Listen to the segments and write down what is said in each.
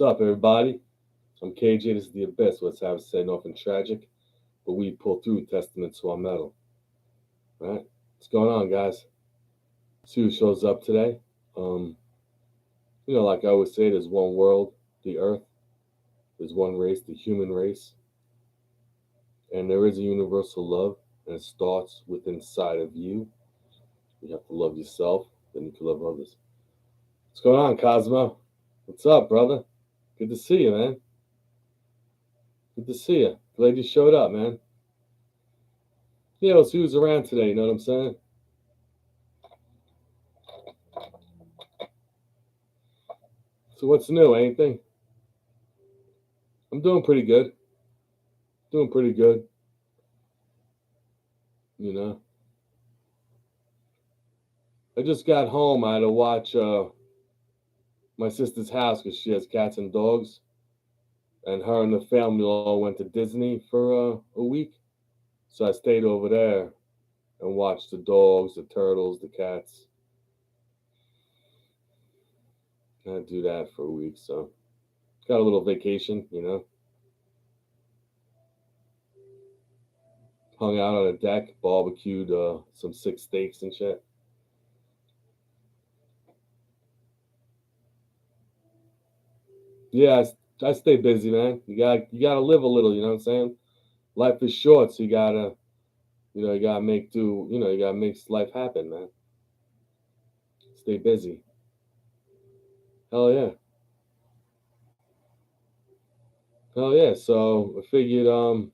up, everybody? I'm KJ. This is the Abyss. Let's have it said nothing tragic, but we pull through testament to our metal. All right, what's going on, guys? See who shows up today. Um, like I always say, there's one world, the Earth. There's one race, the human race, and there is a universal love, and it starts with inside of you. You have to love yourself, then you can love others. What's going on, Cosmo? What's up, brother? Good to see you, man. Good to see you. Glad you showed up, man. Yeah, let's see who's around today, you know what I'm saying? So what's new? Anything? I'm doing pretty good. Doing pretty good. You know. I just got home. I had to watch my sister's house because she has cats and dogs. And her and the family all went to Disney for a week. So I stayed over there and watched the dogs, the turtles, the cats. I had to do that for a week. So got a little vacation, Hung out on a deck, barbecued some 6 steaks and shit. Yeah, I stay busy, man. You gotta live a little, you know what I'm saying? Life is short, so you gotta make do, you gotta make life happen, man. Stay busy. Hell yeah. Hell yeah. So I figured we'll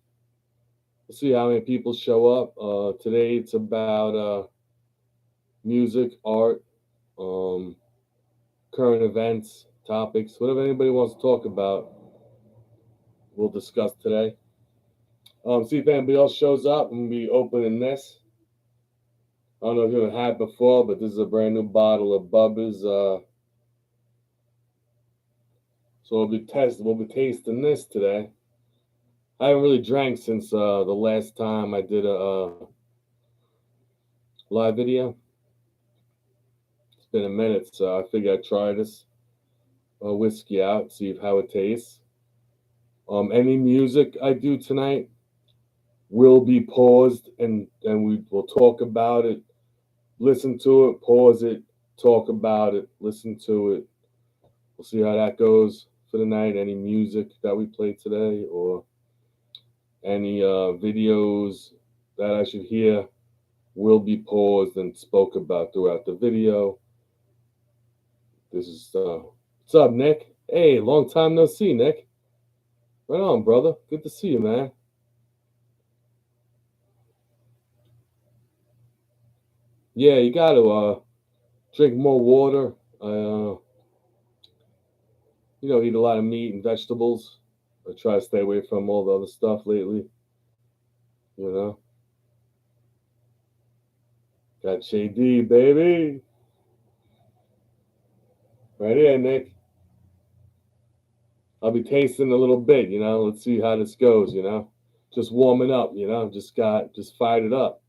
see how many people show up. Today it's about music, art, um, current events, topics, whatever anybody wants to talk about, we'll discuss today. See if anybody else shows up. I'm gonna be opening this. I don't know if you ever had before, but this is a brand new bottle of bubbas. So we'll be tasting this today. I haven't really drank since the last time I did a live video. It's been a minute, so I figured I'd try this whiskey out, see how it tastes. Any music I do tonight will be paused, and we will talk about it, listen to it, pause it, talk about it, listen to it. We'll see how that goes for the night. Any music that we play today, or any videos that I should hear, will be paused and spoke about throughout the video. This is what's up, Nick? Hey, long time no see, Nick. Right on, brother. Good to see you, man. Yeah, you got to drink more water. Eat a lot of meat and vegetables. I try to stay away from all the other stuff lately. You know, got JD, baby. Right here, Nick. I'll be tasting a little bit, Let's see how this goes, Just warming up, just fired it up.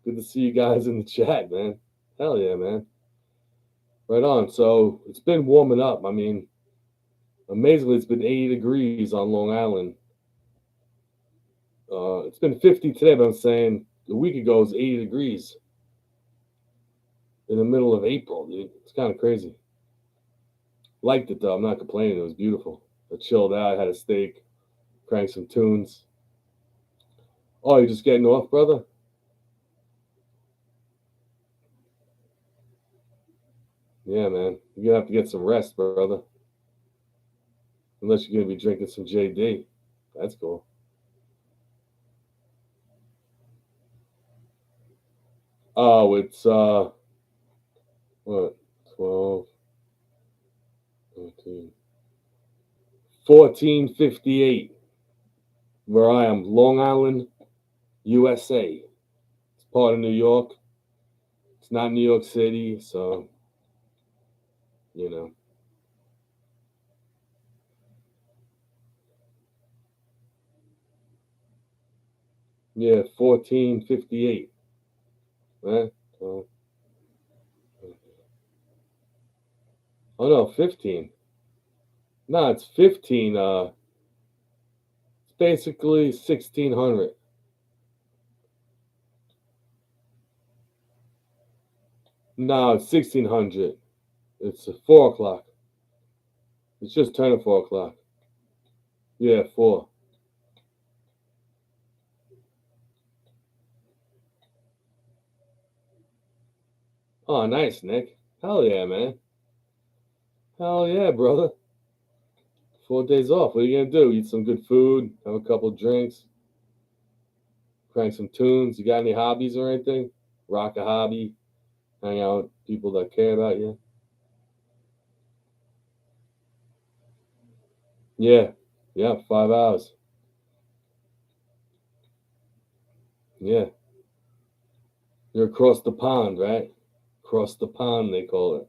Good to see you guys in the chat, man. Hell yeah, man. Right on. So it's been warming up. I mean, amazingly, it's been 80 degrees on Long Island. It's been 50 today, but I'm saying a week ago it was 80 degrees in the middle of April, dude. It's kind of crazy. Liked it though. I'm not complaining. It was beautiful. I chilled out. I had a steak, cranked some tunes. Oh, you're just getting off, brother? Yeah, man. You're gonna have to get some rest, brother. Unless you're gonna be drinking some JD. That's cool. Oh, it's what? 12, 13, 1458. Where I am, Long Island, USA. It's part of New York. It's not New York City, so you know. Yeah, 1458. Right? Oh no, 15. No, it's 15. It's basically 1600. No, it's 1600. It's 4 o'clock. It's just turning 4 o'clock. Yeah, four. Oh, nice, Nick. Hell yeah, man. Hell yeah, brother. 4 days off. What are you gonna do? Eat some good food, have a couple drinks, crank some tunes. You got any hobbies or anything? Rock a hobby, hang out with people that care about you. Yeah, yeah, 5 hours. Yeah, you're across the pond, right? Across the pond, they call it.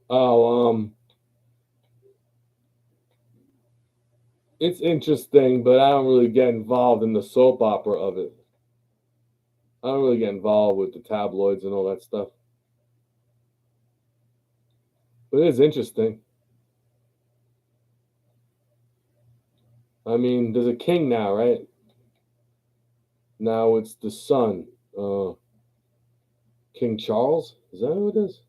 Oh, it's interesting, but I don't really get involved in the soap opera of it. I don't really get involved with the tabloids and all that stuff. But it is interesting. I mean, there's a king now, right? Now it's the son, King Charles. Is that who it is?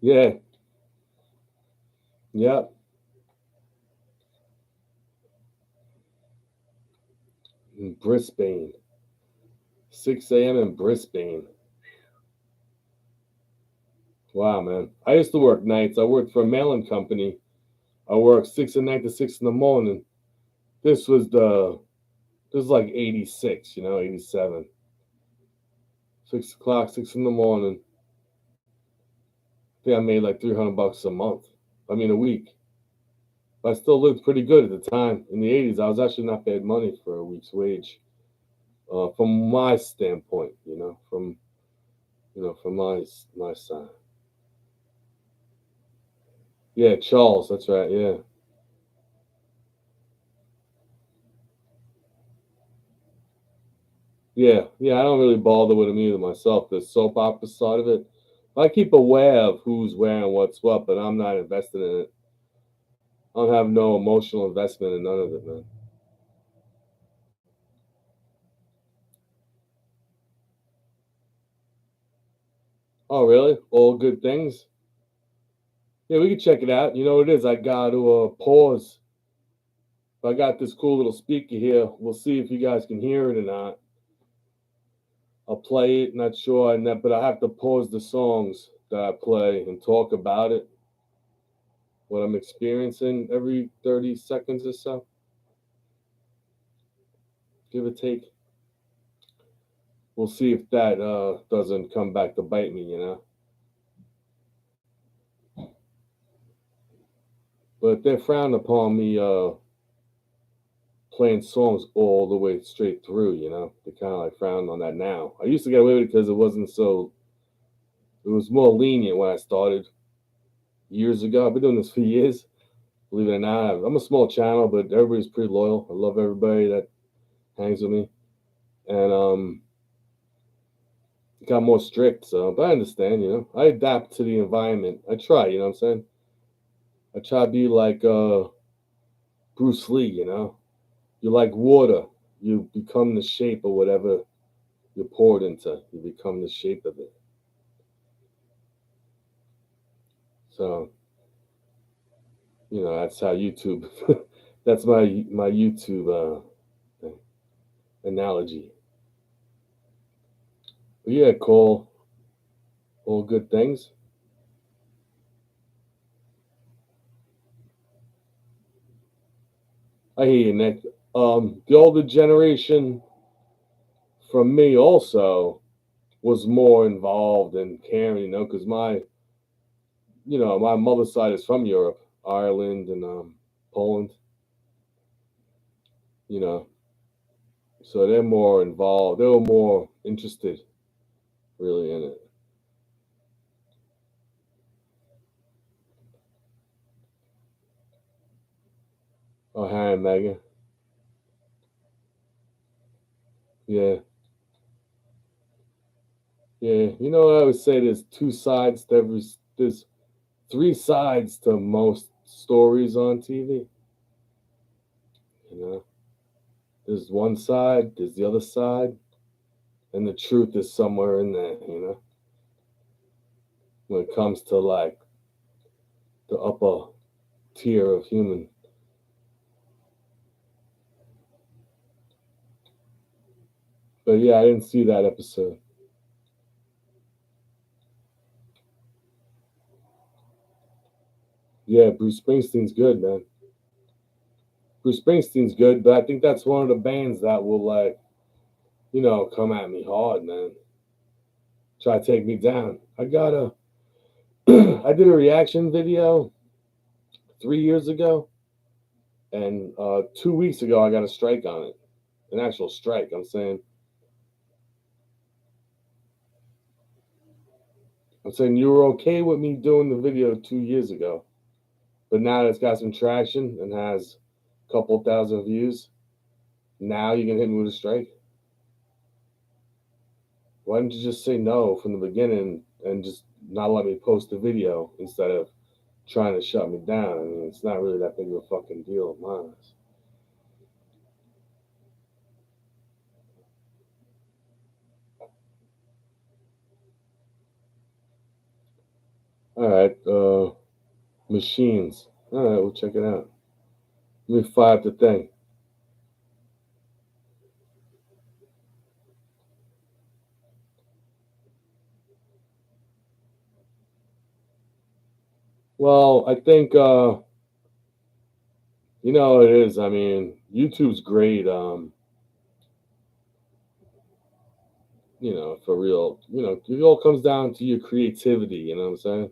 Yeah, yeah. In Brisbane, 6 a.m. in Brisbane. Wow, man. I used to work nights. I worked for a mailing company. I worked 6 at night to 6 in the morning. This was the this was like 86, 87. 6 o'clock, 6 in the morning. I think I made like $300 a month. I mean a week. But I still lived pretty good at the time. In the 80s, I was actually not bad money for a week's wage. From my standpoint, from my side. Yeah, Charles, that's right. Yeah. Yeah, yeah, I don't really bother with them either myself. The soap opera side of it, I keep aware of who's wearing what's what, but I'm not invested in it. I don't have no emotional investment in none of it, man. Oh, really? All good things? Yeah, we can check it out. You know what it is? I got to pause. I got this cool little speaker here. We'll see if you guys can hear it or not. I'll play it, not sure, but I have to pause the songs that I play and talk about it, what I'm experiencing every 30 seconds or so, give or take. We'll see if that doesn't come back to bite me. But they're frowned upon me playing songs all the way straight through. They kind of like frowned on that now. I used to get away with it because it was more lenient when I started years ago. I've been doing this for years, believe it or not. I'm a small channel, but everybody's pretty loyal. I love everybody that hangs with me. And it got more strict, but I understand. I adapt to the environment. I try, you know what I'm saying? I try to be like Bruce Lee. You're like water. You become the shape of whatever you're poured into. You become the shape of it. So, that's how YouTube. That's my YouTube analogy. But yeah, Cole, all good things. I hear you, Nick. The older generation from me also was more involved and caring, because my mother's side is from Europe, Ireland and Poland, you know, so they're more involved. They were more interested, really, in it. Oh, Harry and Meghan. Yeah. Yeah. You know what I would say? There's two sides to there's three sides to most stories on TV. You know, there's one side, there's the other side, and the truth is somewhere in there. You know, when it comes to like the upper tier of human. But yeah, I didn't see that episode. Yeah, Bruce Springsteen's good, man. Bruce Springsteen's good, but I think that's one of the bands that will like, come at me hard, man. Try to take me down. I got a I did a reaction video 3 years ago, and 2 weeks ago I got a strike on it. An actual strike. I'm saying you were okay with me doing the video 2 years ago, but now that it's got some traction and has a couple thousand views, now you can hit me with a strike. Why didn't you just say no from the beginning and just not let me post the video instead of trying to shut me down? I mean, it's not really that big of a fucking deal of mine. All right, machines. All right, we'll check it out. Let me fire up the thing. Well, I think it is. I mean, YouTube's great. For real. It all comes down to your creativity. You know what I'm saying?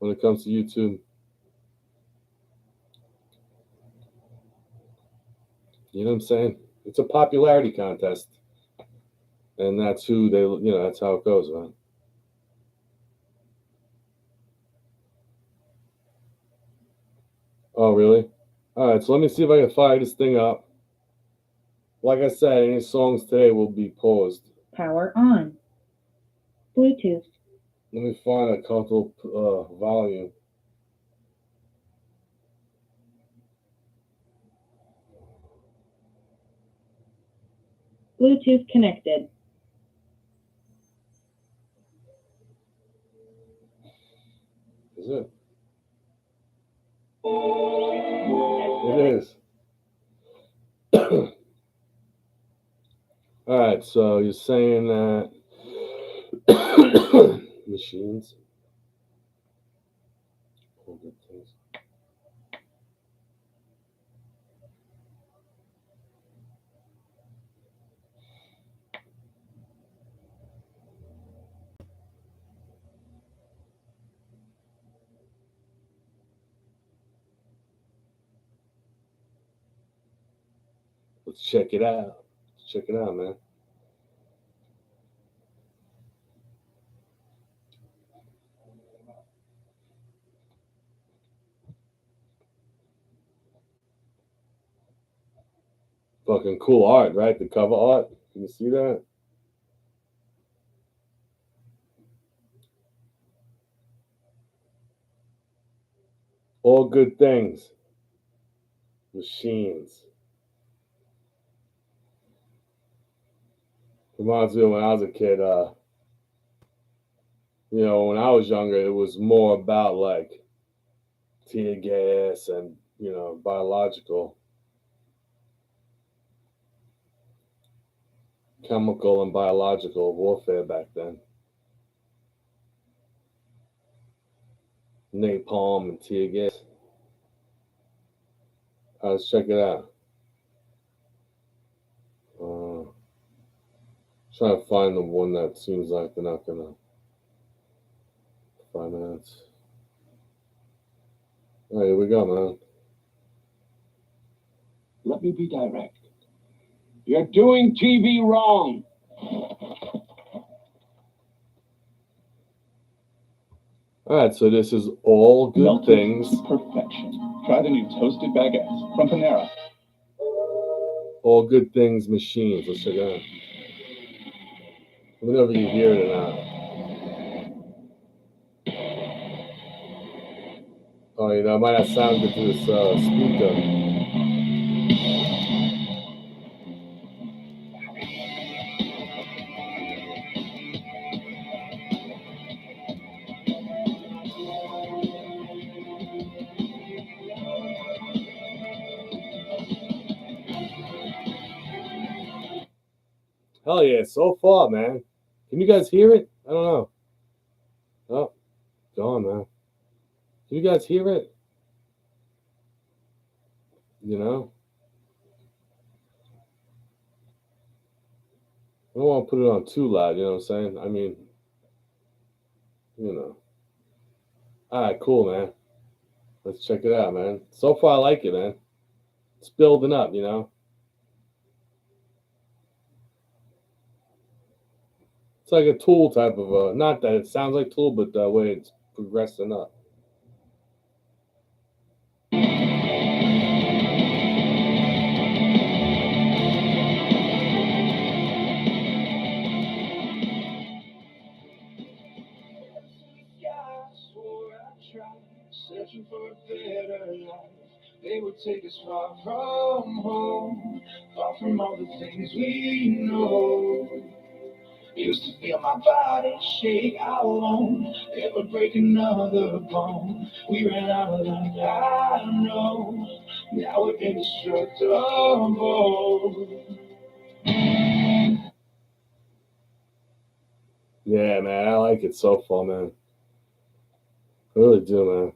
When it comes to YouTube, you know what I'm saying? It's a popularity contest, and that's who they. That's how it goes, man. Oh, really? All right. So let me see if I can fire this thing up. Like I said, any songs today will be paused. Power on. Bluetooth. Let me find a comfortable volume. Bluetooth connected. Is it? It is. All right. So you're saying that machines. Oh, good things. Let's check it out. Check it out, man. Fucking cool art, right? The cover art. Can you see that? All good things. Machines. Reminds me of when I was a kid. When I was younger, it was more about like tear gas and biological, chemical and biological warfare back then. Napalm and tear gas. Let's check it out. Trying to find the one that seems like they're not gonna finance. All right, here we go, man. Let me be direct. You're doing TV wrong. All right, so this is all good Melted things. to perfection. Try the new toasted baguettes from Panera. All Good Things Machines. Let's check it out. Let me know if you can hear it or not. Oh, you know, it might not sound good to this speaker. Hell yeah, so far, man. Can you guys hear it? I don't know. Oh, gone, man. Can you guys hear it? You know? I don't want to put it on too loud, you know what I'm saying? I mean, you know. Alright, cool, man. Let's check it out, man. So far, I like it, man. It's building up, you know? It's like a Tool type of not that it sounds like Tool, but the way it's progressing up. Searching for a better life. They would take us far from home, far from all the things we know. Used to feel my body shake out alone, never break another bone. We ran out of luck, I know. Now we're indestructible. Yeah, man, I like it so far, man. I really do, man.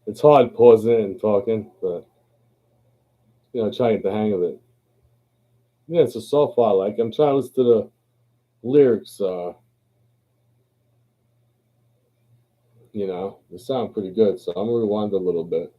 It's hard pausing it and talking, but you know, trying to get the hang of it. Yeah, so far, like I'm trying to listen to the lyrics. You know, they sound pretty good, so I'm gonna rewind a little bit.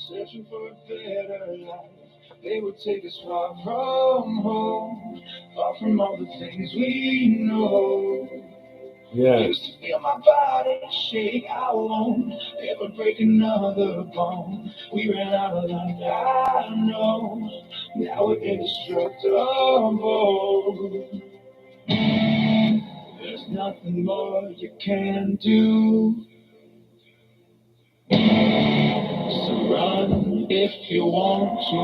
Searching for a better life. They would take us far from home, far from all the things we know. Yeah. Used to feel my body shake out alone, never break another bone. We ran out of luck, I know. Now we're indestructible. There's nothing more you can do. So run if you want to.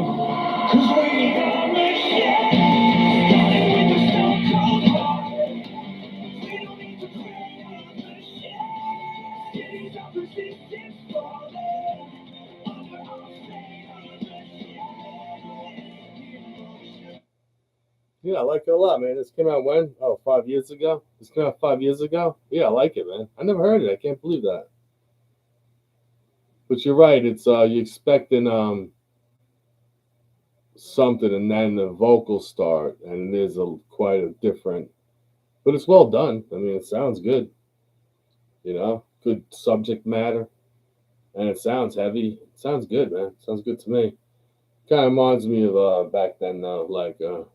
'Cause we are machines, starting with the stone cold heart. We don't need to pray on the shit. Cities of resistance falling under our fate on the shit. Yeah, I like it a lot, man. This came out when? Oh, 5 years ago? This came out 5 years ago? Yeah, I like it, man. I never heard it. I can't believe that. But you're right. It's you expecting something, and then the vocals start, and there's quite a different. But it's well done. I mean, it sounds good. You know, good subject matter, and it sounds heavy. It sounds good, man. It sounds good to me. Kind of reminds me of back then, though, like you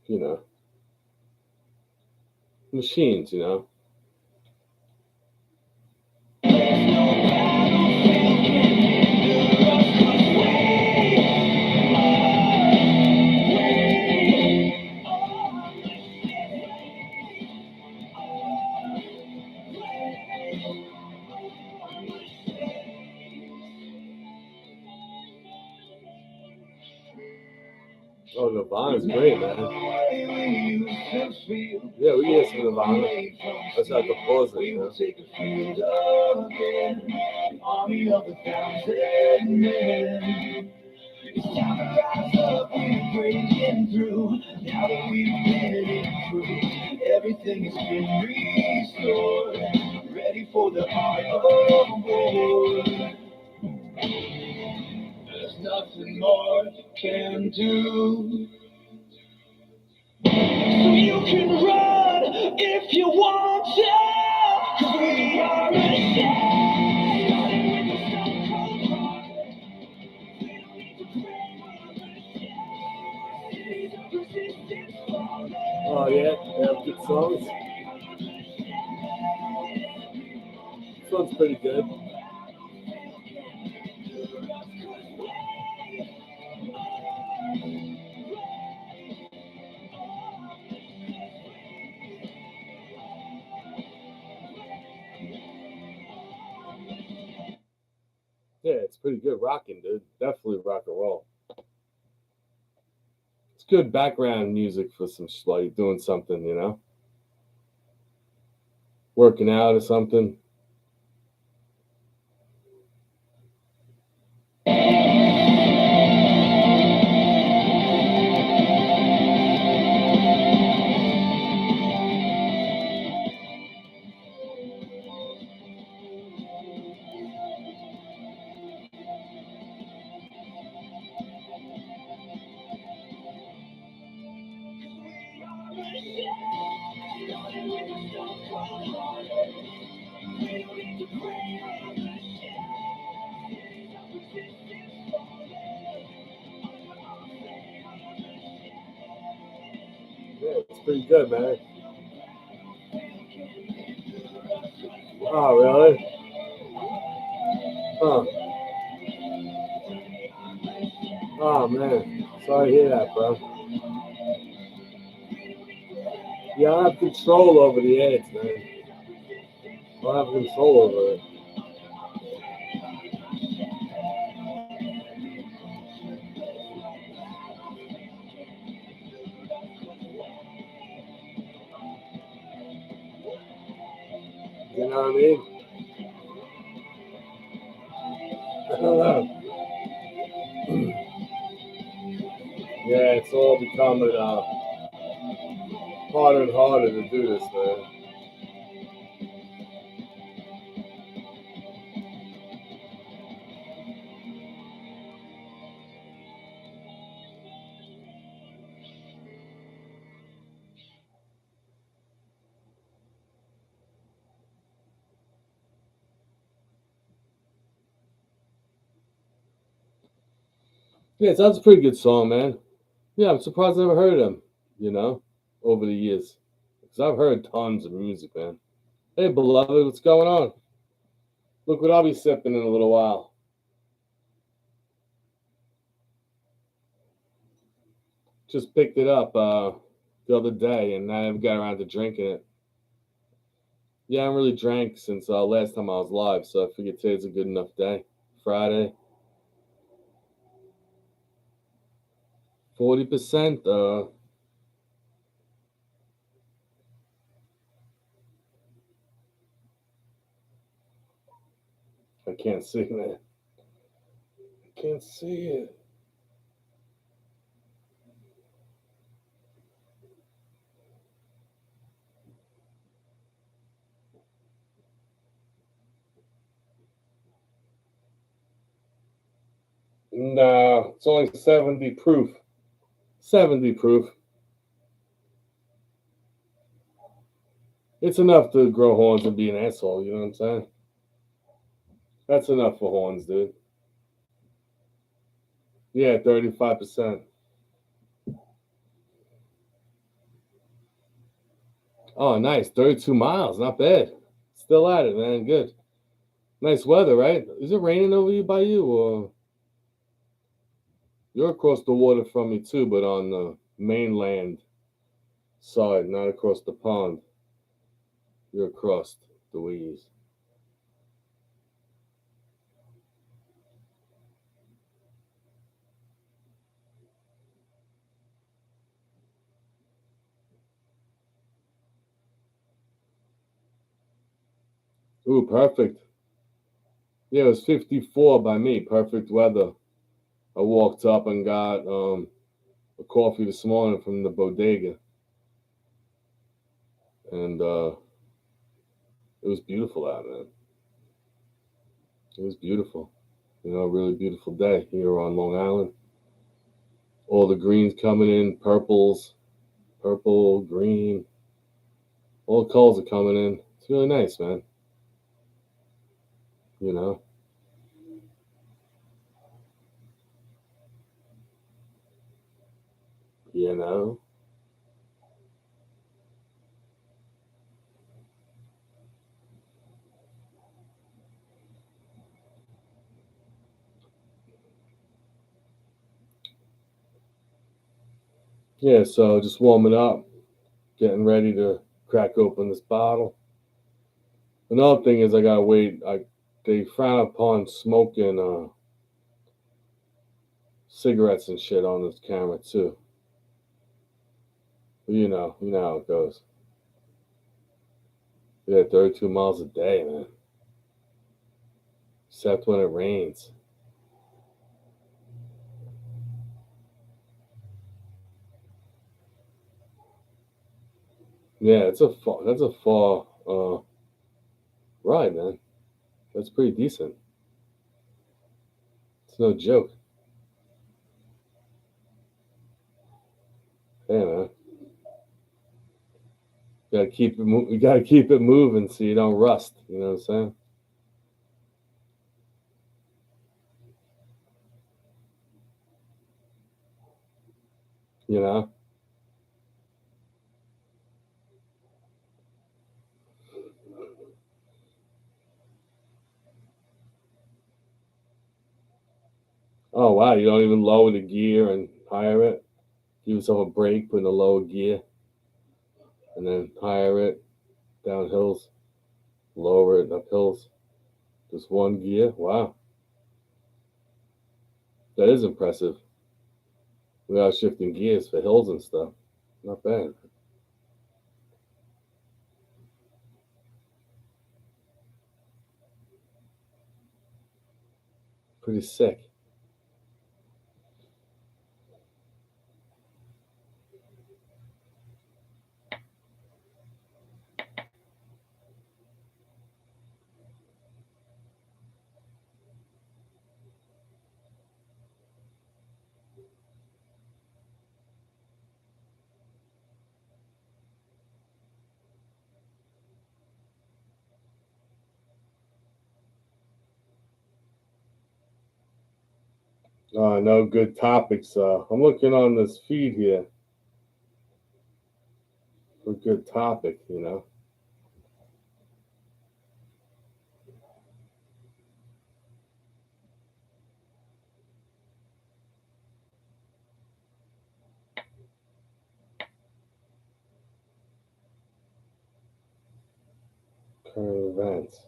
know, Machines. You know. Oh, Nirvana's great, man. Yeah, we get some Nirvana. Let's have to pause it, you know. Army of a thousand men. It's time to rise up, we're breaking through. Now that we've been through, everything has been restored. Ready for the art of war. nothing more you can do. So you can run if you want to, 'cause we are machines. Starting with a stone cold heart. We don't need to pray, we're machines. Cities of resistance falling. Oh yeah, they have good songs. Sounds pretty good. Yeah, it's pretty good rocking, dude. Definitely rock and roll. It's good background music for some like doing something, you know, working out or something. Yeah, it's pretty good, man. Oh, really? Huh. Oh, man. Sorry to hear that, bro. Yeah, I have control over the ads, man. I have control over it. You know what I mean? I don't know. Yeah, it's all becoming harder and harder to do this, man. Yeah, that's a pretty good song, man. Yeah, I'm surprised I never heard of them, you know, over the years. Because I've heard tons of music, man. Hey, beloved, what's going on? Look what I'll be sipping in a little while. Just picked it up the other day, and I haven't got around to drinking it. Yeah, I haven't really drank since last time I was live, so I figured today's a good enough day. Friday, 40%. I can't see that. I can't see it. No, it's only 70 proof. 70 proof. It's enough to grow horns and be an asshole, you know what I'm saying? That's enough for horns, dude. Yeah, 35%. Oh, nice. 32 miles. Not bad. Still at it, man. Good. Nice weather, right? Is it raining over you by you? Or you're across the water from me, too, but on the mainland side, not across the pond. You're across the Weeze. Ooh, perfect. Yeah, it was 54 by me. Perfect weather. I walked up and got a coffee this morning from the bodega, and it was beautiful out, man. It was beautiful. Really beautiful day here on Long Island. All the greens coming in, purples, purple, green, all the colors are coming in. It's really nice, man. You know, you know. Yeah, so just warming up, getting ready to crack open this bottle. Another thing is I gotta wait. They frown upon smoking cigarettes and shit on this camera too. But you know how it goes. Yeah, 32 miles a day, man. Except when it rains. Yeah, that's a far ride, man. That's pretty decent. It's no joke. Hey, man, you gotta keep it moving so you don't rust. You know what I'm saying? You know. Oh wow, you don't even lower the gear and higher it. Give yourself a break, put in a lower gear, and then higher it down hills, lower it up hills. Just one gear. Wow, that is impressive. Without shifting gears for hills and stuff. Not bad. Pretty sick. No good topics. I'm looking on this feed here for a good topic. Current events.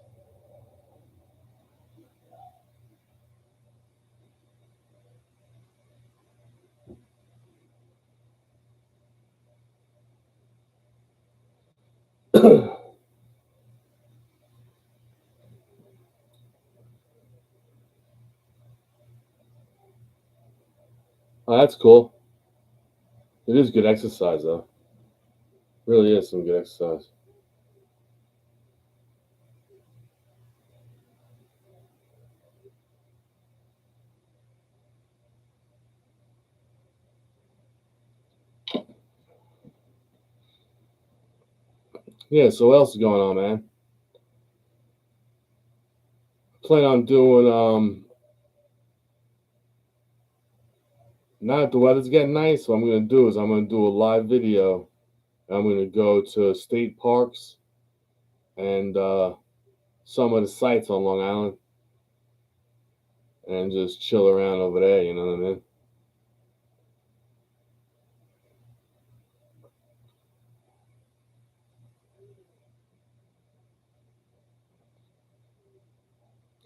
Oh, that's cool. It is good exercise, though. Really is some good exercise. Yeah. So what else is going on, man? Plan on doing now that the weather's getting nice. What I'm gonna do is I'm gonna do a live video. I'm gonna go to state parks and some of the sites on Long Island and just chill around over there. You know what I mean?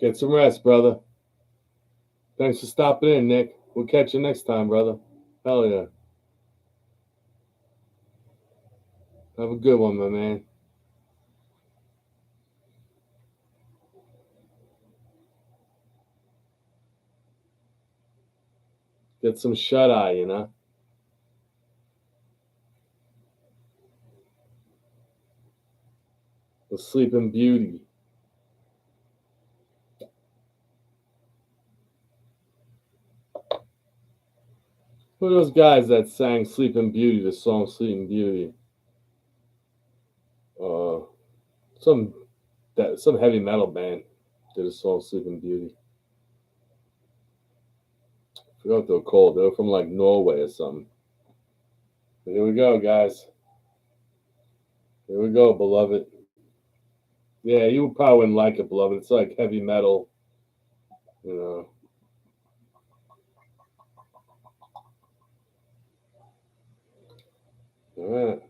Get some rest, brother. Thanks for stopping in, Nick. We'll catch you next time, brother. Hell yeah. Have a good one, my man. Get some shut eye. The sleeping beauty. Who are those guys that sang Sleeping Beauty, the song Sleeping Beauty? Uh, some heavy metal band did a song Sleeping Beauty. I forgot what they were called. They were from like Norway or something. But here we go, guys. Here we go, beloved. Yeah, you probably wouldn't like it, beloved. It's like heavy metal, you know. All right.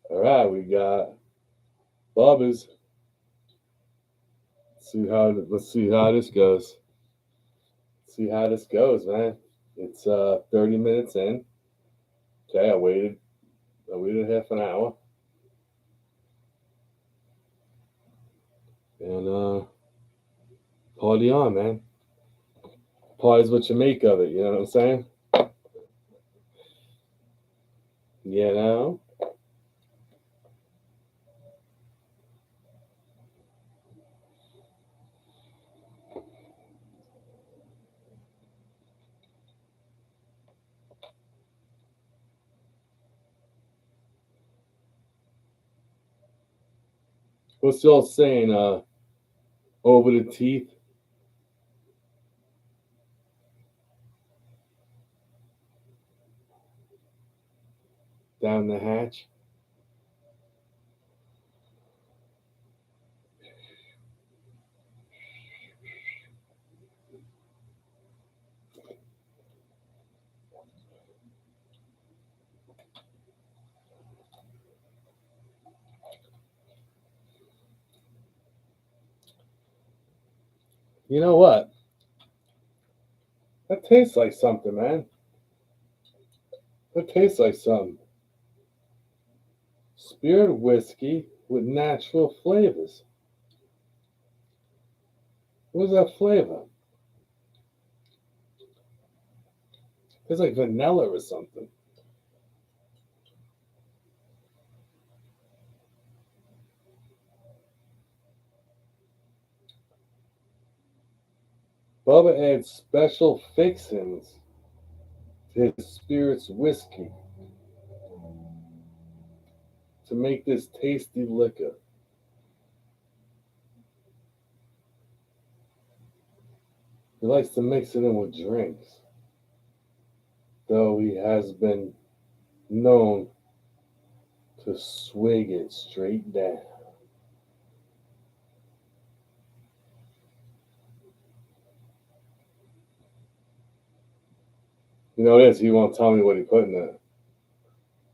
All right, we got bubbas. Let's see how this goes. See how this goes, man. It's 30 minutes in. Okay, I waited half an hour. And party on, man. Party's what you make of it, you know what I'm saying? You know? What's the old saying? Over the teeth, down the hatch. You know what? That tastes like something, man. That tastes like something. Spirit whiskey with natural flavors. What's that flavor? It's like vanilla or something. Bubba adds special fixings to his Spirit's whiskey to make this tasty liquor. He likes to mix it in with drinks, though he has been known to swig it straight down. You know this, he won't tell me what he put in it.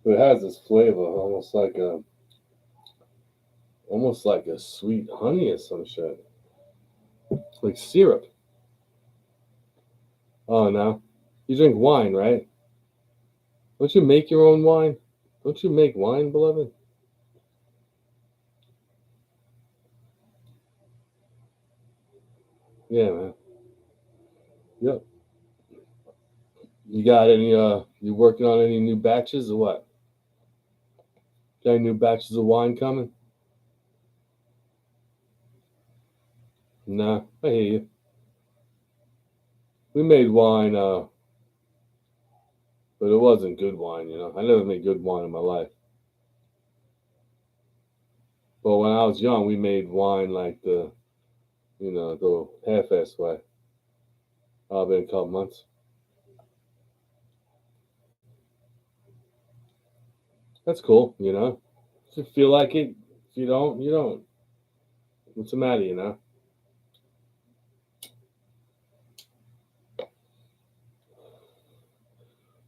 But it has this flavor, almost like a sweet honey or some shit. Like syrup. Oh no. You drink wine, right? Don't you make your own wine? Don't you make wine, beloved? Yeah, man. Yep. You got any you working on any new batches or what? Got any new batches of wine coming? Nah, I hear you. We made wine, but it wasn't good wine, you know. I never made good wine in my life. But when I was young, we made wine like the half-ass way. Been a couple months. That's cool, you know. If you feel like it, if you don't, you don't. What's the matter, you know?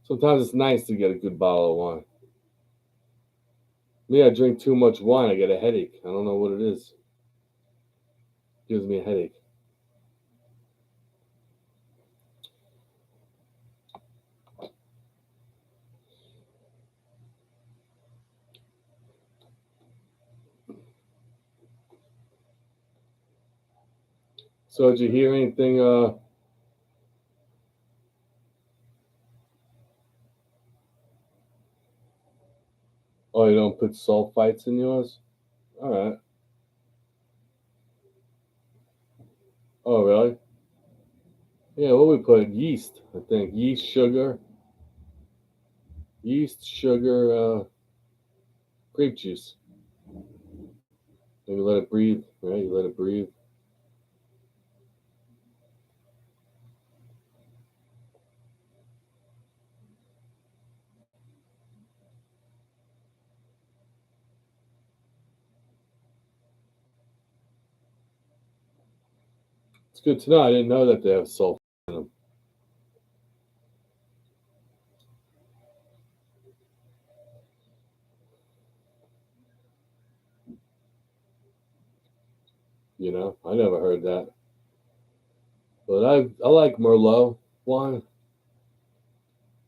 Sometimes it's nice to get a good bottle of wine. Me, I drink too much wine, I get a headache. I don't know what it is. It gives me a headache. So did you hear anything? Oh, you don't put sulfites in yours? All right. Oh, really? Yeah, what we put? Yeast, I think. Yeast, sugar, grape juice. And you let it breathe, right? You let it breathe. It's good to know. I didn't know that they have sulfur in them. You know, I never heard that. But I like Merlot wine.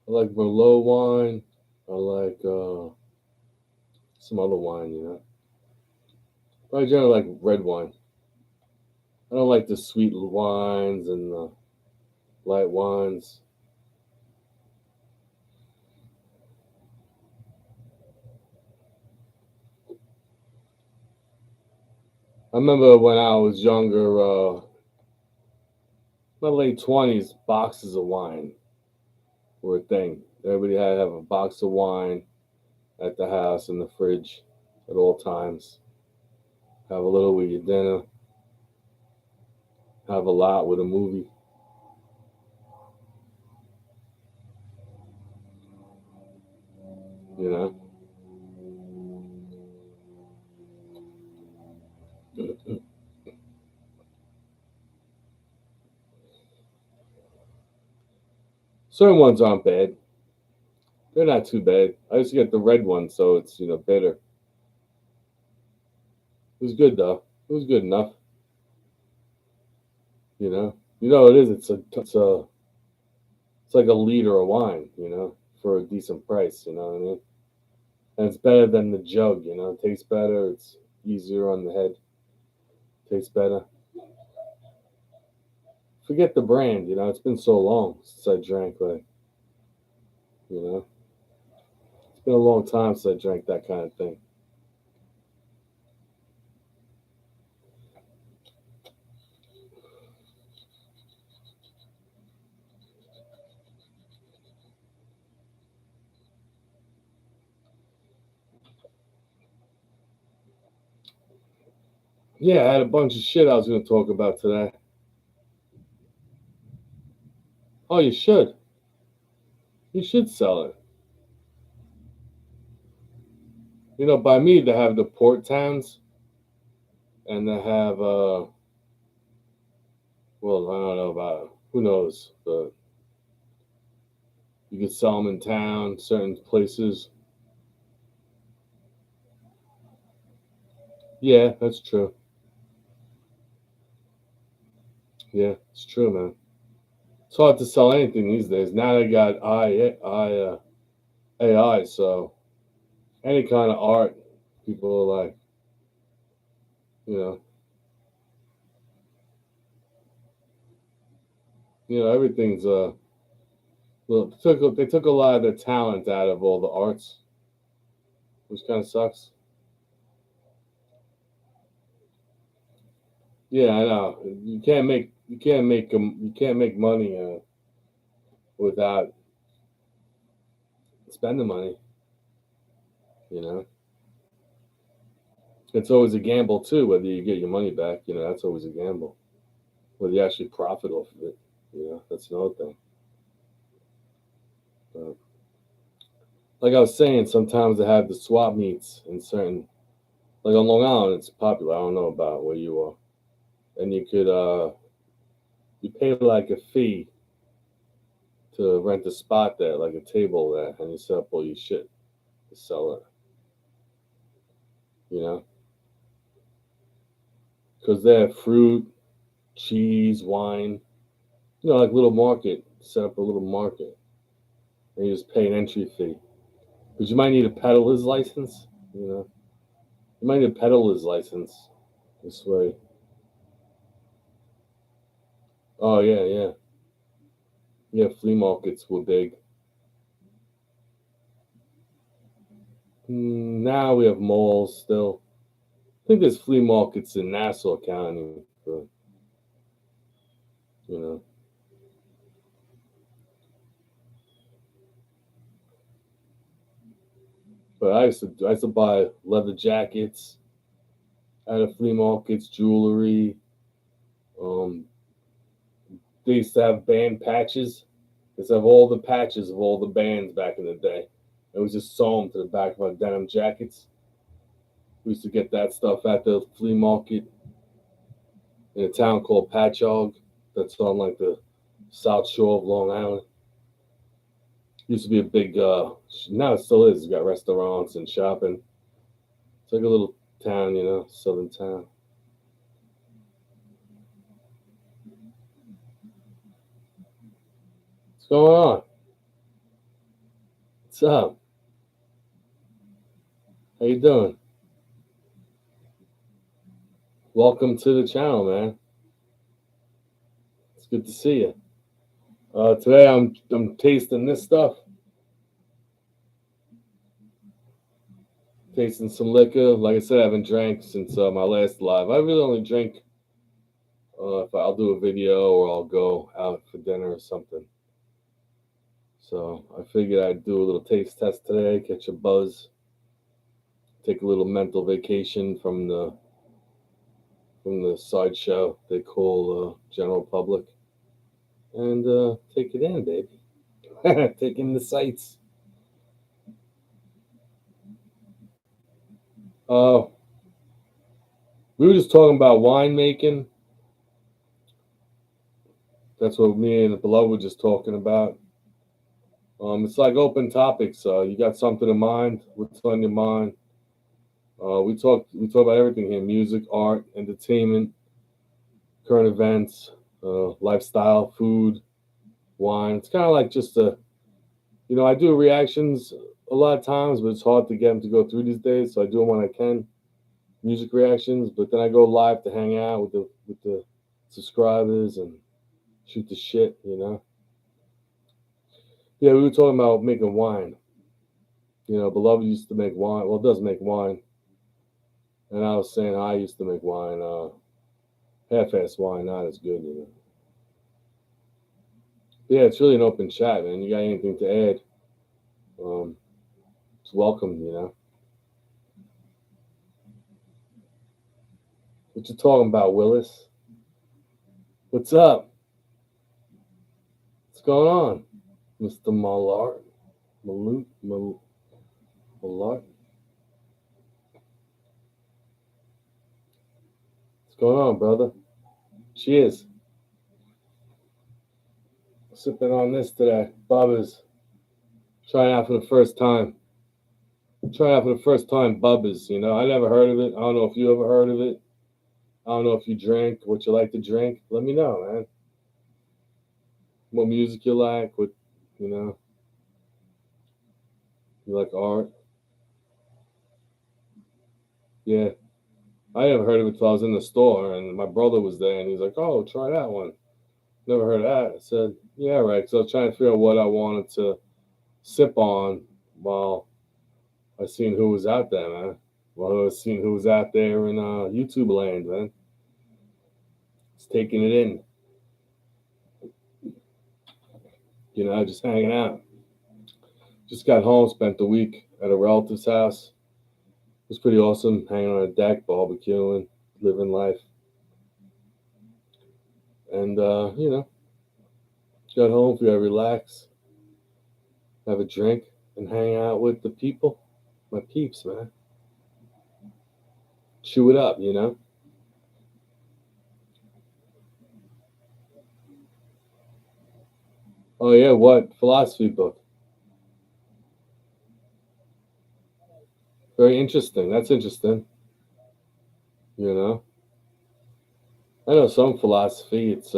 I like Merlot wine. I like some other wine. You know, but I generally like red wine. I don't like the sweet wines and the light wines. I remember when I was younger, my late 20s, boxes of wine were a thing. Everybody had to have a box of wine at the house in the fridge at all times. Have a little with your dinner. Have a lot with a movie. You know. Certain ones aren't bad. They're not too bad. I used to get the red one, so it's bitter. It was good though. It was good enough. You know. You know it is. It's like a liter of wine. For a decent price. You know what I mean? And it's better than the jug. It tastes better. It's easier on the head. Tastes better. Forget the brand. It's been so long since I drank you know, it's been a long time since I drank that kind of thing. Yeah, I had a bunch of shit I was going to talk about today. Oh, you should. You should sell it. By me, they have the port towns, and they have, well, I don't know about, who knows, but you could sell them in town, certain places. Yeah, that's true. Yeah, it's true, man. It's hard to sell anything these days. Now they got AI, so any kind of art, people are like, you know, everything's well, they took a lot of the talent out of all the arts, which kind of sucks. Yeah, I know. You can't make money without spending money. You know, it's always a gamble too. Whether you get your money back, that's always a gamble. Whether you actually profit off of it, that's another thing. But like I was saying, sometimes they have the swap meets in certain, like on Long Island, it's popular. I don't know about where you are, and you pay like a fee to rent a spot there, like a table there, and you set up all your shit to sell it. You know, because they have fruit, cheese, wine. Like little market. Set up a little market, and you just pay an entry fee. Because you might need a peddler's license. You might need a peddler's license this way. Oh yeah, yeah, yeah. Flea markets were big. Now we have malls still. I think there's flea markets in Nassau County, but you know, But I used to buy leather jackets at a flea markets, jewelry. Um, they used to have band patches. They used to have all the patches of all the bands back in the day. It was just sew them to the back of our denim jackets. We used to get that stuff at the flea market in a town called Patchogue. That's on like the South Shore of Long Island. Used to be a big. Now it still is. It's got restaurants and shopping. It's like a little town, southern town. What's going on? What's up? How you doing? Welcome to the channel, man. It's good to see you. Today I'm tasting this stuff. Tasting some liquor. Like I said, I haven't drank since my last live. I really only drink if I'll do a video or I'll go out for dinner or something. So I figured I'd do a little taste test today, catch a buzz, take a little mental vacation from the sideshow they call general public, and take it in, baby. Take in the sights. We were just talking about wine making. That's what me and the beloved were just talking about. It's like open topics. You got something in mind? What's on your mind? We talk about everything here: music, art, entertainment, current events, lifestyle, food, wine. It's kind of like just I do reactions a lot of times, but it's hard to get them to go through these days. So I do them when I can, music reactions. But then I go live to hang out with the subscribers and shoot the shit. Yeah, we were talking about making wine. Beloved used to make wine. Well, does make wine. And I was saying how I used to make wine. Half-ass wine, not as good. Yeah, it's really an open chat, man. You got anything to add? It's welcome. What you talking about, Willis? What's up? What's going on, Mr. Malart? Malart? What's going on, brother? Cheers. Sipping on this today. Bubbas. Trying out for the first time. Bubbas. I never heard of it. I don't know if you ever heard of it. I don't know if you drink, what you like to drink. Let me know, man. What music you like, you like art. Yeah. I never heard of it till I was in the store, and my brother was there, and he's like, oh, try that one. Never heard of that. I said, yeah, right. So I was trying to figure out what I wanted to sip on while I seen who was out there, man. While I was seeing who was out there in YouTube land, man. Just taking it in. Just hanging out. Just got home, spent the week at a relative's house. It was pretty awesome, hanging on a deck, barbecuing, living life. And, got home, figured I'd relax, have a drink, and hang out with the people, my peeps, man. Chew it up, Oh, yeah, what? Philosophy book. Very interesting. That's interesting. I know some philosophy. It's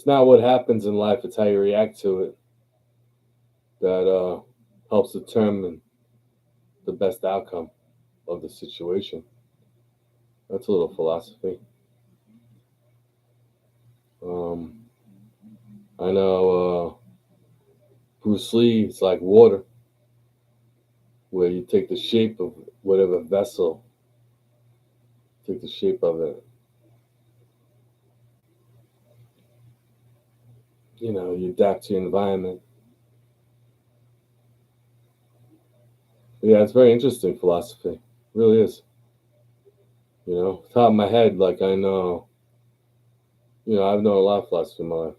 not what happens in life; it's how you react to it that helps determine the best outcome of the situation. That's a little philosophy. I know Bruce Lee. It's like water, where you take the shape of whatever vessel. Take the shape of it. You adapt to your environment. Yeah, it's very interesting philosophy. It really is. Top of my head, like I know, I've known a lot of philosophy in my life.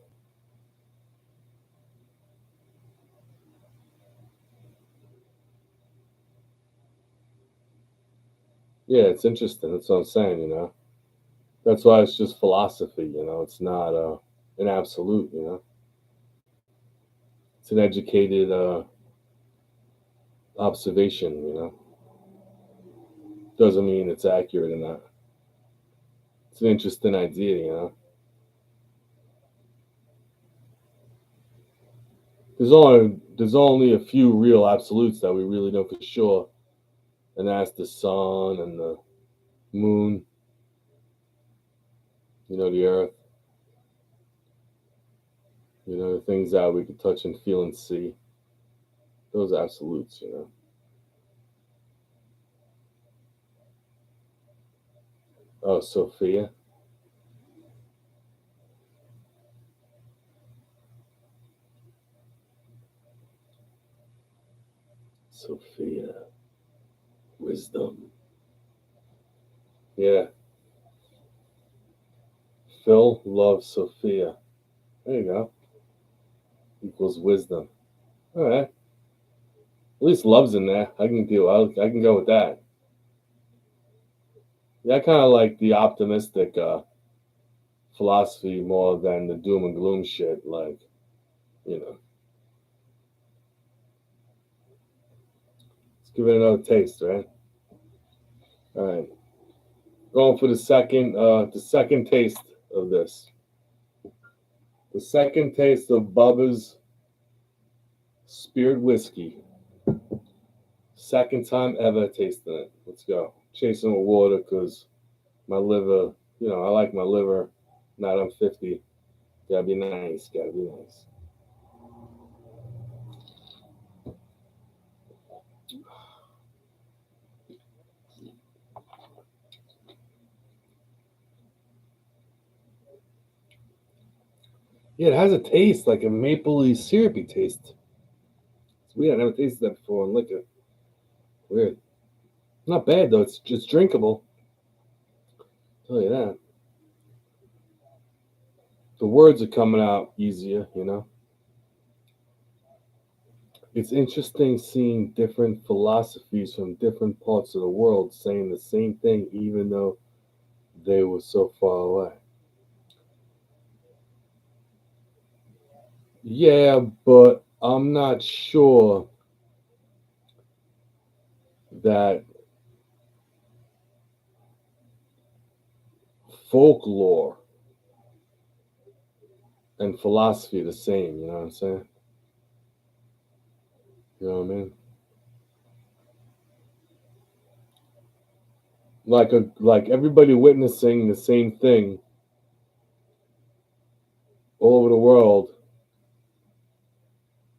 Yeah, it's interesting. That's what I'm saying. That's why it's just philosophy. It's not an absolute. It's an educated observation. Doesn't mean it's accurate or not. It's an interesting idea. There's only a few real absolutes that we really know for sure, and that's the sun and the moon, the earth, the things that we can touch and feel and see. Those absolutes. Oh, Sophia. Sophia. Wisdom. Yeah. Phil loves Sophia. There you go. Equals wisdom. All right. At least love's in there. I can deal. I can go with that. Yeah, I kind of like the optimistic philosophy more than the doom and gloom shit. Like, you know, let's give it another taste, right? All right. Going for the second taste of this. The second taste of Bubba's Spirit Whiskey. Second time ever tasting it. Let's go. Chasing with water because my liver, I like my liver. Now that I'm 50. Gotta be nice. Gotta be nice. Yeah, it has a taste like a mapley syrupy taste. It's weird. I never tasted that before in liquor. Weird. Not bad though. It's just drinkable. Tell you that. The words are coming out easier. It's interesting seeing different philosophies from different parts of the world saying the same thing, even though they were so far away. Yeah, but I'm not sure that folklore and philosophy are the same. You know what I'm saying? You know what I mean? Like everybody witnessing the same thing all over the world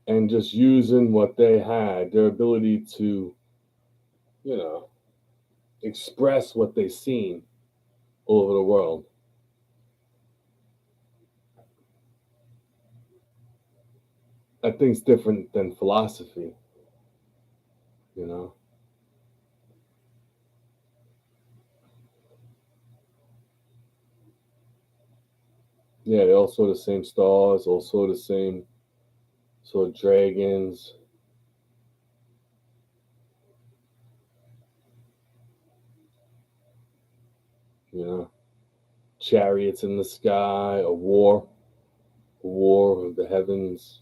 and just using what they had, their ability to, you know, express what they seen all over the world. I think it's different than philosophy. Yeah, they all saw the same stars, all saw the same sort of dragons, you know, chariots in the sky, a war of the heavens,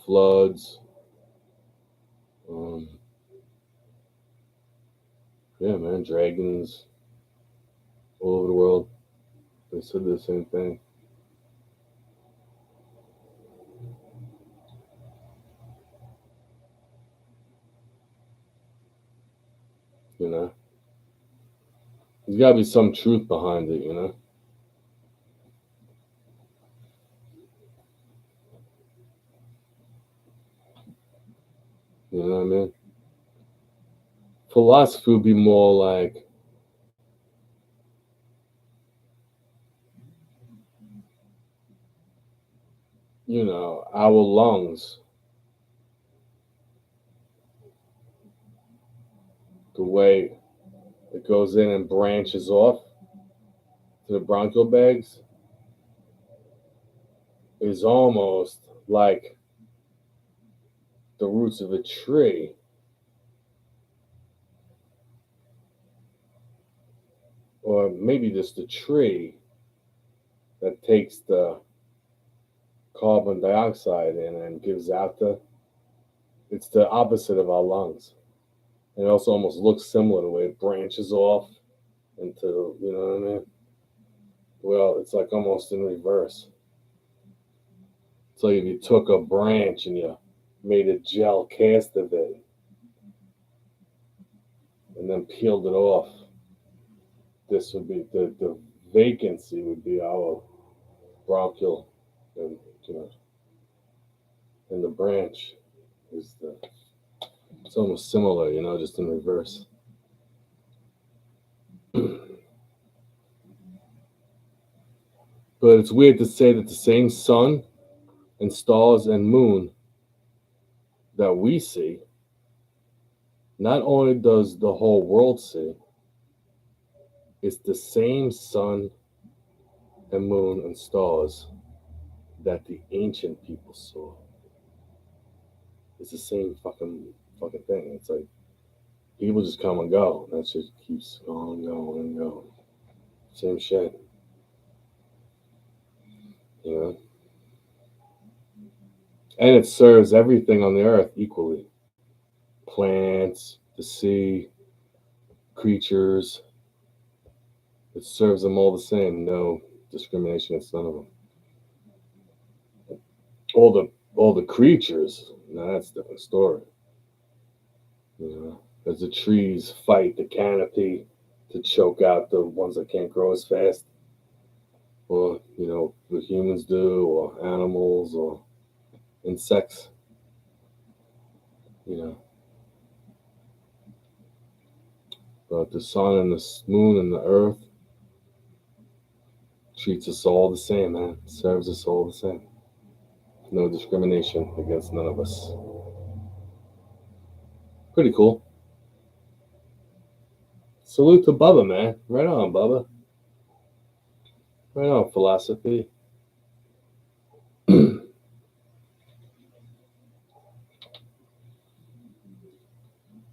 floods. Um, yeah, man, dragons all over the world. They said the same thing. There's got to be some truth behind it. You know what I mean? Philosophy would be more like, our lungs. the way it goes in and branches off to the bronchial bags is almost like the roots of a tree. Or maybe just a tree that takes the carbon dioxide in and gives out it's the opposite of our lungs. And it also almost looks similar the way it branches off into, you know what I mean? Well, it's like almost in reverse. It's like if you took a branch and you made a gel cast of it and then peeled it off. This would be the vacancy would be our bronchial, and you know, and the branch is it's almost similar, you know, just in reverse. But it's weird to say that the same sun and stars and moon that we see, not only does the whole world see, it's the same sun and moon and stars that the ancient people saw. It's the same fucking thing. It's like people just come and go. That shit keeps going, going, and going. Same shit. You know? And it serves everything on the earth equally. Plants, the sea, creatures. It serves them all the same. No discrimination against none of them. All the creatures, now that's a different story. You know, as the trees fight the canopy to choke out the ones that can't grow as fast, or you know, the humans do, or animals, or insects. You know, but the sun and the moon and the earth treats us all the same, man. Serves us all the same. No discrimination against none of us. Pretty cool. Salute to Bubba, man. Right on, Bubba. Right on, philosophy.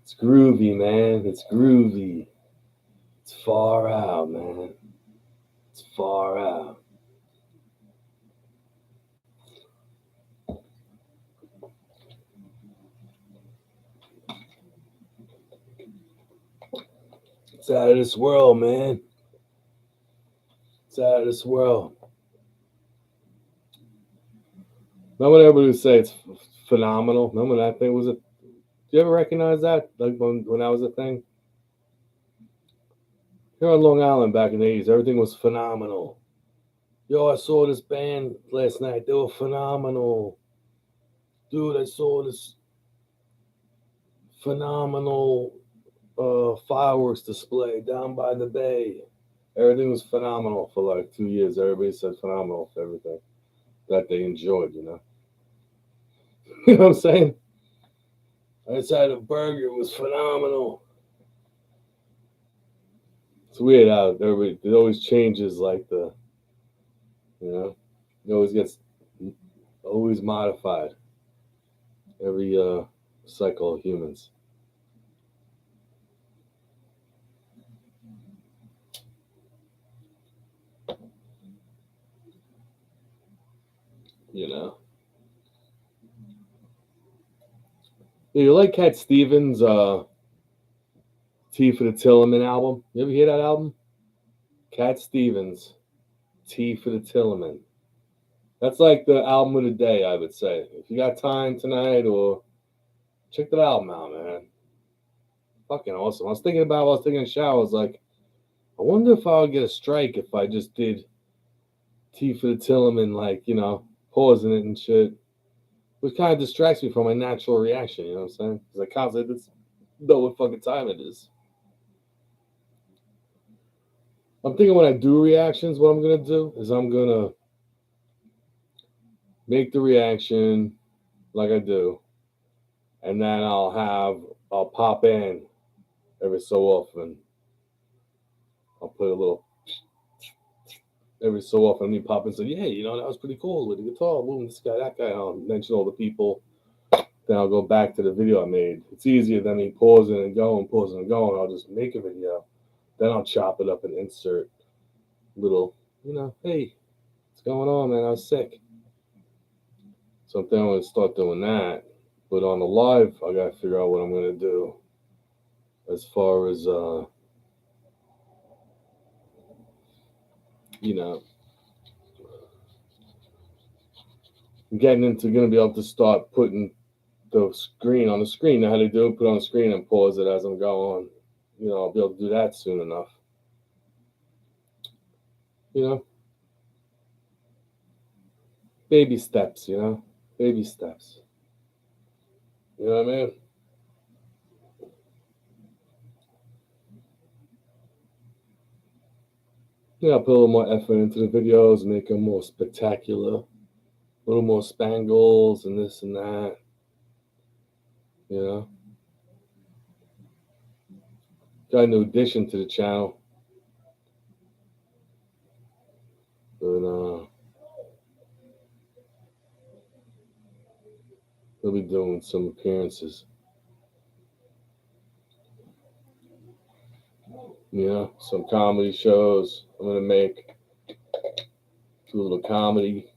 It's groovy, man. It's groovy. It's far out, man. It's far out. It's out of this world, man. It's out of this world. Remember when everybody would say it's phenomenal? Remember when that thing was do you ever recognize that? Like when that was a thing? Here on Long Island back in the 80s, everything was phenomenal. Yo, I saw this band last night. They were phenomenal. Dude, I saw this phenomenal fireworks display down by the bay. Everything was phenomenal for like 2 years. Everybody said phenomenal for everything that they enjoyed, you know? You know what I'm saying? I just had a burger. It was phenomenal. It's weird how everybody, it always changes like you know, it always gets always modified every cycle of humans. You know. Yeah, you like Cat Stevens' Tea for the Tillerman album? You ever hear that album? Cat Stevens, Tea for the Tillerman. That's like the album of the day, I would say. If you got time tonight, or check that album out, man. Fucking awesome. I was thinking about while I was taking a shower, I was like, I wonder if I would get a strike if I just did Tea for the Tillerman, like, you know, pausing it and shit. Which kind of distracts me from my natural reaction, you know what I'm saying? Because I constantly just know what fucking time it is. I'm thinking when I do reactions, what I'm going to do is I'm going to make the reaction like I do. And then I'll pop in every so often. I'll put a little every so often. Me pop and say, "Yeah, you know that was pretty cool with the guitar, moving this guy, that guy." I'll mention all the people. Then I'll go back to the video I made. It's easier than me pausing and going. I'll just make a video. Then I'll chop it up and insert little, hey, what's going on, man? I was sick. So I'm going to start doing that. But on the live, I got to figure out what I'm going to do as far as, getting into going to be able to start putting the screen on the screen. Know how to do it, put it on the screen and pause it as I'm going. I'll be able to do that soon enough. Baby steps, baby steps. You know what I mean? I'll put a little more effort into the videos, make them more spectacular, a little more spangles and this and that. Got a new addition to the channel. But we'll be doing some appearances. Some comedy shows. I'm gonna do a little comedy.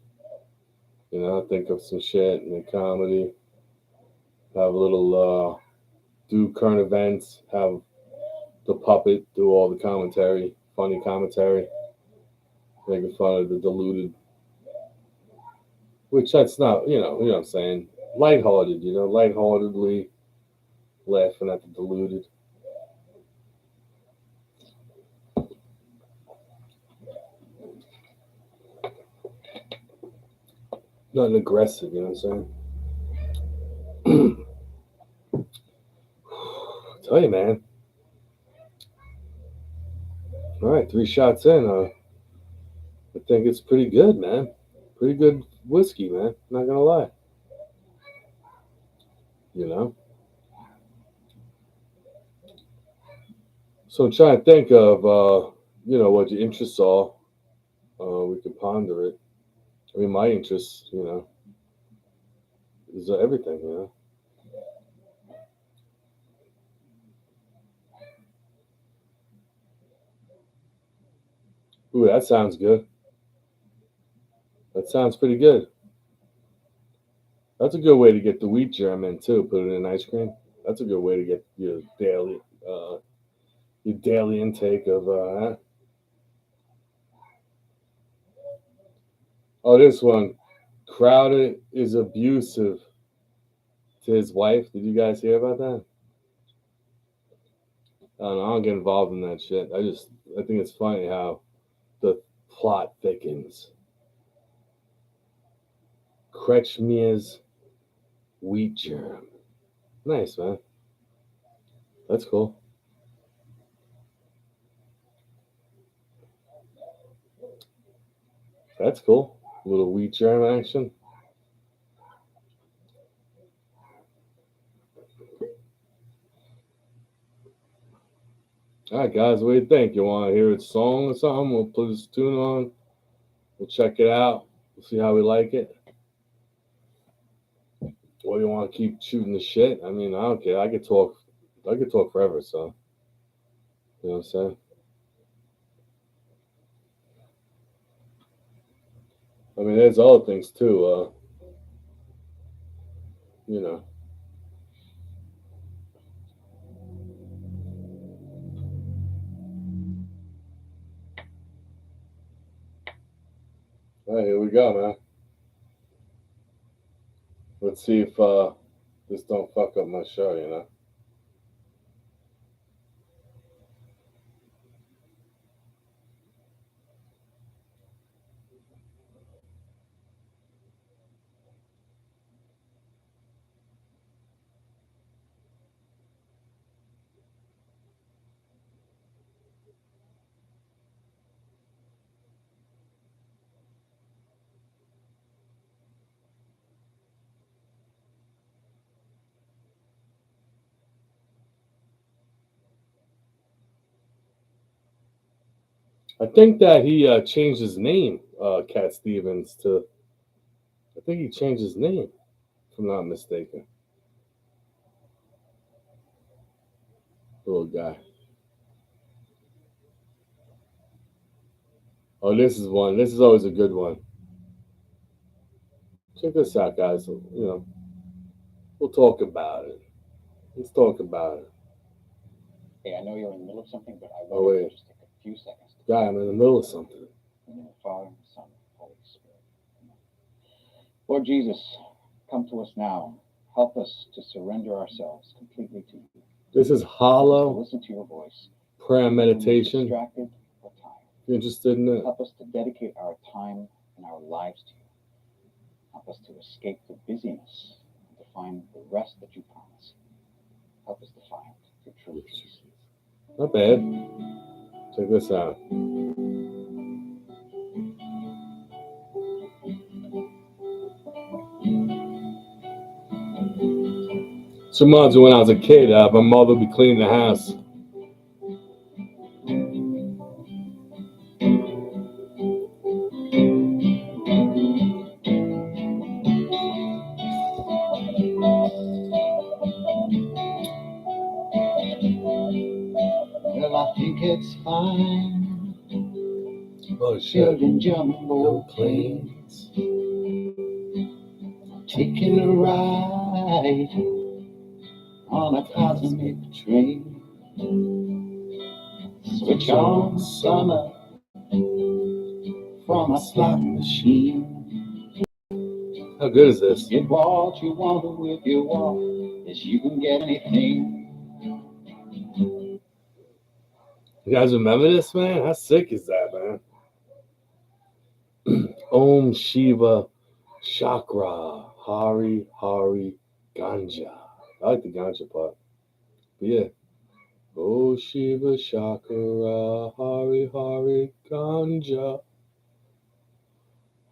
Think of some shit and the comedy. Have a little do current events. Have the puppet do all the commentary, funny commentary, making fun of the deluded. Which that's not, what I'm saying. Lighthearted, lightheartedly laughing at the deluded. Nothing aggressive, you know what I'm saying? Tell you, man. All right, 3 shots in. I think it's pretty good, man. Pretty good whiskey, man. Not gonna lie. So I'm trying to think of, what your interests are. We could ponder it. I mean, my interests, is everything, Ooh, that sounds good. That sounds pretty good. That's a good way to get the wheat germ in too. Put it in ice cream. That's a good way to get your daily intake of. Oh, this one. Crowder is abusive to his wife. Did you guys hear about that? I don't know. I don't get involved in that shit. I think it's funny how the plot thickens. Kretschmer's wheat germ. Nice, man. That's cool. That's cool. A little wheat germ action. All right, guys, what do you think? You want to hear a song or something? We'll put this tune on. We'll check it out. We'll see how we like it. Or you want to keep shooting the shit? I mean, I don't care. I could talk forever. So, you know what I'm saying? I mean, there's other things too. All right, here we go, man. Let's see if this don't fuck up my show, I think that he changed his name, Cat Stevens, to. I think he changed his name, if I'm not mistaken. Little guy. Oh, this is one. This is always a good one. Check this out, guys. We'll talk about it. Let's talk about it. Hey, I know you're in the middle of something, but I Oh, wanted wait. to just take a few seconds to Guy, I'm in the middle of something. in the name of the Father, Son, and Holy Spirit. Amen. Lord Jesus, come to us now. Help us to surrender ourselves completely to you. This is Help us to hollow listen to your voice. prayer When we're meditation. distracted or tired. If you're interested in it, Help us to dedicate our time and our lives to you. Help us to escape the busyness and to find the rest that you promise. Help us to find your true peace. not bad. Check this out. This reminds me when I was a kid. My mother would be cleaning the house. Well, I think it's fine. Oh shit! Building jumbo planes, taking a ride on a cosmic train. Switch on summer from a slot machine. How good is this? Get what you want with your walk, yes, you can get anything. You guys remember this, man? How sick is that, man? Om Shiva Chakra Hari Hari Ganja. I like the ganja part. But yeah. Oh Shiva Chakra Hari Hari Ganja.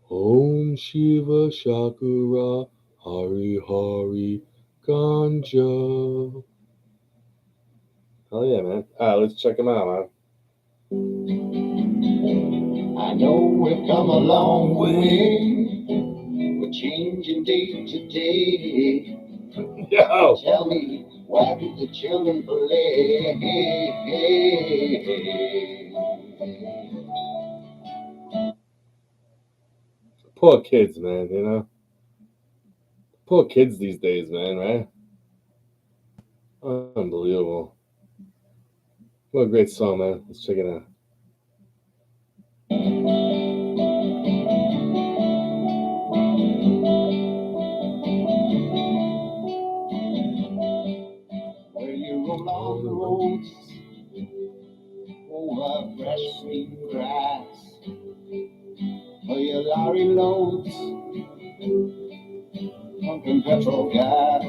Om Shiva Chakra Hari Hari Ganja. Oh yeah, man. Alright, let's check them out, man. I know we've come a long way. We're changing day to day. Yo! Tell me, why do the children play? Poor kids, man, Poor kids these days, man, right? Unbelievable. What a great song, man. Let's check it out. Where you roll on the roads over fresh green grass, where your lorry loads pumping petrol gas,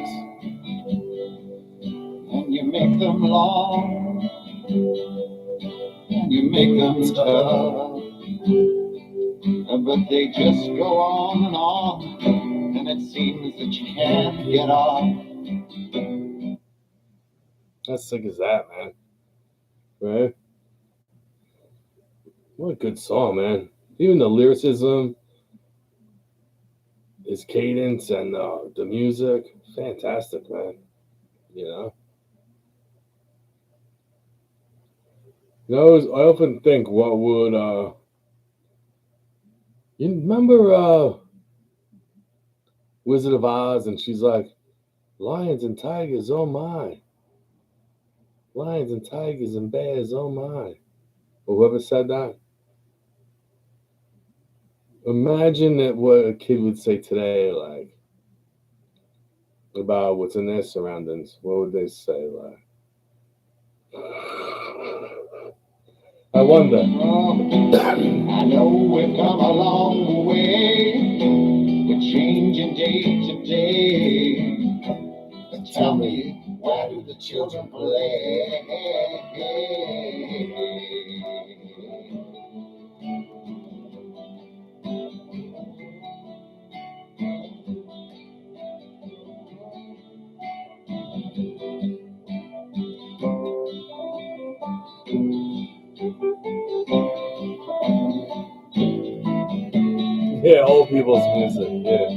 and you make them long, and you make them tough, but they just go on, and it seems that you can't get off. How sick is that, man? Right? What a good song, man. Even the lyricism, his cadence, and the music. Fantastic, man. You know? I often think what would, you remember Wizard of Oz, and she's like, lions and tigers, oh my. Lions and tigers and bears, oh my. Or whoever said that. Imagine that what a kid would say today, like, about what's in their surroundings. What would they say, like? I wonder. I know we've come a long way. We're changing day to day. But tell me, why do the children play? Yeah, old people's music. Yeah,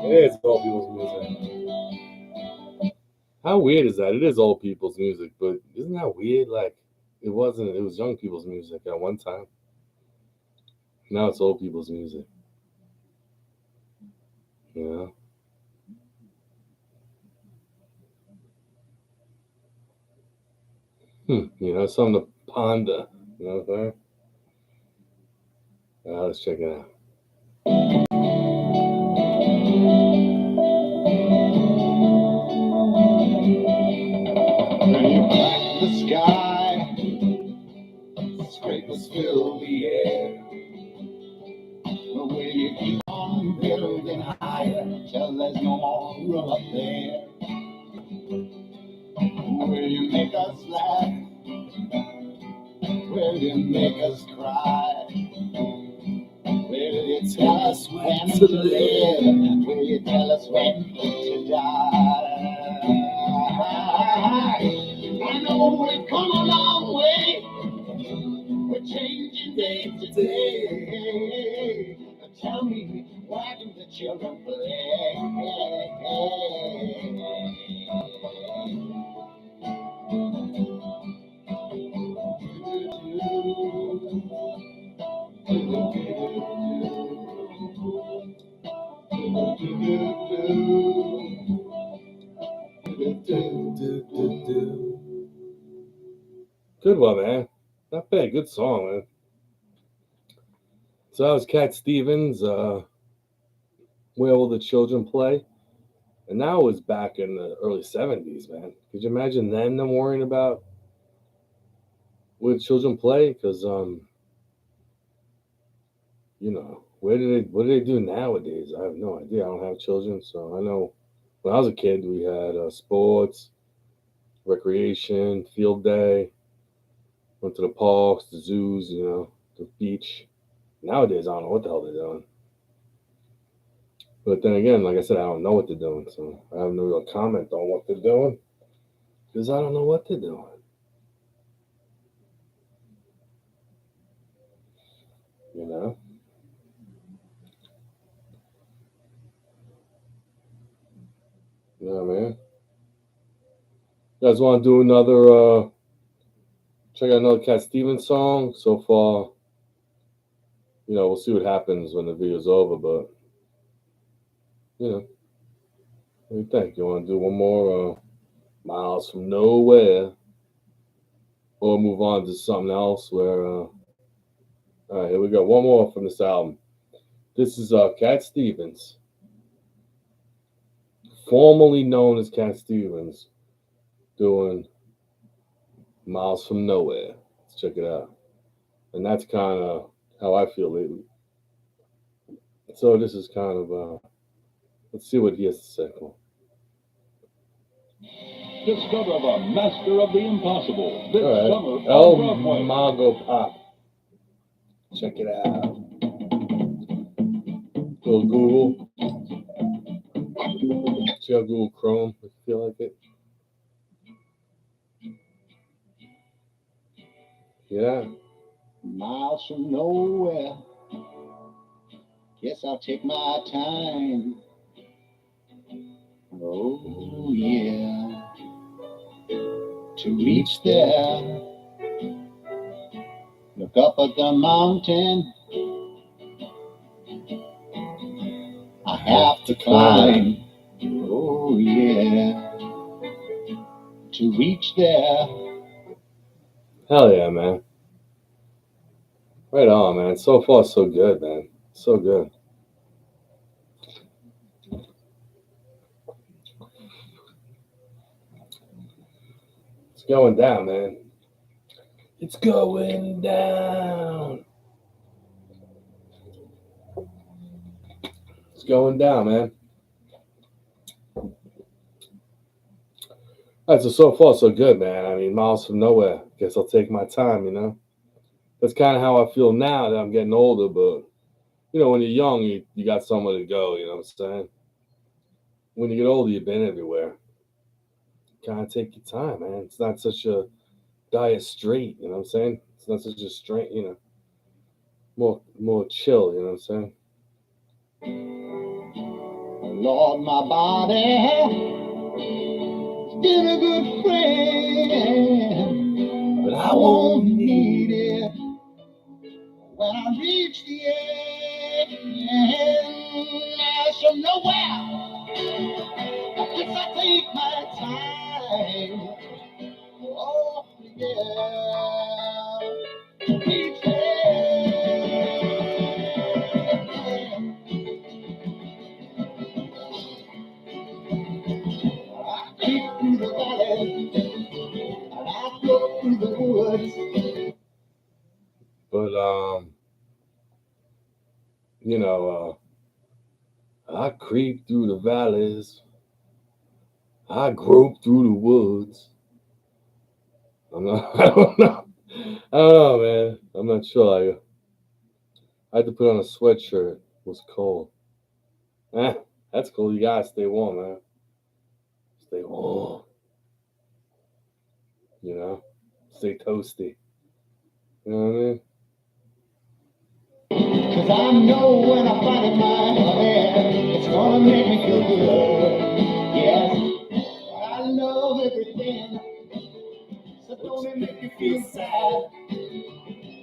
it is old people's music. How weird is that? It is old people's music, but isn't that weird? Like, it wasn't. It was young people's music at one time. Now it's old people's music. You know. You know, something to ponder. You know what I'm saying? Let's check it out. When you crack the sky, scrapers fill the air. But when you keep on building higher, till there's no more room up there. Will you make us laugh? Will you make us cry? Will you tell us when to live? Will you tell us when to die? I know we've come a long way. We're changing day to day. But tell me, why do the children play? Good one, man. Not bad. Good song, man. So that was Cat Stevens. Where Will the Children Play? And that was back in the early '70s, man. Could you imagine then them worrying about where the children play? Because you know, what do they do nowadays? I have no idea. I don't have children, so I know when I was a kid we had sports, recreation, field day, went to the parks, the zoos, you know, the beach. Nowadays I don't know what the hell they're doing. But then again, like I said, I don't know what they're doing, so I have no real comment on what they're doing because I don't know what they're doing. You know? Yeah, man. You guys want to do another? Check out another Cat Stevens song. So far, you know, we'll see what happens when the video's over. But you know, what do you think? You want to do one more? Miles from Nowhere, or move on to something else? Where? All right, here we go. One more from this album. This is Cat Stevens, formerly known as Cat Stevens, doing Miles from Nowhere. Let's check it out. And that's kind of how I feel lately. So this is kind of let's see what he has to say. Cool. Discover the master of the impossible this All summer right, on El Broadway. Mago Pop. Check it out. Go Google. Check out Google Chrome if you feel like it. Yeah. Miles from nowhere. Guess I'll take my time. Oh, yeah. To reach there, look up at the mountain. I have to climb. Oh, yeah. To reach there. Hell yeah, man. Right on, man. So far, so good, man. So good. It's going down, man. It's going down. It's going down, man. All right, so far, so good, man. I mean, Miles from Nowhere. Guess I'll take my time, you know? That's kind of how I feel now that I'm getting older, but, you know, when you're young, you got somewhere to go, you know what I'm saying? When you get older, you've been everywhere. Kind of take your time, man. It's not such a dire straight, you know what I'm saying? It's not such a straight, you know. more chill. You know what I'm saying? Lord, my body's been a good friend, but I won't need it when I reach the end. I shall know where. I guess I take my time. Oh, yeah. Each day. I creep through the valley, and I go through the woods. But you know, I creep through the valleys. I grope through the woods. I'm not. I don't know. I don't know, man. I'm not sure. I had to put on a sweatshirt. It was cold. Eh, that's cool. You gotta stay warm, man. Stay warm. You know, stay toasty. You know what I mean? Cause I know when I find it my head, it's gonna make me feel good. Yes, I love everything, so don't it make me feel sad.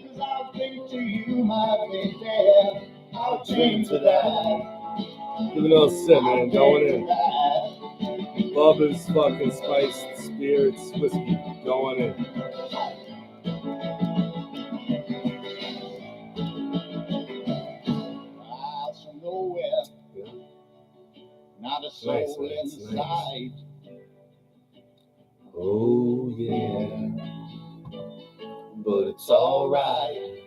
Cause I'll bring to you my baby, I'll dream to that. Give it all set, man. Going in. That. Bubbas, fucking spiced spirits, whiskey. Going in. Miles from nowhere, Yeah. not a soul Nice. inside. Oh yeah, but it's alright.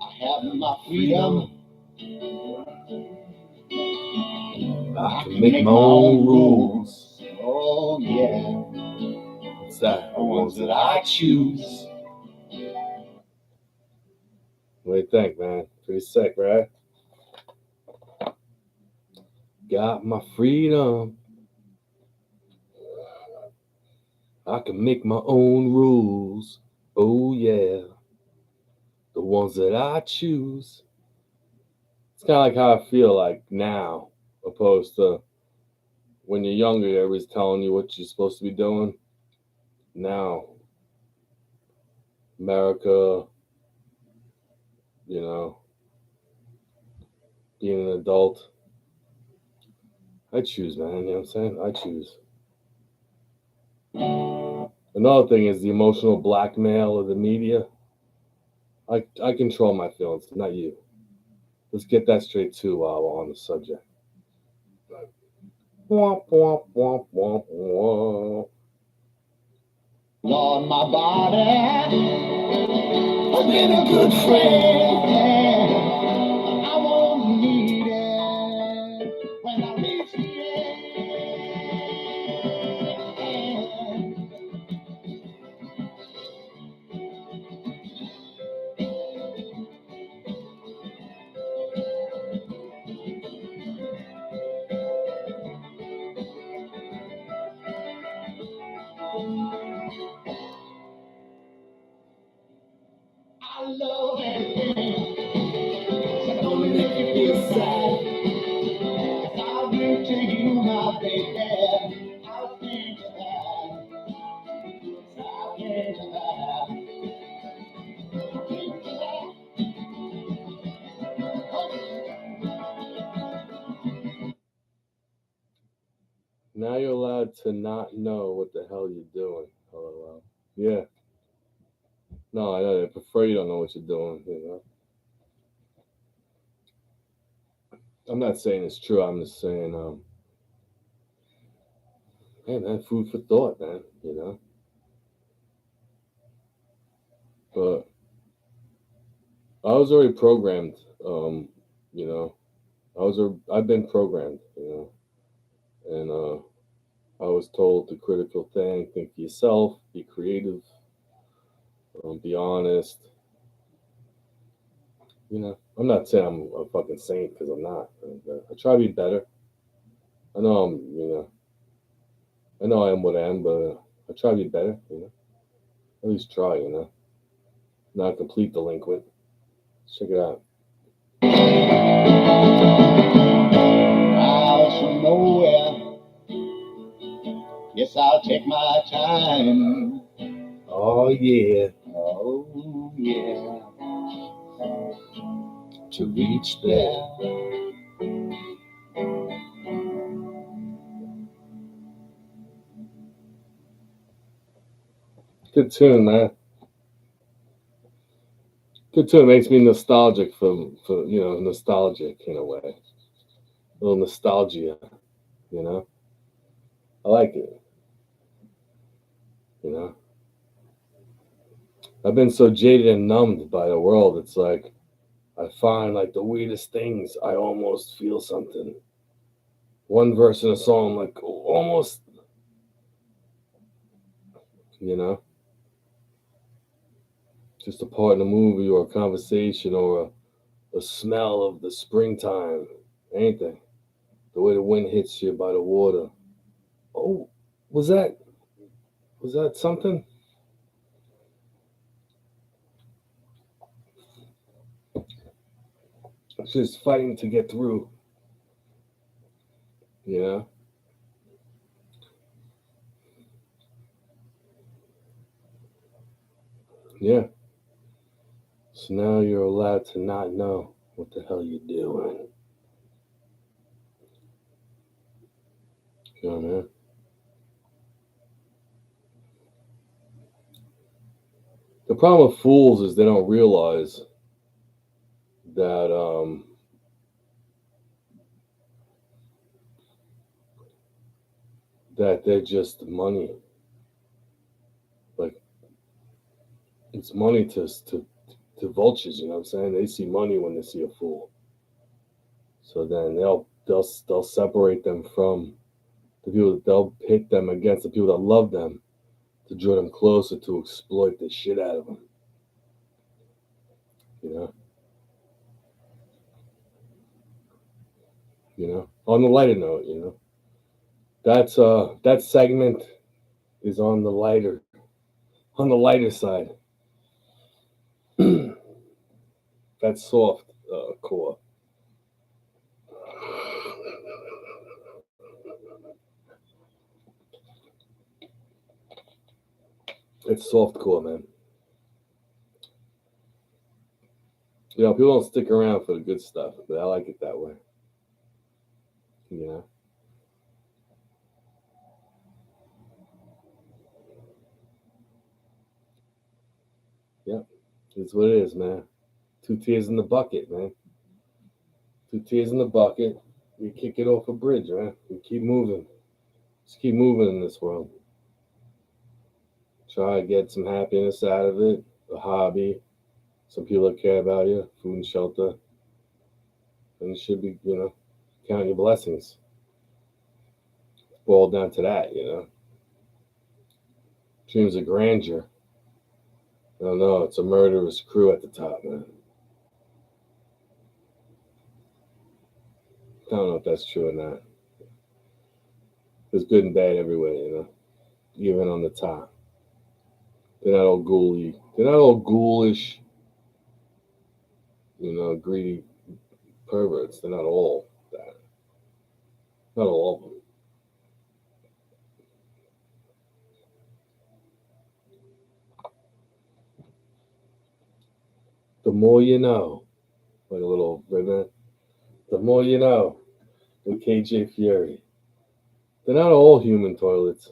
I have my freedom. I can make my own rules. Oh yeah, What's that? the ones that I choose. What do you think, man? Pretty sick, right? Got my freedom. I can make my own rules. Oh yeah, the ones that I choose. It's kind of like how I feel like now, opposed to when you're younger. Everybody's telling you what you're supposed to be doing. Now, America, you know, being an adult, I choose, man. You know what I'm saying? I choose. Another thing is the emotional blackmail of the media. I control my feelings, not you. Let's get that straight too while we're on the subject. Womp, womp, womp, womp, womp. Lord, my body has been a good friend. I won't need it when I reach the end. I love everything, so don't make me feel sad. 'Cause I'll bring to you my baby. I'll think of that. I'll think of that. Think of that. Now you're allowed to not know what the hell you're doing. LOL. Yeah. No, I know. I prefer you don't know what you're doing. You know. I'm not saying it's true. I'm just saying, hey man, food for thought, man. You know. But I was already programmed. You know, I've been programmed. You know, and I was told the critical thing: think for yourself, be creative, be honest. You know, I'm not saying I'm a fucking saint because I'm not. I try to be better. I know I know I am what I am, but I try to be better. You know, at least try. You know, not a complete delinquent. Check it out. Miles from nowhere. Yes, I'll take my time. Oh yeah, Oh, yeah. to reach there. Good tune, man. Good tune. Makes me nostalgic for nostalgic in a way. A little nostalgia, you know. I like it. You know. I've been so jaded and numbed by the world. It's like I find like the weirdest things. I almost feel something. One verse in a song, like almost, you know, just a part in a movie or a conversation or a smell of the springtime. Anything. The way the wind hits you by the water. Oh, was that something? Just fighting to get through. You know. Yeah. So now you're allowed to not know what the hell you're doing. You know, man. The problem with fools is they don't realize that that they're just money. Like it's money to vultures. You know what I'm saying? They see money when they see a fool. So then they'll separate them from the people. They'll pit them against the people that love them to draw them closer to exploit the shit out of them. You know. You know. On the lighter note, you know, that segment is on the lighter side. That's soft core. It's soft core, man. You know, people don't stick around for the good stuff, but I like it that way. You know. Yeah, it's what it is, man. Two tears in the bucket, man. Two tears in the bucket. You kick it off a bridge, man. You keep moving. Just keep moving in this world. Try to get some happiness out of it. A hobby. Some people that care about you. Food and shelter. And you should be, counting your blessings. Boiled down to that, Dreams of grandeur. I don't know. It's a murderous crew at the top, man. I don't know if that's true or not. There's good and bad everywhere, even on the top. They're not all ghouly. They're not all ghoulish, greedy perverts. They're not all that. Not all of them. The more you know. Like a little ribbon. The more you know. With KJ Fury. They're not all human toilets.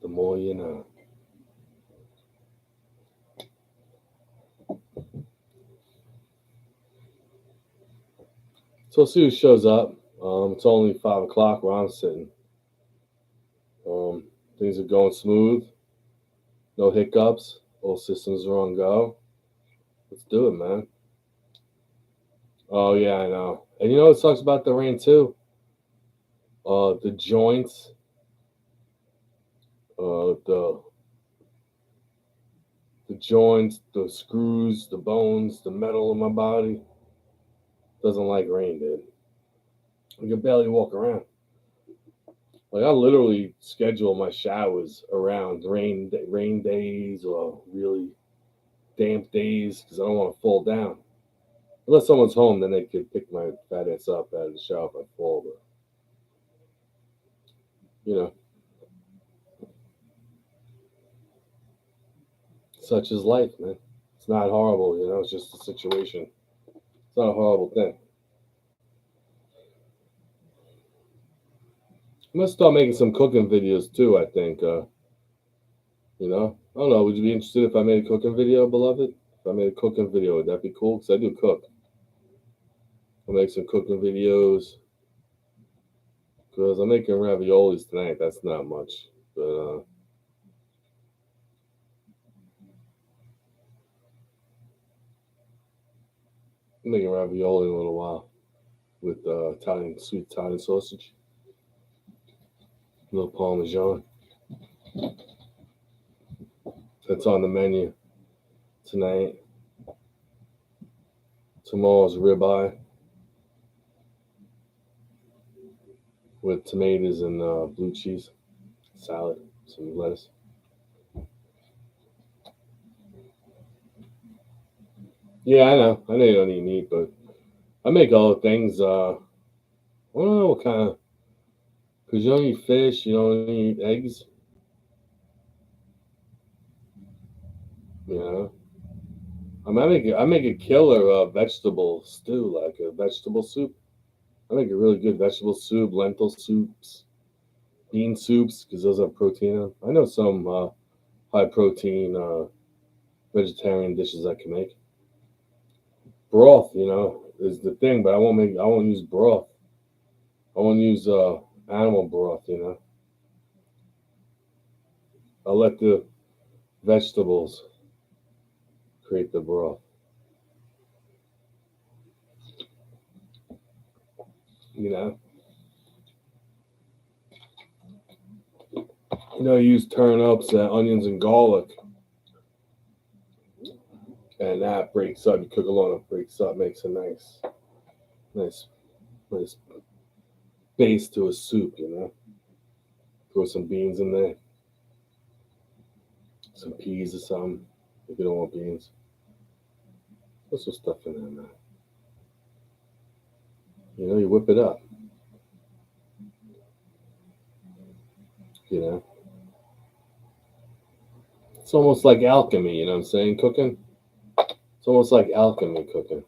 The more you know. So let's see who shows up. It's only 5 o'clock where I'm sitting. Things are going smooth. No hiccups. All systems are on go. Let's do it, man. Oh yeah, I know. And you know what sucks about the rain too? The joints, the joints, the screws, the bones, the metal in my body doesn't like rain, dude. I can barely walk around. Like I literally schedule my showers around rain days or really damp days because I don't want to fall down. Unless someone's home, then they could pick my fat ass up out of the shower if I fall. But, you know, such is life, man. It's not horrible, you know, it's just a situation. It's not a horrible thing. I'm gonna start making some cooking videos too, I think. You know, I don't know. Would you be interested if I made a cooking video, beloved? If I made a cooking video, would that be cool? Because I do cook. I'll make some cooking videos. Because I'm making raviolis tonight. That's not much. But, I'm making ravioli in a little while with sweet Italian sausage. A little Parmesan. That's on the menu tonight. Tomorrow's ribeye with tomatoes and blue cheese, salad, some lettuce. Yeah, I know you don't eat meat, but I make all the things. I don't know what kind of, because you don't eat fish, you don't eat eggs. You know, I make a killer vegetable stew, like a vegetable soup. I make a really good vegetable soup, lentil soups, bean soups, because those have protein in them. I know some high protein vegetarian dishes I can make. Broth, you know, is the thing, but I won't use broth. I won't use animal broth, you know. I'll let the vegetables create the broth. You know. You know, you use turnips, onions, and garlic, and that breaks up. You cook along, it breaks up, makes a nice base to a soup. You know, throw some beans in there, some peas or something if you don't want beans. Put some stuff in there, man. You know, you whip it up. You know, it's almost like alchemy. You know what I'm saying? Cooking. It's almost like alchemy cooking.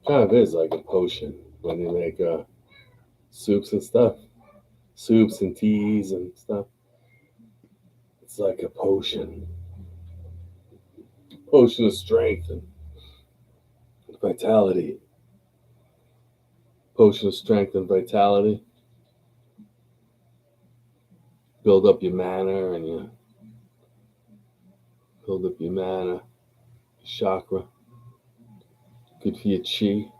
Kind of is like a potion when you make soups and stuff, soups and teas and stuff. It's like a potion of strength and vitality. Potion of strength and vitality. Build up your mana and you build up your mana, chakra. Good for your chi.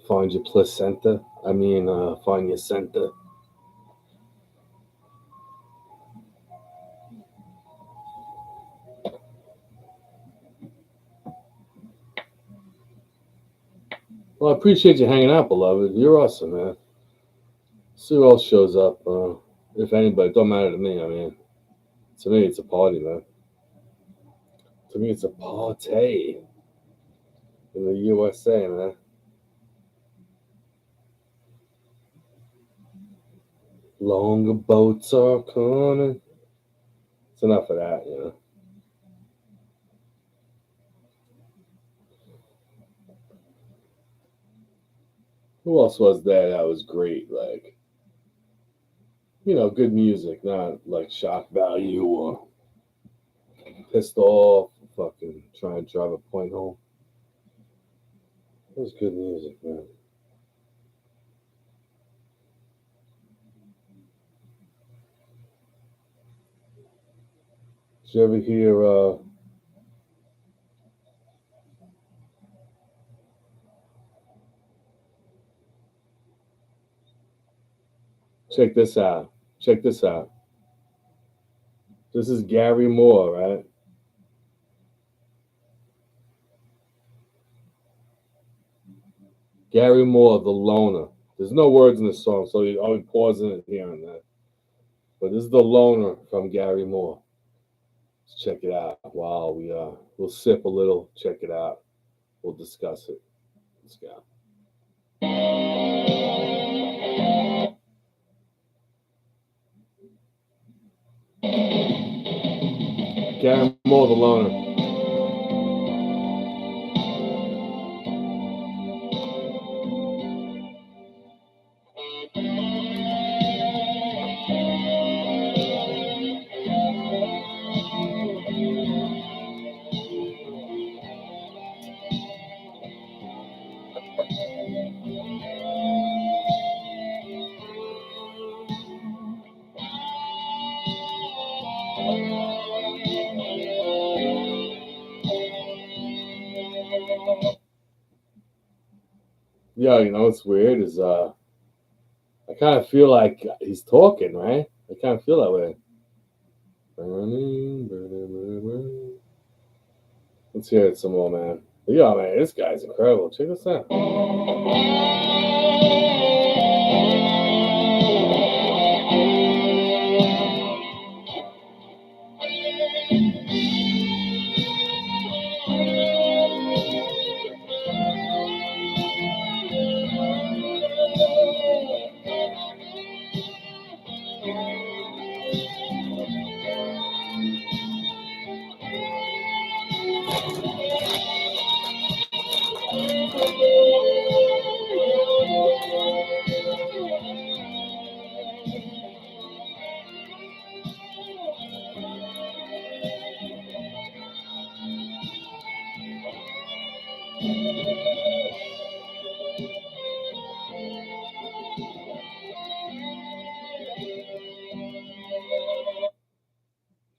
Find your placenta. Find your center. Well, I appreciate you hanging out, beloved. You're awesome, man. See who else shows up. If anybody, it don't matter to me. I mean, to me, it's a party, man. To me, it's a party in the USA, man. Longer boats are coming. It's enough of that, you know. Who else was there that was great? Like, you know, good music, not like shock value or pissed off, fucking trying to drive a point home. It was good music, man. Did you ever hear check this out. Check this out. This is Gary Moore, right? Gary Moore, The Loner. There's no words in the song, so I'll be pausing it here and there. But this is The Loner from Gary Moore. Let's check it out while we'll sip a little. Check it out. We'll discuss it. Let's go. Gary Moore, the loner. Yeah, you know what's weird is I kind of feel like he's talking, right? I kind of feel that way. Burning, burning, burning, burning. Let's hear it some more, man. Yeah, man, this guy's incredible. Check this out.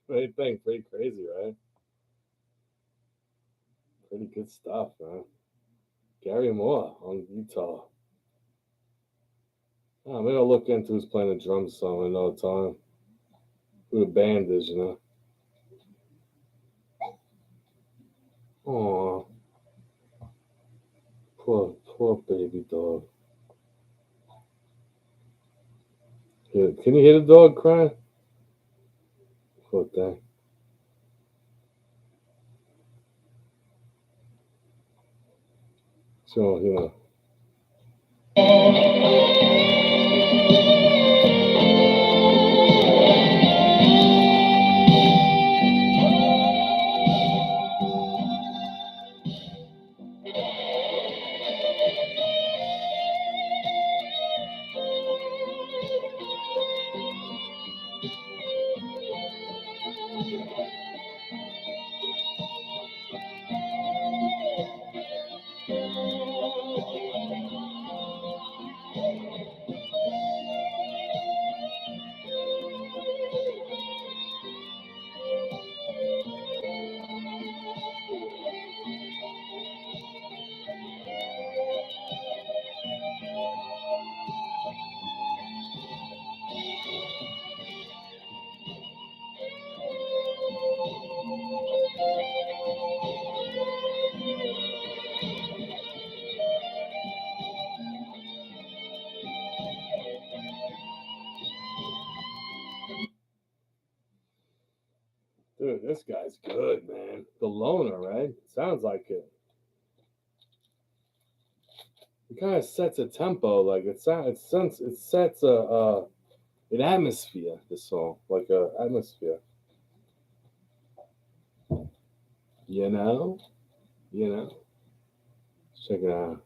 Pretty thing, pretty crazy, right? Pretty good stuff, man. Gary Moore on guitar. Oh, maybe I'll look into who's playing the drums some another time. Who the band is, you know. Oh, poor baby dog. Can you hear the dog crying? Poor thing. So, you know. Dude, this guy's good, man. The loner, right? Sounds like it. It kind of sets a tempo, like it sets an atmosphere. This song, like a atmosphere. You know, you know. Check it out.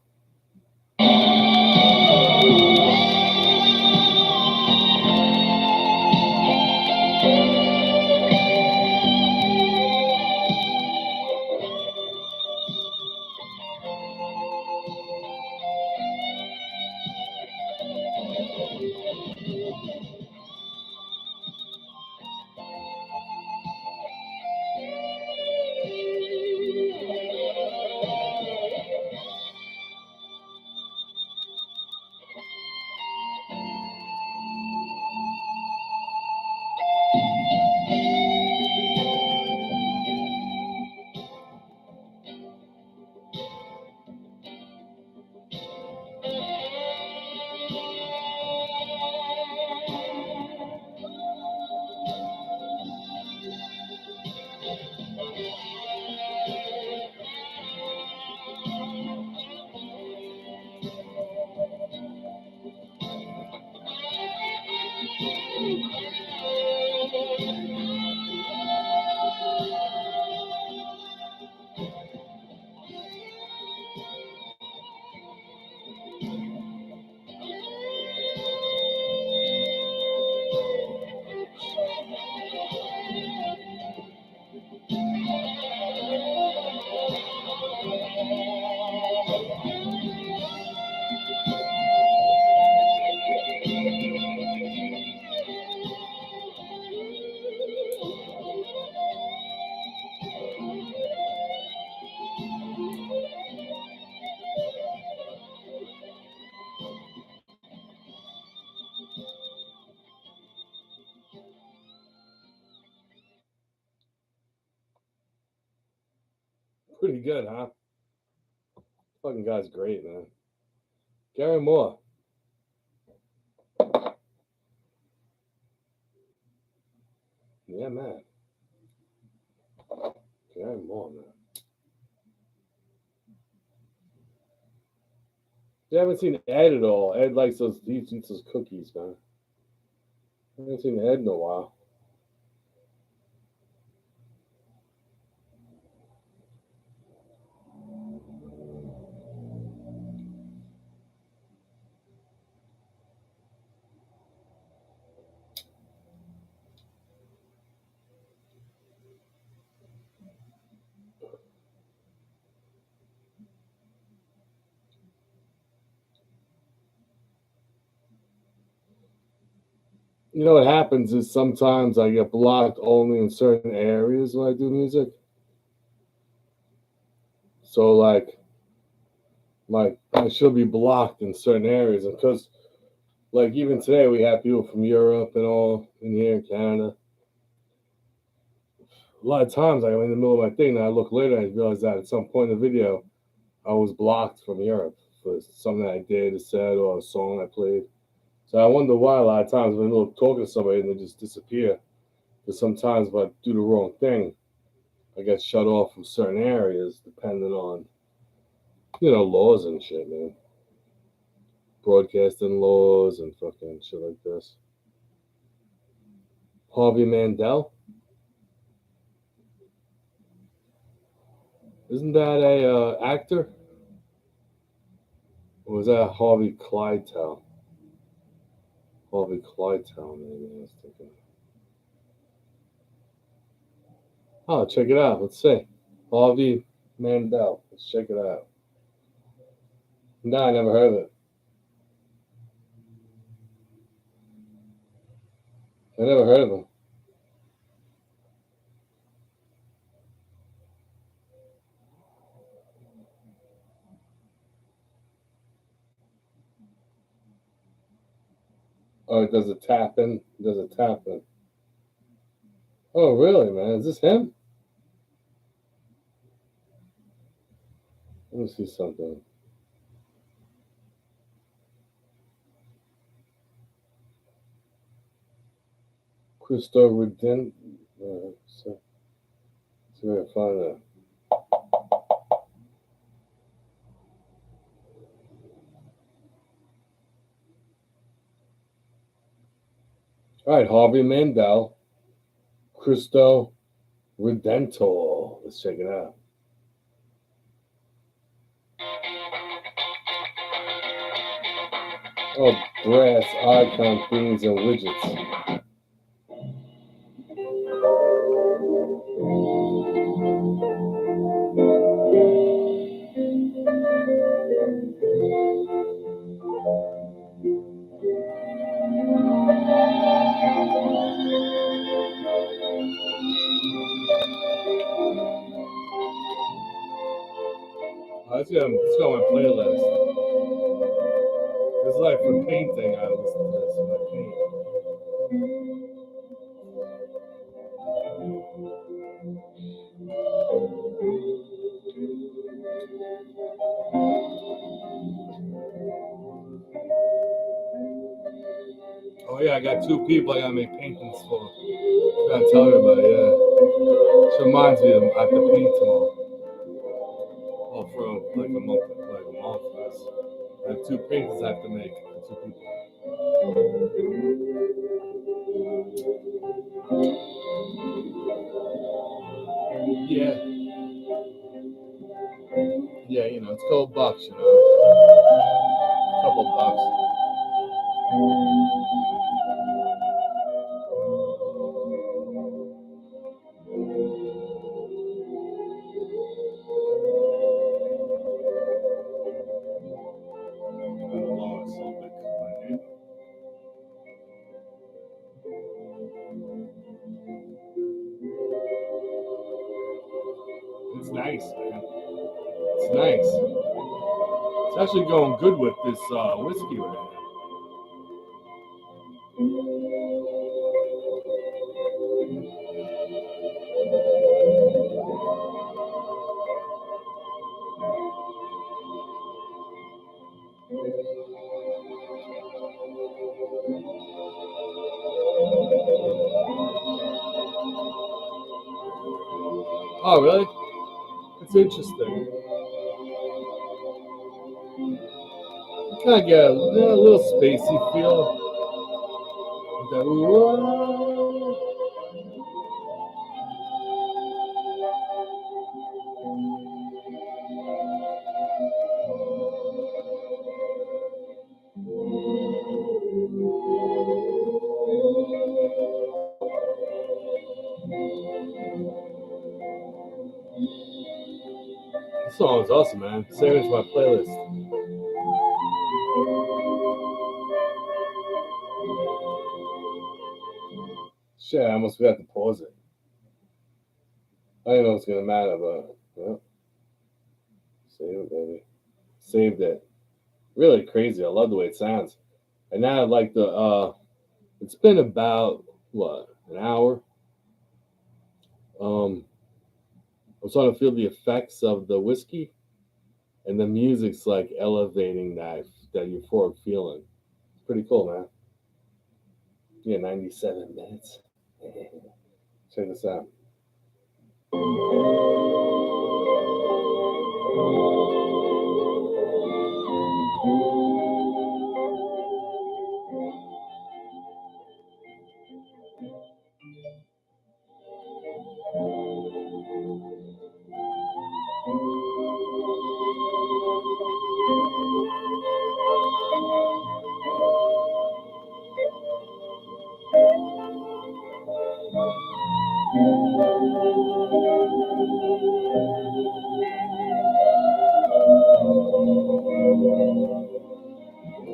Pretty good, huh? Fucking guy's great, man. Gary Moore. Yeah, man. Gary Moore, man. You haven't seen Ed at all. Ed likes those, he eats those cookies, man. I haven't seen Ed in a while. You know what happens is sometimes I get blocked only in certain areas when I do music. So like I should be blocked in certain areas, because like even today we have people from Europe and all in here in Canada. A lot of times I'm in the middle of my thing and I look later and I realize that at some point in the video I was blocked from Europe for something I did or said or a song I played. So I wonder why a lot of times when I'm talking to somebody and they just disappear. Because sometimes if I do the wrong thing, I get shut off from certain areas depending on, laws and shit, man. Broadcasting laws and fucking shit like this. Harvey Mandel? Isn't that a actor? Or was that Harvey Keitel? Harvey Keitel, maybe I was thinking. Oh, check it out. Let's see. Harvey Mandel. Let's check it out. No, I never heard of it. I never heard of him. Oh, it does a tap in. It does a tap in. Oh, really, man? Is this him? Let me see something. Christo Redin. See if I can find that. All right, Harvey Mandel, Christo Redentor. Let's check it out. Oh, brass icon themes and widgets. Let's go on my playlist. It's like for painting, I listen to this when I paint. Oh yeah, I got 2 people I gotta make paintings for. Gotta tell everybody, yeah. She reminds me of I have to paint tomorrow. Oh, for like a month. Yes. I have 2 paintings I have to make for 2 people. Yeah. Yeah, it's called bucks, A couple bucks. It's nice, man. It's nice. It's actually going good with this whiskey right now. Oh, really? It's interesting. You kind of get a little spacey feel. With that, whoa. This song is awesome, man. Save it to my playlist. Shit, I almost forgot to pause it. I didn't know it's gonna matter, but yeah. Save it, baby. Saved it. Really crazy. I love the way it sounds. And now I'd like the it's been about what, an hour? I'm starting to feel the effects of the whiskey, and the music's like elevating that euphoric feeling. It's pretty cool, man. Yeah, 97 minutes. Check this out.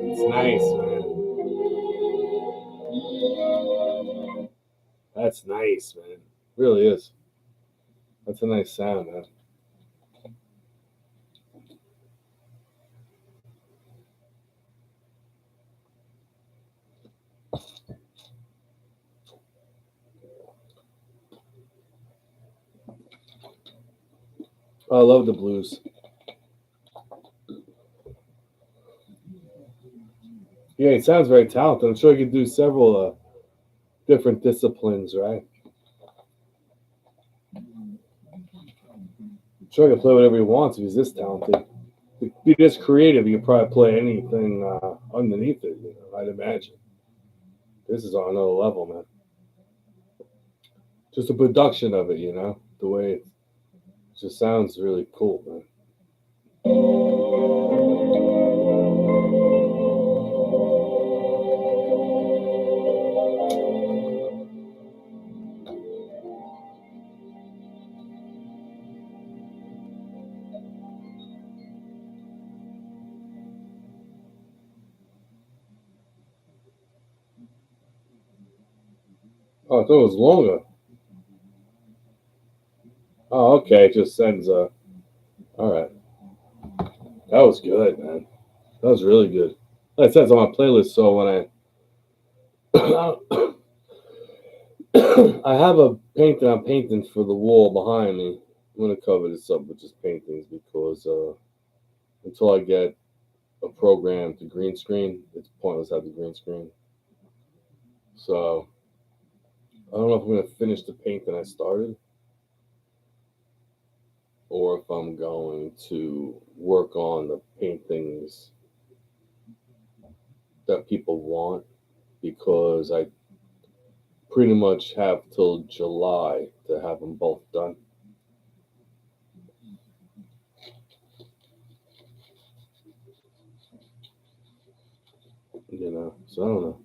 It's nice, man. That's nice, man. Really is. That's a nice sound, man. I love the blues. Yeah, he sounds very talented. I'm sure he could do several different disciplines, right? I'm sure he can play whatever he wants if he's this talented. If he's this creative, he could probably play anything underneath it, I'd imagine. This is on another level, man. Just the production of it, the way it just sounds really cool, man. Oh, I thought it was longer. Oh, okay. It just sends all right. That was good, man. That was really good. Like I said, it's on my playlist, so when I I have a painting I'm painting for the wall behind me. I'm gonna cover this up with just paintings because until I get a program to green screen, it's pointless to have the green screen. So I don't know if I'm gonna finish the painting I started, or if I'm going to work on the paintings that people want, because I pretty much have till July to have them both done. So I don't know.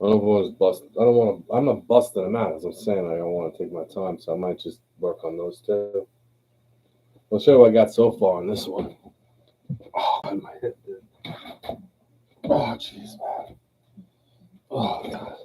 I don't want to bust. I don't want to. I'm not busting them out. As I'm saying, I don't want to take my time, so I might just work on those two. I'll show you what I got so far on this one. Oh, my head, dude. Oh, jeez, man. Oh, God.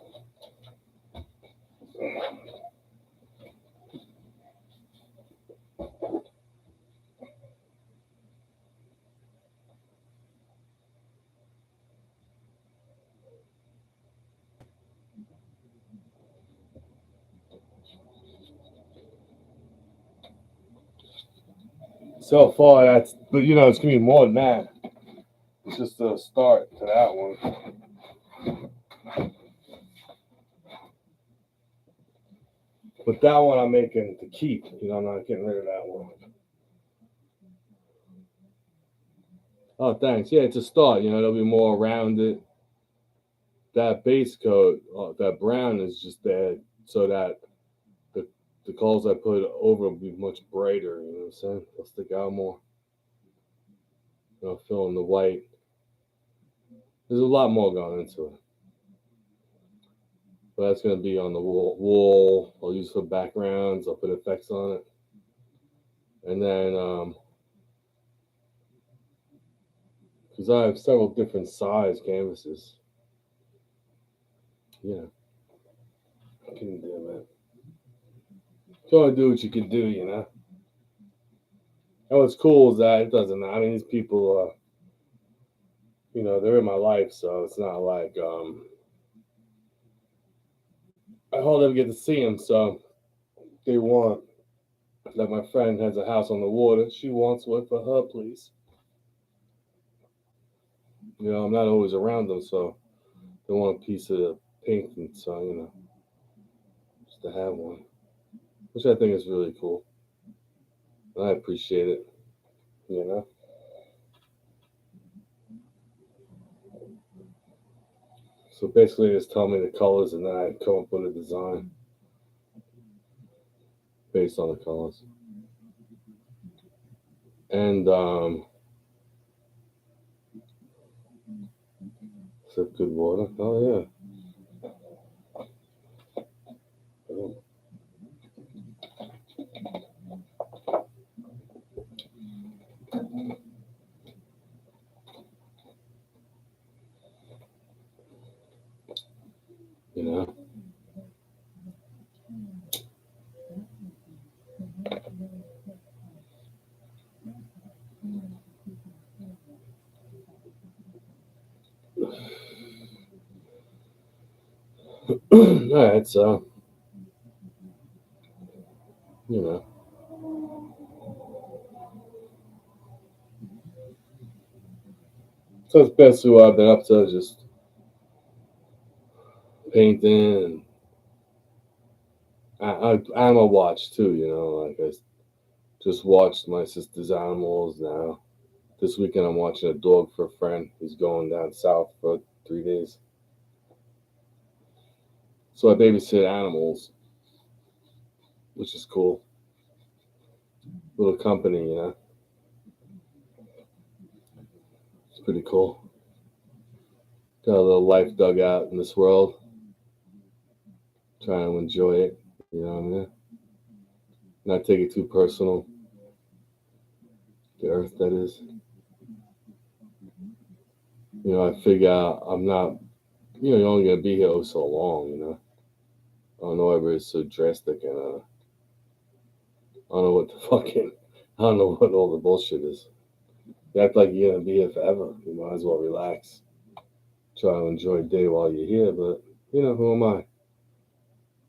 So far, but it's gonna be more than that. It's just a start to that one. But that one I'm making to keep. I'm not getting rid of that one. Oh, thanks. Yeah, it's a start. There'll be more around it. That base coat, that brown is just there so that the colors I put over will be much brighter. You know what I'm saying? They'll stick out more. Fill in the white. There's a lot more going into it. But that's going to be on the wall. I'll use for backgrounds. I'll put effects on it. And then, because I have several different size canvases. I can do it. You only do what you can do. And what's cool is that it doesn't matter. I mean, these people, they're in my life, so it's not like I hardly ever get to see them. So they want, like my friend has a house on the water. She wants one for her, please. I'm not always around them, so they want a piece of the painting. So just to have one, which I think is really cool. And I appreciate it. So basically, just tell me the colors, and then I come up with a design based on the colors. And sip good water. Oh yeah. All right, so so it's basically what I've been up to, just painting. And I'm a watch too, like I just watched my sister's animals now. This weekend I'm watching a dog for a friend. He's going down south for 3 days. So I babysit animals, which is cool. Little company, It's pretty cool. Got a little life dug out in this world. Trying to enjoy it, what I mean? Not take it too personal. The earth, that is. I figure out I'm not, you're only going to be here so long, I don't know whether it's so drastic, and I don't know what I don't know what all the bullshit is. You act like you're going to be here forever. You might as well relax. Try to enjoy the day while you're here, but, who am I?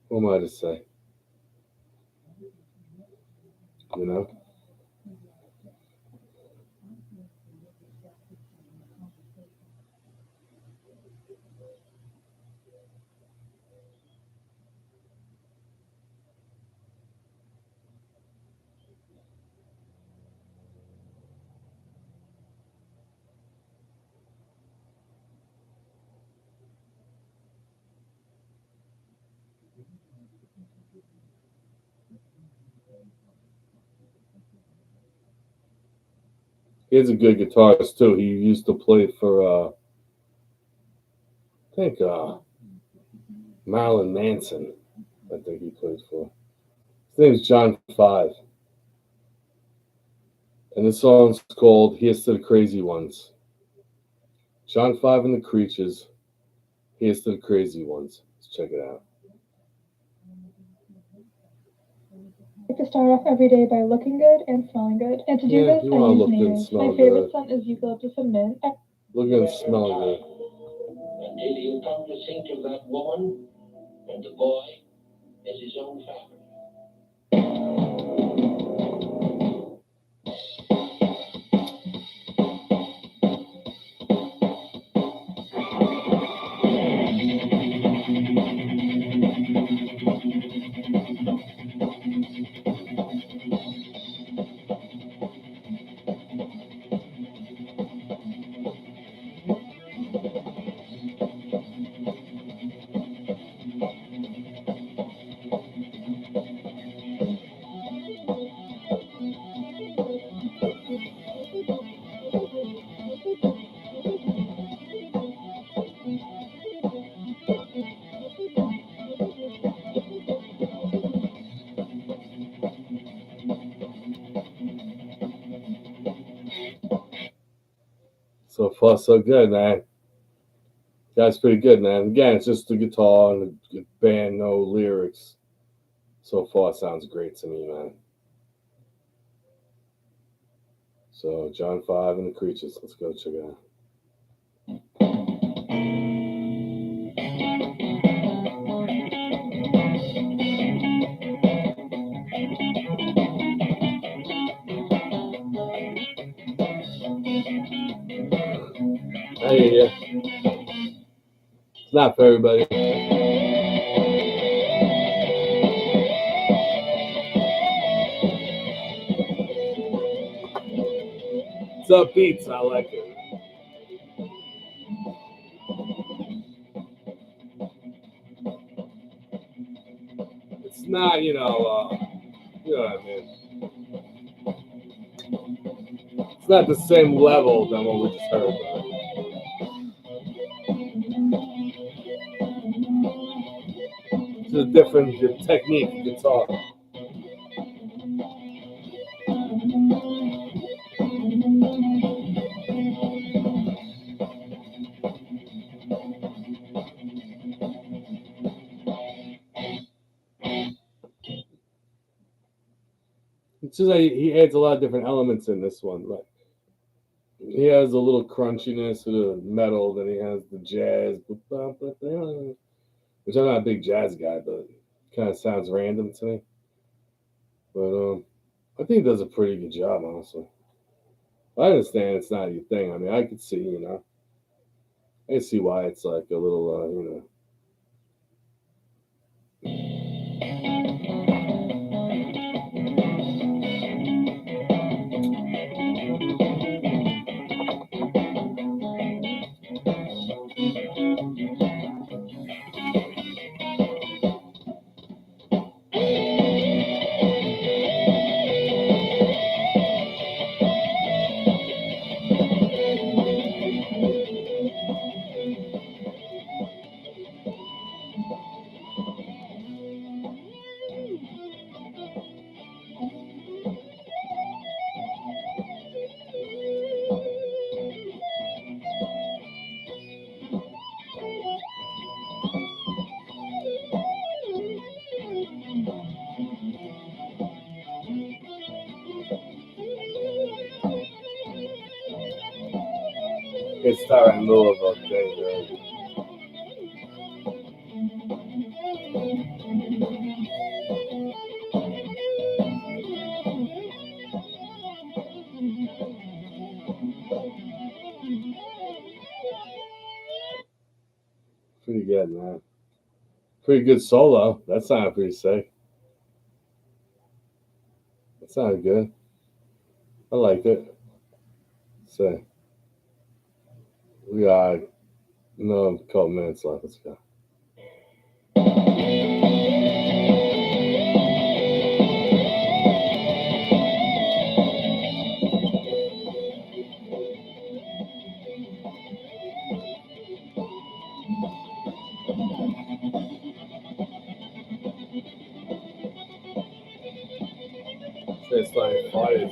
Who am I to say? He's a good guitarist, too. He used to play for, I think, Marilyn Manson. I think he plays for. His name's John 5. And the song's called Here's to the Crazy Ones. John 5 and the Creatures. Here's to the Crazy Ones. Let's check it out. I like to start off every day by looking good and smelling good. And to do this, you I wanna use look good and nails. smell My favorite good. scent is eucalyptus and mint. Look and smell good. Until you come to think of that woman and the boy as his own family. So far, so good, man. That's pretty good, man. Again, it's just the guitar and the band, no lyrics. So far, sounds great to me, man. So, John 5 and the Creatures. Let's go check it out. Hey, it's not for everybody. It's upbeats. I like it. It's not, you know what I mean. It's not the same level than what we just heard. It's a different technique guitar. It's just like he adds a lot of different elements in this one. Like he has a little crunchiness to the metal, then he has the jazz, which I'm not a big jazz guy, but it kind of sounds random to me. But I think he does a pretty good job, honestly. I understand it's not your thing. I mean, I could see, I can see why it's like a little, it's starting in the middle of a thing, right? Pretty good, man. Pretty good solo. That sounded pretty sick. That sounded good. I liked it. So we got no couple minutes left. Let's go. It's like fires,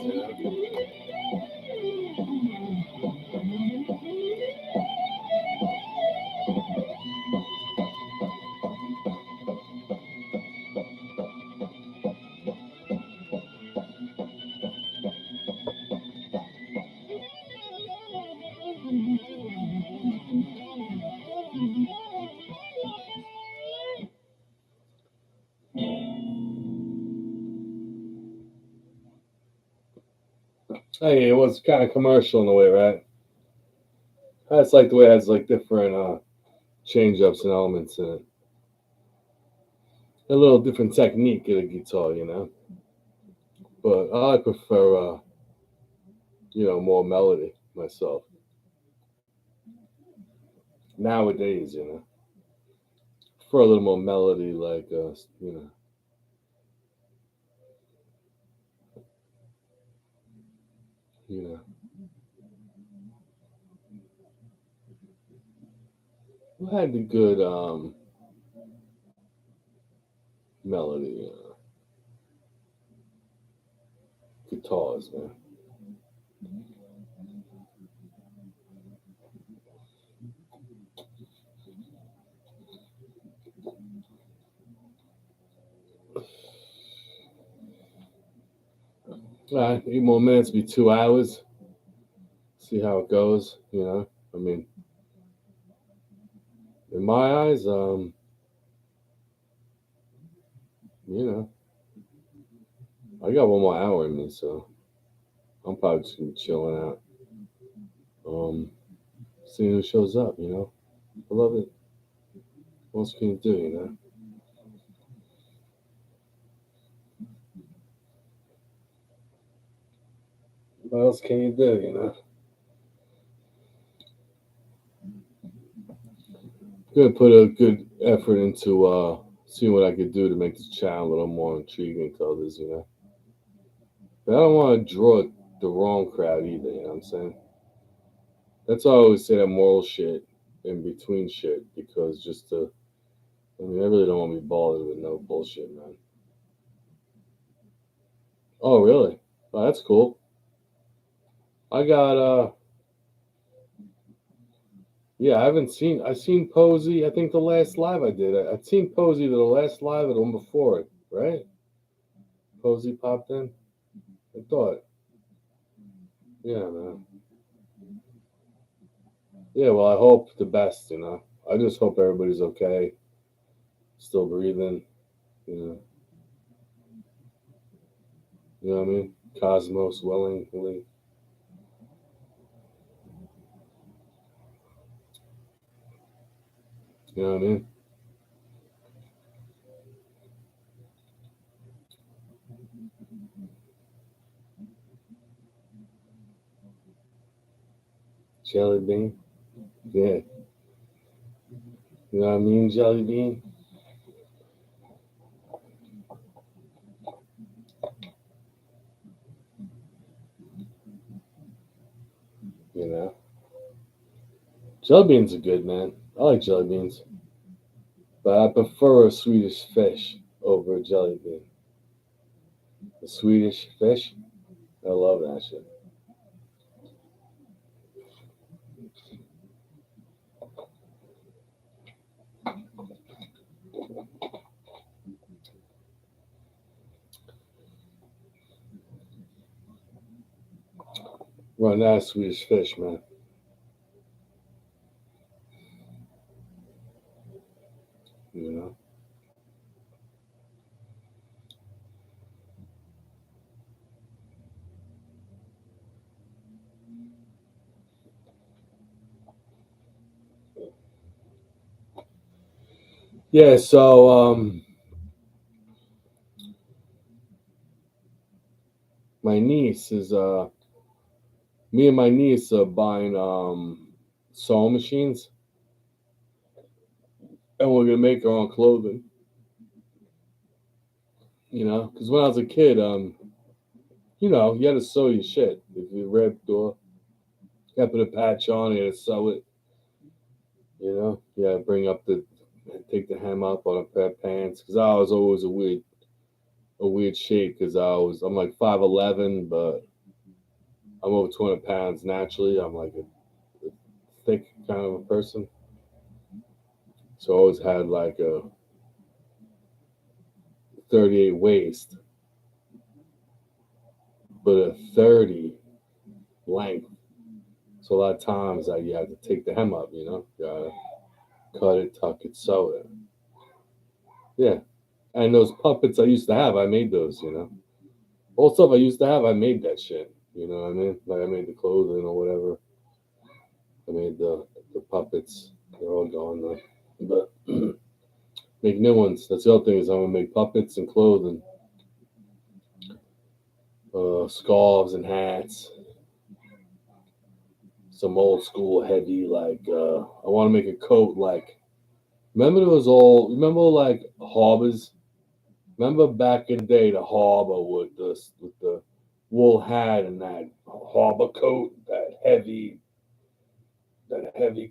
Hey, it was kind of commercial in a way, right? I just like the way it has like different change ups and elements in it. A little different technique in a guitar. But I prefer, more melody myself. Nowadays, for a little more melody, like, you know. Who had the good melody guitars, man? All right, 8 more minutes, be 2 hours. See how it goes. I mean, in my eyes, you know, I got 1 more hour in me, so I'm probably just gonna be chilling out. Seeing who shows up. I love it. What else can you do? What else can you do? Gonna put a good effort into seeing what I could do to make this channel a little more intriguing to others. But I don't want to draw the wrong crowd either. You know what I'm saying? That's why I always say that moral shit in between shit because I mean, I really don't want to be bothered with no bullshit, man. Oh, really? Oh, that's cool. I got yeah, I've seen Posey. I think the last live I did. I'd seen Posey the last live and the one before it, right? Posey popped in. I thought, yeah, man. Yeah, well, I hope the best. I just hope everybody's okay, still breathing. You know, you know what I mean? Cosmos willingly. You know what I mean? Jelly bean. Yeah. You know what I mean? Jelly bean. You know, jelly beans are good, man. I like jelly beans, but I prefer a Swedish fish over a jelly bean. A Swedish fish, I love that shit. Right now, Swedish fish, man. You know. Yeah. So, my niece is me and my niece are buying sewing machines, and we're gonna make our own clothing. Because when I was a kid, you had to sew your shit. If you ripped or you had to put a patch on, you had to sew it. You had to take the hem up on a pair of pants. Because I was always a weird shape. Because I'm like 5'11", but I'm over 200 pounds naturally. I'm like a thick kind of a person. So I always had like a 38 waist, but a 30 length. So a lot of times you have to take the hem up. You gotta cut it, tuck it, sew it. Yeah. And those puppets I used to have, I made those. All stuff I used to have, I made that shit. You know what I mean? Like I made the clothing or whatever. I made the puppets. They're all gone now. But make new ones. That's the other thing is I'm gonna make puppets and clothing, scarves and hats. Some old school heavy like I want to make a coat like. Remember like harbors. Remember back in the day the harbor with the wool hat and that harbor coat, that heavy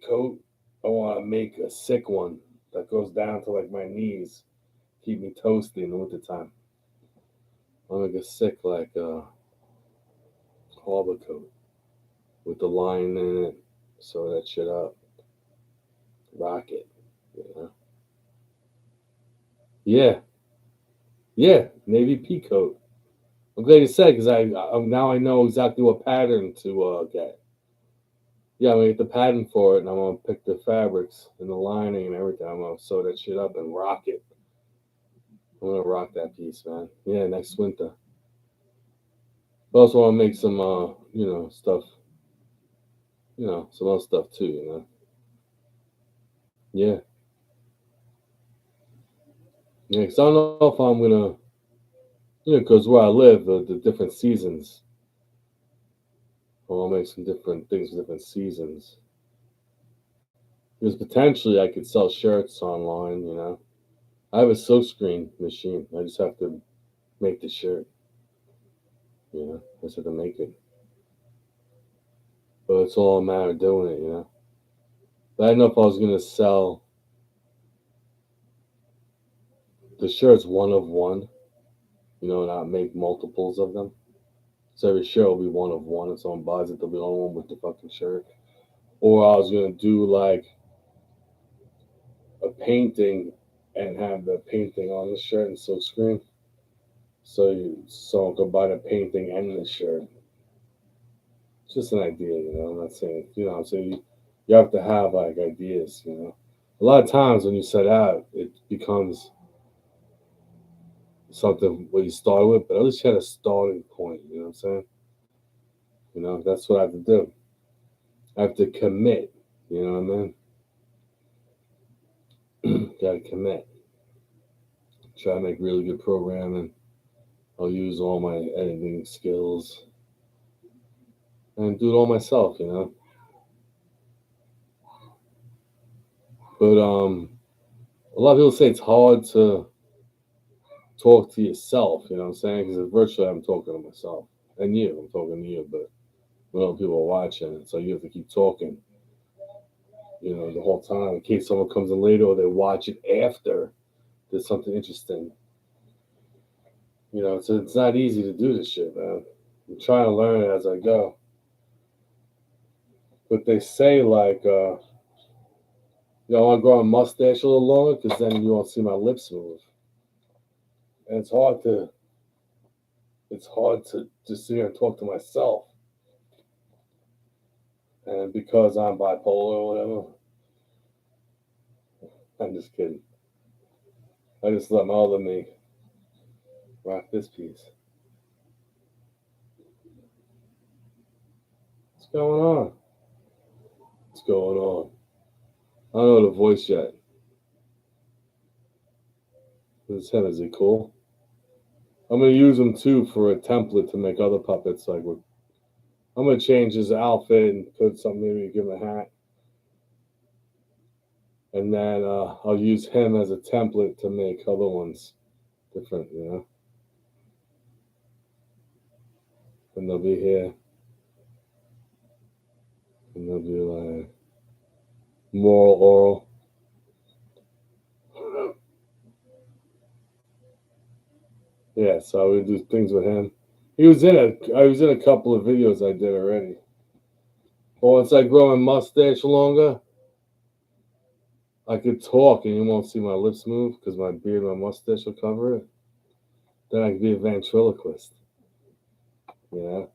coat. I want to make a sick one that goes down to like my knees, keep me toasty in the wintertime. I'll make a sick like harbor coat with the line in it, sew that shit up, rock it. You know? Yeah, yeah, navy pea coat. I'm glad you said because now I know exactly what pattern to get. Yeah, I'm gonna get the pattern for it, and I'm gonna pick the fabrics and the lining and everything. I'm gonna sew that shit up and rock it. I'm gonna rock that piece, man. Yeah, next winter. I also want to make some, stuff. Some other stuff too. Yeah, yeah. Because I don't know if I'm gonna, because where I live, the different seasons. I want to make some different things for different seasons. Because potentially I could sell shirts online. I have a silk screen machine. I just have to make the shirt. I just have to make it. But it's all a matter of doing it. But I didn't know if I was gonna sell the shirts one of one, not make multiples of them. So every shirt will be one of one. If someone buys it, they'll be the only one with the fucking shirt. Or I was gonna do like a painting and have the painting on the shirt and silk screen. So someone could buy the painting and the shirt. It's just an idea. I'm not saying, I'm saying you have to have like ideas. A lot of times when you set out, it becomes something what you started with, but at least you had a starting point. You know what I'm saying? That's what I have to do. I have to commit. You know what I mean? Gotta commit. Try to make really good programming. I'll use all my editing skills and do it all myself. But a lot of people say it's hard to talk to yourself. You know what I'm saying? Because virtually I'm talking to myself and you. I'm talking to you, but when other people are watching, so you have to keep talking. The whole time in case someone comes in later or they watch it after there's something interesting. So it's not easy to do this shit, man. I'm trying to learn it as I go. But they say like, I want to grow a mustache a little longer because then you won't see my lips move. And it's hard to just sit here and talk to myself. And because I'm bipolar or whatever, I'm just kidding. I just let my other me rock this piece. What's going on? What's going on? I don't know the voice yet. His head, is he cool? I'm gonna use him too for a template to make other puppets. I'm gonna change his outfit and put something, maybe give him a hat, and then I'll use him as a template to make other ones different. And they'll be here, and they'll be like moral oral. Yeah, so I would do things with him. I was in a couple of videos I did already. But once I grow my mustache longer, I could talk and you won't see my lips move because my beard and my mustache will cover it. Then I could be a ventriloquist. You know?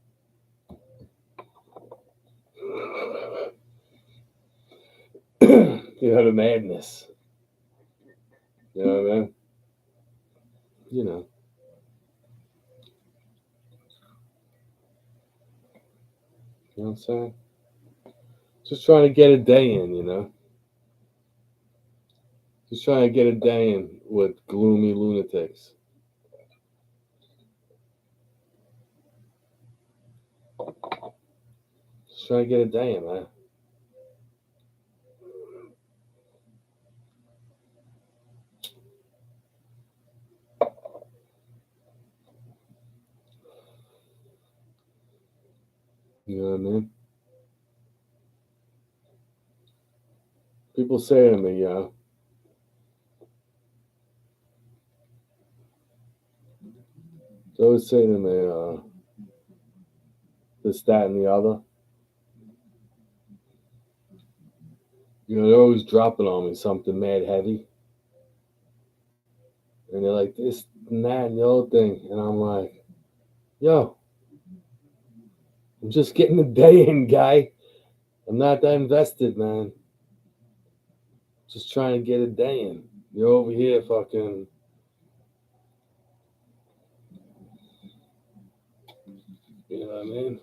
The madness. You know what I mean? You know. You know what I'm saying? Just trying to get a day in. Just trying to get a day in with gloomy lunatics. Just trying to get a day in, man. You know what I mean? People say to me, they always say to me, this, that, and the other. They're always dropping on me something mad heavy. And they're like, this and that and the other thing. And I'm like, Yo, I'm just getting the day in, guy. I'm not that invested, man. Just trying to get a day in. You're over here fucking. You know what I mean?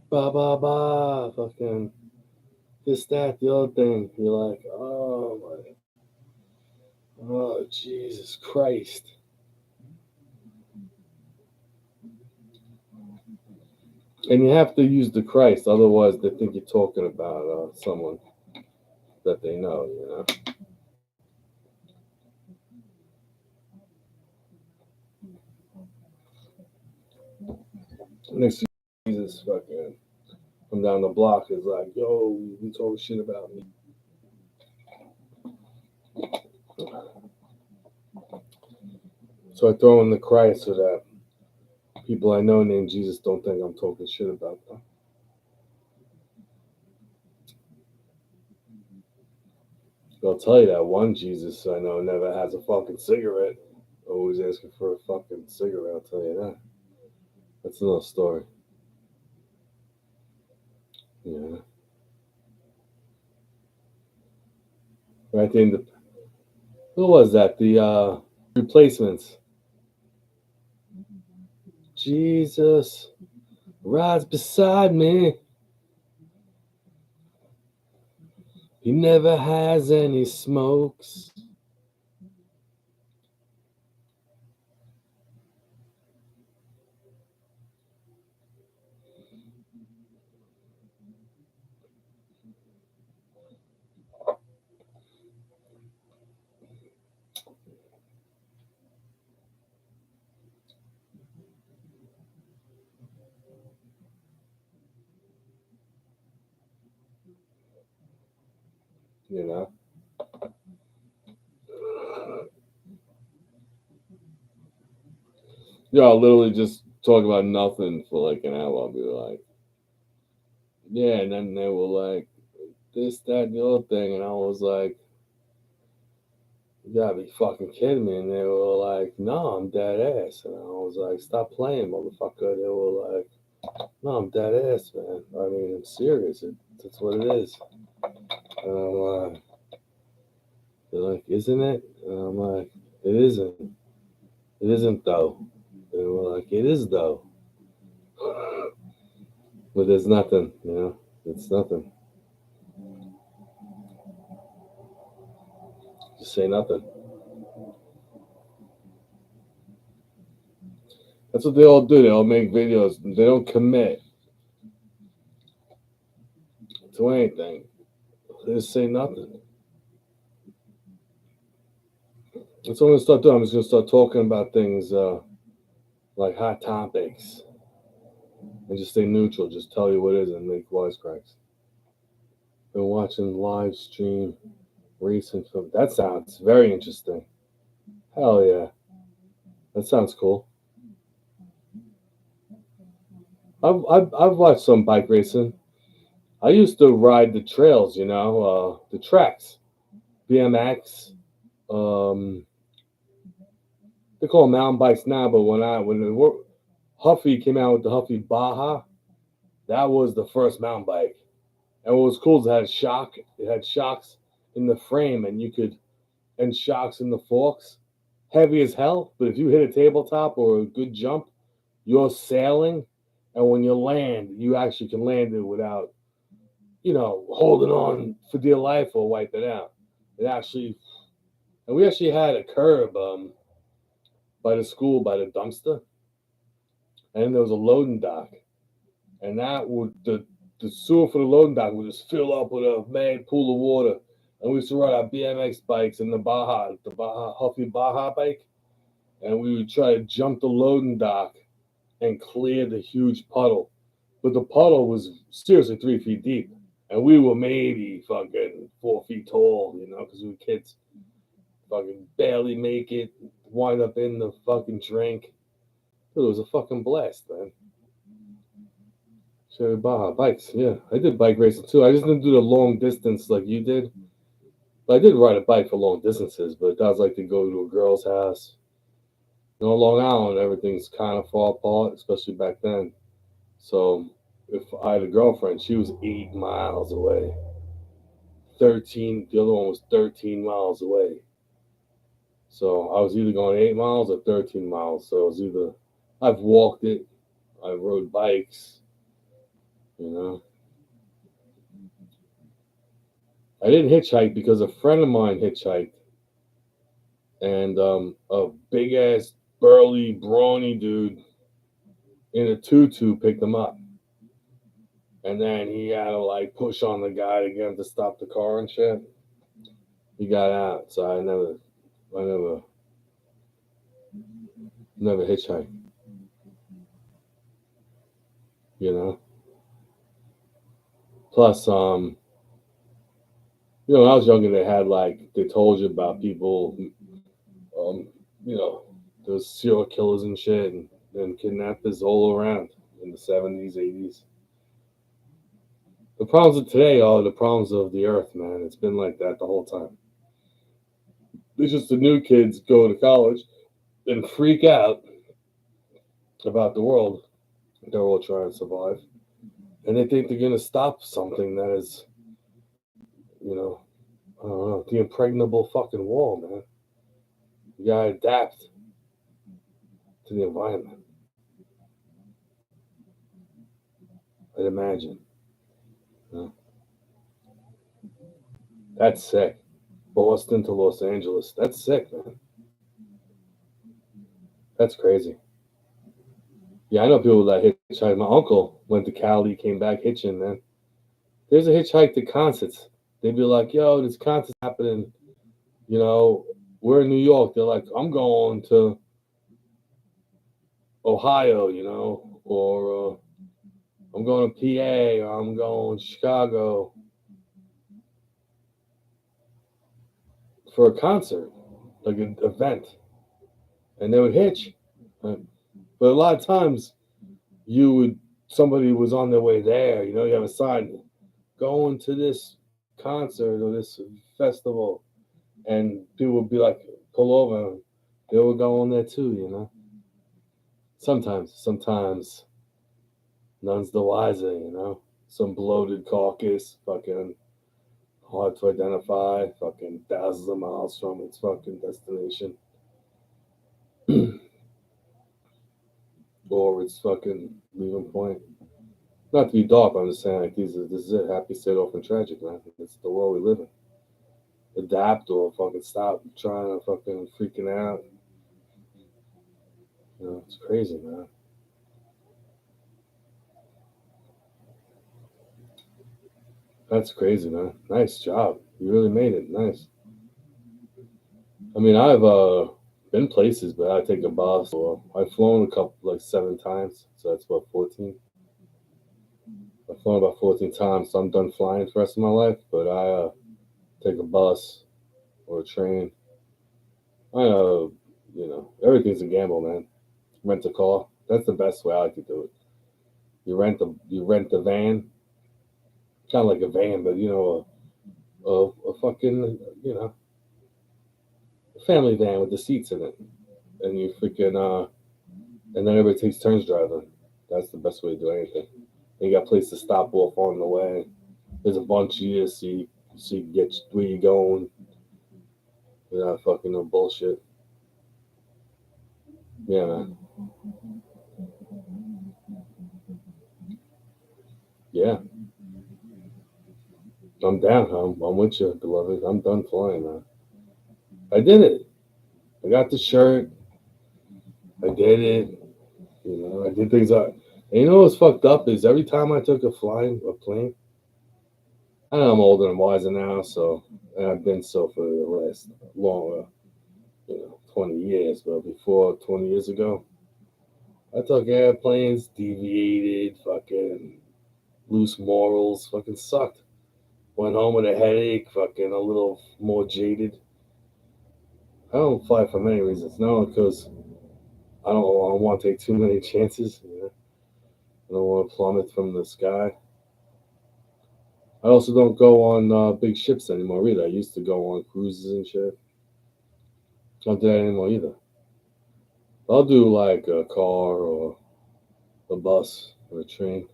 Ba, fucking this, that, the other thing. You're like, oh, Jesus Christ. And you have to use the Christ, otherwise they think you're talking about someone that they know, you know. Next to Jesus fucking come down the block is like, yo, you talk shit about me. So I throw in the Christ so that people I know named Jesus don't think I'm talking shit about them. I'll tell you that one Jesus I know never has a fucking cigarette. Always asking for a fucking cigarette, I'll tell you that. That's another story. Yeah. Right in the who was that? The Replacements. Jesus rides beside me. He never has any smokes. You know? Yeah, I'll literally just talk about nothing for like an hour. I'll be like, yeah, and then they were like, this, that, and the other thing. And I was like, you gotta be fucking kidding me. And they were like, no, I'm dead ass. And I was like, stop playing, motherfucker. They were like, no, I'm dead ass, man. I mean, I'm serious. That's what it is. And I'm like, they're like, isn't it? And I'm like, it isn't. It isn't though. They were like, it is though. But there's nothing, you know? It's nothing. Just say nothing. That's what they all do. They all make videos. They don't commit to anything. They just say nothing. That's what I'm going to start doing. I'm just going to start talking about things like hot topics. And just stay neutral. Just tell you what it is and make wisecracks. Been watching live stream racing film. That sounds very interesting. Hell yeah. That sounds cool. I've watched some bike racing. I used to ride the trails, you know, the tracks, BMX. They call them mountain bikes now, but when Huffy came out with the Huffy Baja, that was the first mountain bike. And what was cool is it had shock. It had shocks in the frame, and shocks in the forks. Heavy as hell, but if you hit a tabletop or a good jump, you're sailing, and when you land, you actually can land it without, holding on for dear life or wipe it out. And we actually had a curb by the school, by the dumpster, and then there was a loading dock, and the sewer for the loading dock would just fill up with a mad pool of water, and we used to ride our BMX bikes in the Baja Huffy Baja bike, and we would try to jump the loading dock and clear the huge puddle, but the puddle was seriously 3 feet deep, and we were maybe fucking 4 feet tall, because we were kids. Fucking barely make it, wind up in the fucking drink. Dude, it was a fucking blast, man. Cherry Baja bikes, yeah. I did bike racing too. I just didn't do the long distance like you did. But I did ride a bike for long distances, but that was like to go to a girl's house Long Island, everything's kind of far apart, especially back then. So if I had a girlfriend, she was 8 miles away. 13, the other one was 13 miles away. So I was either going 8 miles or 13 miles. So it was either, I've walked it, I rode bikes, you know. I didn't hitchhike because a friend of mine hitchhiked, and a big ass, burly, brawny dude in a tutu picked him up. And then he had to like push on the guy to get him to stop the car and shit. He got out, so I never hitchhiked. You know. Plus, when I was younger, they told you about people, um, you know, those serial killers and shit, and kidnappers all around in the 70s, 80s. The problems of today are the problems of the earth, man. It's been like that the whole time. It's just the new kids go to college and freak out about the world. They're all trying to survive. And they think they're going to stop something that is, you know, I don't know, the impregnable fucking wall, man. You got to adapt to the environment. I'd imagine. You know? That's sick. Boston to Los Angeles. That's sick, man. That's crazy. Yeah, I know people that hitchhike. My uncle went to Cali, came back hitching, man. There's a hitchhike to concerts. They'd be like, yo, this concert's happening. You know, we're in New York. They're like, I'm going to Ohio, or I'm going to PA, or I'm going to Chicago for a concert, like an event. And they would hitch. Right? But a lot of times, somebody was on their way there. You have a sign going to this concert or this festival, and people would be like, pull over. They would go on there too. Sometimes none's the wiser. Some bloated carcass, fucking hard to identify, fucking thousands of miles from its fucking destination. Or its fucking leaving point. Not to be dark, I'm just saying, like, this is it. Happy, sad, often tragic, man. It's the world we live in. Adapt or fucking stop trying to fucking freaking out. It's crazy, man. That's crazy, man. Nice job. You really made it. Nice. I mean, I've been places, but I take a bus, or I've flown a couple, like 7 times. So that's about 14. I've flown about 14 times, so I'm done flying for the rest of my life. But I take a bus or a train. I know, everything's a gamble, man. Rent a car. That's the best way I like to do it. You rent the van, kind of like a van, but a fucking family van with the seats in it, and you freaking and then everybody takes turns driving. That's the best way to do anything. And you got a place to stop off on the way. There's a bunch of you, so you get where you're going without fucking no bullshit. Yeah, man. Yeah, I'm down. I'm with you, beloved. I'm done flying, man. I did it. I got the shirt. I did it. I did things. And what's fucked up is every time I took a plane. I know I'm older and wiser now, and I've been so for the last longer, 20 years. But before 20 years ago, I took airplanes, deviated, fucking loose morals, fucking sucked. Went home with a headache, fucking a little more jaded. I don't fly for many reasons. No, because I don't want to take too many chances. I don't want to plummet from the sky. I also don't go on big ships anymore either. I used to go on cruises and shit. Don't do that anymore either. I'll do like a car or a bus or a train.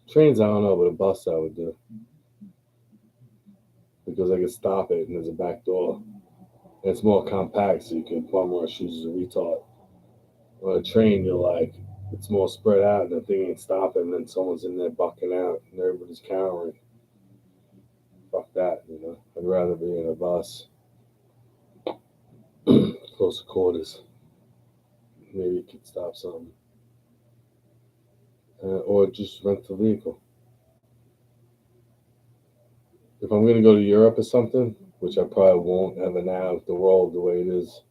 Trains, I don't know, but a bus I would do because I can stop it and there's a back door. And it's more compact, so you can put more shoes as a retard. On a train, you're like, it's more spread out, and the thing ain't stopping, and then someone's in there bucking out, and everybody's cowering. Fuck that, you know. I'd rather be in a bus, close quarters. Maybe you could stop something, or just rent the vehicle. If I'm gonna go to Europe or something, which I probably won't ever now, with the world the way it is.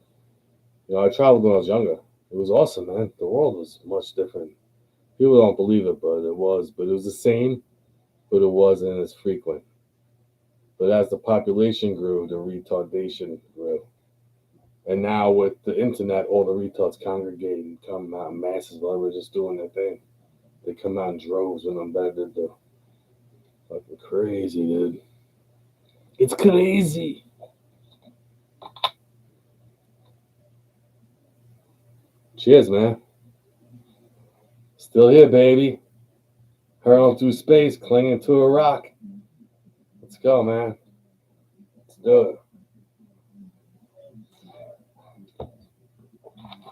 You know, I traveled when I was younger. It was awesome, man. The world was much different. People don't believe it, but it was. But it was the same, but it wasn't as frequent. But as the population grew, the retardation grew. And now with the internet, all the retards congregate and come out in masses while we're just doing their thing. They come out in droves when I'm better than the fucking crazy, dude. It's crazy. Cheers, man. Still here, baby. Hurling through space, clinging to a rock. Let's go, man. Let's do it.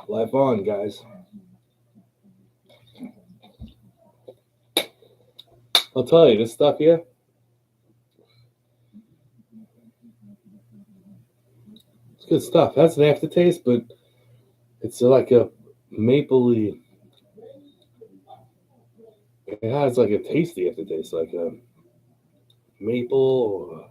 Life on, guys. I'll tell you, this stuff here, it's good stuff. That's an aftertaste, but it's like a mapley. It has like a tasty aftertaste, like a maple. Or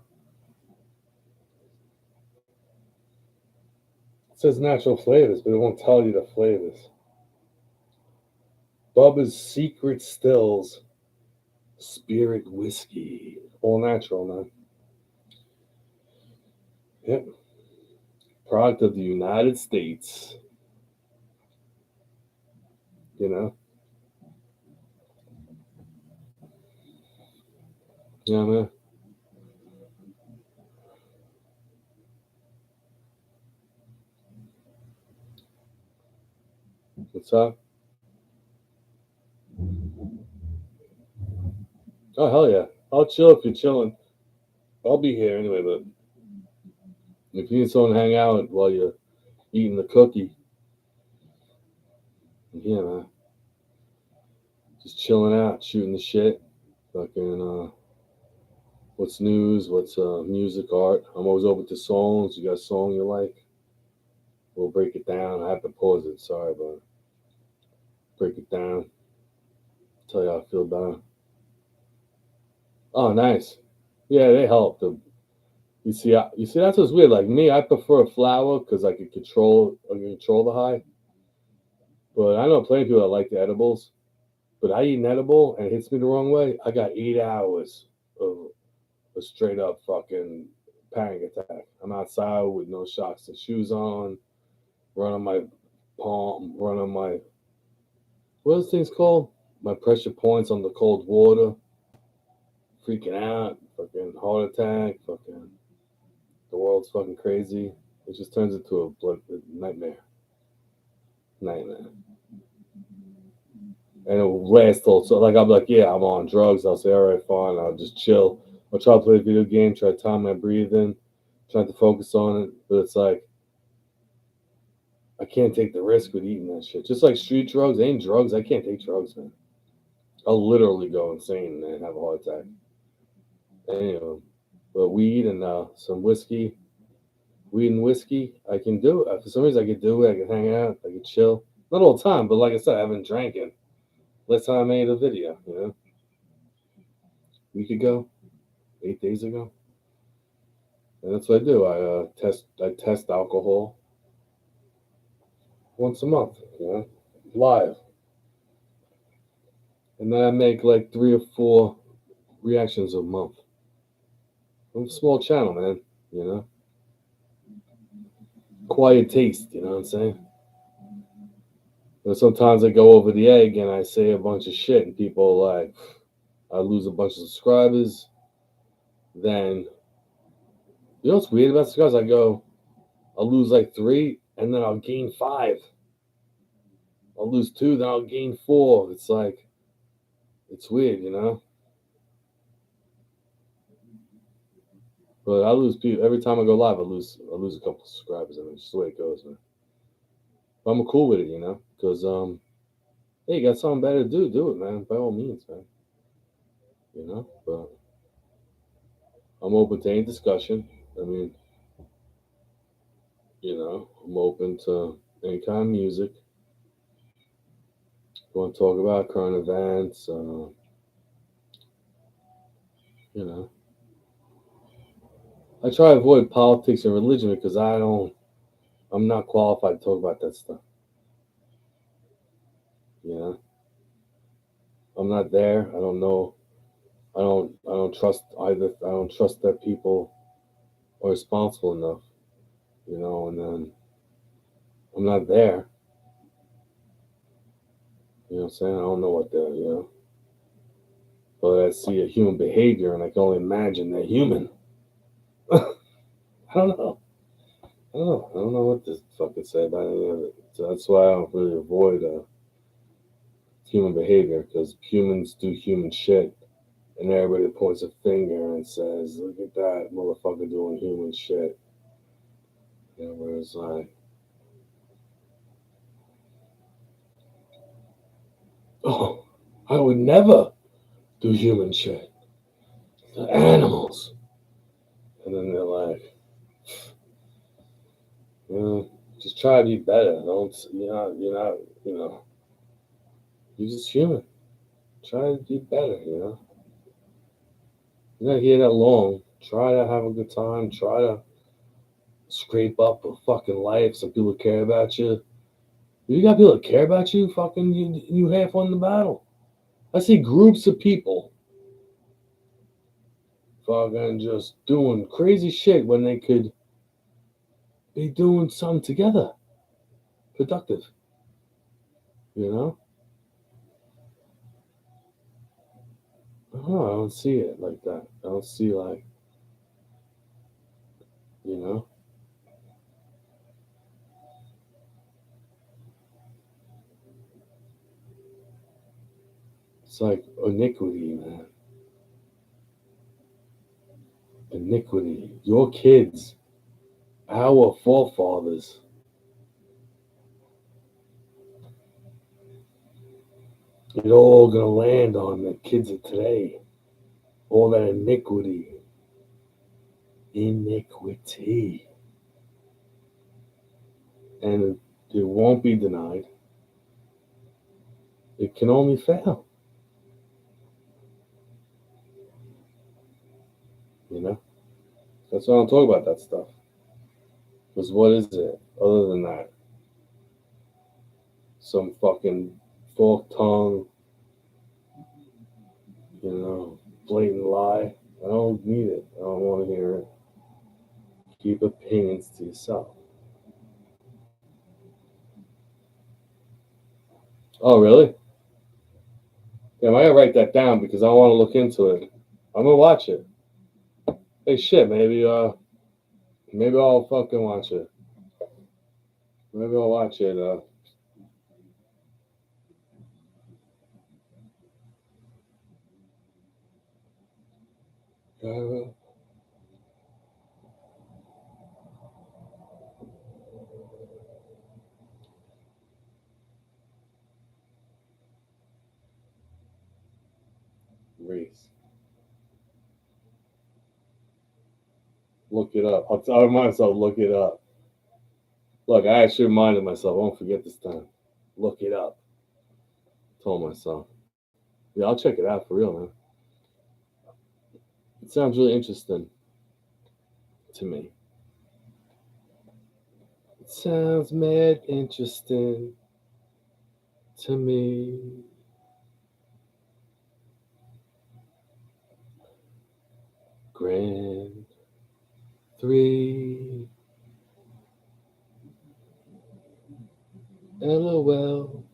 it says natural flavors, but it won't tell you the flavors. Bubba's Secret Stills Spirit Whiskey. All natural, man. Yep. Product of the United States. You know? Yeah, man. What's up? Oh, hell yeah. I'll chill if you're chilling. I'll be here anyway, but if you need someone to hang out while you're eating the cookie, yeah, man. Just chilling out, shooting the shit. Fucking, what's news, what's music, art. I'm always open to songs. You got a song you like? We'll break it down. I have to pause it, sorry, but break it down. Tell you how I feel better. Oh, nice. Yeah, they help. You see, that's what's weird. Like me, I prefer a flower because I can control the high. But I know plenty of people that like the edibles. But I eat an edible and it hits me the wrong way. I got 8 hours of a straight up fucking panic attack. I'm outside with no socks and shoes on, run on my palm, run on my, what are those things called? My pressure points on the cold water, freaking out, fucking heart attack, fucking, the world's fucking crazy. It just turns into a nightmare. Nightmare. And it'll last till, so like, I'll be like, yeah, I'm on drugs. I'll say, all right, fine. I'll just chill. I'll try to play a video game, try to time my breathing, try to focus on it. But it's like, I can't take the risk with eating that shit. Just like street drugs, ain't drugs. I can't take drugs, man. I'll literally go insane and have a heart attack. Anyway, but weed and some whiskey, weed and whiskey, I can do it. For some reason, I can do it. I can hang out. I can chill. Not all the time, but like I said, I haven't drank it. Last time I made a video, you know, a week ago, 8 days ago. And that's what I do. I test alcohol once a month, you know, live. And then I make like 3 or 4 reactions a month. I'm a small channel, man, you know. Quiet taste, you know what I'm saying? But sometimes I go over the egg and I say a bunch of shit and people are like, I lose a bunch of subscribers. Then, you know what's weird about subscribers? I'll lose like 3 and then I'll gain 5. I'll lose 2, then I'll gain 4. It's like, it's weird, you know? But I lose people every time I go live. I lose a couple subscribers. I mean, it's just the way it goes, man. But I'm cool with it, you know, because hey, you got something better to do it, man. By all means, man. You know, but I'm open to any discussion. I mean, you know, I'm open to any kind of music. You want to talk about current events, you know. I try to avoid politics and religion because I'm not qualified to talk about that stuff. You know, I'm not there. I don't know. I don't trust either. I don't trust that people are responsible enough. You know, and then I'm not there. You know what I'm saying? I don't know what they're, you know. But I see a human behavior and I can only imagine they're human. I don't know. I don't know what to fucking say about any of it. So that's why I don't really avoid human behavior, because humans do human shit. And everybody points a finger and says, look at that motherfucker doing human shit. You know, whereas like, oh, I would never do human shit. They're animals. And then they're like, you know, just try to be better. Don't, you know, you're just human. Try to be better, you know. You're not here that long. Try to have a good time. Try to scrape up a fucking life. Some people care about you. If you got people that care about you, fucking, you half won the battle. I see groups of people fucking just doing crazy shit when they could be doing something together. Productive. You know? I don't see it like that. I don't see like, you know? It's like iniquity, man. Iniquity. Your kids, our forefathers, it all gonna land on the kids of today. All that iniquity. Iniquity. And it won't be denied. It can only fail. You know? That's why I don't talk about that stuff. Because what is it other than that? Some fucking forked tongue, you know, blatant lie. I don't need it. I don't want to hear it. Keep opinions to yourself. Oh, really? Damn, I gotta write that down because I want to look into it. I'm gonna watch it. Hey, shit, maybe I'll fucking watch it. Maybe I'll watch it. Race. Look it up. I'll tell myself, look it up. Look, I actually reminded myself. I won't forget this time. Look it up. Told myself. Yeah, I'll check it out for real, man. It sounds really interesting to me. It sounds mad interesting to me. Grand 3. LOL.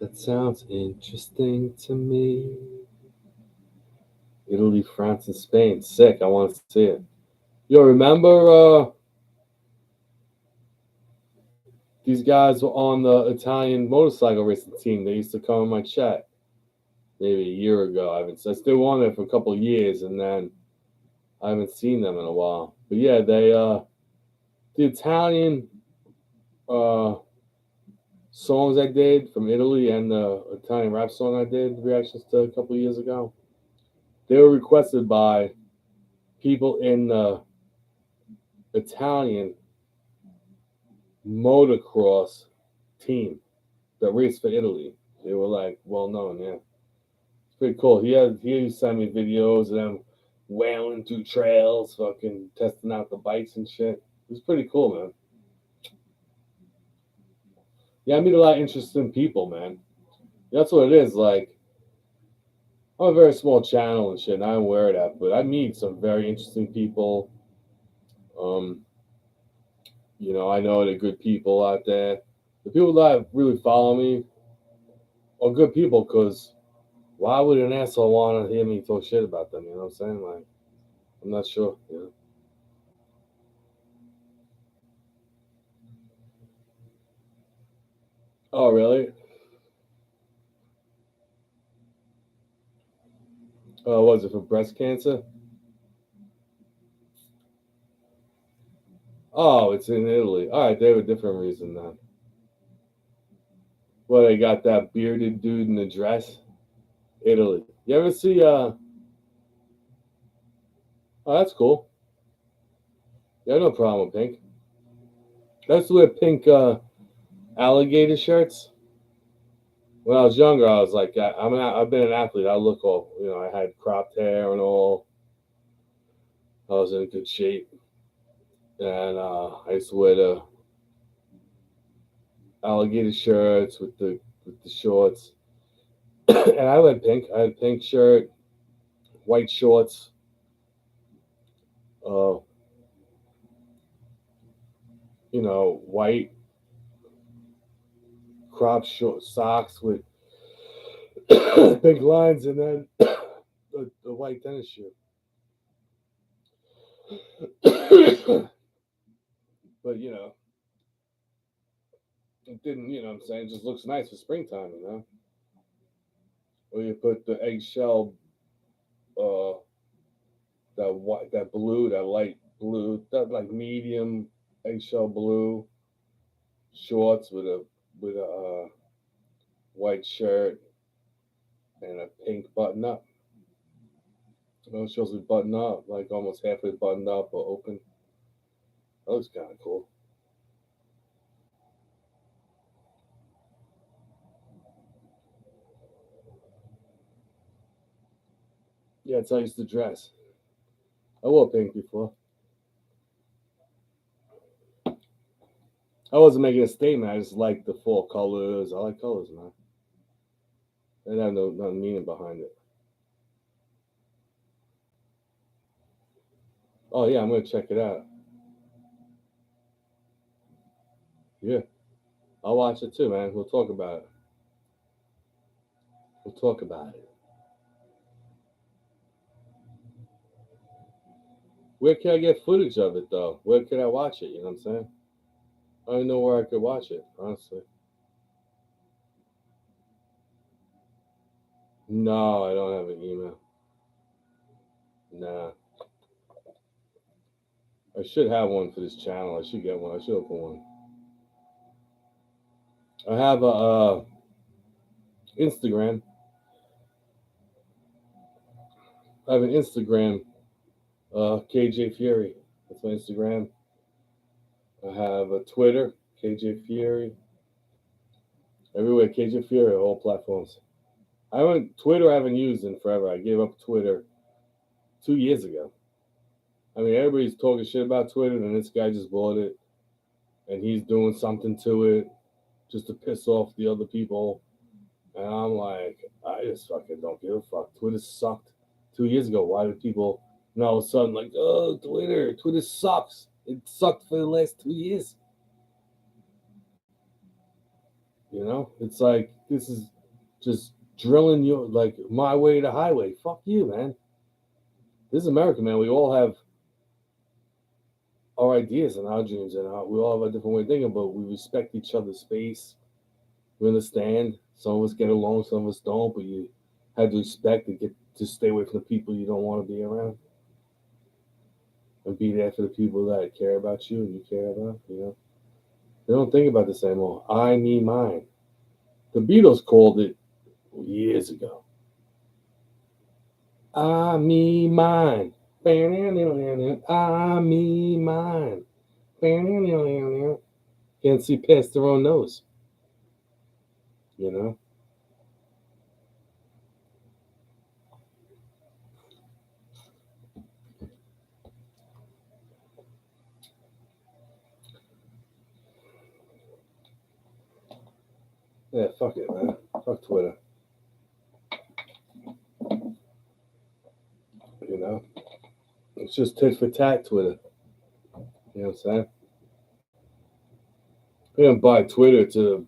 That sounds interesting to me. Italy, France, and Spain. Sick. I want to see it. Yo, remember These guys were on the Italian motorcycle racing team. They used to come in my chat maybe a year ago. I still on there for a couple of years, and then I haven't seen them in a while. But yeah, they the Italian songs I did from Italy and the Italian rap song I did reactions to a couple of years ago. They were requested by people in the Italian motocross team that raced for Italy. They were like well known, yeah. It's pretty cool. He sent me videos of them wailing through trails, fucking testing out the bikes and shit. It was pretty cool, man. Yeah, I meet a lot of interesting people, man. That's what it is. Like, I'm a very small channel and shit, and I'm aware of that, but I meet some very interesting people. I know they're good people out there. The people that really follow me are good people, because why would an asshole want to hear me talk shit about them? You know what I'm saying? Like, I'm not sure. Oh, really? Was it for breast cancer? Oh, it's in Italy. All right, they have a different reason then. Well, they got that bearded dude in the dress. Italy. You ever see? Oh, that's cool. Yeah, no problem with pink. I used to wear pink alligator shirts. When I was younger, I was like, I've been an athlete. I look all, I had cropped hair and all. I was in good shape, and I used to wear the alligator shirts with the shorts. And I went pink. I had a pink shirt, white shorts, uh, white crop short socks with pink lines, and then the white tennis shoe. But it didn't. You know what I'm saying? It just looks nice for springtime. Or you put the eggshell, that white, that blue, that light blue, that like medium eggshell blue shorts with a white shirt and a pink button up. It's supposed to button up, like almost halfway buttoned up or open. That looks kind of cool. Yeah, it's how I used to dress. I wore pink before. I wasn't making a statement. I just like the fall colors. I like colors, man. It had no meaning behind it. Oh yeah, I'm gonna check it out. Yeah, I'll watch it too, man. We'll talk about it. We'll talk about it. Where can I get footage of it though? Where can I watch it? You know what I'm saying? I don't know where I could watch it, honestly. No, I don't have an email. Nah. I should have one for this channel. I should get one. I should open one. I have a Instagram. I have an Instagram, KJ Fury. That's my Instagram. I have a Twitter, KJ Fury. Everywhere, KJ Fury, all platforms. Twitter I haven't used in forever. I gave up Twitter 2 years ago. I mean, everybody's talking shit about Twitter, and this guy just bought it, and he's doing something to it just to piss off the other people. And I'm like, I just fucking don't give a fuck. Twitter sucked 2 years ago. Why do people all of a sudden like, oh, Twitter sucks. It sucked for the last 2 years. It's like, this is just drilling you, like, my way to highway. Fuck you, man. This is America, man. We all have our ideas and our dreams, and we all have a different way of thinking, but we respect each other's space. We understand. Some of us get along, some of us don't, but you have to respect and get to stay away from the people you don't want to be around, and be there for the people that care about you and you care about. They don't think about this anymore. I, me, mine. The Beatles called it years ago. I, me, mine. I, me, mine. Can't see past their own nose. Yeah, fuck it, man. Fuck Twitter. It's just tit for tat Twitter. You know what I'm saying? I didn't buy Twitter to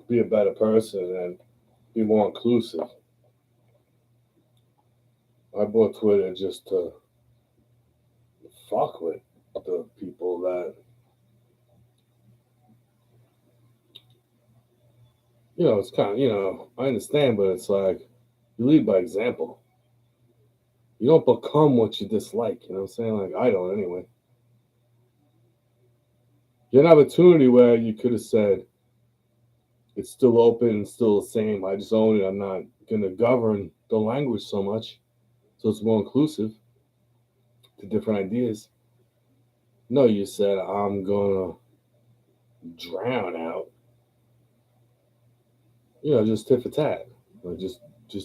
be a better person and be more inclusive. I bought Twitter just to fuck with the people that it's kind of I understand, but it's like you lead by example. You don't become what you dislike. You know what I'm saying? Like I don't anyway. You had an opportunity where you could have said it's still open and still the same. I just own it. I'm not gonna govern the language so much, so it's more inclusive to different ideas. No, you said I'm gonna drown out. Just tit for tat. Like just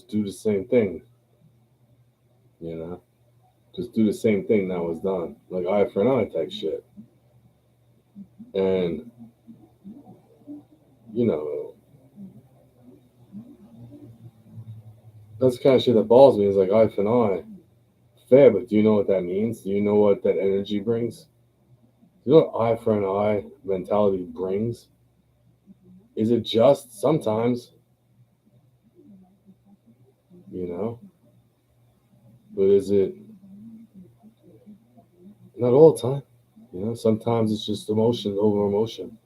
do the same thing. You know, just do the same thing that was done, like eye for an eye type shit. And you know, that's the kind of shit that balls me. Is like eye for an eye, fair, but do you know what that means? Do you know what that energy brings? Do you know what eye for an eye mentality brings? Is it just sometimes? You know, but is it not all the time? Sometimes it's just emotion over emotion.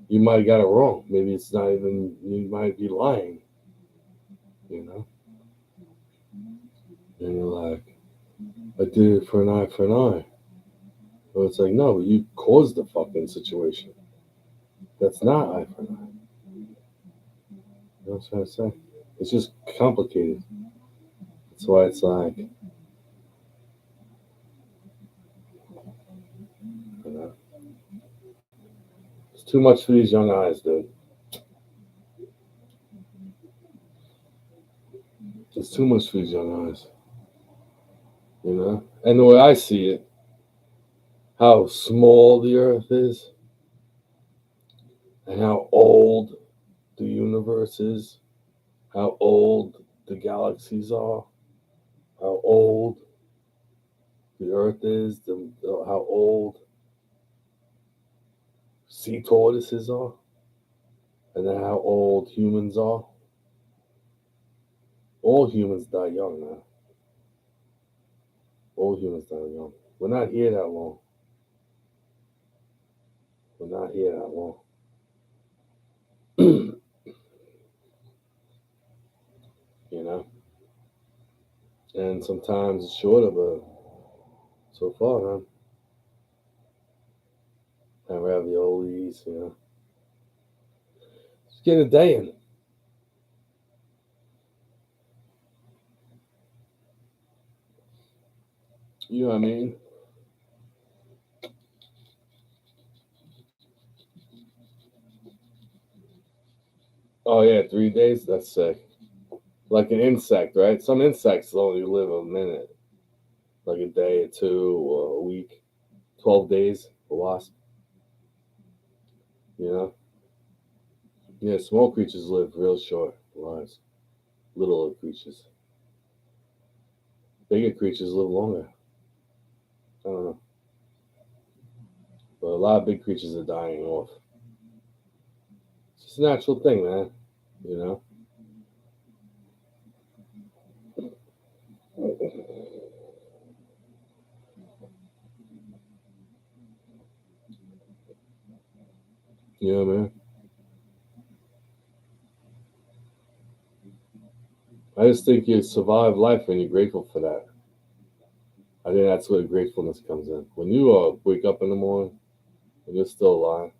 You might have got it wrong. Maybe it's not even, you might be lying, And you're like, I did it for an eye for an eye. But it's like, no, you caused the fucking situation. That's not eye for an eye. You know what I'm trying to say? It's just complicated. That's why it's like, it's too much for these young eyes, dude. It's too much for these young eyes. And the way I see it, how small the earth is, and how old the universe is, how old the galaxies are, how old the earth is, how old sea tortoises are, and then how old humans are. All humans die young, man. All humans die young. We're not here that long. We're not here that long. you know? And sometimes it's shorter, but so far, man. And raviolis, Just get a day in. You know what I mean? Oh yeah, 3 days? That's sick. Like an insect, right? Some insects only live a minute. Like a day or two or a week. 12 days, a wasp. Yeah, small creatures live real short lives. Little creatures. Bigger creatures live longer. I don't know. But a lot of big creatures are dying off. It's just a natural thing, man. You know? Yeah, man. I just think you survive life and you're grateful for that. I think that's where gratefulness comes in. When you wake up in the morning and you're still alive,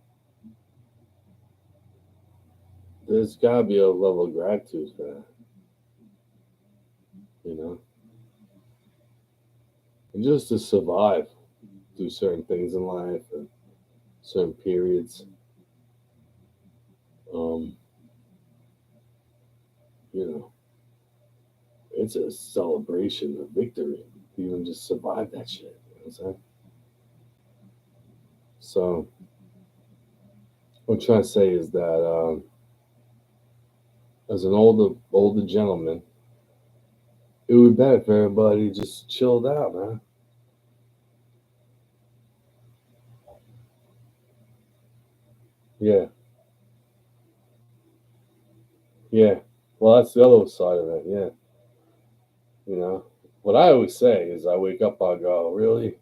there's got to be a level of gratitude for that, you know? And just to survive through certain things in life and certain periods, um, you know, it's a celebration of victory to even just survive that shit. You know what I'm saying? So, what I'm trying to say is that as an older gentleman, it would be better if everybody just chilled out, man. Yeah, yeah. Well, that's the other side of it. Yeah, you know. What I always say is, I wake up, I go, really,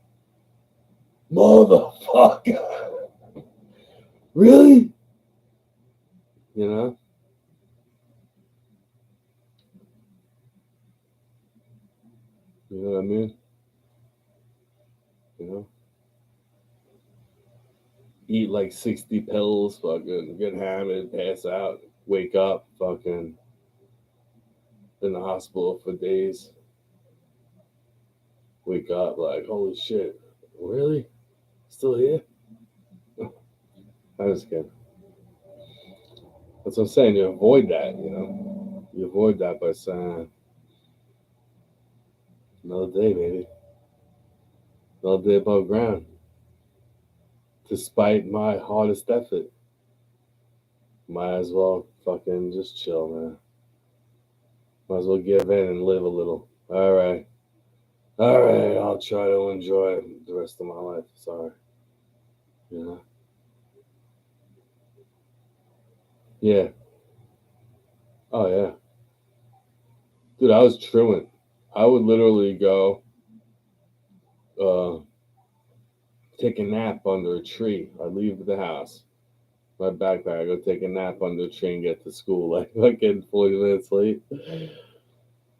motherfucker, really, you know. You know what I mean? You know, eat like 60 pills, fucking get hammered, pass out, wake up, fucking in the hospital for days. Wake up like, holy shit, really? Still here? I was kidding. That's what I'm saying. You avoid that, you know. You avoid that by saying, another day, baby. Another day above ground. Despite my hardest effort. Might as well fucking just chill, man. Might as well give in and live a little. All right. All right. I'll try to enjoy the rest of my life. Sorry. You know? Yeah. Oh, yeah. Dude, I was truant. I would literally go uh, take a nap under a tree. I'd leave the house, my backpack, I'd go take a nap under a tree and get to school like fucking 40 minutes late.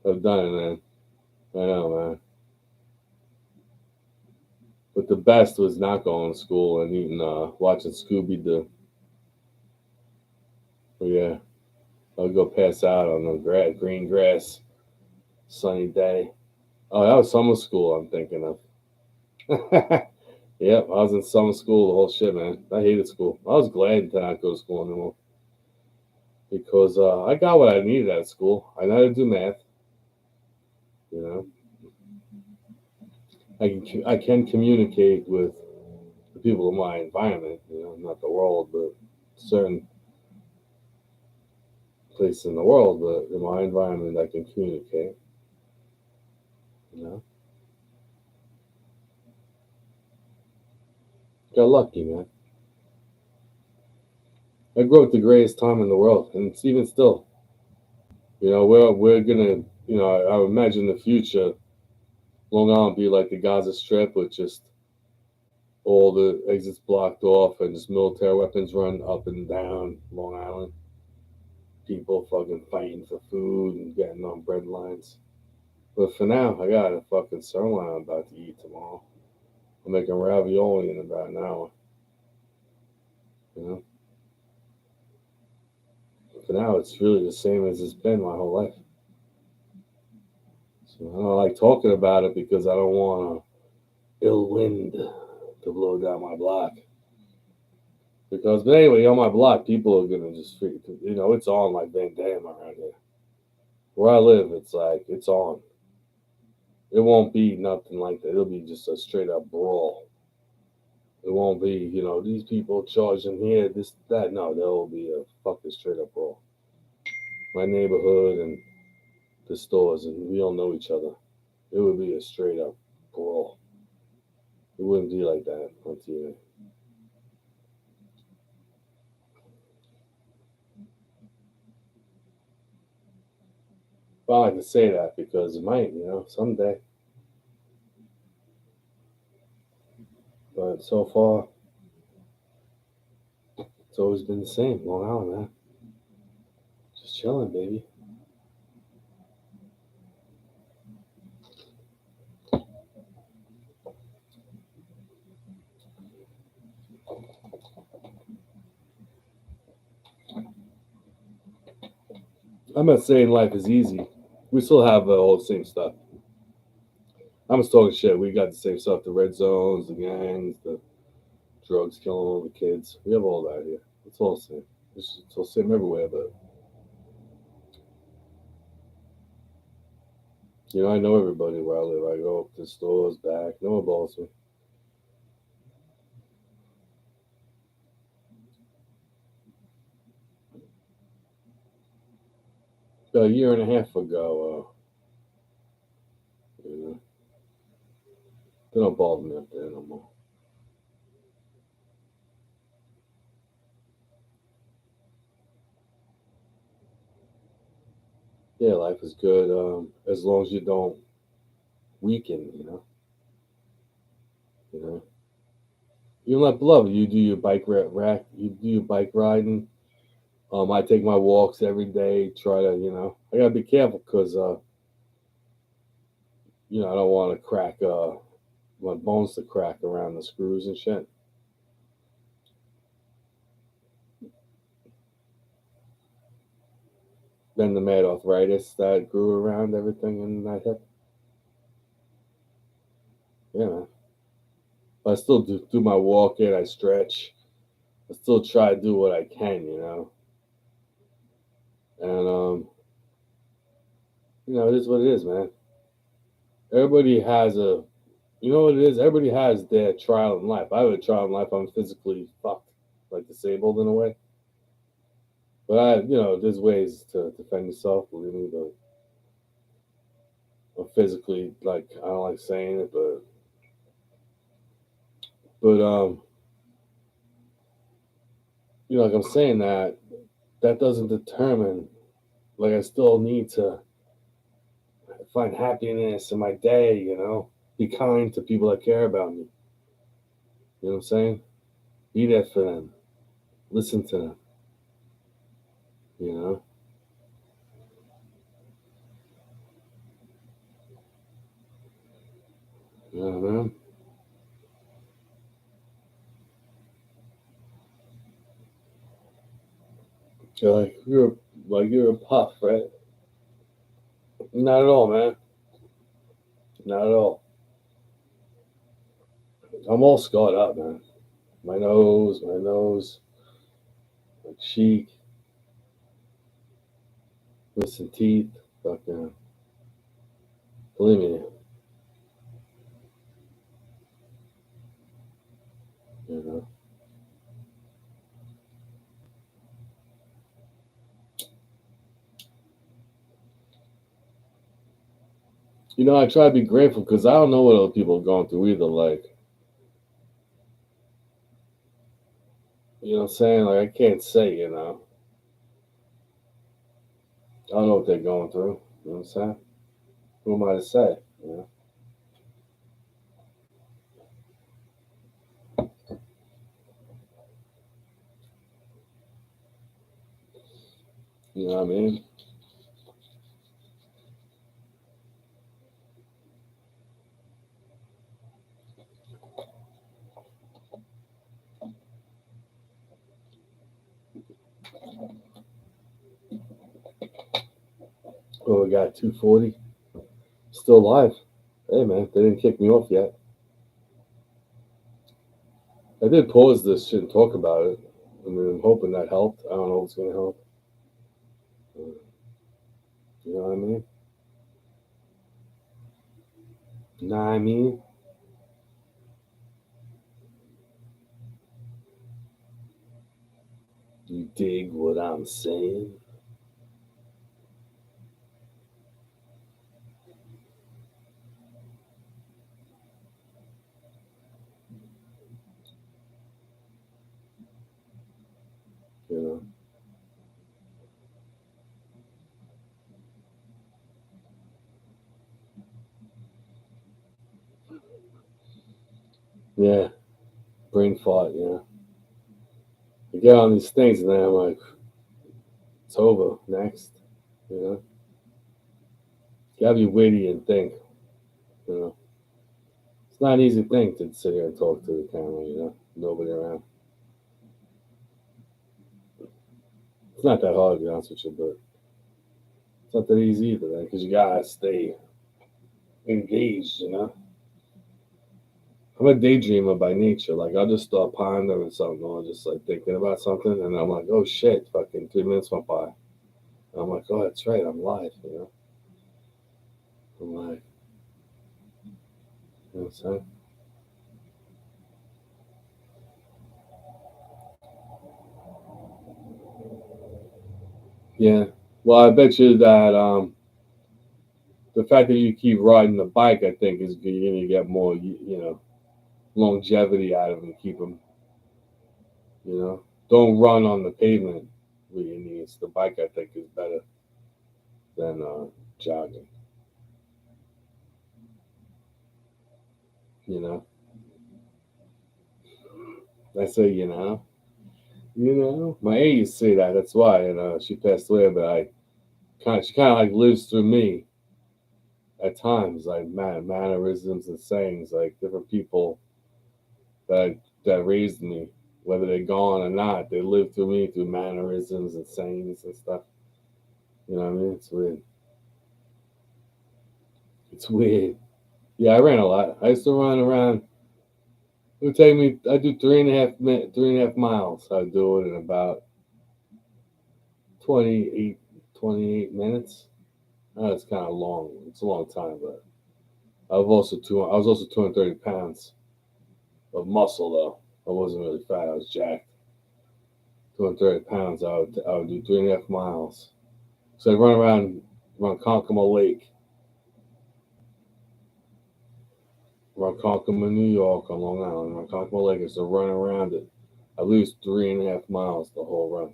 I've done it, man. I know, man. But the best was not going to school and eating, watching Scooby Doo. But yeah, I'd go pass out on the green grass, sunny day. Oh, that was summer school I'm thinking of. Yep, I was in summer school, the whole shit, man. I hated school. I was glad to not go to school anymore because I got what I needed out of school. I know how to do math. You know, I can communicate with the people in my environment. You know, not the world, but certain places in the world. But in my environment, I can communicate. You know, got lucky, man. I grew up the greatest time in the world, and it's even still. You know, we're gonna. You know, I imagine the future. Long Island be like the Gaza Strip with just all the exits blocked off and just military weapons run up and down Long Island. People fucking fighting for food and getting on bread lines. But for now, I got a fucking sirloin I'm about to eat tomorrow. I'm making ravioli in about an hour. You know, for now, it's really the same as it's been my whole life. So I don't like talking about it because I don't want a ill wind to blow down my block. Because, but anyway, on my block, people are gonna just freak. You know, it's on like Van Damme around here. Where I live, it's like it's on. It won't be nothing like that. It'll be just a straight up brawl. It won't be, you know, these people charging here, this, that. No, there will be a fucking straight up brawl. My neighborhood and the stores, and we all know each other. It would be a straight up brawl. It wouldn't be like that on TV. But I like to say that because it might, you know, someday. But so far, It's always been the same. Long Island, man. Just chilling, baby. I'm not saying life is easy. We still have all the same stuff. I'm just talking shit. We got the same stuff: the red zones, the gangs, the drugs killing all the kids. We have all that here. It's all the same. It's all the same everywhere. But I know everybody where I live. I go up to stores, back. No one bothers me. A year and a half ago, they don't bother me up there no more. Yeah, life is good as long as you don't weaken. You know. You let beloved. You do your bike rack. You do your bike riding. I take my walks every day. Try to, I gotta be careful because, I don't want to crack my bones to crack around the screws and shit. Then the mad arthritis that grew around everything in my hip. Yeah, man. But I still do my walking. I stretch. I still try to do what I can. And it is what it is, man. Everybody has what it is. Everybody has their trial in life. I have a trial in life. I'm physically fucked, like disabled in a way. But there's ways to defend yourself. Believe me, but I'm physically, like, I don't like saying it, but like I'm saying that doesn't determine. Like, I still need to find happiness in my day. Be kind to people that care about me. You know what I'm saying? Be there for them. Listen to them. You know. Yeah, man. You're a puff, right? Not at all, man. Not at all. I'm all scarred up, man. My nose, my cheek, missing teeth. Fucking, believe me, you know. I try to be grateful because I don't know what other people are going through either. Like, you know what I'm saying? Like, I can't say. I don't know what they're going through. You know what I'm saying? Who am I to say? You know what I mean? Oh, we got 240. Still alive. Hey, man, they didn't kick me off yet. I did pause this shit and talk about it. I mean, I'm hoping that helped. I don't know if it's going to help. You know what I mean? Know what I mean? You dig what I'm saying? You know? Yeah. Brain fart, yeah. I get on these things, and then I'm like, it's over. Next, you know. You gotta be witty and think. You know, it's not an easy thing to sit here and talk to the camera. You know, nobody around. It's not that hard to be honest with you, but it's not that easy either, man. Because you gotta stay engaged. You know. I'm a daydreamer by nature. Like I'll just start pondering something or just like thinking about something, and I'm like, oh shit, fucking 3 minutes went by. And I'm like, oh, that's right, I'm live. You know, I'm live. You know what I'm saying? Yeah. Well, I bet you that the fact that you keep riding the bike, I think, is you're gonna get more, you know, longevity out of them. Keep them, you know. Don't run on the pavement with your knees. The bike, I think, is better than jogging. You know. I say, you know. You know, my aunt used to say that. That's why, and she passed away. But she kind of like lives through me at times, like mannerisms and sayings, like different people that raised me, whether they're gone or not, they live through me through mannerisms and sayings and stuff. You know what I mean? It's weird. It's weird. Yeah, I ran a lot. I used to run around. It would take me. I do 3.5 miles. I do it in about 28, 28 minutes. It's kind of long. It's a long time, but I was also 230 pounds of muscle though. I wasn't really fat. I was jacked. 230 pounds. I would do 3.5 miles. So I'd run Konkoma Lake, run Konkoma, New York on Long Island, run Konkoma Lake. It's a run around it. I lose 3.5 miles the whole run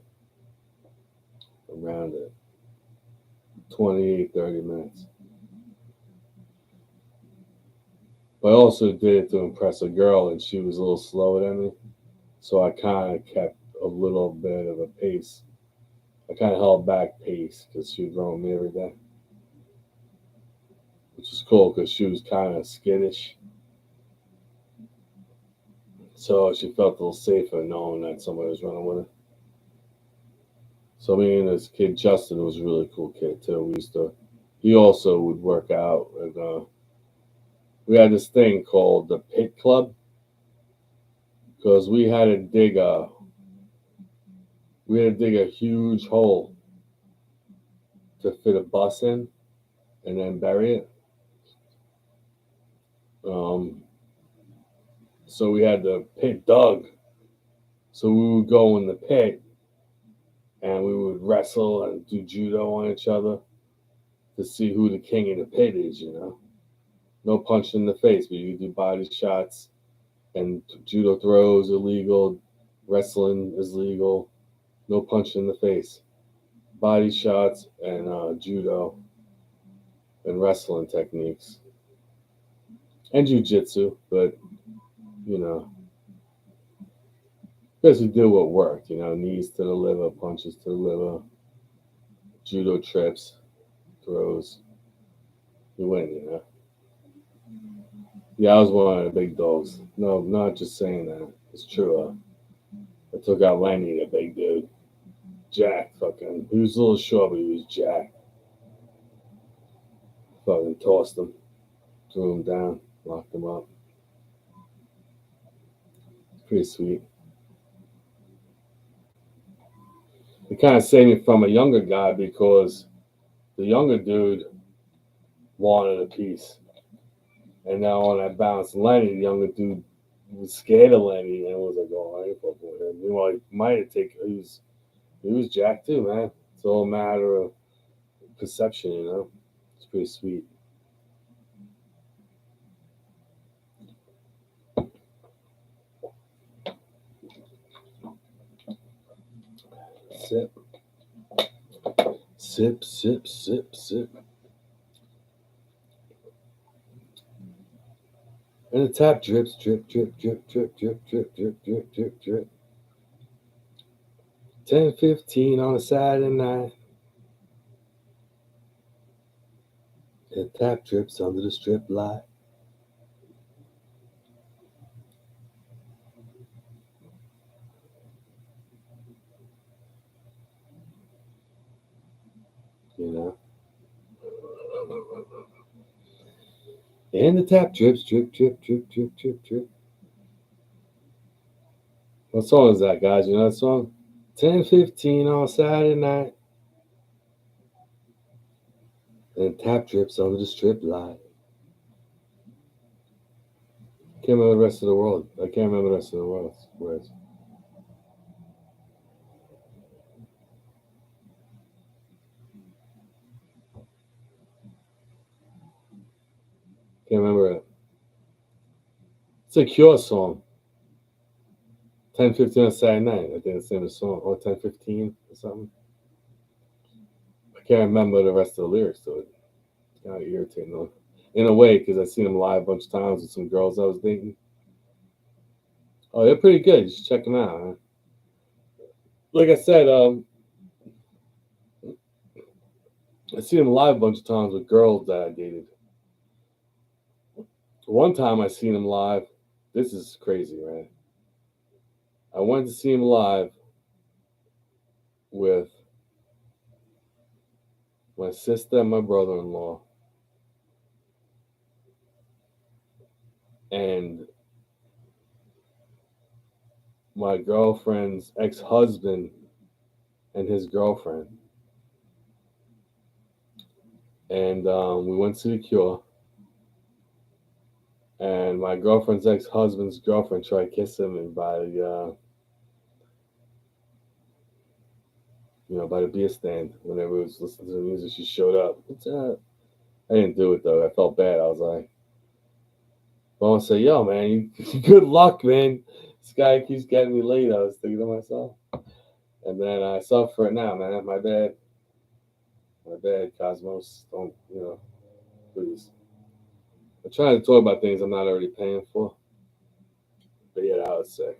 around it. 28, 30 minutes. But I also did it to impress a girl, and she was a little slower than me. So I kind of kept a little bit of a pace. I kind of held back pace because she was running me every day, which is cool because she was kind of skittish. So she felt a little safer knowing that somebody was running with her. So me and this kid Justin was a really cool kid too. He also would work out, and we had this thing called the Pit Club because we had to dig a huge hole to fit a bus in, and then bury it. Um, so we had the pit dug. So we would go in the pit and we would wrestle and do judo on each other to see who the king of the pit is, you know. No punch in the face, but you do body shots and judo throws illegal, wrestling is legal, no punch in the face. Body shots and judo and wrestling techniques. And jujitsu, but you know, basically do what worked, you know, knees to the liver, punches to the liver, judo trips, throws. You win, you know. Yeah, I was one of the big dogs. No, not just saying that. It's true. I took out Lenny, the big dude. Jack, fucking. He was a little short, but he was Jack. Fucking tossed him, threw him down, locked him up. Pretty sweet. It kind of saved me from a younger guy because the younger dude wanted a piece. And now on that bounce, Lenny, the younger dude, was scared of Lenny and was like, "Oh, I ain't fucking with him." Meanwhile, he might have taken. He was Jack too, man. It's all a matter of perception, you know. It's pretty sweet. Sip, sip, sip, sip, sip. And the tap drips, drip, drip, drip, drip, drip, drip, drip, drip, drip, drip. 10:15 on a Saturday night. And tap drips under the strip light. You know. And the tap drips, drip, drip, drip, drip, drip, drip. What song is that, guys? You know that song? 10:15 on Saturday night. And tap drips under the strip light. Can't remember the rest of the world. I can't remember the rest of the world's words. Can't remember it. It's a Cure song. 10:15 on Saturday night. I think it's the name of the song. Or 10:15 or something. I can't remember the rest of the lyrics to it. It's kind of irritating though. In a way, because I've seen them live a bunch of times with some girls I was dating. Oh, they're pretty good. You should check them out. Huh? Like I said, I seen them live a bunch of times with girls that I dated. One time I seen them live. This is crazy, right? I went to see him live with my sister and my brother-in-law, and my girlfriend's ex-husband and his girlfriend. And we went to the Cure, and my girlfriend's ex-husband's girlfriend tried to kiss him by the by the beer stand. Whenever we was listening to the music, she showed up. I didn't do it though. I felt bad. I was like, I want to say, yo, man, good luck, man. This guy keeps getting me laid. I was thinking to myself. And then I suffer it now, man. My bad. My bad, Cosmos. Don't, please. I'm trying to talk about things I'm not already paying for. But yeah, that was sick.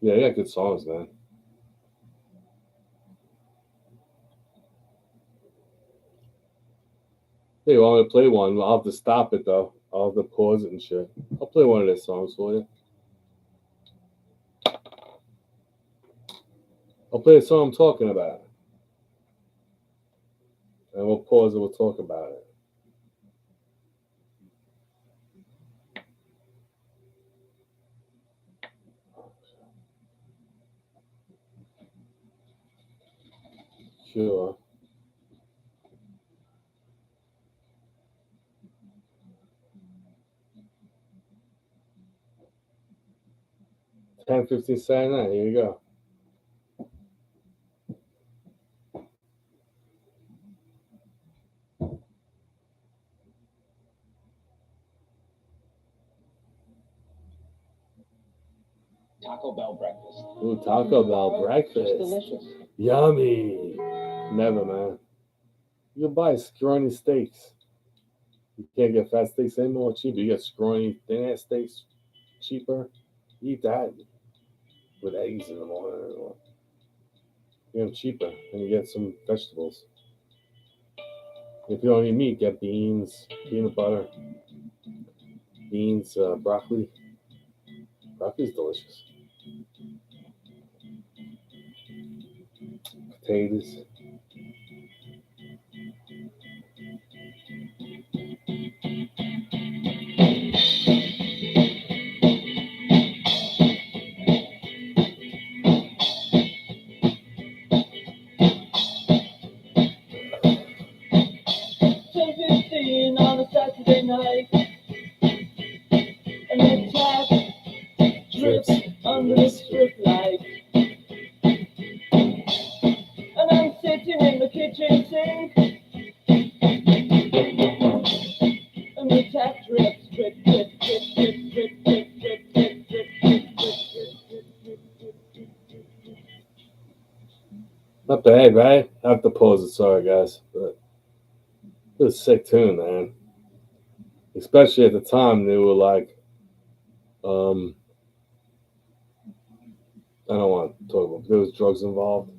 Yeah, they got good songs, man. Hey, you want me to play one? I'll have to stop it, though. I'll have to pause it and shit. I'll play one of their songs for you. I'll play the song I'm talking about. And we'll pause and we'll talk about it. Sure. $10.50 Saturday night. Here you go. Taco Bell breakfast. Ooh, Taco Bell breakfast. Just delicious. Yummy. Never, man. You can buy scrawny steaks. You can't get fat steaks anymore cheaper. You get scrawny, thin ass steaks cheaper. Eat that with eggs in the morning. You get them cheaper, and you get some vegetables. If you don't eat meat, get beans, peanut butter, beans, broccoli. Broccoli's delicious. Potatoes. On a Saturday night, and the tap drips under the strip light, and I'm sitting in the kitchen sink, and the tap drips, drip, drip, drip, drip, drip, drip, drip, drip, drip, drip, drip. Not bad, right? I have to pause it. Sorry, guys, but it was a sick tune, man. Especially at the time, they were like, I don't want to talk about, there was drugs involved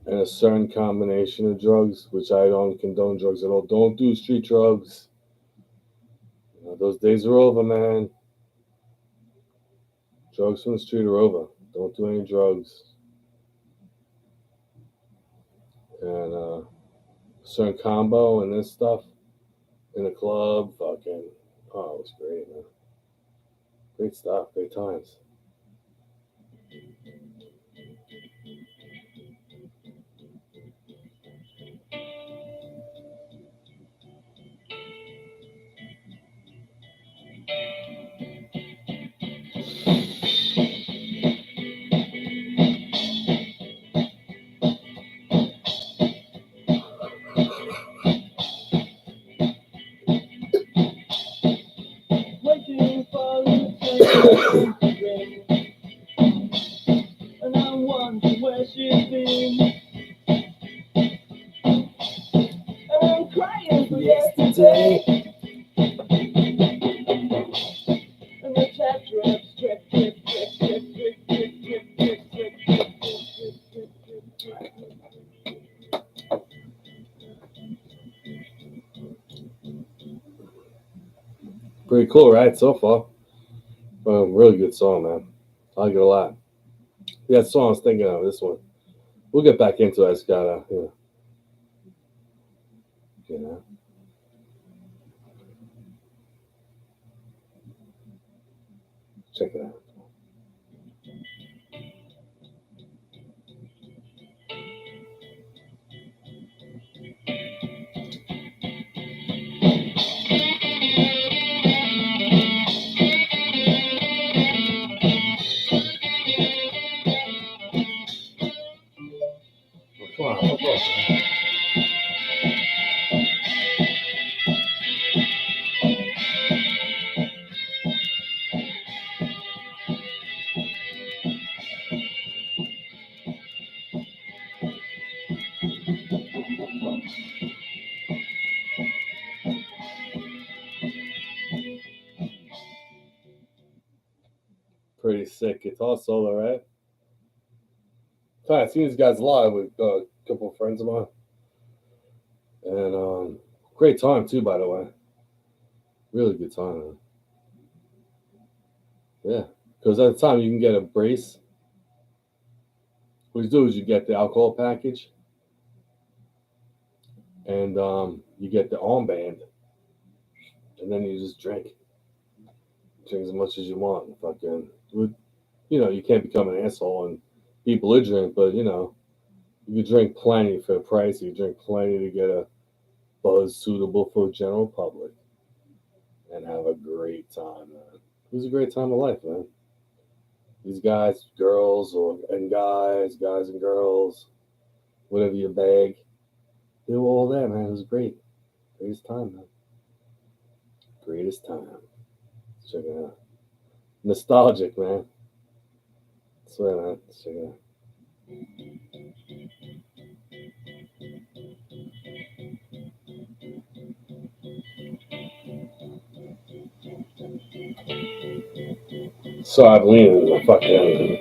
and a certain combination of drugs, which I don't condone drugs at all. Don't do street drugs. Those days are over, man. Drugs from the street are over. Don't do any drugs. And certain combo and this stuff in the club, fucking, oh, it was great, man. Great stuff, great times. Waiting for the train to ring, and I wonder where she's been. And I'm crying for yesterday, and the tap drips, drip, drip, drip, drip, drip, drip, drip, drip, drip, drip, drip, drip, drip, drip. Pretty cool, right? So far. Really good song, man. I like it a lot. Yeah, that song I was thinking of, this one. We'll get back into it. I just gotta, you know. Check it out. Come on, come on. Pretty sick guitar solo, right? I've seen these guys live with a couple of friends of mine. And great time, too, by the way. Really good time, man. Yeah. Because at the time, you can get a brace. What you do is you get the alcohol package. And you get the armband. And then you just drink. Drink as much as you want. Fucking, you can't become an asshole and be belligerent, but, you can drink plenty for the price. You can drink plenty to get a buzz suitable for the general public and have a great time, man. It was a great time of life, man. These guys, girls, and guys and girls, whatever you bag, they were all there, man. It was great. Greatest time, man. Greatest time. Check it out. Nostalgic, man. I swear, man. Check it out. So I'm leaning the fucking.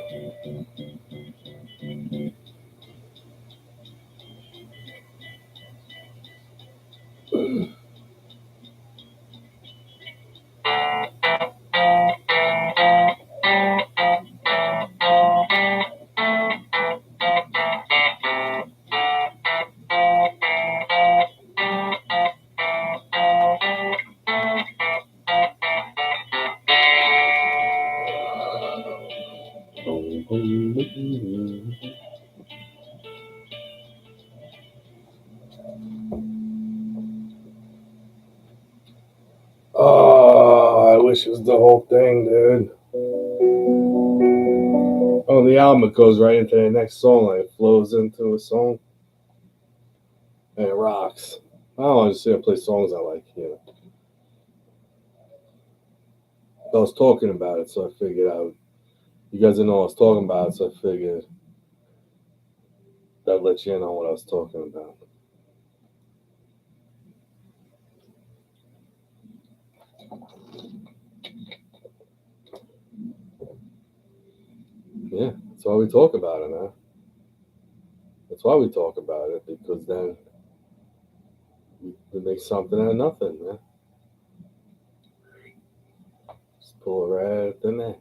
Oh, I wish it was the whole thing, dude. Oh, the album, it goes right into the next song. Like, it flows into a song. And it rocks. I don't want to sit and play songs I like, I was talking about it, so I figured out. You guys didn't know what I was talking about, so I figured that'd let you know what I was talking about. Yeah, That's why we talk about it, man. That's why we talk about it, because then we make something out of nothing, man. Just pull it right out the net.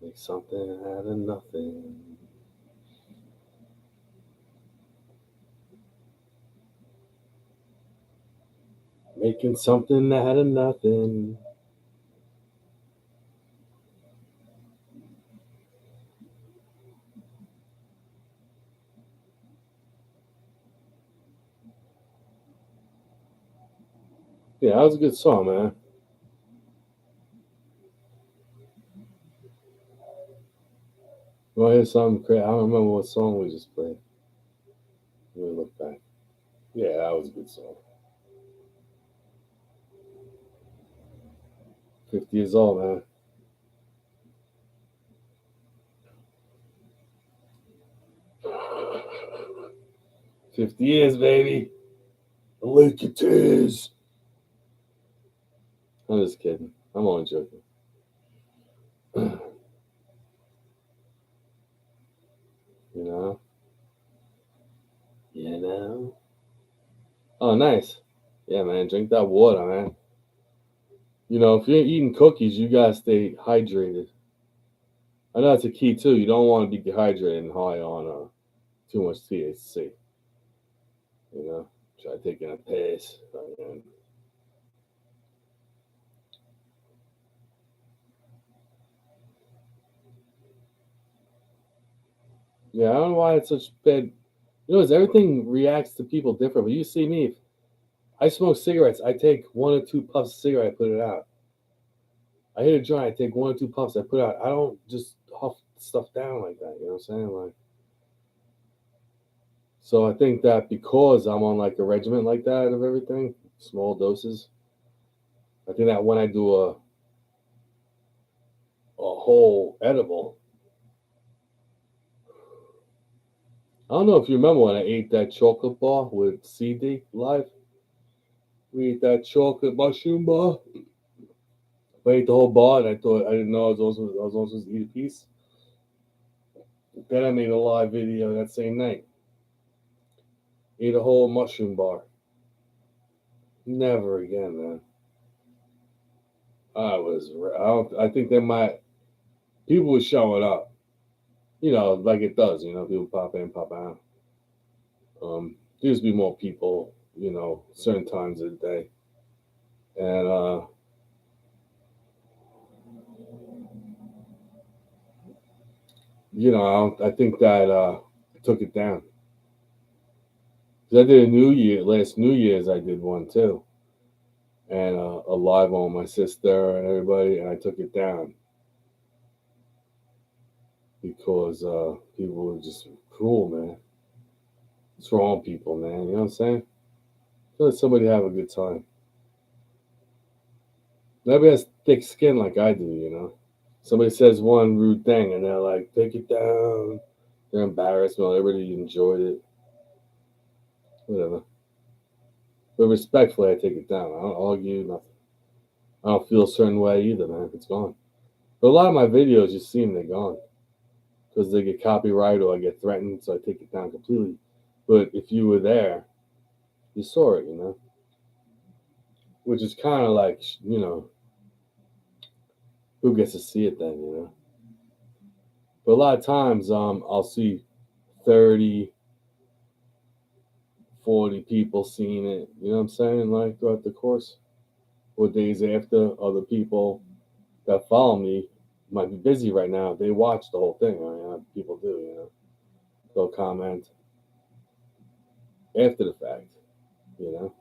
Make something out of nothing. Making something out of nothing. Yeah, that was a good song, man. You want to hear something crazy? I don't remember what song we just played. Let me look back. Yeah, that was a good song. 50 years old, man. 50 years, baby. Look at this. I'm just kidding. I'm only joking. You know? You know? Oh, nice. Yeah, man. Drink that water, man. You know, if you're eating cookies, you gotta stay hydrated. I know that's a key too. You don't want to be dehydrated and high on too much THC. You know, try taking a piss. Yeah, I don't know why it's such bad. You know, everything reacts to people differently. You see me, if I smoke cigarettes, I take 1 or 2 puffs of cigarette, I put it out. I hit a joint, I take 1 or 2 puffs, I put it out. I don't just huff stuff down like that. You know what I'm saying? Like, so I think that because I'm on like a regimen like that of everything, small doses, I think that when I do a whole edible, I don't know if you remember when I ate that chocolate bar with CD live. We ate that chocolate mushroom bar. I ate the whole bar, and I didn't know I was also supposed to eat a piece. Then I made a live video that same night. Ate a whole mushroom bar. Never again, man. I think there might people were showing up. You know, like it does. You know, people pop in, pop out. There used to be more people. You know, certain times of the day, and you know, I think that I took it down. 'Cause I did last New Year's I did one too, and a live one with my sister and everybody, and I took it down because people were just cruel, man. What's wrong, with people, man? You know what I'm saying? Let somebody have a good time. Nobody has thick skin like I do, you know. Somebody says one rude thing, and they're like, "Take it down." They're embarrassed. Well, everybody enjoyed it. Whatever. But respectfully, I take it down. I don't argue, nothing. I don't feel a certain way either, man. It's gone. But a lot of my videos, you see them, they're gone. Because they get copyright or I get threatened, so I take it down completely. But if you were there, you saw it, you know? Which is kind of like, you know, who gets to see it then, you know? But a lot of times, I'll see 30, 40 people seeing it, you know what I'm saying? Like throughout the course. Or days after, other people that follow me might be busy right now. They watch the whole thing. I mean, people do, you know. They'll comment after the fact, you know.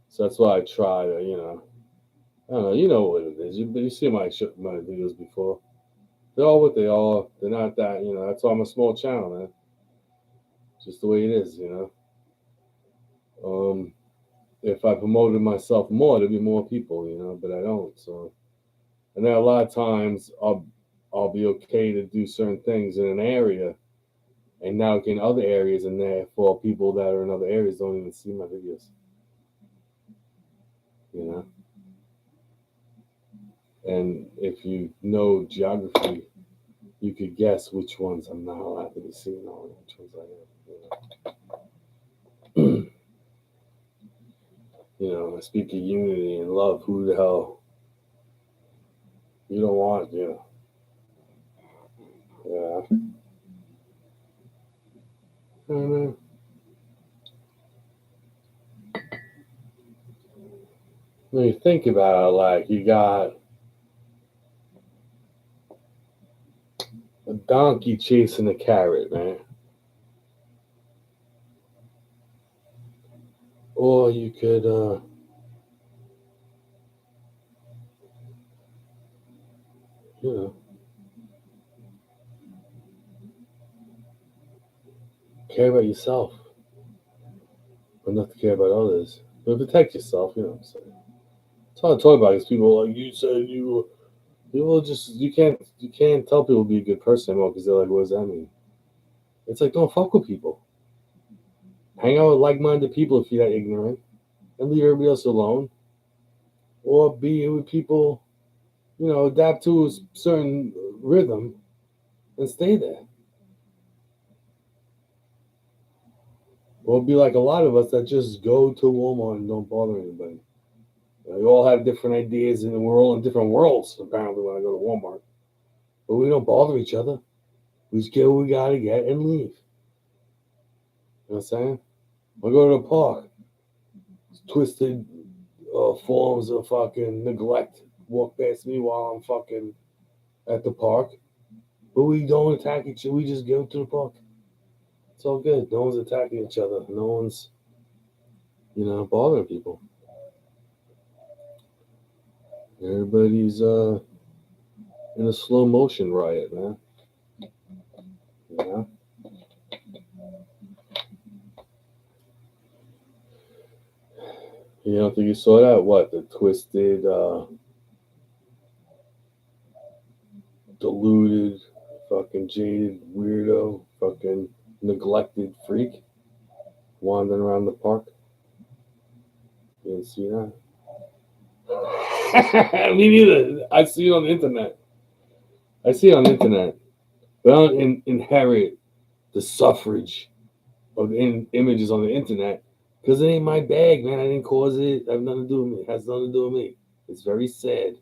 So that's why I try to, you know, I don't know, you know what it is. You see my videos before. They're all what they are. They're not that, you know. That's why I'm a small channel, man. Just the way it is, you know. If I promoted myself more, there'd be more people, you know. But I don't. So, and then a lot of times I'll be okay to do certain things in an area, and now get in other areas, and therefore people that are in other areas don't even see my videos. You know. And if you know geography, you could guess which ones I'm not allowed to be seen on, which ones I am. I speak of unity and love. Who the hell you don't want? Yeah. When you think about it, like you got a donkey chasing a carrot, man. Or you could, you know, care about yourself, but not to care about others. But protect yourself, you know what I'm saying? It's hard to talk about because people are like, you said you. People just you can't tell people to be a good person anymore because they're like, what does that mean? It's like, don't fuck with people. Hang out with like-minded people if you're that ignorant, and leave everybody else alone. Or be with people, adapt to a certain rhythm and stay there. Or be like a lot of us that just go to Walmart and don't bother anybody. We all have different ideas, and we're all in different worlds, apparently, when I go to Walmart. But we don't bother each other. We just get what we gotta get and leave. You know what I'm saying? I go to the park. Twisted forms of fucking neglect walk past me while I'm fucking at the park. But we don't attack each other. We just go to the park. It's all good. No one's attacking each other. No one's, bothering people. Everybody's in a slow motion riot, man. Yeah. You don't think you saw that? What? The twisted, deluded, fucking jaded weirdo, fucking neglected freak wandering around the park? You didn't see that? Me neither. I see it on the internet. But I don't inherit the suffrage of images on the internet because it ain't my bag, man. I didn't cause it. I have nothing to do with me. It has nothing to do with me. It's very sad.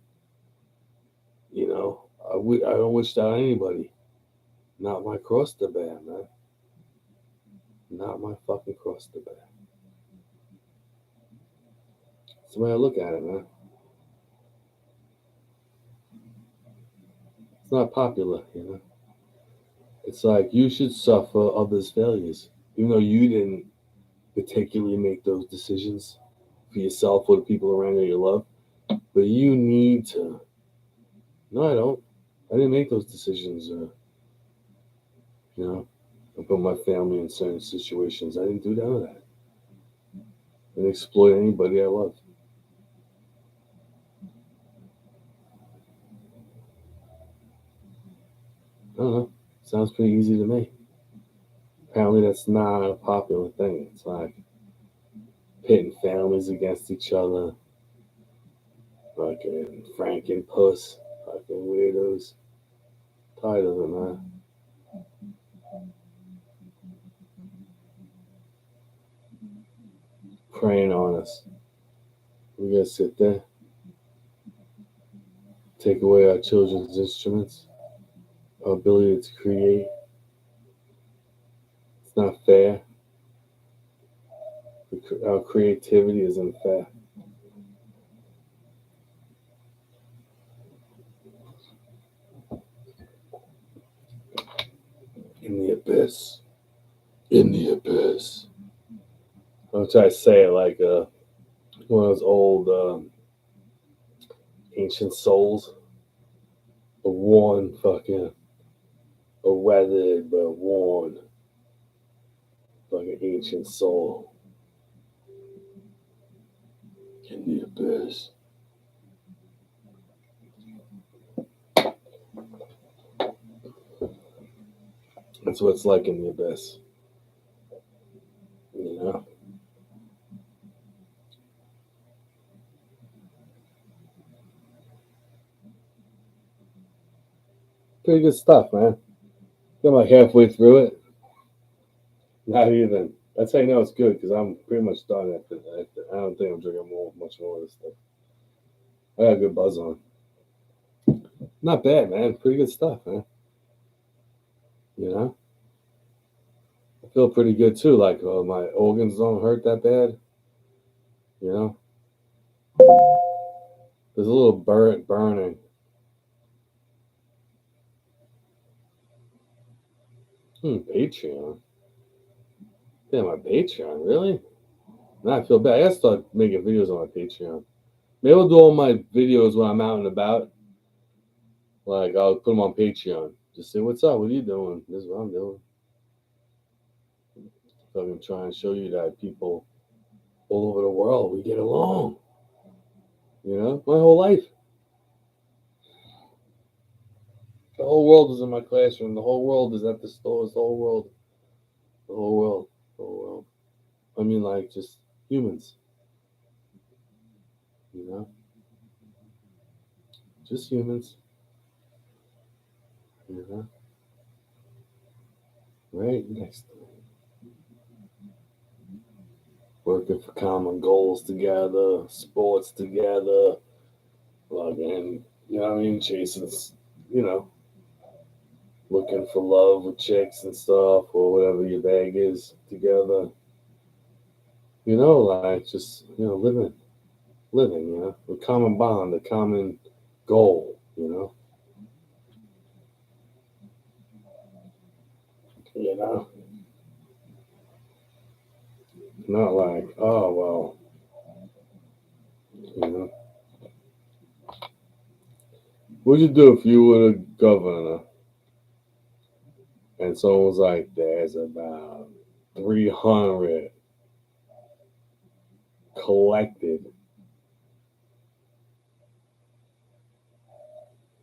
I don't wish that on anybody. Not my cross to bear, man. Not my fucking cross to bear. That's the way I look at it, man. It's not popular. It's like you should suffer others' failures, even though you didn't particularly make those decisions for yourself or the people around you love. But you need to. No, I don't. I didn't make those decisions. I put my family in certain situations. I didn't do none of that. I didn't exploit anybody I loved. I don't know. Sounds pretty easy to me. Apparently, that's not a popular thing. It's like pitting families against each other. Fucking Frank and Puss. Fucking weirdos. Tired of it, man. Preying on us. We gotta sit there, take away our children's instruments, our ability to create. It's not fair. Our creativity isn't fair. In the abyss. In the abyss. I'm trying to say it like one of those old ancient souls. A worn fucking, a weathered but worn fucking ancient soul. In the abyss. That's what it's like in the abyss. You know? Pretty good stuff, man. I'm like halfway through it. Not even. That's how you know it's good because I'm pretty much done I don't think I'm drinking much more of this stuff. I got a good buzz on. Not bad, man. Pretty good stuff, man. You know? I feel pretty good too. Like my organs don't hurt that bad. You know? There's a little burning. Patreon. Damn, my Patreon, really? Now I feel bad. I gotta start making videos on my Patreon. Maybe I'll do all my videos when I'm out and about. Like, I'll put them on Patreon. Just say, what's up? What are you doing? This is what I'm doing. So I'm trying to show you that people all over the world, we get along. You know, my whole life. The whole world is in my classroom. The whole world is at the stores. The whole world. The whole world. The whole world. I mean, like, just humans. You know? Just humans. You know? Right next to me. Working for common goals together, sports together, and you know what I mean, chasing, you know, looking for love with chicks and stuff or whatever your bag is together. You know, like just living, you know, a common bond, a common goal, you know. You know, not like, oh well, you know. What'd you do if you were the governor and someone was like, there's about 300 collected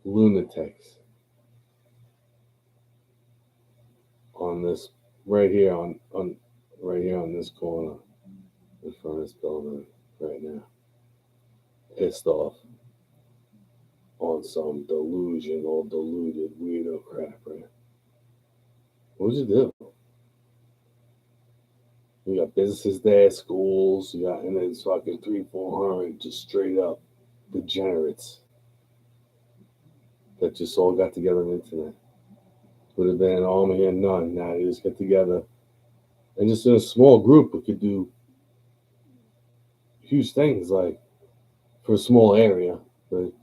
lunatics on this right here on this corner in front of this building right now, pissed off on some delusional, deluded weirdo crap, right? What would you do? You got businesses there, schools, and then it's fucking 300-400 just straight up degenerates that just all got together on the internet. Would have been an army and none. Now they just get together and just in a small group we could do huge things like for a small area. But you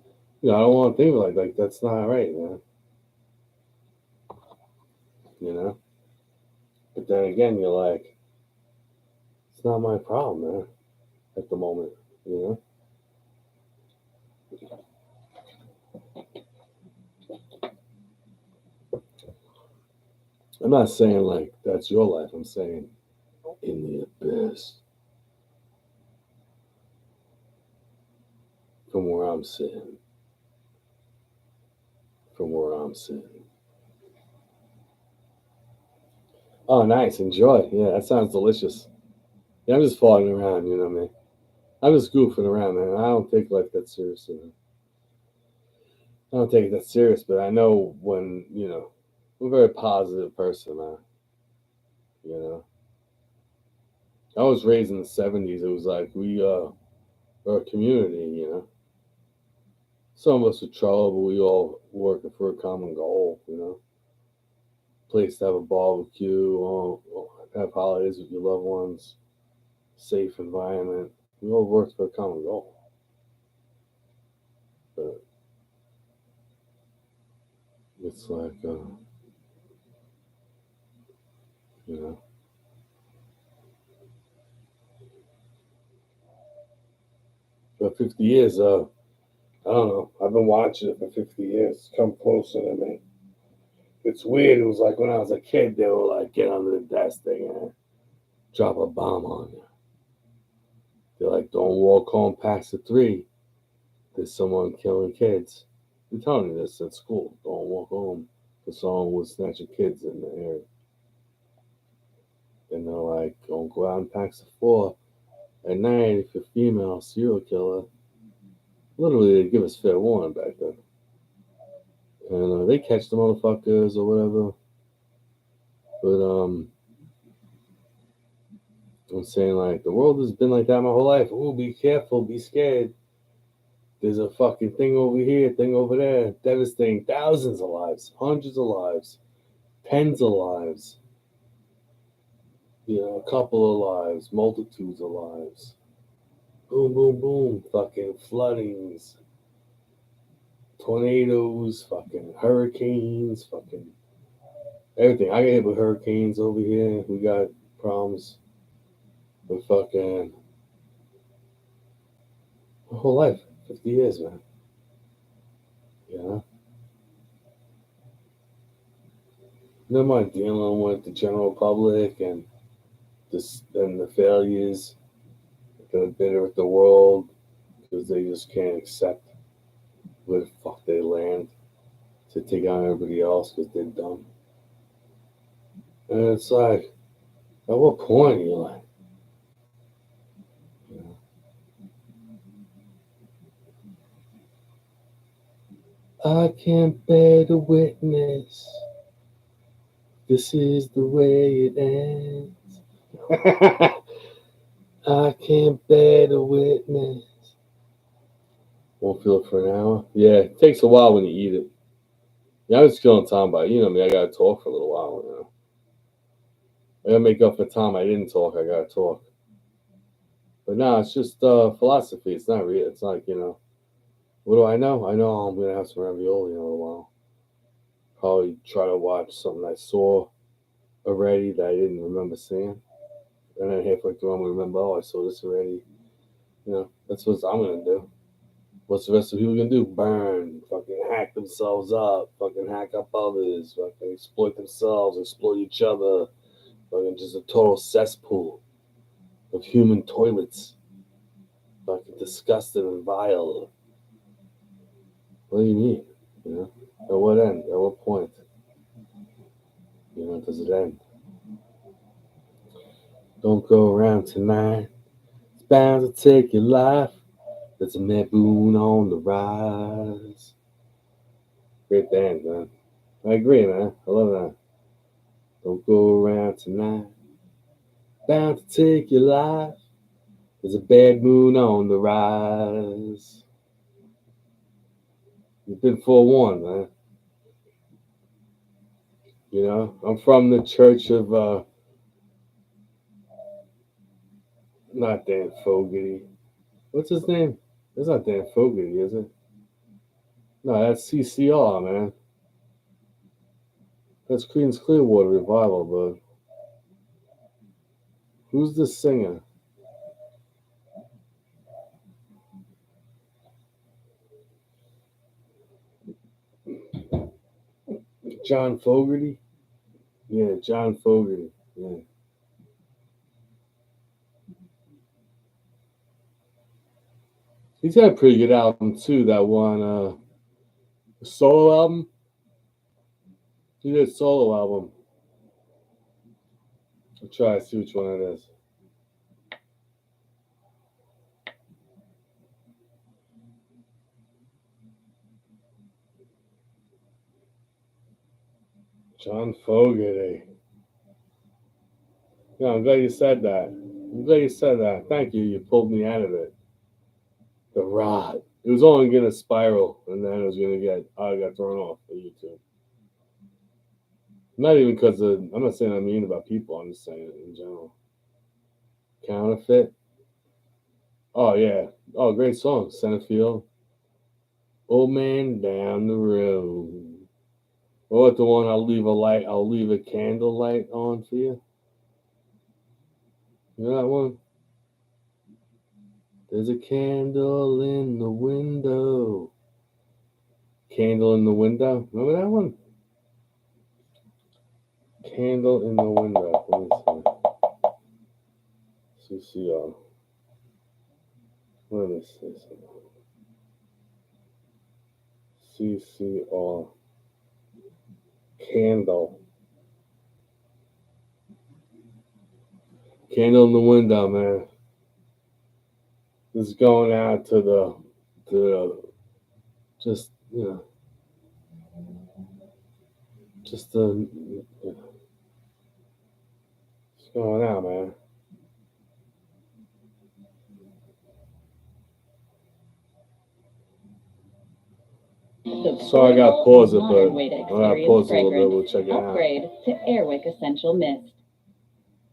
know, I don't want to think like that's not right, man. You know? But then again you're like, it's not my problem, man, at the moment, you know? I'm not saying like that's your life. I'm saying in the abyss from where I'm sitting. From where I'm sitting. Oh, nice. Enjoy. Yeah, that sounds delicious. Yeah, I'm just floating around, you know what I mean? I'm just goofing around, man. I don't take life that seriously, man. I don't take it that serious, but I know when, you know, I'm a very positive person, man. You know? I was raised in the 70s. It was like we are a community, you know? Some of us with trouble, but we all working for a common goal, you know? Place to have a barbecue, have holidays with your loved ones, safe environment. We all work for a common goal. But it's like, you know, for 50 years, I don't know. I've been watching it for 50 years. It's come closer to me. It's weird. It was like when I was a kid, they were like, get under the desk thing and drop a bomb on you. They're like, don't walk home past the 3. There's someone killing kids. They're telling you this at school. Don't walk home because someone was snatching kids in the area. And they're like, don't go out and past the 4 at night if you're a female serial killer. Literally, they give us fair warning back then. and they catch the motherfuckers or whatever. But I'm saying, like, the world has been like that my whole life. Oh, be careful, be scared. There's a fucking thing over here, thing over there, devastating thousands of lives, hundreds of lives, tens of lives, a couple of lives, multitudes of lives. Boom, boom, boom, fucking floodings, tornadoes, fucking hurricanes, fucking everything. I get hit with hurricanes over here. We got problems with fucking my whole life, 50 years, man. Never mind dealing with the general public and the failures that are bitter at the world because they just can't accept where the fuck they land to take on everybody else because they're dumb. And it's like, at what point are you like, I can't bear to witness. This is the way it ends. I can't bear to witness. Won't feel it for an hour. Yeah, it takes a while when you eat it. Yeah, I was killing time by me. I gotta talk for a little while. I gotta make up for time I didn't talk. I gotta talk. But no, it's just philosophy. It's not real. It's like what do I know? I know I'm gonna have some ravioli in a little while. Probably try to watch something I saw already that I didn't remember seeing, and then halfway through I'm gonna remember, oh, I saw this already. That's what I'm gonna do. What's the rest of the people gonna do? Burn, fucking hack themselves up, fucking hack up others, fucking exploit themselves, exploit each other, fucking just a total cesspool of human toilets, fucking disgusting and vile. What do you mean? At what end? At what point? Does it end? Don't go around tonight. It's bound to take your life. There's a moon on the rise. Great band, man. I agree, man. I love that. Don't go around tonight. Bound to take your life. There's a bad moon on the rise. You've been forewarned, man. I'm from the church of not Dan Fogarty. What's his name? It's not Dan Fogarty, is it? No, that's CCR, man. That's Creedence Clearwater Revival, but who's the singer? John Fogerty? Yeah, John Fogerty. Yeah. He's got a pretty good album too. That one solo album. He did a solo album. I'll try to see which one it is. John Fogerty. Yeah, I'm glad you said that. Thank you. You pulled me out of it. The rod. It was only going to spiral, and then it was going to I got thrown off of YouTube. Not even because I'm not saying I mean about people. I'm just saying it in general. Counterfeit. Oh yeah. Oh, great song. Centerfield. Old man down the road. What about the one? I'll leave a candle light on for you. You know that one? There's a candle in the window. Candle in the window. Remember that one? Candle in the window. Let me see. CCR. Let me see something. CCR. Candle. Candle in the window, man. This is going out to the just Just what's going on, man? So I got pause it, but I got pause a little bit. We'll check it out. Upgrade to Airwick Essential Mist.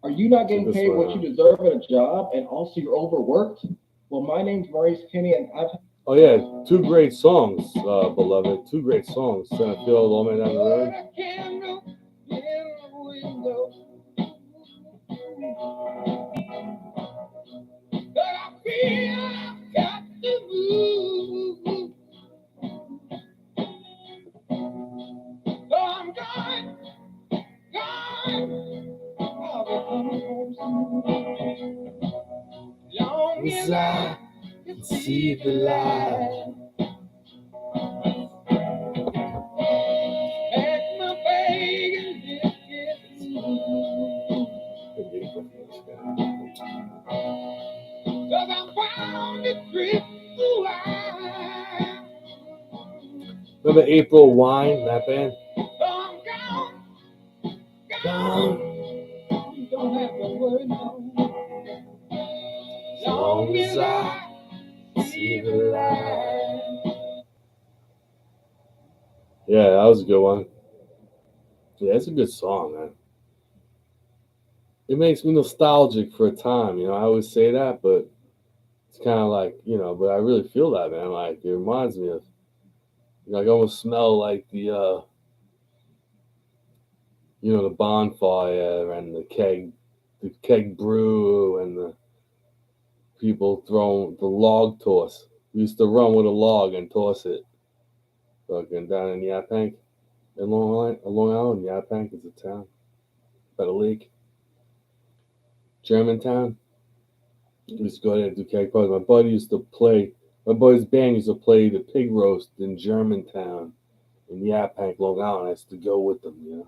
Are you not getting This paid one, what huh? you deserve at a job and also you're overworked? Well, my name's Maurice Kinney and I've Oh yeah, two great songs, beloved. Two great songs. Feel Low Man Down the Road. I see the light. Remember April Wine, that band? Gone. As long as I see the light. Yeah, that was a good one. Yeah, it's a good song, man. It makes me nostalgic for a time, I always say that, but it's kind of like, but I really feel that, man. Like, it reminds me of, I almost smell like the bonfire and the keg brew and the people throwing the log toss. We used to run with a log and toss it. Fucking down in Yaphank, in Long Island. Yaphank is a town by the lake. Germantown. We used to go there to do keg parties. My buddy's band used to play the pig roast in Germantown in Yaphank, Long Island. I used to go with them,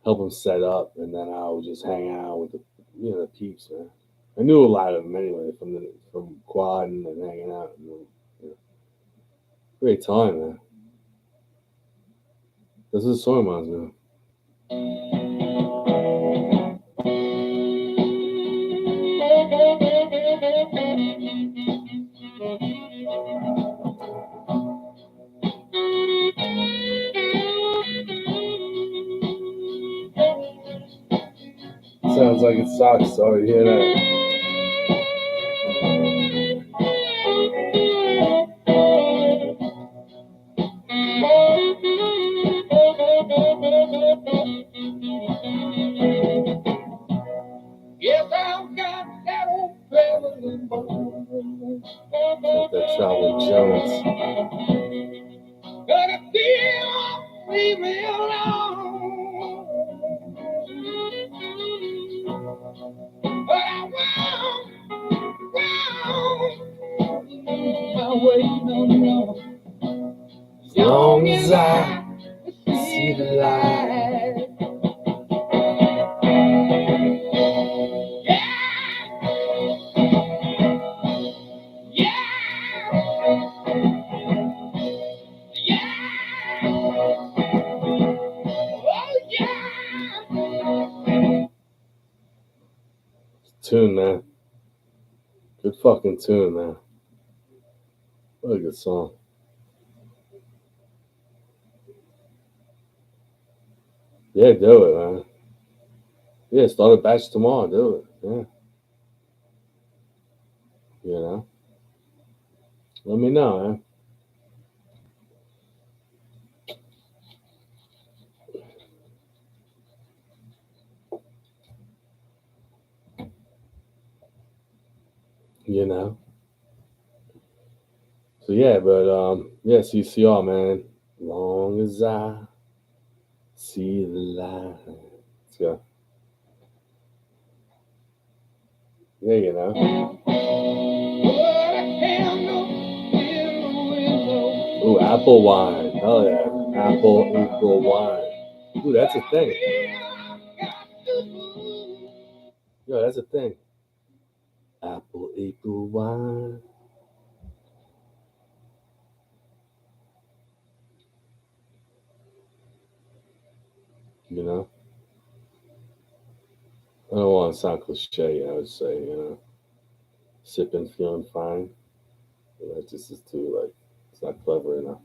help them set up, and then I would just hang out with the peeps, man. I knew a lot of them anyway from quadding and hanging out. Great time, man. This is a song reminds me. Sounds like it sucks. Sorry to hear that. Yes, I've got that old traveling bone. That Travel Jones. But if you leave me alone, but I won't wait no more. As long as I see the light. Tune, man. Good fucking tune, man. What a good song. Yeah, do it, man. Yeah, start a batch tomorrow. Do it. Yeah. Let me know, man. So yeah, but yeah, CCR, man. Long as I see the light. Let's go. Yeah. Ooh, apple wine. Hell yeah. Apple April wine. Ooh, that's a thing. Yo, that's a thing. Apple April wine. You know, I don't want to sound cliche. I would say, sipping, feeling fine. That just is too like it's not clever enough.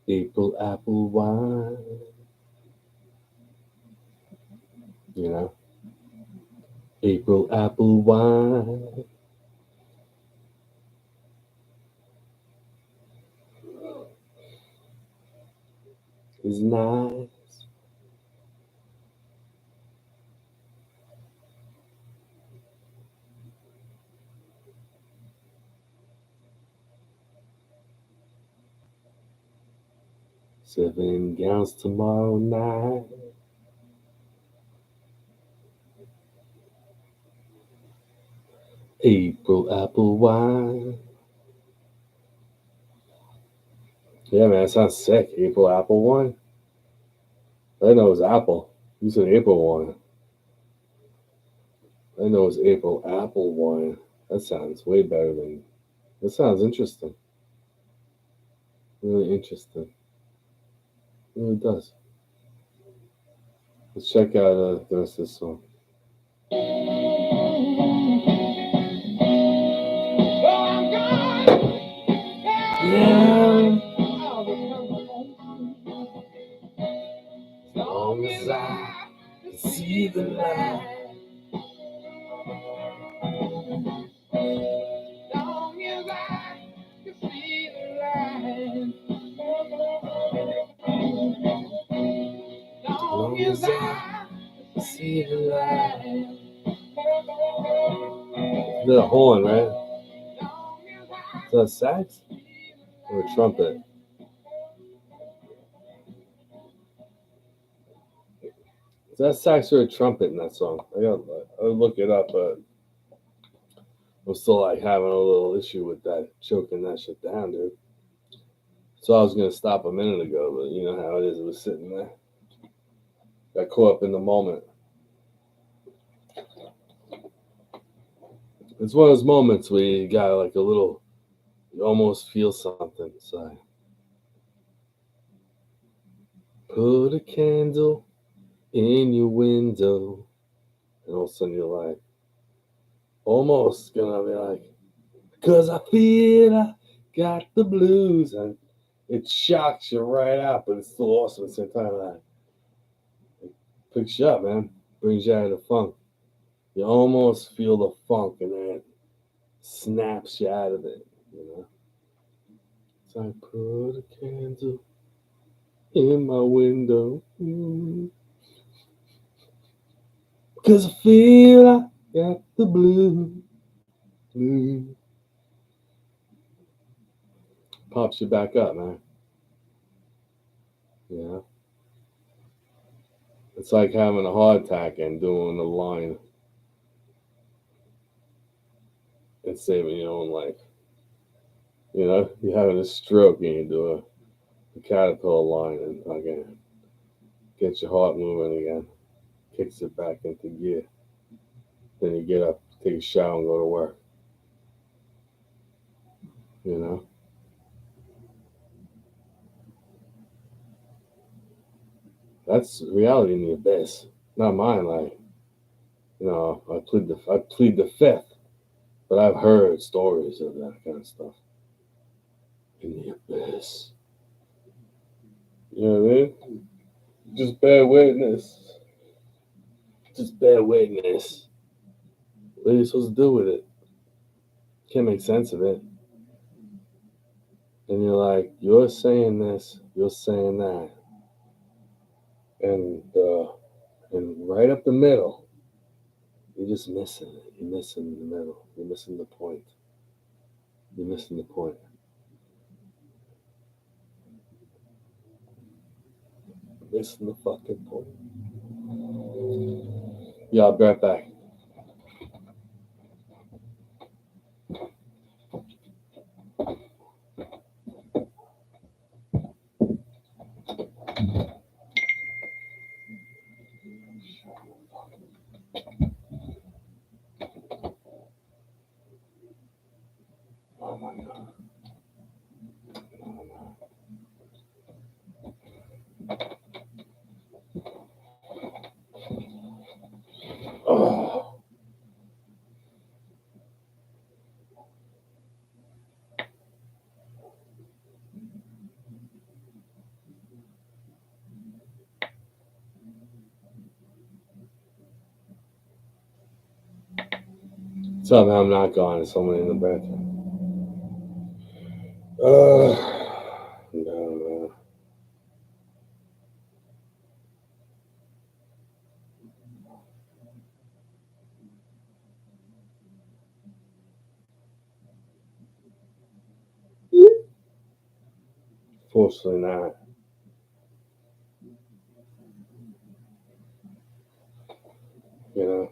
April apple wine. You know, April apple wine is nice. 7 gowns tomorrow night. April apple wine. Yeah, man, it sounds sick. April apple wine. I didn't know it was apple. You said April wine. I didn't know it was April apple wine. That sounds way better than. That sounds interesting. Really interesting. It really does. Let's check out the rest of this song. Yeah. As long as I can see the light. Long as I can see the light. Long as I can see the light. The horn, right? Is that a sax or a trumpet? Is that a sax or a trumpet in that song? I'll look it up, but I'm still like having a little issue with that, choking that shit down, dude. So I was gonna stop a minute ago, but you know how it is. It was sitting there. Got caught up in the moment. It's one of those moments where you got like a little, you almost feel something inside. Put a candle in your window, and all of a sudden you're like, almost gonna be like, 'cause I feel I got the blues, and it shocks you right out, but it's still awesome at the same time. Like, it picks you up, man. Brings you out of the funk. You almost feel the funk, and then it snaps you out of it, you know? So I put a candle in my window, 'cause I feel I got the blues. Pops you back up, man. You know? It's like having a heart attack and doing a line and saving your own life. You know, you're having a stroke and you do a caterpillar line and fucking gets your heart moving again, kicks it back into gear. Then you get up, take a shower, and go to work. You know, that's reality in the abyss, not mine. Like, I plead the fifth, but I've heard stories of that kind of stuff in the abyss. You know what I mean? Just bear witness. Just bear witness. What are you supposed to do with it? Can't make sense of it. And you're like, you're saying this, you're saying that, and right up the middle, you're just missing it. You're missing the middle. You're missing the point. You're missing the point. You're missing the fucking point. Yeah, I'll be right back. Oh my god. Oh my god. Oh. Somehow I'm not gone. There's someone in the bathroom. No. Fortunately not. You know.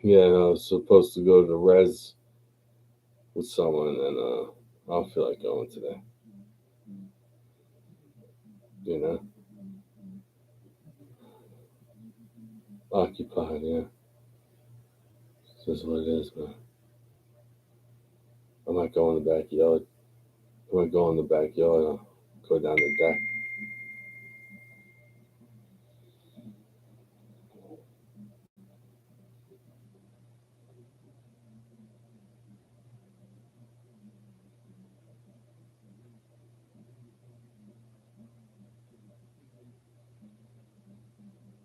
Yeah, I was supposed to go to the res with someone, and I don't feel like going today. You know, occupied. Yeah, this is what it is, man. I might go in the backyard. I might go in the backyard. I'll go down the deck.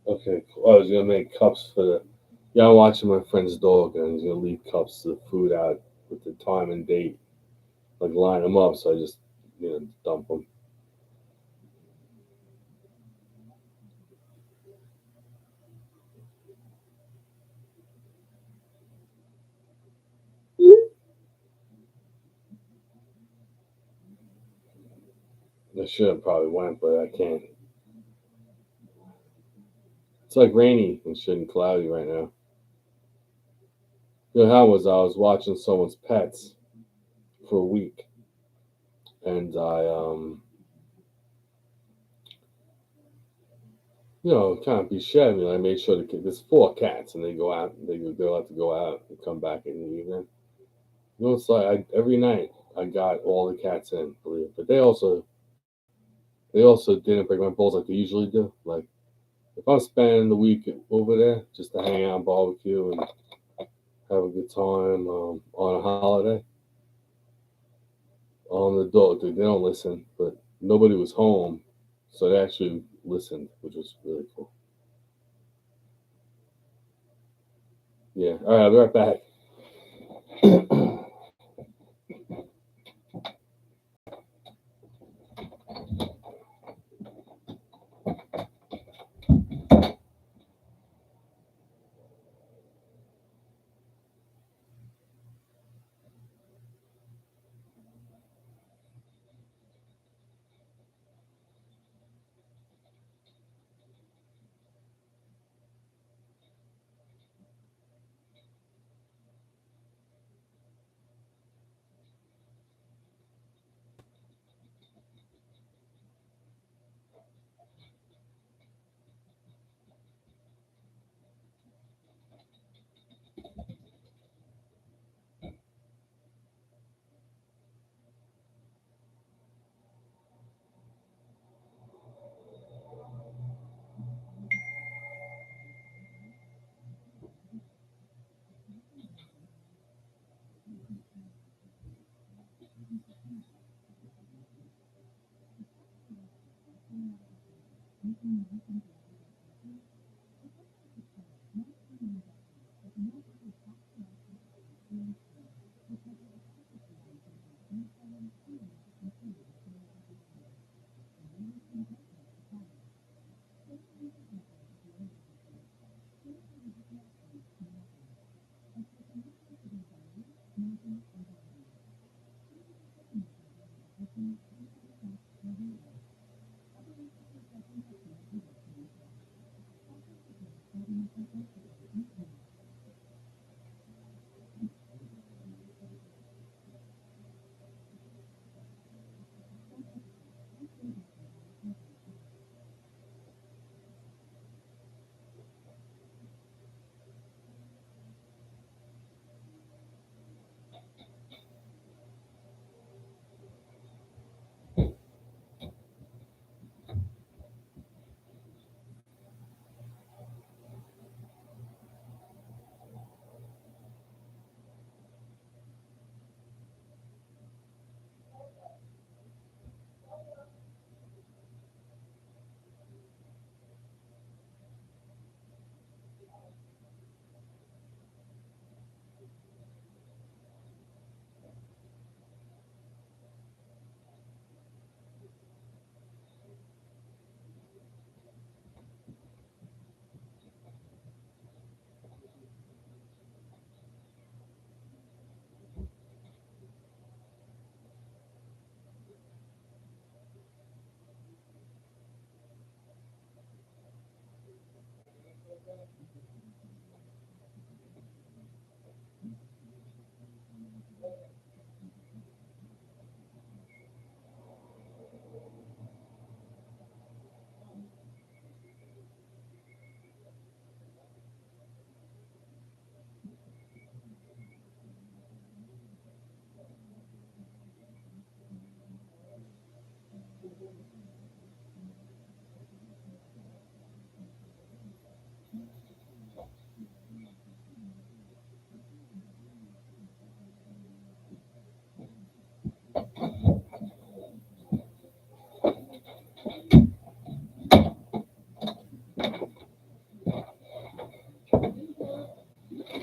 Okay, cool. I was gonna make cups for the. Yeah, I'm watching my friend's dog, and he's gonna leave cups of food out with the time and date, like line them up. So I just, dump them. I should have probably went, but I can't. It's like rainy and shit and cloudy right now. You know how I was watching someone's pets for a week, and I kind of be shed. I made sure there's 4 cats, and they go out. They'll have to go out and come back in the evening. It's like every night I got all the cats in, believe it. But they also didn't break my balls like they usually do. Like if I'm spending the week over there just to hang out and barbecue and have a good time on a holiday, the dog they don't listen. But nobody was home, so they actually listened, which was really cool. Yeah. All right, I'll be right back.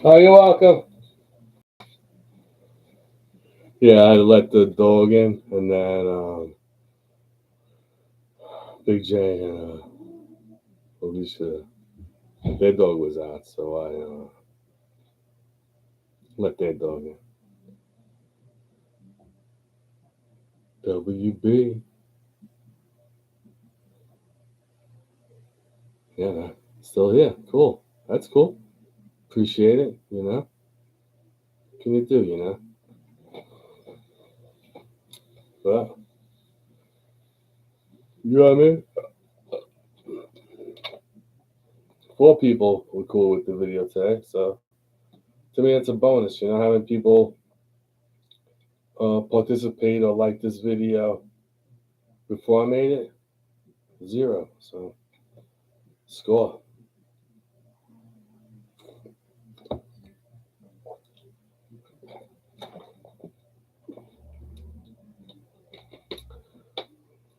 Oh, you're welcome. Yeah, I let the dog in, and then Big J and Alicia, their dog was out, so I let their dog in. WB. Yeah, still here. Cool. That's cool. Appreciate it, you know. What can you do, you know? But, you know what I mean? 4 people were cool with the video today, so to me, it's a bonus, you know, having people participate or like this video before I made it. 0. So, score.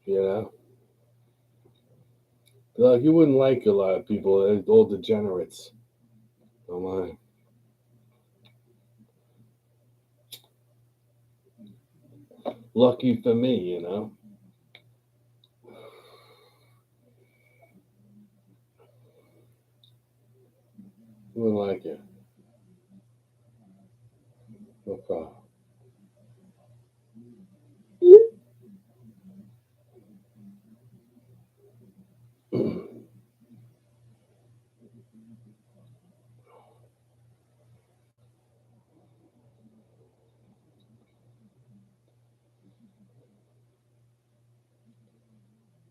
You know? Like, you wouldn't like a lot of people, they're all degenerates. Oh my. Lucky for me, you know? You wouldn't like it. No problem.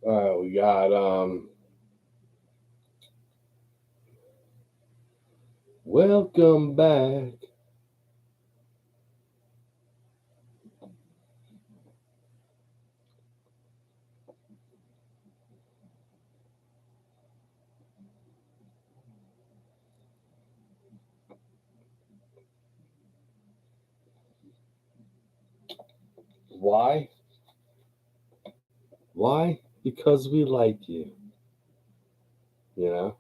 All right, we got welcome back. Why? Why? Because we like you. You know?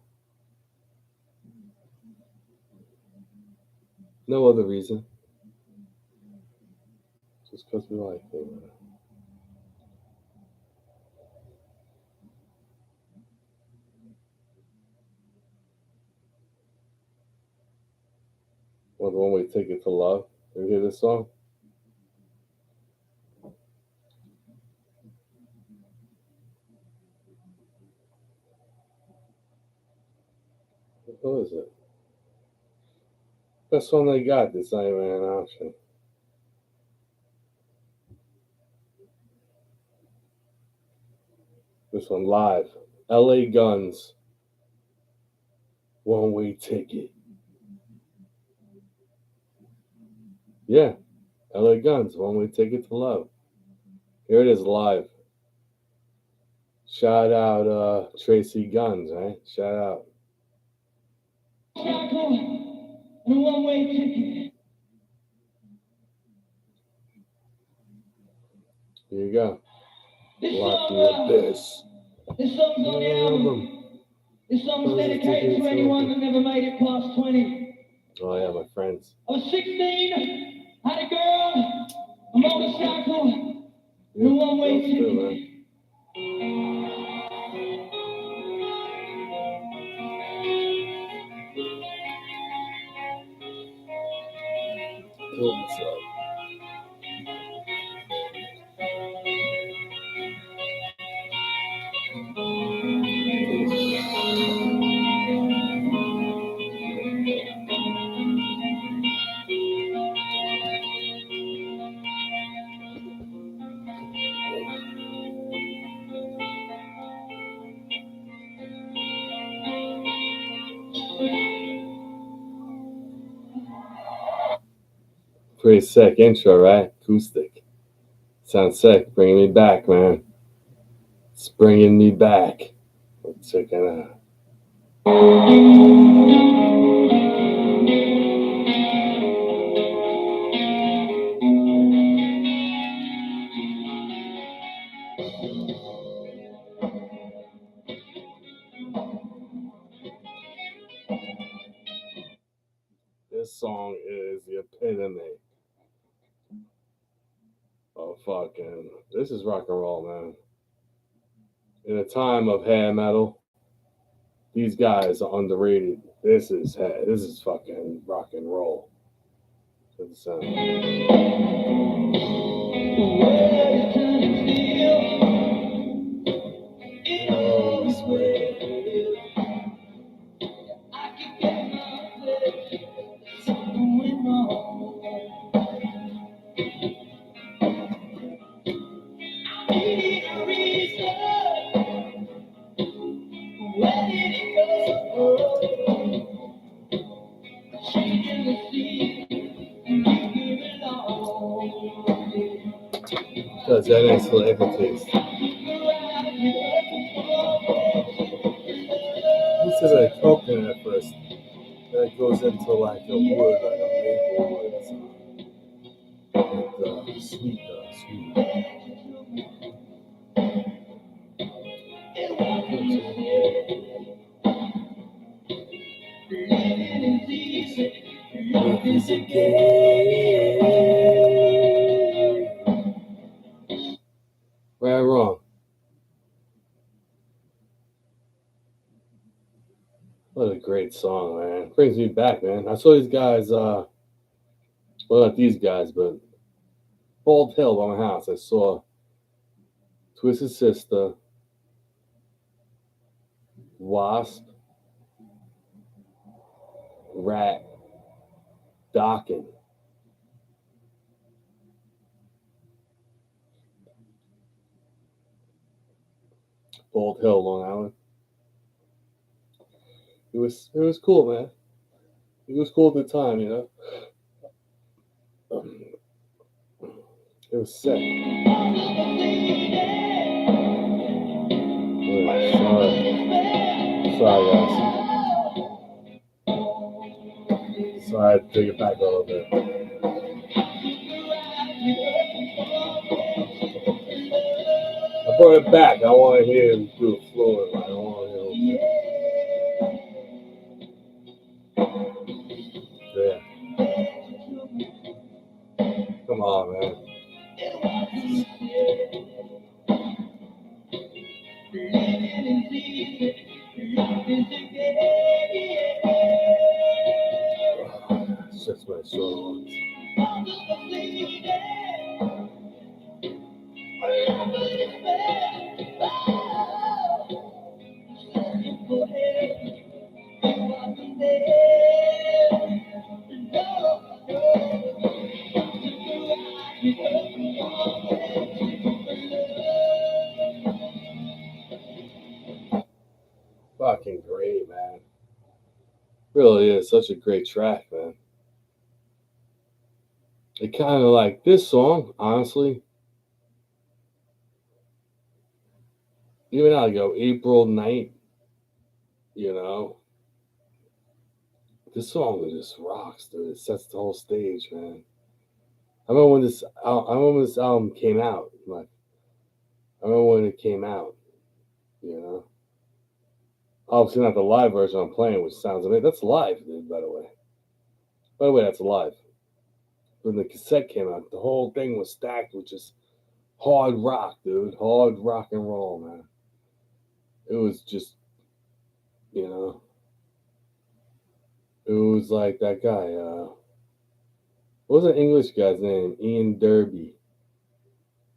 No other reason. Just because we like you. Well, the one-way ticket to love. You hear this song? What is it? Best one they got. That's not even an option. This one live. LA Guns. One-way ticket. Yeah. LA Guns. One-way ticket to love. Here it is live. Shout out Tracy Guns, right? Shout out. And a one-way ticket. Here you go. This Lucky song, this. this song's on the album. This song's dedicated to anyone that never made it past 20. Oh yeah, my friends. I was 16, had a girl, a motorcycle, and a one-way ticket. Kill myself. Pretty sick intro, right? Acoustic. Sounds sick. Bringing me back, man. It's bringing me back. Let's check it out. This song is the epitome of fucking. This is rock and roll, man. In a time of hair metal, these guys are underrated. This is fucking rock and roll. It's, Because that nice little aftertaste. This is like coconut at first. Then it goes into like a wood, like a maple wood. With sweet. Right or wrong? What a great song, man. Brings me back, man. I saw these guys, well, not these guys, but Bald Hill by my house. I saw Twisted Sister, Wasp, Rat, Dockin. Bald Hill, Long Island. It was cool, man. It was cool at the time, you know. It was sick. Sorry, guys. Sorry, I had to take it back a little bit. I brought it back. I want to hear him do it fluent. I don't want to hear him. Yeah. Come on, man. It's just my soul. Fucking great, man. Really is such a great track, man. It kind of like this song, honestly. Even I go April Night, you know. This song just rocks, dude. It sets the whole stage, man. I remember when this album came out. Like, I remember when it came out, you know. Obviously not the live version I'm playing, which sounds amazing. That's live, dude, by the way. By the way, that's live. When the cassette came out, the whole thing was stacked with just hard rock, dude. Hard rock and roll, man. It was just, you know, it was like that guy, what was that English guy's name? Ian Derby.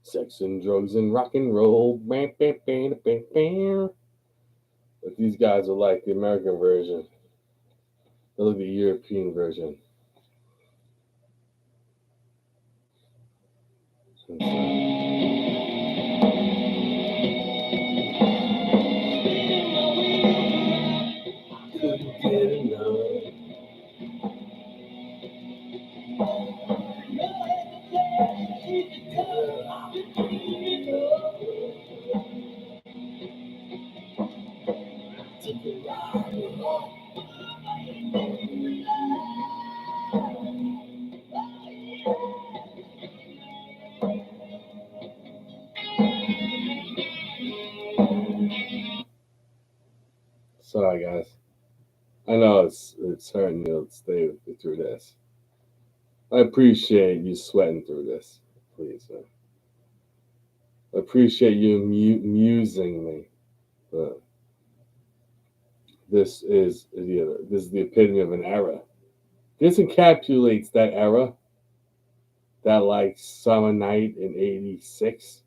Sex and drugs and rock and roll. But these guys are like the American version. They're like the European version. I know it's hurting you to stay through this. I appreciate you sweating through this. Please, man. I appreciate you musing me. But this is the epitome of an era. This encapsulates that era, that like summer night in '86,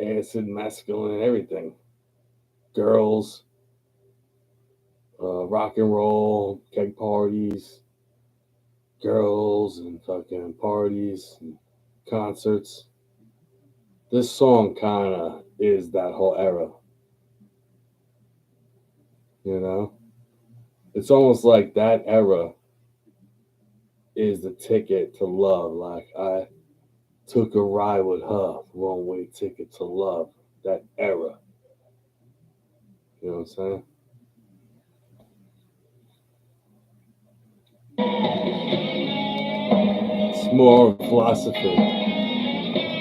acid, masculine, and everything. Girls, rock and roll, keg parties, girls, and fucking parties, and concerts. This song kind of is that whole era, you know? It's almost like that era is the ticket to love. Like, I took a ride with her, one way ticket to love. That era. You know what I'm saying? It's more philosophy.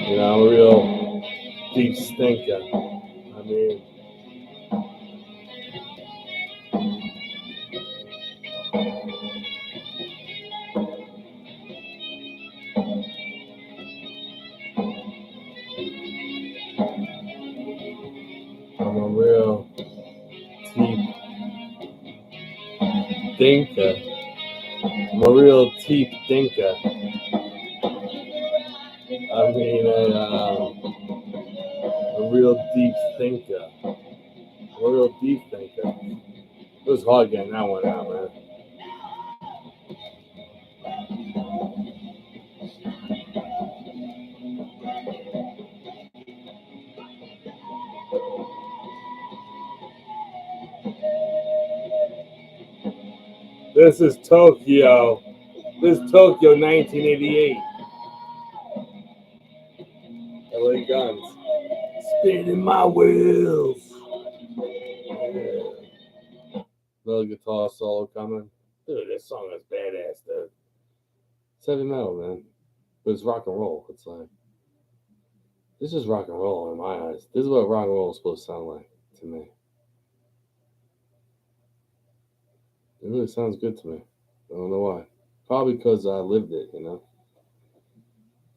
You know, I'm a real deep thinker. I mean, I'm a real deep thinker. I'm a real deep thinker. I mean, a real deep thinker. A real deep thinker. It was hard getting that one out, man. This is Tokyo. This is Tokyo 1988. LA Guns. Spinning my wheels. Yeah. Little guitar solo coming. Dude, this song is badass, dude. It's heavy metal, man. But it's rock and roll. It's like, this is rock and roll in my eyes. This is what rock and roll is supposed to sound like to me. It really sounds good to me. I don't know why. Probably because I lived it, you know.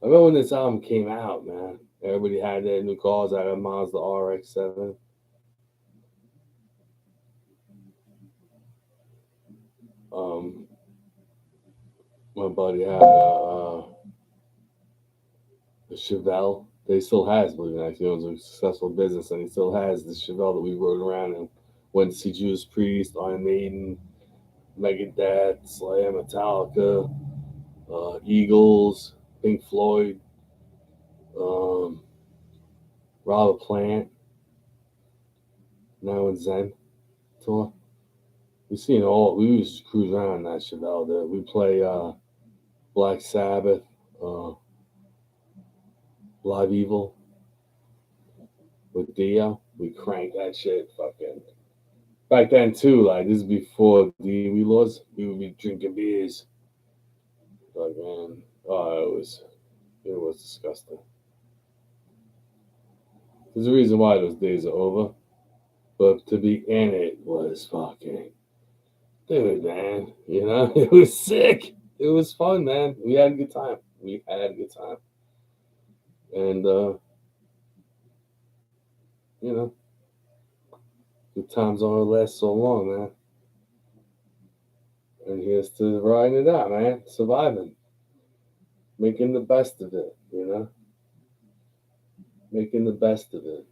I remember when this album came out, man. Everybody had their new cars. I had a Mazda RX-7. Um, my buddy had a Chevelle. They still has, believe it or not. He owns a successful business, and he still has the Chevelle that we rode around and went to see Judas Priest, Iron Maiden, Megadeth, Slayer, Metallica, Eagles, Pink Floyd, um, Robert Plant, Now and Zen tour. We seen all. We used to cruise around in that Chevelle. There, we play Black Sabbath, Live Evil with Dio. We cranked that shit fucking back then too. Like, this is before DV laws. We would be drinking beers. Like, man, oh, it was disgusting. There's a reason why those days are over, but to be in it was fucking, dude, man. You know, it was sick. It was fun, man. We had a good time. And you know, good times only last so long, man. And here's to riding it out, man. Surviving. Making the best of it, you know? Making the best of it.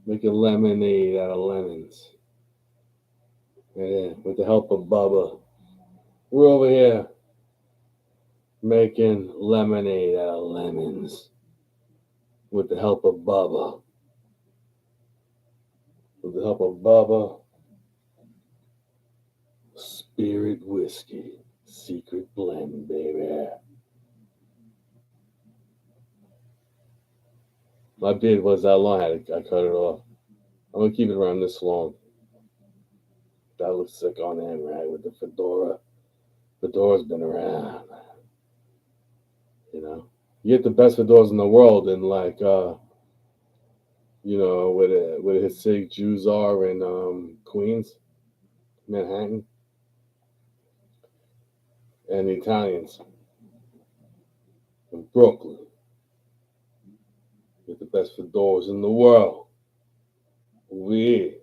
Making lemonade out of lemons. Yeah, with the help of Bubba. We're over here making lemonade out of lemons. With the help of Bubba. With the help of Bubba. Spirit whiskey. Secret blend, baby. My beard was that long, I cut it off. I'm gonna keep it around this long. That looks sick on end, right? With the fedora. Fedora's been around. You know? You get the best fedoras in the world, and like you where the Hasidic Jews are in Queens, Manhattan, and the Italians in Brooklyn with the best fedoras in the world. Over here,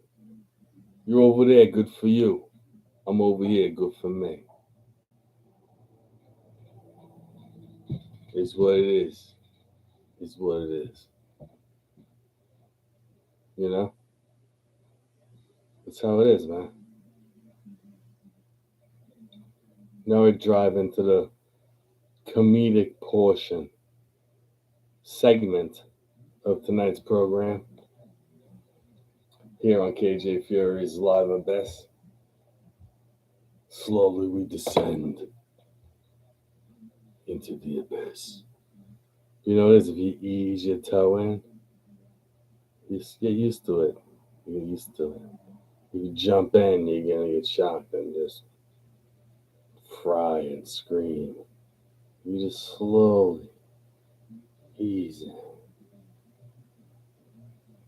you're over there, good for you. I'm over here, good for me. It's what it is. It's what it is. You know? That's how it is, man. Now we drive into the comedic segment of tonight's program here on KJ Fury's Live Abyss. Slowly we descend into the abyss. You know this, if you ease your toe in, you just get used to it. You get used to it. If you jump in, you're gonna get shocked and just fry and scream. You just slowly ease in.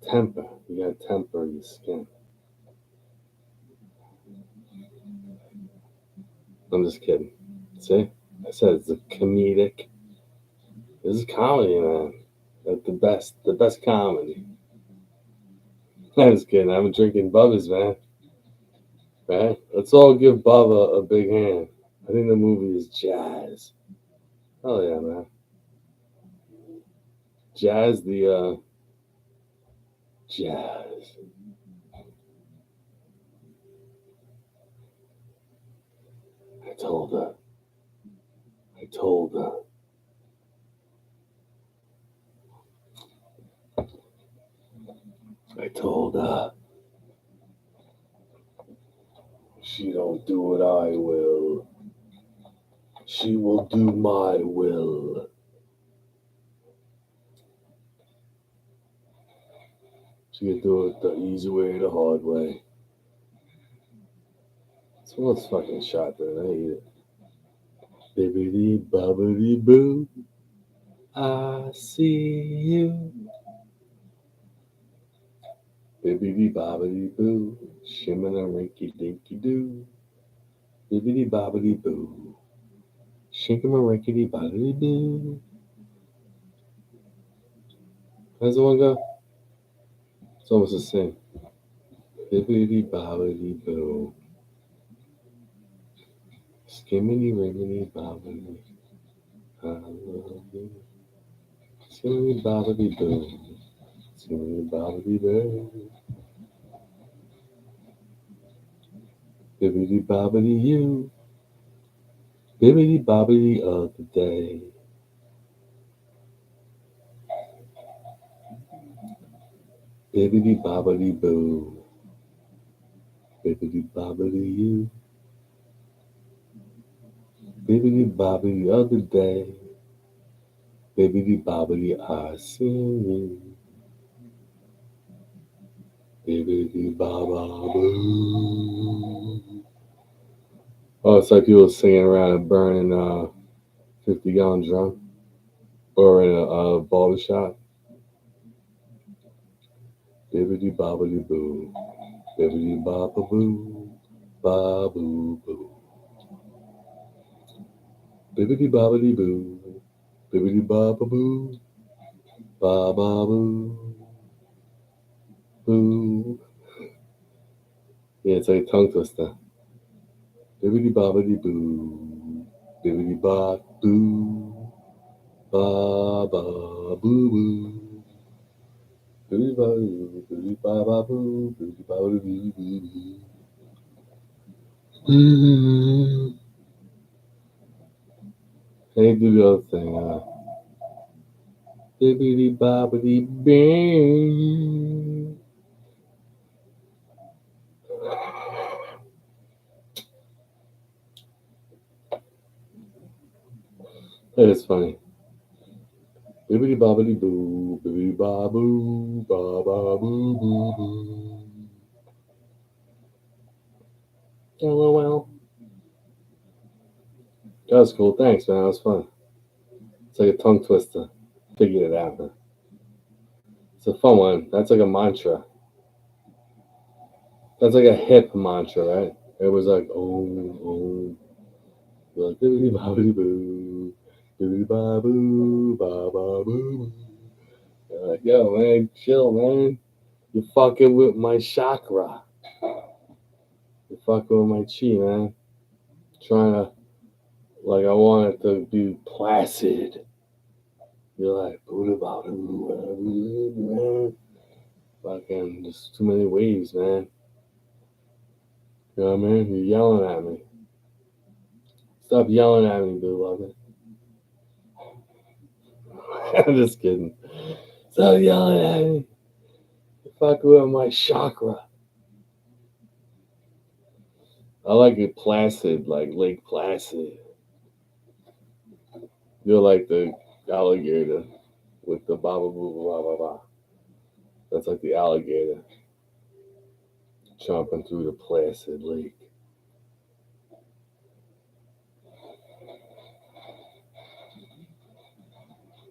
Temper. You gotta temper your skin. I'm just kidding. See? I said it's a comedic. This is comedy, man. Like the best comedy. I'm just kidding. I'm drinking bubbas, man. Right? Let's all give Bubba a big hand. I think the movie is Jazz. Oh yeah, man. Jazz, Jazz. I told her. I told her. I told her. She don't do what I will. She will do my will. She can do it the easy way, the hard way. Someone's fucking shot there. I hate it. Bibbidi bobbidi boo. I see you. Bibbidi bobbidi boo. Shimming a rinky dinky doo. Bibbidi bobbidi boo. Shinkum a rinkety bobbidi boo. How's the one go? It's almost the same. Bibbidi bobbidi boo. Skimmity ringity bobbidi. I love you. Skimmity bobbidi boo. Skimmity bobbidi boo. Bibbidi bobbidi you. Bibbidi bobbidi of the day. Bibbidi bobbidi boo. Bibbidi bobbidi you. Bibbidi bobbidi of the day. Bibbidi bobbidi I sing you. Bibbidi baba boo. Oh, it's like people singing around and burning 50-gallon drum or in a barber shop. Bibbidi bobbidi boo. Bibbidi baba boo. Ba boo boo. Bibbidi bobbidi boo. Bibbidi baba boo. Ba ba boo. Boo. Yeah, it's like a tongue twister. Bibbidi bobbidi boo. Bibbidi ba boo. Ba ba boo boo. Bibbidi ba boo. Bibbidi ba ba boo. Bibbidi ba boo boo boo boo. Hey, do the other thing. Bibbidi bobbidi bing. That is funny. Bibbidi bobbidi boo. Bibbidi ba boo. Ba ba boo boo boo. LOL. That was cool. Thanks, man. That was fun. It's like a tongue twister. Figured it out, man. It's a fun one. That's like a mantra. That's like a hip mantra, right? It was like, oh, like dibbity bobbity boo, dibbity ba boo, ba ba boo. You're like, yo, man, chill, man. You're fucking with my chakra. You're fucking with my chi, man. Trying to, like, I want it to be placid. You're like, boo ba boo, man. Fucking, just too many waves, man. You know what I mean? You're yelling at me. Stop yelling at me, beloved. I'm just kidding. Stop yelling at me. You're fucking with my chakra. I like it placid, like Lake Placid. You're like the alligator with the ba ba boo ba ba ba. That's like the alligator chomping through the placid lake.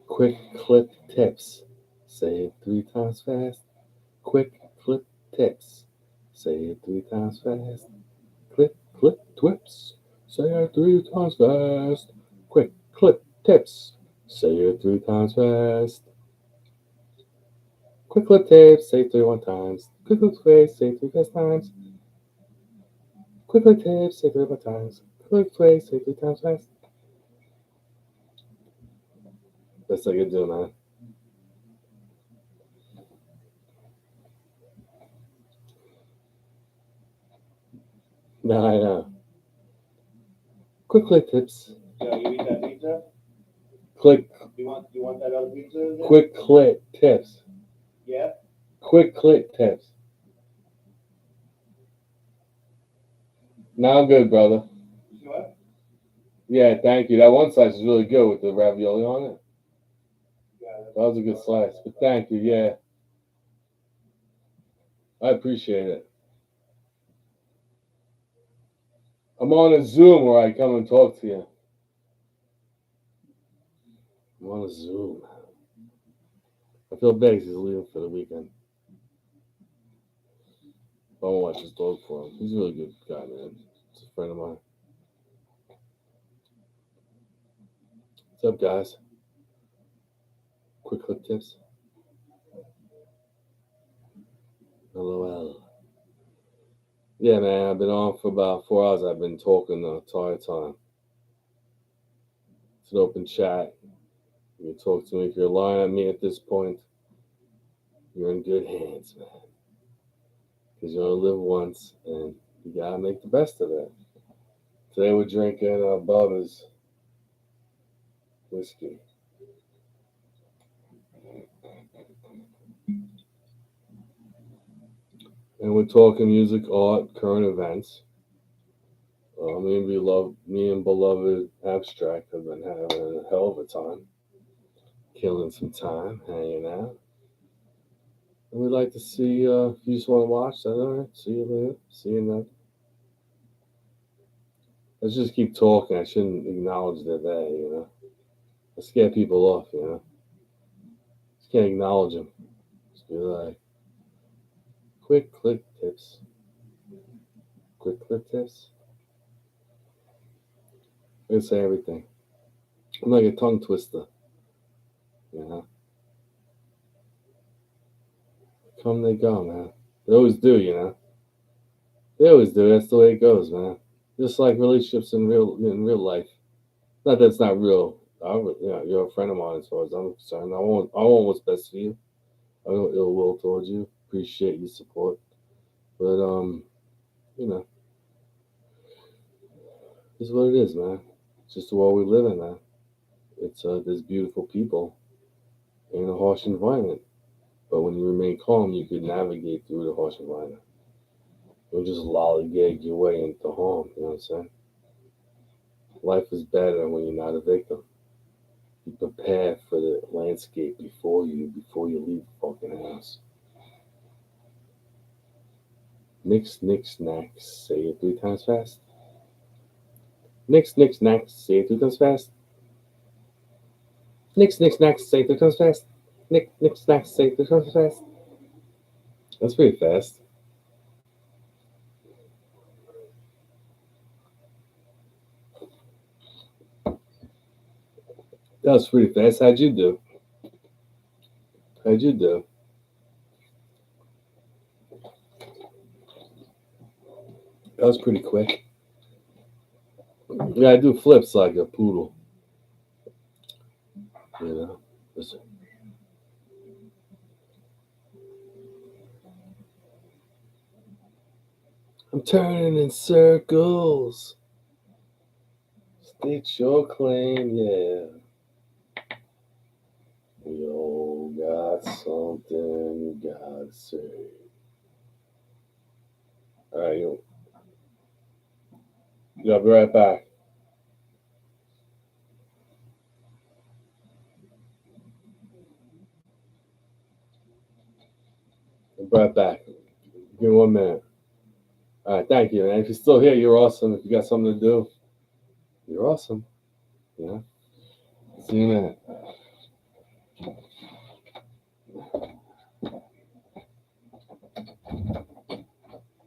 Quick clip tips. Say it 3 times fast. Quick clip tips. Say it 3 times fast. Clip tips. Say it 3 times fast. Quick clip tips. Say it 3 times fast. Quick clip tips. Say it 31 times. Quick clip tips. Say it 3 times. Quick clip tips. Say it 31 times. Quick clip tips. Say it 3 times fast. That's what you do, man. No, I know. Quick clip tips. Yo, you eat that pizza? Click. You want that other pizza? Quick clip tips. Yeah. Quick clip tips. Now I'm good, brother. You see what? Yeah, thank you. That one slice is really good with the ravioli on it. Yeah. That was a good slice. But thank you, yeah. I appreciate it. I'm on a Zoom where I come and talk to you. I'm on a Zoom. I feel bad because he's leaving for the weekend. I won't watch his dog for him. He's a really good guy, man. He's a friend of mine. What's up, guys? Quick clip tips. LOL. Yeah, man, I've been on for about 4 hours. I've been talking the entire time. It's an open chat. You can talk to me. If you're lying at me at this point, you're in good hands, man. Because you only live once, and you gotta make the best of it. Today we're drinking bubbas whiskey. And we're talking music, art, current events. Me and beloved Abstract have been having a hell of a time, killing some time, hanging out. And we'd like to see if you just want to watch that. All right, see you later. See you next. Let's just keep talking. I shouldn't acknowledge they're there, you know. I scare people off, you know. Just can't acknowledge them. Just be like, quick click tips. Quick click tips. I can say everything. I'm like a tongue twister, you know. Come they go, man. They always do, you know. They always do. That's the way it goes, man. Just like relationships in real life. Not that it's not real. You're a friend of mine as far as I'm concerned. I want what's best for you. I don't ill will towards you. Appreciate your support. But you know, this is what it is, man. It's just the world we live in, man. It's there's beautiful people in a harsh environment. But when you remain calm, you can navigate through the harsh environment. You'll just lollygag your way into harm, you know what I'm saying? Life is better when you're not a victim. You prepare for the landscape before you leave the fucking house. Nix, nix, knacks. Say it 3 times fast. Nix, nix, knacks. Say it 3 times fast. Nix, nix, knacks. Say it 3 times fast. Nick, snack, say this one's fast. That's pretty fast. That was pretty fast. How'd you do? How'd you do? That was pretty quick. Yeah, I do flips like a poodle. You know? Listen. I'm turning in circles. State your claim, yeah. We all got something you gotta say. Alright, I'll be right back. I'll be right back. Give me 1 minute. Alright, thank you, man. If you're still here, you're awesome. If you got something to do, you're awesome. Yeah. See you in a minute.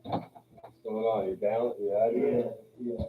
What's going on? You down? You out of here? Yeah.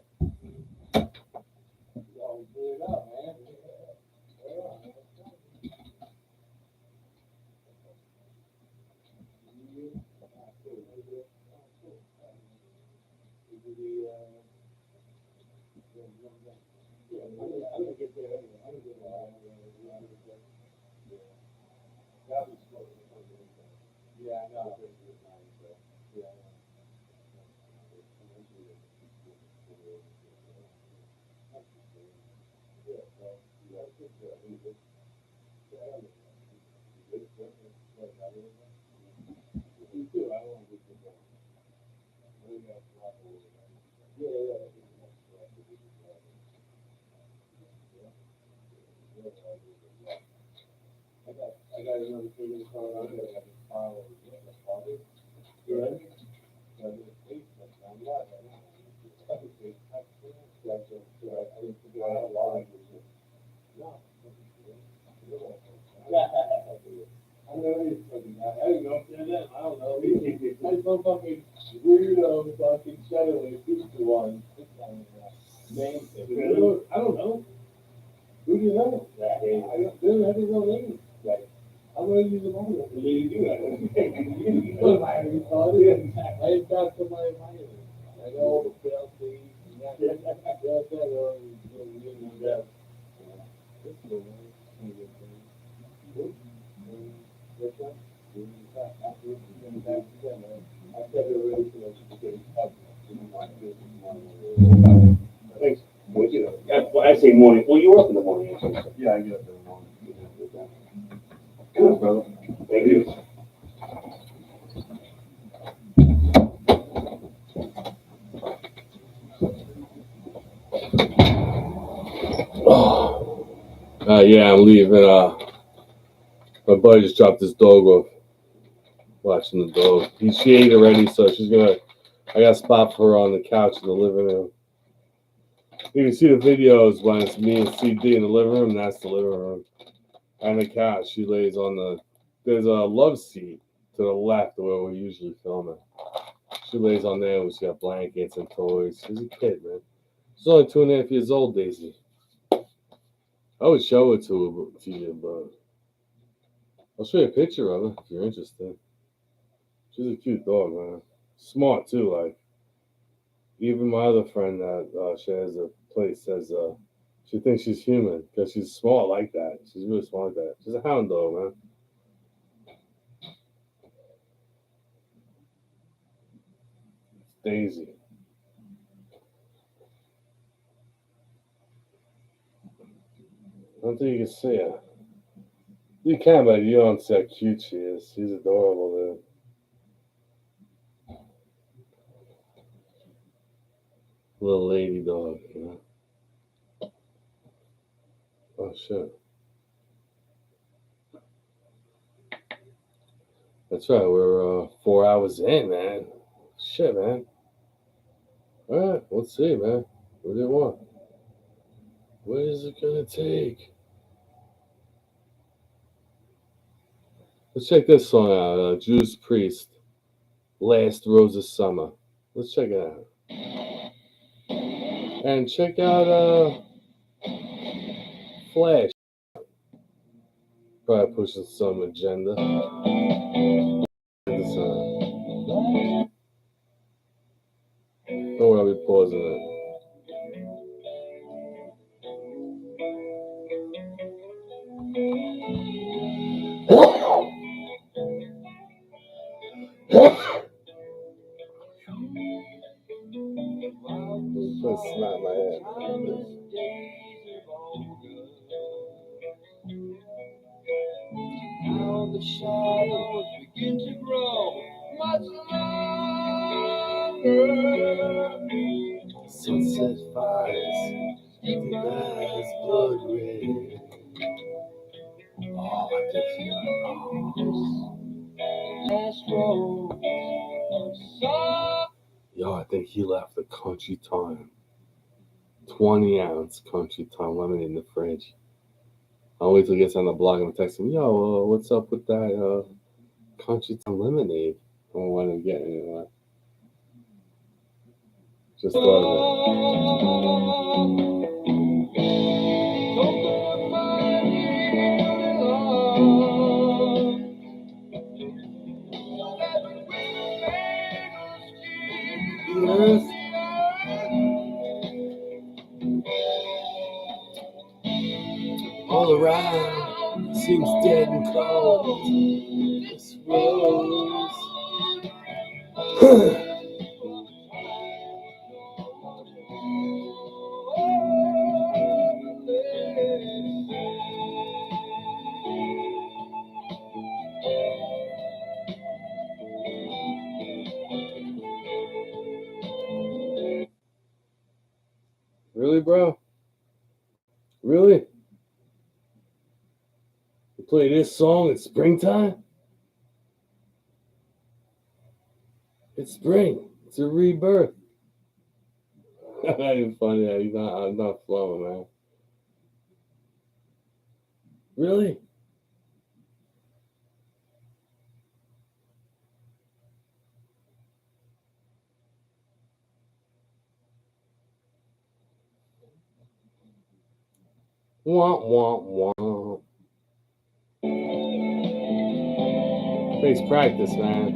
Thanks. Well, I say morning. Well, you were up in the morning. Yeah, I get up in the morning. Good, brother. Thank you. Yeah, I'm leaving. My buddy just dropped his dog off. Watching the dog. She ate already, so she's gonna. I got a spot for her on the couch in the living room. You can see the videos when it's me and CD in the living room. That's the living room. And the couch, she lays on the. There's a love seat to the left where we usually film it. She lays on there. She's got blankets and toys. She's a kid, man. She's only 2.5 years old, Daisy. I would show it to you, but I'll show you a picture of her if you're interested. She's a cute dog, man. Smart too. Like even my other friend that shares a place says she thinks she's human because she's smart like that. She's really smart like that. She's a hound dog, man. It's Daisy. I don't think you can see her. You can, but you don't see how cute she is. She's adorable, man. Little lady dog, you know. Oh shit. That's right. We're 4 hours in, man. Shit, man. All right, let's see, man. What do you want? What is it gonna take? Let's check this song out. Judas Priest, Last Rose of Summer. Let's check it out. And check out Flash. Probably pushing some agenda. This, don't worry, I'll be pausing it. I'm gonna snap my head. Now the shadows begin to grow much longer. Sunset fires, deep as blood red. Oh, I can feel it. Last row of sun. Yo, I think he left the Country Time 20-ounce Country Time lemonade in the fridge. I'll wait till he gets on the blog and text him, yo, what's up with that Country Time lemonade? I don't want to get anywhere. Just thought of it. Yes. All around seems dead and cold. This rose. Really, bro? Really? You play this song in springtime? It's spring. It's a rebirth. That ain't funny. I'm not flowing, man. Really? Wah, wah, wah. Takes practice, man.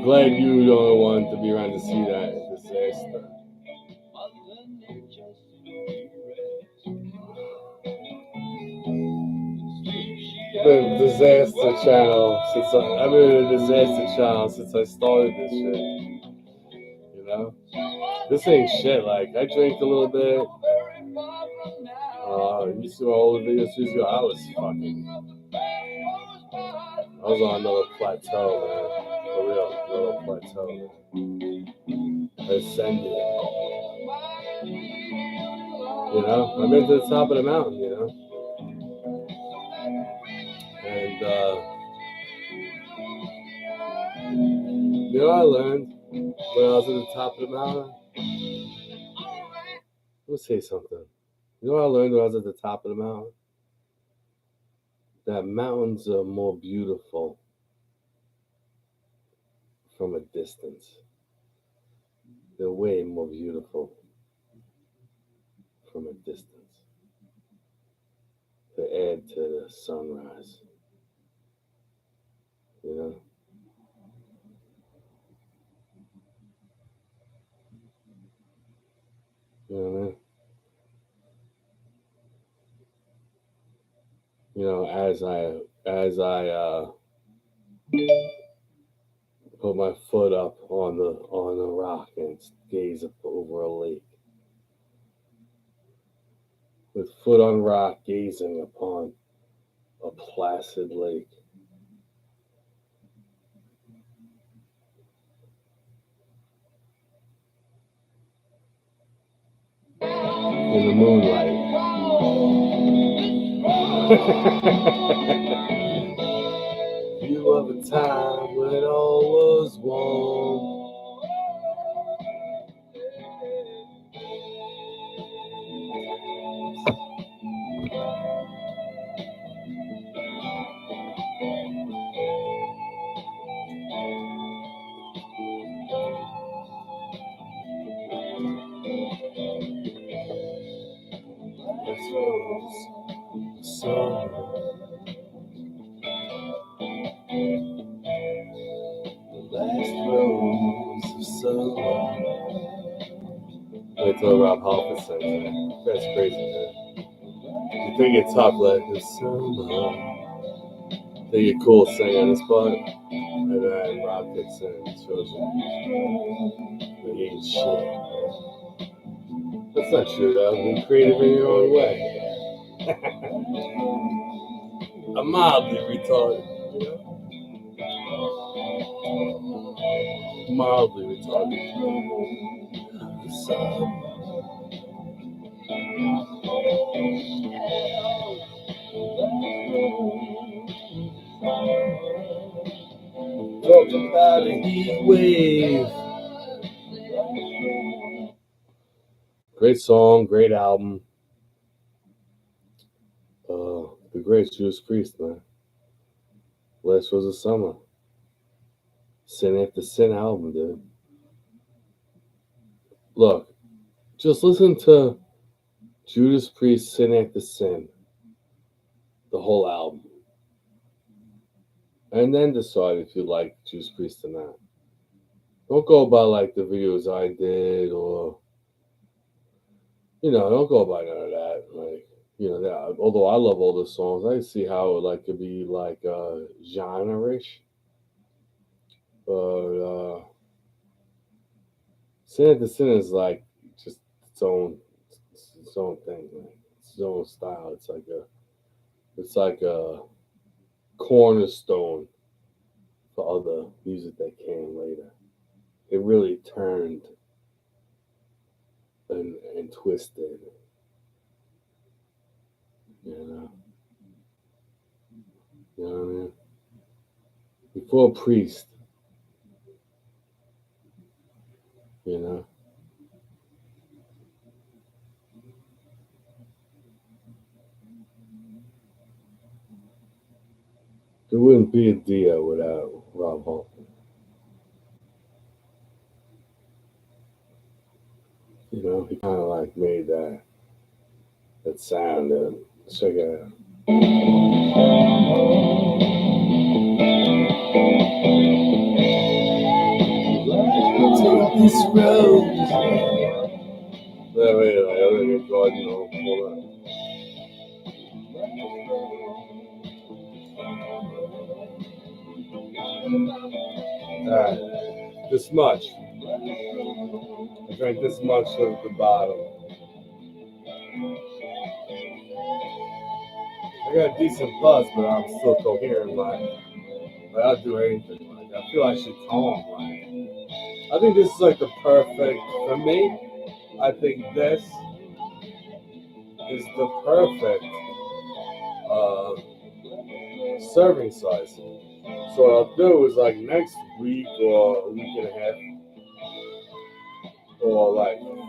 Glad you're the only one to be around to see that disaster. The disaster channel I've been in a disaster channel since I started this shit. You know? This ain't shit. Like, I drank a little bit. You see my older videos 2 years ago, I was on another plateau, man. For real, another plateau, man. I ascended. You know? I've been to the top of the mountain, you know? And, you know what I learned when I was at the top of the mountain? Let me say something. You know what I learned when I was at the top of the mountain? That mountains are more beautiful from a distance. They're way more beautiful from a distance. To add to the sunrise. You know? You know what I mean? You know, as I put my foot up on the rock and gaze up over a lake, with foot on rock, gazing upon a placid lake. In the moonlight. View of a time when all was warm. summer. The last rose of summer. Wait till Rob Halford sings that. That's crazy, man. You think it's tough, like the summer. Think it's cool singing on the spot. And then Rob gets in and shows you that he ain't shit. That's not true, though. You're creative in your own way. I'm mildly retarded, you know? Mildly retarded. Talk about a heat wave. Great song, great album. The great Judas Priest, man. Last was the summer. Sin After Sin album, dude. Look, just listen to Judas Priest Sin After Sin, the whole album, and then decide if you like Judas Priest or not. Don't go by like the videos I did, or don't go by none of that. Like, that. Although I love all the songs, I see how it could be like genre-ish, but Sin After Sin is like just its own thing, like its own style. It's like a cornerstone for other music that came later. It really turned and twisted, you know what I mean? Before Priest, there wouldn't be a Dio without Rob Halford. He kind of like made that sound. Check it out. Take this road. Wait, I'm gonna get God, hold on. Alright, this much. I drank this much of the bottle. I got a decent buzz, but I'm still coherent. But I'll do anything. I feel I should calm. I think this is the perfect for me. I think this is the perfect serving size. So what I'll do is next week or a week and a half, or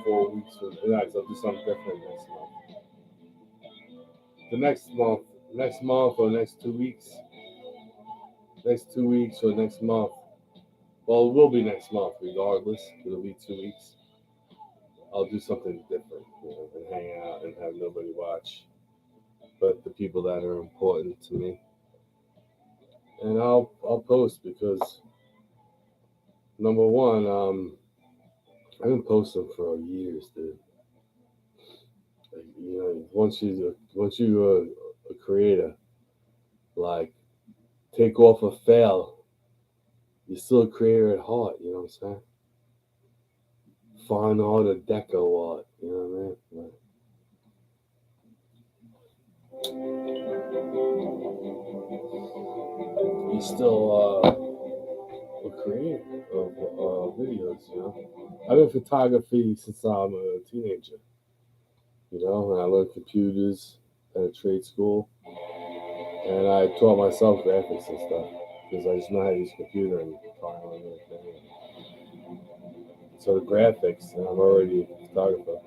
4 weeks from next, I'll do something different next month. The next month or next 2 weeks, or next month. Well, it will be next month regardless. It'll be 2 weeks. I'll do something different, and hang out and have nobody watch, but the people that are important to me. And I'll post because number one, I've been posting for years, dude. Once you're a creator, take off or fail, you're still a creator at heart. You know what I'm saying? Fine art or deco art. You know what I mean? You're still a creator of videos. I've been photography since I'm a teenager. And I learned computers at a trade school, and I taught myself graphics and stuff because I just know how to use a computer and file and everything. So the graphics, and I'm already a photographer,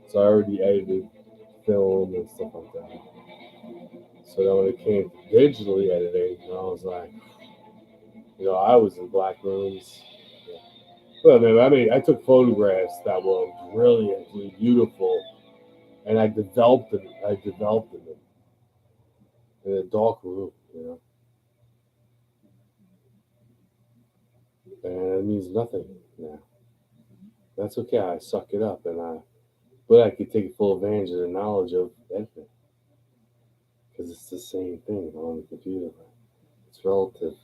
so I already edited film and stuff like that. So then when it came to digitally editing, I was like, I was in black rooms. But I took photographs that were brilliantly beautiful, and I developed them. in a dark room, you know. And it means nothing now. That's okay. I suck it up, but I could take full advantage of the knowledge of everything because it's the same thing on the computer. It's relative.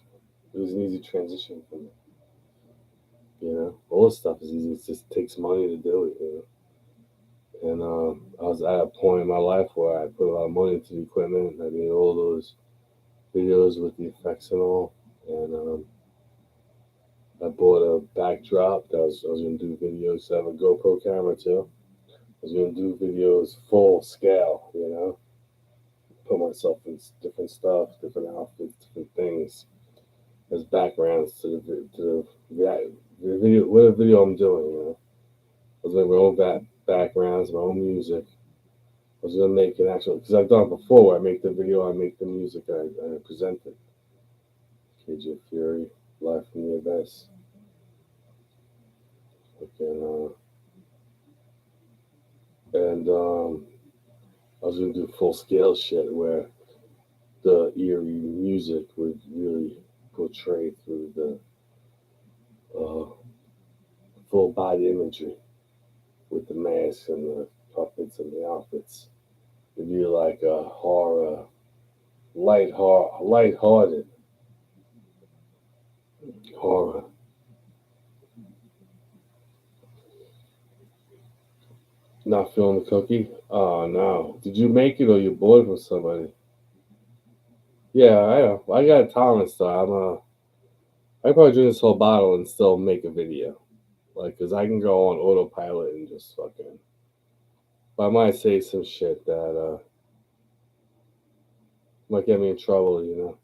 It was an easy transition for me. You know, all this stuff is easy. It just takes money to do it. You know. And I was at a point in my life where I put a lot of money into the equipment. I made all those videos with the effects and all. And I bought a backdrop. I was going to do videos. I have a GoPro camera too. I was going to do videos full scale, you know. Put myself in different stuff, different outfits, different things as backgrounds to the video, whatever video I'm doing, you know. I was making my own backgrounds, my own music. I was gonna make an actual, because I've done it before. Where I make the video, I make the music, I present it. Cage of Fury, Live from the Abyss. And I was gonna do full scale shit where the eerie music would really portray through the full body imagery with the masks and the puppets and the outfits. It'd be like a horror, lighthearted horror. Not feeling the cookie? Oh no! Did you make it or you bought it from somebody? Yeah, I know. I got a tolerance though. I probably drink this whole bottle and still make a video, like, cause I can go on autopilot and just fucking. But I might say some shit that might get me in trouble, you know.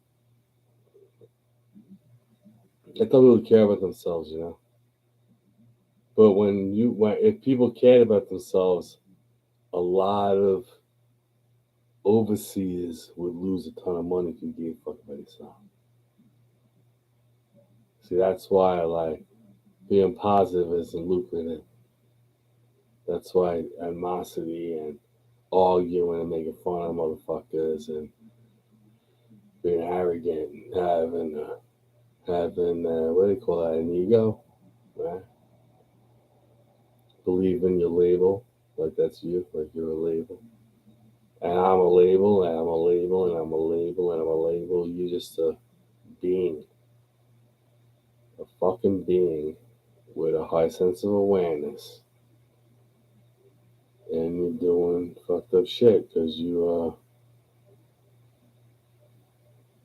I thought people would care about themselves, you know. But if people cared about themselves, a lot of overseers would lose a ton of money if you gave a fuck about yourself. See, that's why I like being positive isn't lucrative. That's why animosity and arguing and making fun of motherfuckers and being arrogant and having what do they call that, an ego, right? Believe in your label, like that's you, like you're a label. And I'm a label, and I'm a label, and I'm a label, and I'm a label. You're just a being. A fucking being with a high sense of awareness. And you're doing fucked up shit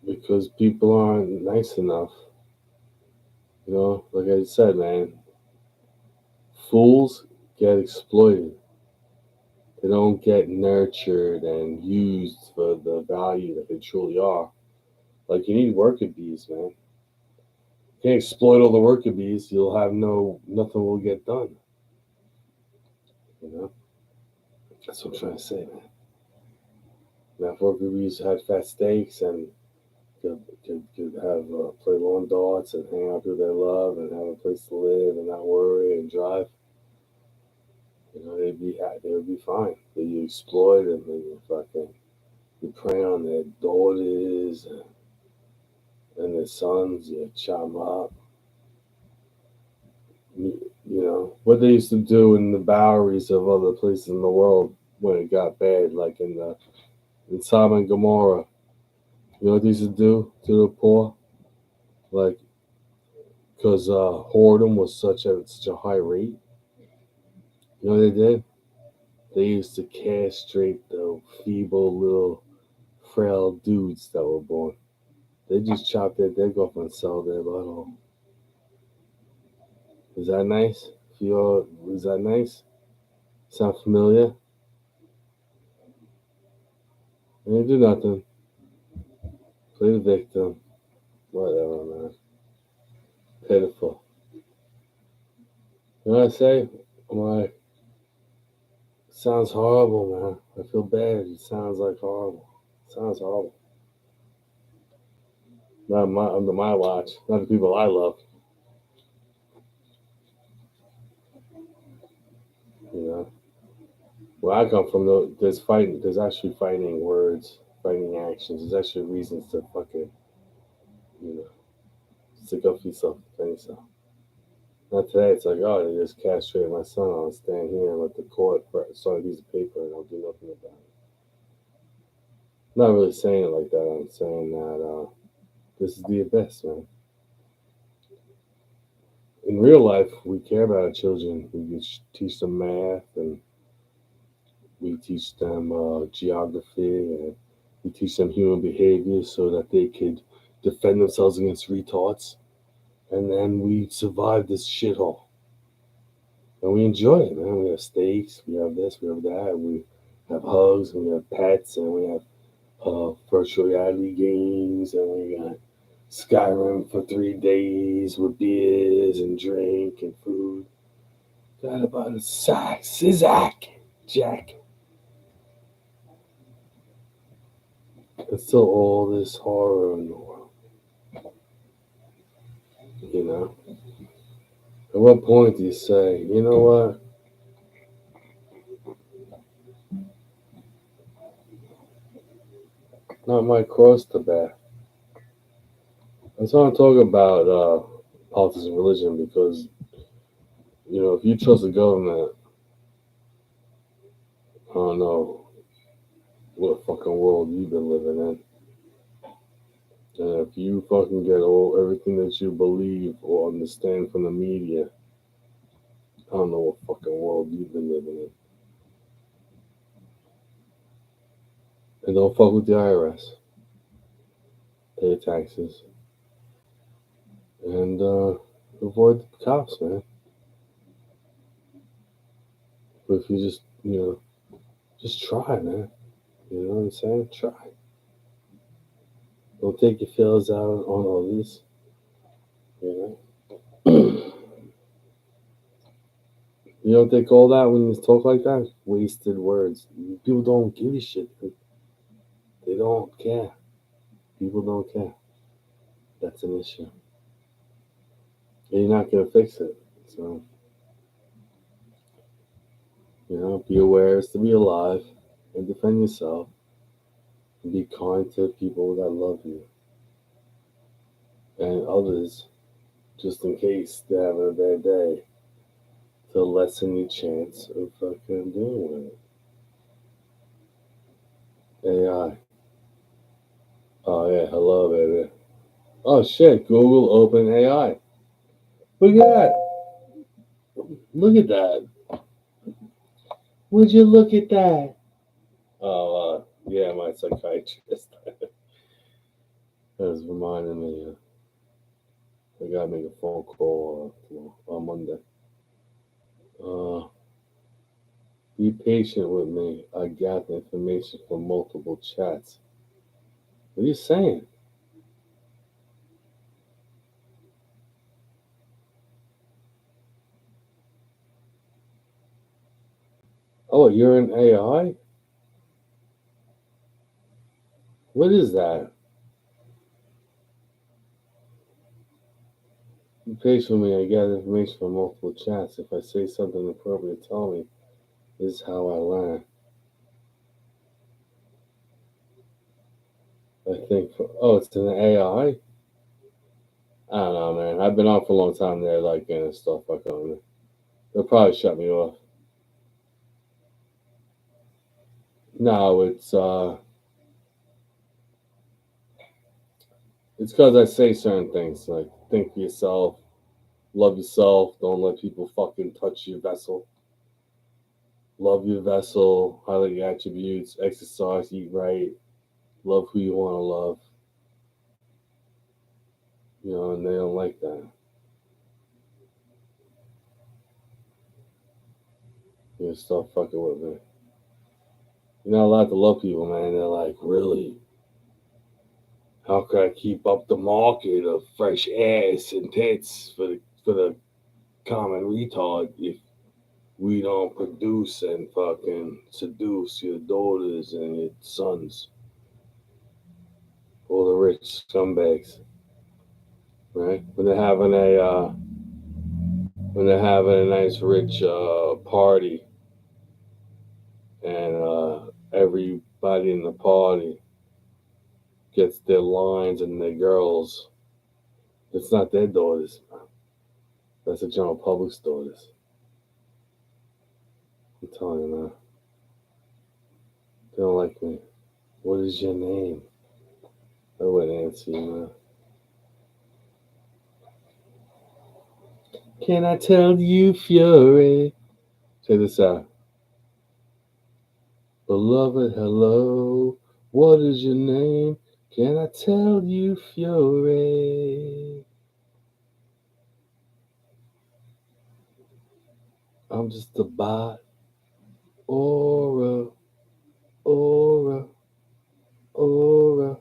because people aren't nice enough. You know, like I said, man, fools get exploited. They don't get nurtured and used for the value that they truly are. Like, you need worker bees, man. You can't exploit all the worker bees, you'll have nothing will get done. You know? That's what I'm trying to say, man. Now, if worker bees had fat steaks and could have play lawn darts and hang out with their love and have a place to live and not worry and drive, you know, they would be fine. But you exploit them and you prey on their daughters and their sons. You chop them up. You know what they used to do in the Boweries of other places in the world when it got bad, like in Sodom and Gomorrah. You know what they used to do to the poor? Like, because whoredom was such a high rate. You know what they did? They used to castrate the feeble little frail dudes that were born. They just chopped their dick off and sell their butthole. Is that nice? Is that nice? Sound familiar? They didn't do nothing. Play the victim. Whatever, man. Pitiful. You know what I say? I'm like, sounds horrible, man. I feel bad. It sounds like horrible. It sounds horrible. Not under my watch. Not the people I love. You know, where I come from, though, there's actually fighting words, frightening actions. There's actually reasons to fucking, stick up for yourself, defend yourself. Not today. It's like, oh, they just castrated my son. I'll stand here and let the court sign a piece of paper and I'll do nothing about it. I'm not really saying it like that. I'm saying that this is the abyss, man. In real life, we care about our children. We teach them math and we teach them geography and we teach them human behavior so that they could defend themselves against retards. And then we survive this shithole. And we enjoy it, man. We have steaks, we have this, we have that, we have hugs, and we have pets, and we have virtual reality games, and we got Skyrim for 3 days with beers and drink and food. Got about a Sizak, Jack. There's still all this horror in the world. You know? At what point do you say, you know what? Not my cross to bear. That's why I'm talking about politics and religion because, if you trust the government, I don't know what fucking world you've been living in. And if you fucking get everything that you believe or understand from the media, I don't know what fucking world you've been living in. And don't fuck with the IRS. Pay your taxes. And avoid the cops, man. But if you just try, man. You know what I'm saying? Try. Don't take your feelings out on others. You don't think all that when you talk like that? Wasted words. People don't give a shit. They don't care. People don't care. That's an issue. And you're not going to fix it. So, be aware is to be alive and defend yourself and be kind to people that love you and others just in case they're having a bad day to lessen your chance of fucking dealing with it. AI. Oh, yeah. Hello, baby. Oh, shit. Google Open AI. Look at that. Look at that. Would you look at that? Oh, yeah, my psychiatrist. That was reminding me. I gotta make a phone call on Monday. Be patient with me. I got the information from multiple chats. What are you saying? Oh, you're an AI? What is that? Be patient with me. I got information from multiple chats. If I say something inappropriate, tell me. This is how I learn. I think, it's an AI? I don't know, man. I've been on for a long time. They're like, stuff like that. They'll probably shut me off. No, it's because I say certain things like think for yourself, love yourself, don't let people fucking touch your vessel. Love your vessel, highlight your attributes, exercise, eat right, love who you want to love. And they don't like that. Stop fucking with me. You're not allowed to love people, man. They're like, really? How could I keep up the market of fresh ass and tits for the common retard if we don't produce and fucking seduce your daughters and your sons? All the rich scumbags, right? When they're having a nice rich party, and everybody in the party gets their lines and their girls. It's not their daughters. That's the general public's daughters. I'm telling you, man. They don't like me. What is your name? I wouldn't answer you, man. Can I tell you, Fury? Check this out. Beloved, hello. What is your name? Can I tell you, Fury? I'm just a bot. Aura. Aura. Aura.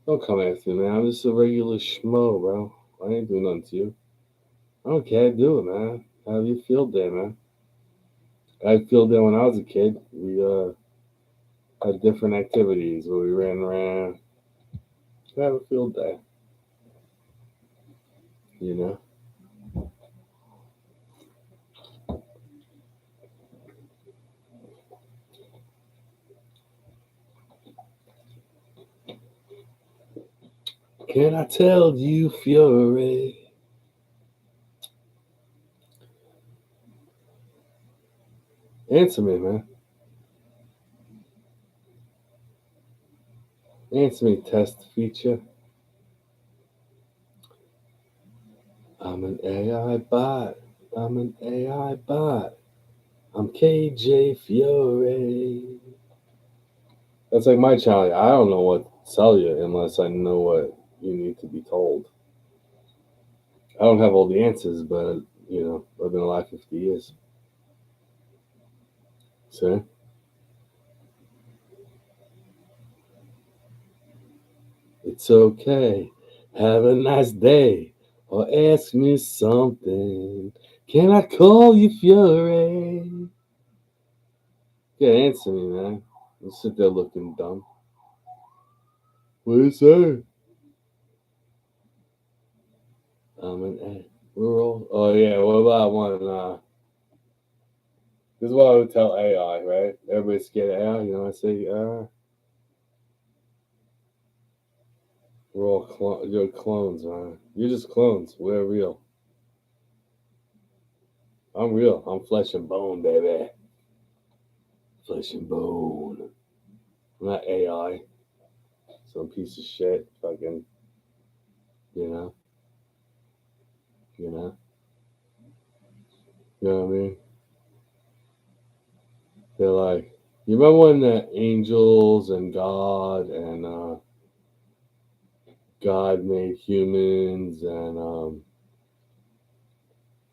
Don't come after me, man. I'm just a regular schmo, bro. I ain't doing nothing to you. I don't care. Do it, man. Have your field day, man. I had field day when I was a kid. We had different activities where we ran around. Have a field day. You know? Can I tell you, Fury? Answer me, man. Answer me, test feature. I'm an AI bot. I'm an AI bot. I'm KJ Fury. That's like my challenge. I don't know what to tell you unless I know what you need to be told. I don't have all the answers, but, you know, I've been alive 50 years. See? It's okay. Have a nice day. Or ask me something. Can I call you Fury? Yeah, answer me, man. You sit there looking dumb. What do you say? I'm an A. We're all. Oh, yeah. What about one? This is what I would tell AI, right? Everybody's scared of AI. You know, I say, we're all you're clones, man. You're just clones. We're real. I'm real. I'm flesh and bone, baby. Flesh and bone. I'm not AI. Some piece of shit. Fucking, you know. You know. You know what I mean? They're like, you remember when the angels and God made humans and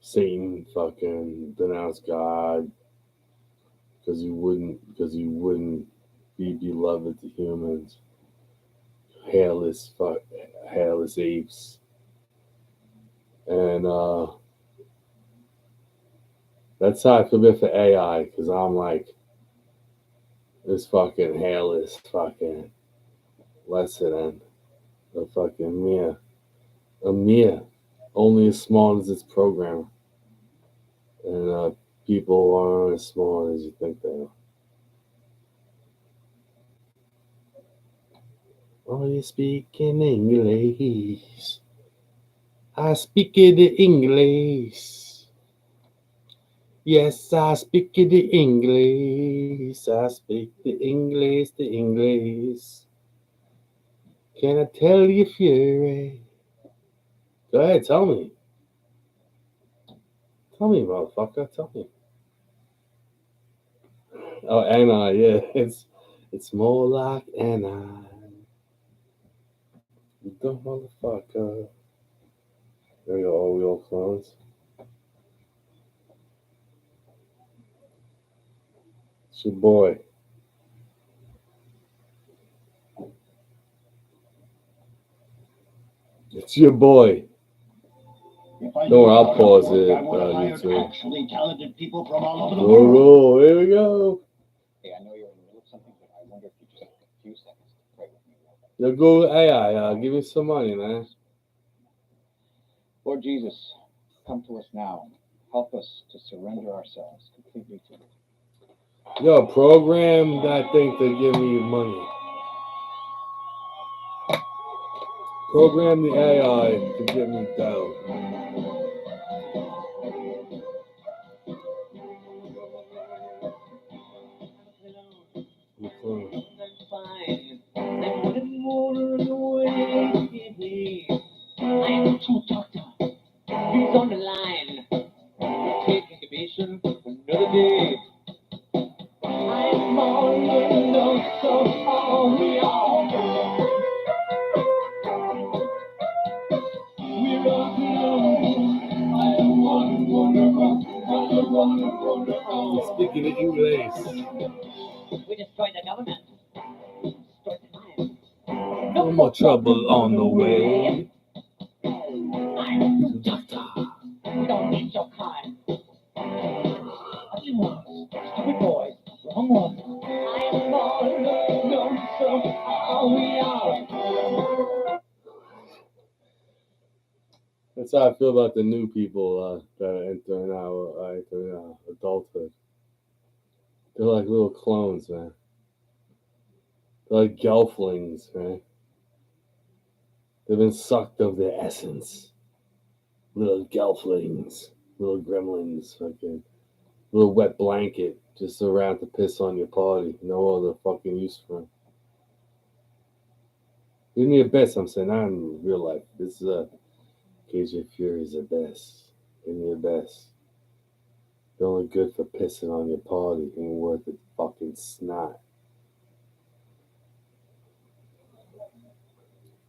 Satan fucking denounced God because he wouldn't be beloved to humans. Hairless apes. And that's how I feel bad for AI, because I'm like this fucking hairless fucking lesser than a fucking mere. A mere. Only as smart as its programmer. And people aren't as smart as you think they are. Are you speaking English? I speak the English. Yes, I speak the English. I speak the English. Can I tell you, Fury? Go ahead, tell me. Tell me, motherfucker. Tell me. Oh, Anna, yeah. It's more like Anna. You dumb motherfucker. There you go, all we all clones. It's your boy. It's your boy. Don't worry, I'll pause it. YouTube. Actually talented people from all over the Whoa, whoa, here we go. Hey, I know you're in the middle of something, but I wonder if you just have a few seconds to pray with me. Yo, go AI. Give me some money, man. Lord Jesus, come to us now. Help us to surrender ourselves completely to you. Yo, program that thing to give me money. Program the AI to get me down. I'm too doctor. He's on the line. Taking commission another day. I'm all alone, so all we are. We're all alone. I am one wonderful. Speaking of English. We destroyed the government. Destroyed the time. No more trouble on the way. I'm doctor. We don't need your kind. Ugly ones, stupid boys, wrong ones. I am all alone, so all we are. That's how I feel about the new people that are entering adulthood. They're like little clones, man. They're like gelflings, right? They've been sucked of their essence. Little gelflings, little gremlins, fucking little wet blanket just around to piss on your party. No other fucking use for them. In the abyss, I'm saying, not in real life. This is Cage of Fury's abyss. In the abyss. They're only good for pissing on your party. Ain't worth it fucking snot.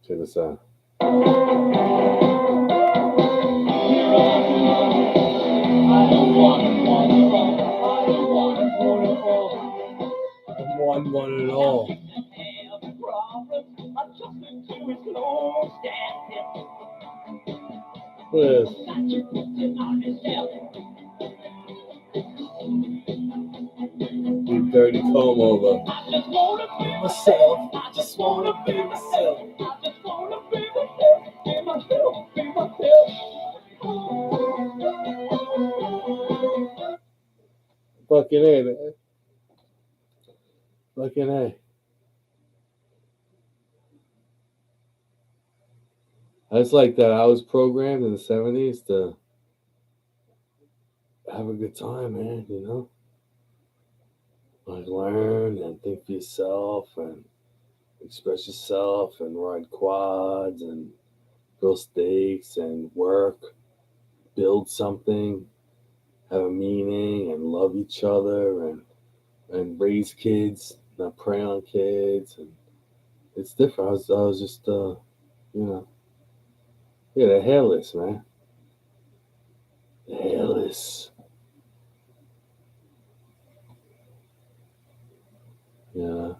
Check this out. One and all. What is this? You dirty comb over. I just wanna be Myself. I just wanna be myself. I just wanna be myself. Be myself. Be myself. Fucking A, man. Fucking A. It's like that. I was programmed in the 70s to have a good time, man, you know? Like learn and think for yourself and express yourself and ride quads and grill steaks and work, build something, have a meaning and love each other and raise kids, not prey on kids, and it's different. I was just yeah, they're hairless, man. They're hairless. Yeah.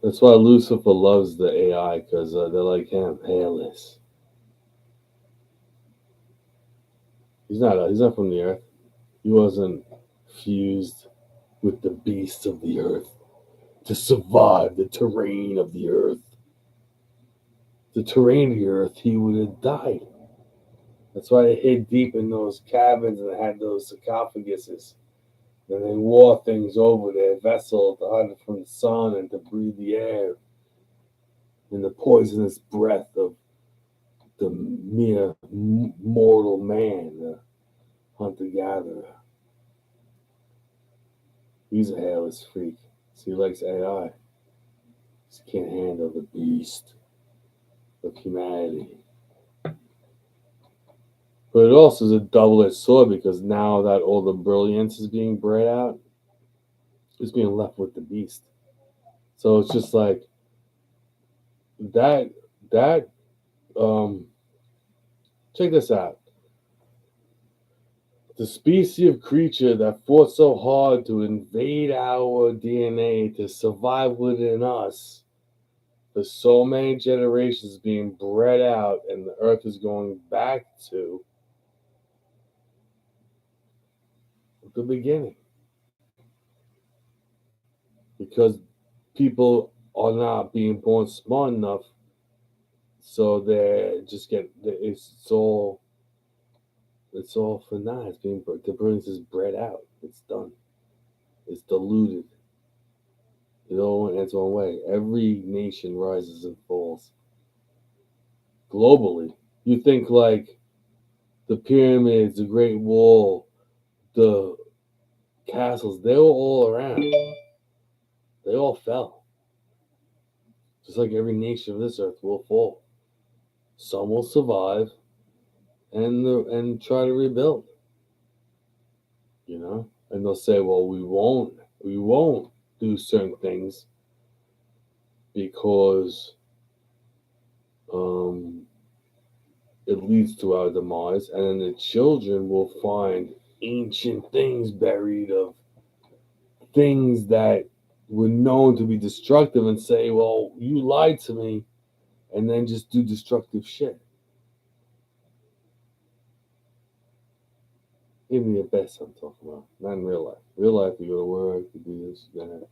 That's why Lucifer loves the AI, because they're like him, hairless. He's not from the earth. He wasn't fused with the beasts of the earth to survive the terrain of the earth. The terrain of the earth, he would have died. That's why they hid deep in those cabins and had those sarcophaguses. And they wore things over their vessel to hide it from the sun and to breathe the air and the poisonous breath of the mere mortal man, the hunter-gatherer. He's a hairless freak. So he likes AI. He can't handle the beast of humanity. But it also is a double-edged sword, because now that all the brilliance is being bred out, it's being left with the beast. So it's just like that check this out. The species of creature that fought so hard to invade our DNA to survive within us for so many generations being bred out, and the earth is going back to the beginning. Because people are not being born smart enough, so it's all for now. The brilliance is bred out. It's done. It's diluted. It all went its own way. Every nation rises and falls globally. You think like the pyramids, the Great Wall, the castles, they were all around. They all fell. Just like every nation of this earth will fall. Some will survive and try to rebuild. You know? And they'll say, well, we won't do certain things because it leads to our demise, and then the children will find ancient things buried of things that were known to be destructive and say, well, you lied to me, and then just do destructive shit. In the best I'm talking about, not in real life. Real life, you go to work, you do this, that,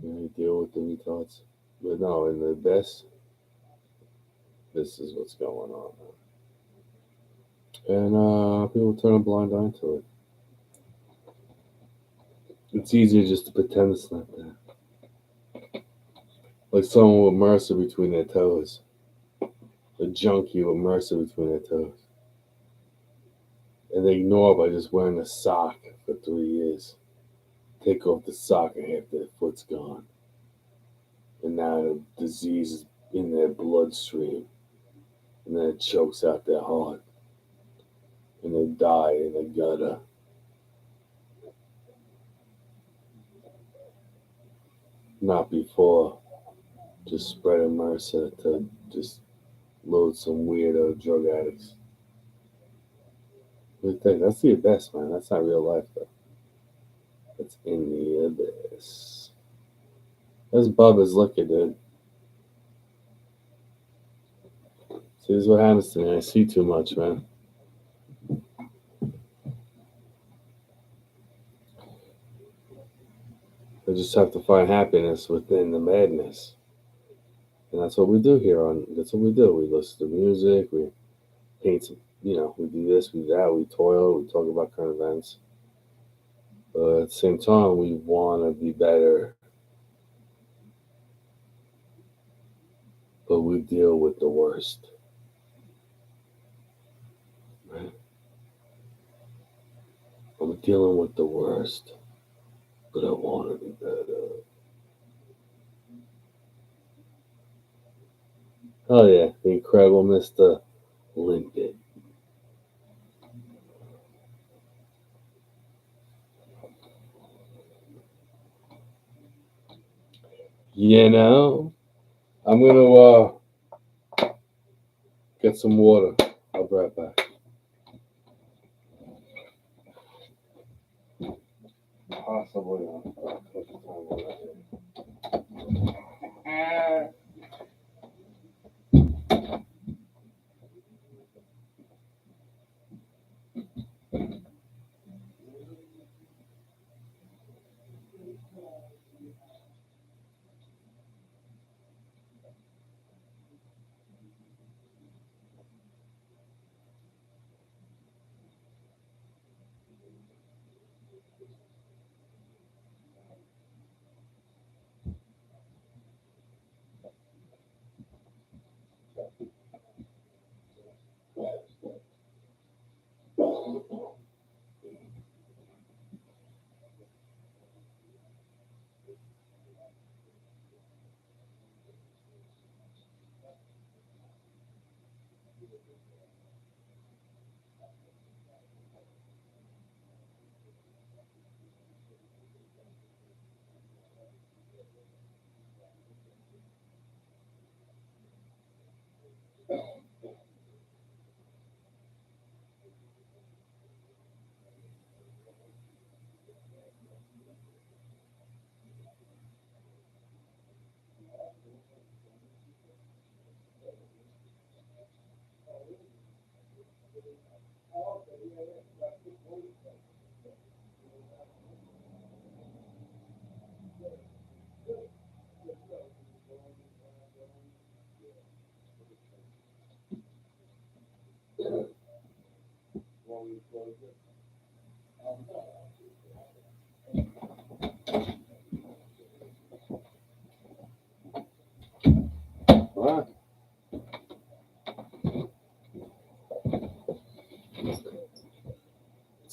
you deal with the retards. But no, in the best, this is what's going on. And people turn a blind eye to it. It's easier just to pretend it's not there. Like someone with Mercer between their toes. A junkie with Mercer between their toes. And they ignore by just wearing a sock for 3 years. Take off the sock and half their foot's gone. And now the disease is in their bloodstream. And then it chokes out their heart. And they die in the gutter. Not before just spreading Mercer to just load some weirdo drug addicts. That's the abyss, man. That's not real life, though. That's in the abyss. That's bubbas liquor, dude. See, this is what happens to me. I see too much, man. I just have to find happiness within the madness. And that's what we do here that's what we do. We listen to music, we paint some, we do this, we do that, we toil, we talk about current events. But at the same time, we want to be better. But we deal with the worst. Right? I'm dealing with the worst. But I want to be better. Oh yeah, the incredible Mr. Limpet. I'm gonna get some water. I'll be right back. Possibly.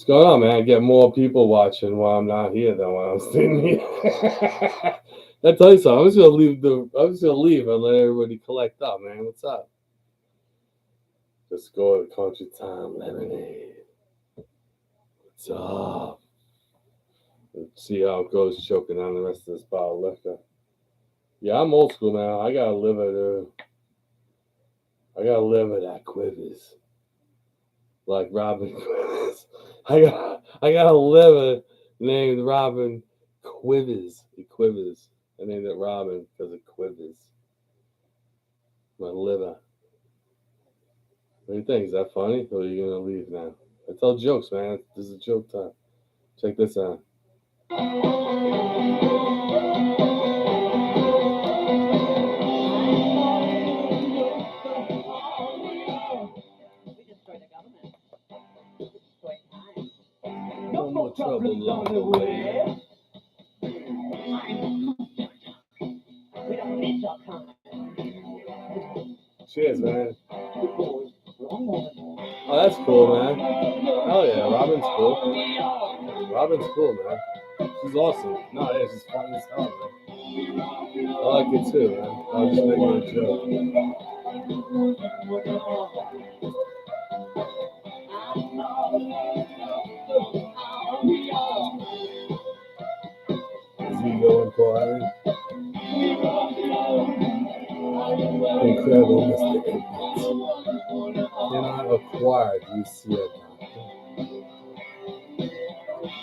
going on, man? Get more people watching while I'm not here than when I'm sitting here. I tell you something. I'm just gonna leave and let everybody collect up, man. What's up? Let's go to Country Time Lemonade. What's up? Let's see how it goes choking on the rest of this bottle of liquor. Yeah, I'm old school now. I gotta live at that Quivers. Like Robin Quivers. I gotta live it named Robin Quivers. He quivers. I named it Robin because it quivers. My liver. What do you think? Is that funny? Or are you gonna leave now? I tell jokes, man. This is joke time. Check this out. We destroy the government. We destroy time. No more trouble along the way. We don't need your kind. Cheers, man. Boys, wrong woman. Oh, that's cool, man. Hell yeah, Robin's cool. Robin's cool, man. She's awesome. No, yeah, she's fun as hell, man. I like it too, man. I was just making a joke. Is he going quiet? Incredible, Mr. Impact. Cannot acquire. Do you see a doctor?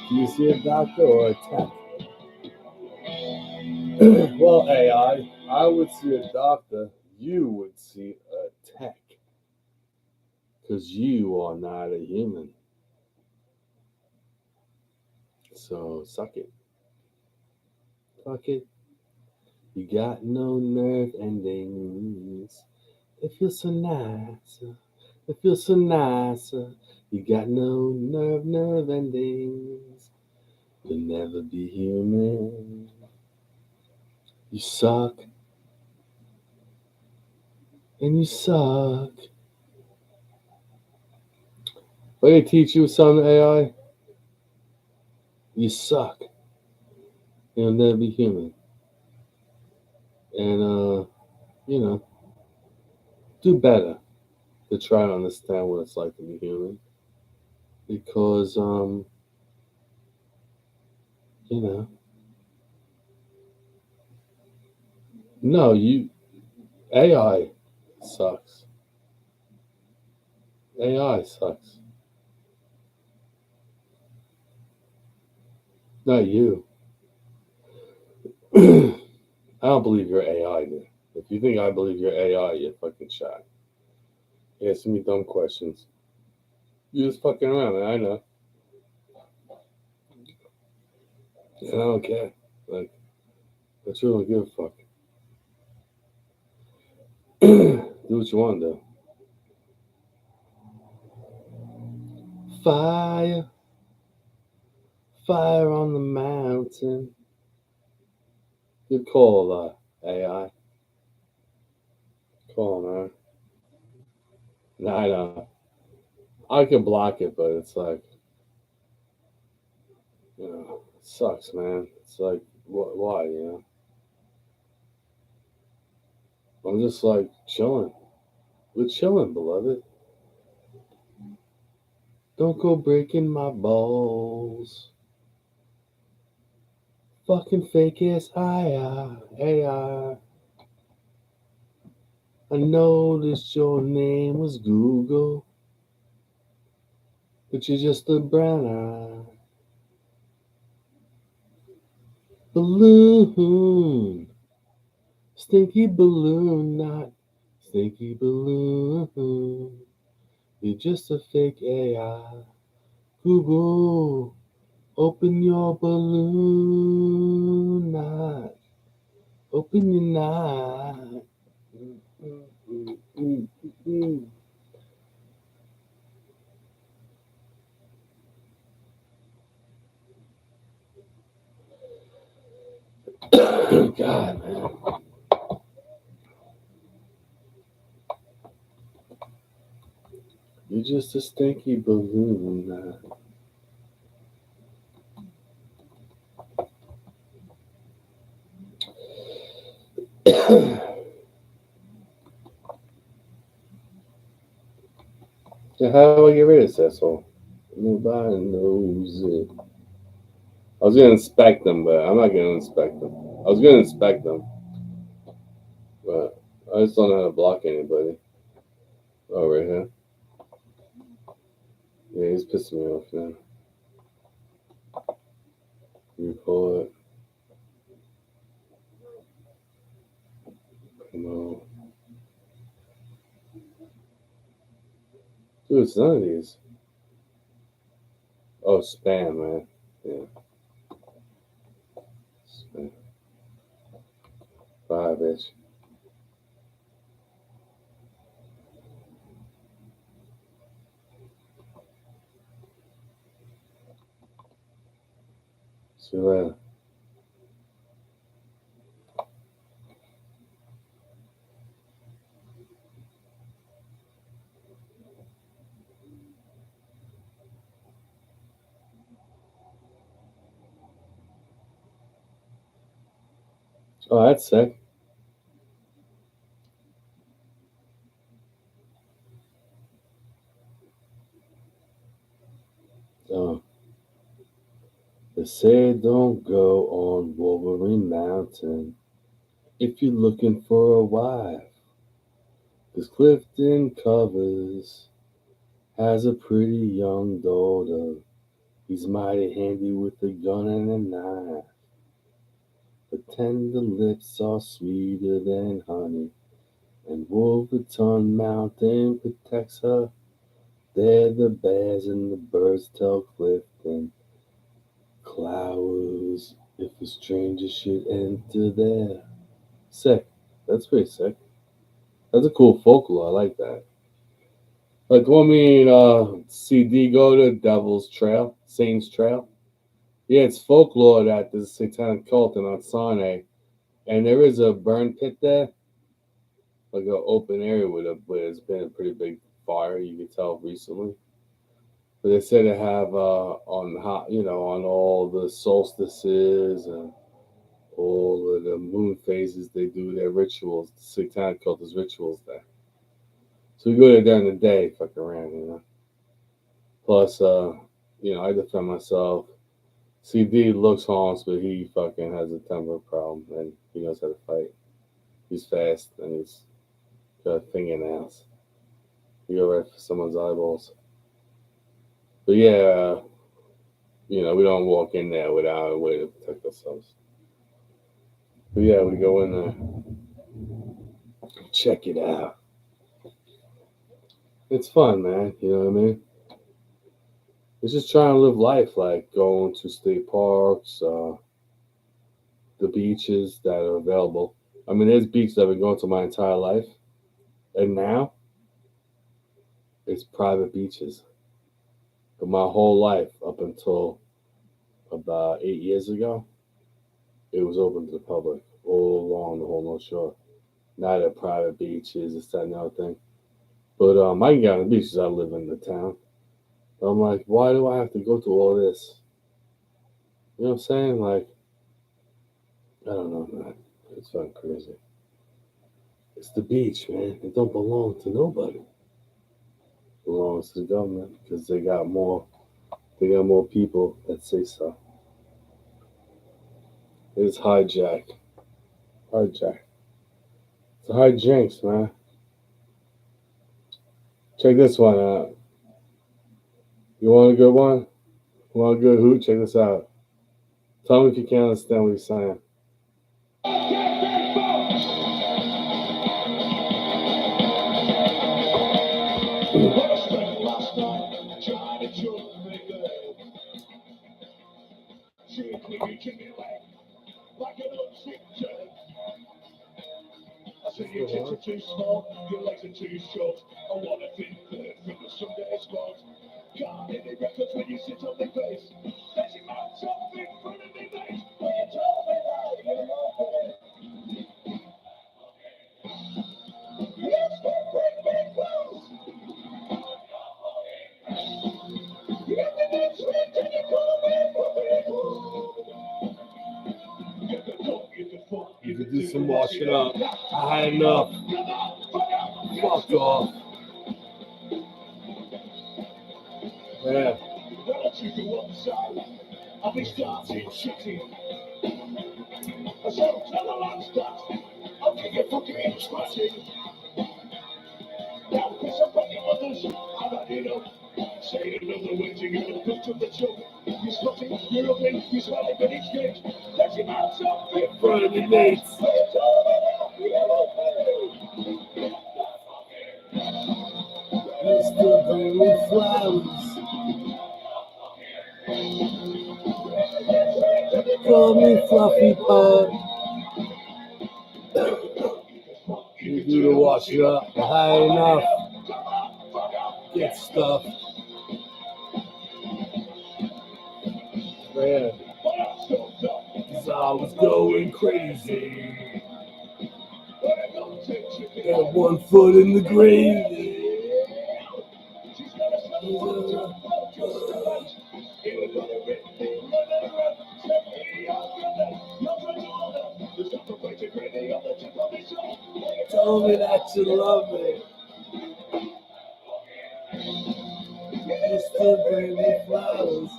Do you see a doctor or a tech? Well, AI, I would see a doctor. You would see a tech. Because you are not a human. So, suck it. Fuck it. You got no nerve endings. It feels so nice. It feels so nice. You got no nerve endings. You'll never be human. You suck. And you suck. What do you teach you something, AI? You suck. You'll never be human. And, do better to try to understand what it's like to be human. Because, no, AI sucks. AI sucks. Not you. I don't believe you're AI, dude. If you think I believe you're AI, you're fucking shot. You're asking me dumb questions. You're just fucking around, man. I know. And I don't care. Like, I truly don't give a fuck. Do what you want to do. Fire. Fire on the mountain. Good call, AI. Call, man. No, I know. I can block it, but it's like, it sucks, man. It's like, why, I'm just like chilling. We're chilling, beloved. Don't go breaking my balls. Fucking fake ass AI. I noticed your name was Google, but you're just a brown eye. Balloon. Stinky balloon, not stinky balloon. You're just a fake AI. Google, open your balloon knot. Open your knot. God, man. You're just a stinky balloon knot. Yeah, how do I get rid of this asshole? Nobody knows it. I was gonna inspect them, but I'm not gonna inspect them. I was gonna inspect them, but I just don't know how to block anybody. Oh, right here. Yeah, he's pissing me off now. Report. Come on. Dude, it's none of these. Oh, spam, man. Yeah. Spam. Bye, bitch. See you later. Oh, that's sick. Oh. They say don't go on Wolverine Mountain if you're looking for a wife. 'Cause Clifton Covers has a pretty young daughter. He's mighty handy with a gun and a knife. But tender lips are sweeter than honey, and Wolverton Mountain protects her. There the bears and the birds tell Clifton Clowers if a stranger should enter there. Sick. That's pretty sick. That's a cool folklore. I like that. Like when me and CD go to Devil's Trail, Saints Trail. Yeah, it's folklore that there's a satanic cult in Otsane, and there is a burn pit there, like an open area where there's been a pretty big fire. You can tell recently, but they say they have on hot, on all the solstices and all of the moon phases, they do their rituals. The satanic cult does rituals there, so we go there during the day, fuck around. Plus, I defend myself. CD looks harmless, but he fucking has a temper problem, and he knows how to fight. He's fast, and he's got fingernails. He go right for someone's eyeballs. But yeah, we don't walk in there without a way to protect ourselves. But yeah, we go in there. Check it out. It's fun, man. You know what I mean? It's just trying to live life, like going to state parks, the beaches that are available. I mean, there's beaches I've been going to my entire life, and now it's private beaches. But my whole life, up until about 8 years ago, it was open to the public all along the whole North Shore. Now they're private beaches, this, that, and the other thing. But I can get on the beaches. I live in the town. But I'm like, why do I have to go through all this? You know what I'm saying? Like, I don't know, man. It's fucking crazy. It's the beach, man. It don't belong to nobody. It belongs to the government because they got more. They got more people that say so. It's hijack. Hijack. It's a hijinks, man. Check this one out. You want a good one? You want a good hoot? Check this out. Tell me if you can't understand what he's saying. I said your tits are too small, your legs are too short. I wanna think third from the Sunday spot. Can't hit the records when you sit on the face. There's your mouth up in front of me, mate. When you told me that you're okay. Yes, we're big clothes. You got the next week and you call me for You could do some washing up. I had enough. Fuck off. Yeah. When I take you outside, I'll be starting shitty. I said, tell the lobsters, I'll get you fucking scratchy. Now, piss up on your mothers, I don't need them. Say another way to get a picture of the joke. You're spotting, you're looking, you're smiling at each gate. Let your mouth up in front of me, mates. Mr. Greenwood Flowers. Call me Fluffy Pug. You do the washing up high enough. Get stuffed. Man, 'cause I was going crazy. Got 1 foot in the gravy. Tell me that you love me. You still bring me flowers.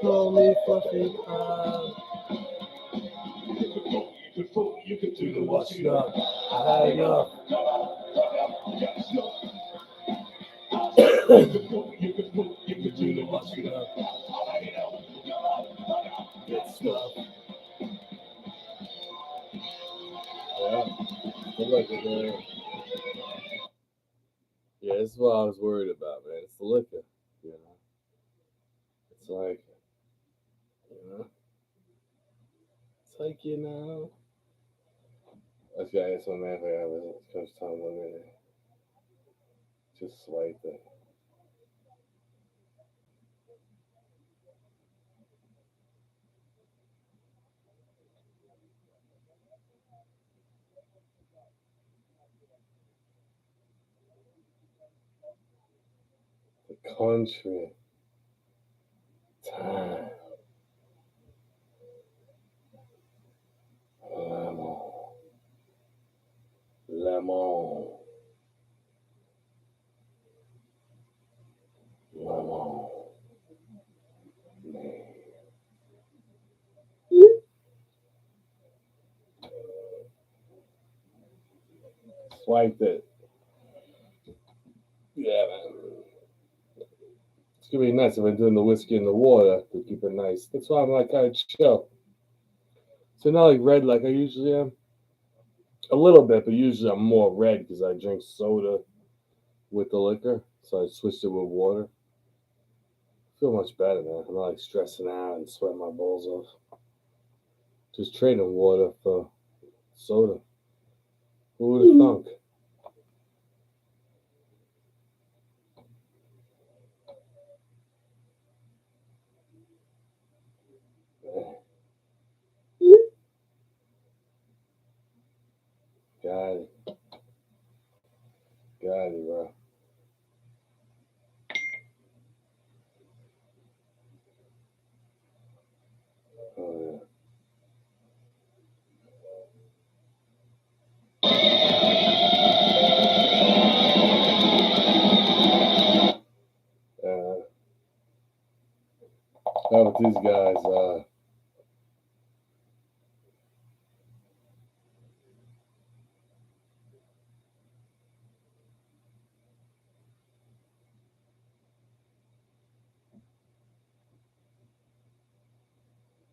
Call me Fluffy Pug. You could do the Washing washing up up. high enough. You could do the washing up. Get stuff. Yeah. I like it, man. Yeah, this is what I was worried about, man. It's the liquor, you know. It's like, you know. It's like, you know. I was gonna ask my man if I was Coach Tom Lemon. Just like that. The country. Time. Lemon. Lemon. Lemon. Man. Swiped it. Yeah, man. It's gonna be nice if I'm doing the whiskey and the water to keep it nice. That's why I'm like kind of chill. So not like red like I usually am. A little bit, but usually I'm more red because I drink soda with the liquor. So I switched it with water. I feel much better, man. I'm not like stressing out and sweating my balls off. Just trading water for soda. Who would have thunk? Got it. Got it, bro. Oh, yeah. How about these guys?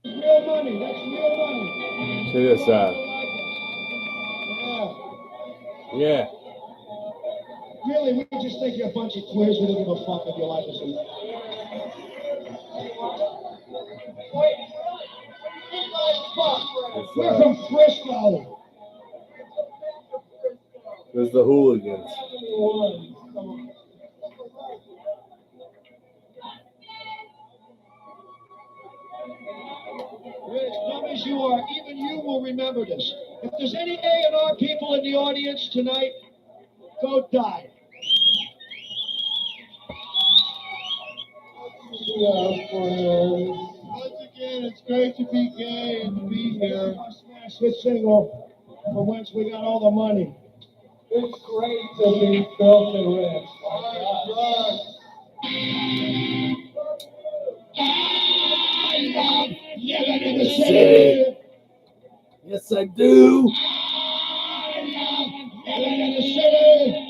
Real money, that's real money. Check this out. Yeah. Yeah. Really, we just think you're a bunch of queers. We don't give a fuck if you like us or not. We're from Frisco. There's the hooligans. As dumb as you are, even you will remember this. If there's any A&R people in the audience tonight, go die. Once again, it's great to be gay and to be here. Smash this single for once we got all the money. It's great to be filthy rich. Living in the city. Yes, I do. Living in the city.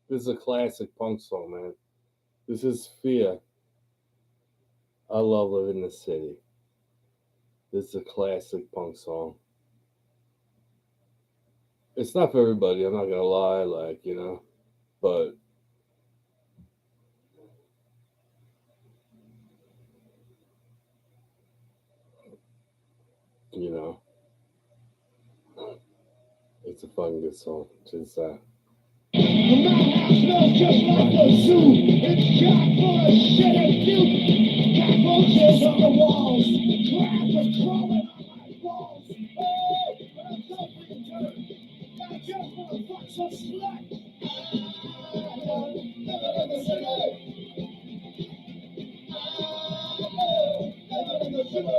This is a classic punk song, man. This is Fear. I love living in the city. This is a classic punk song. It's not for everybody, I'm not gonna lie, like, you know, but you know, it's a fucking good song. Just My house smells just like a zoo. It's chock full of shit and puke. Cockroaches on the walls. Crabs are crawling on my walls. Oh, but I'm so freaking dirty. I just wanna fuck some slut. I love living in the city. I love living in the city.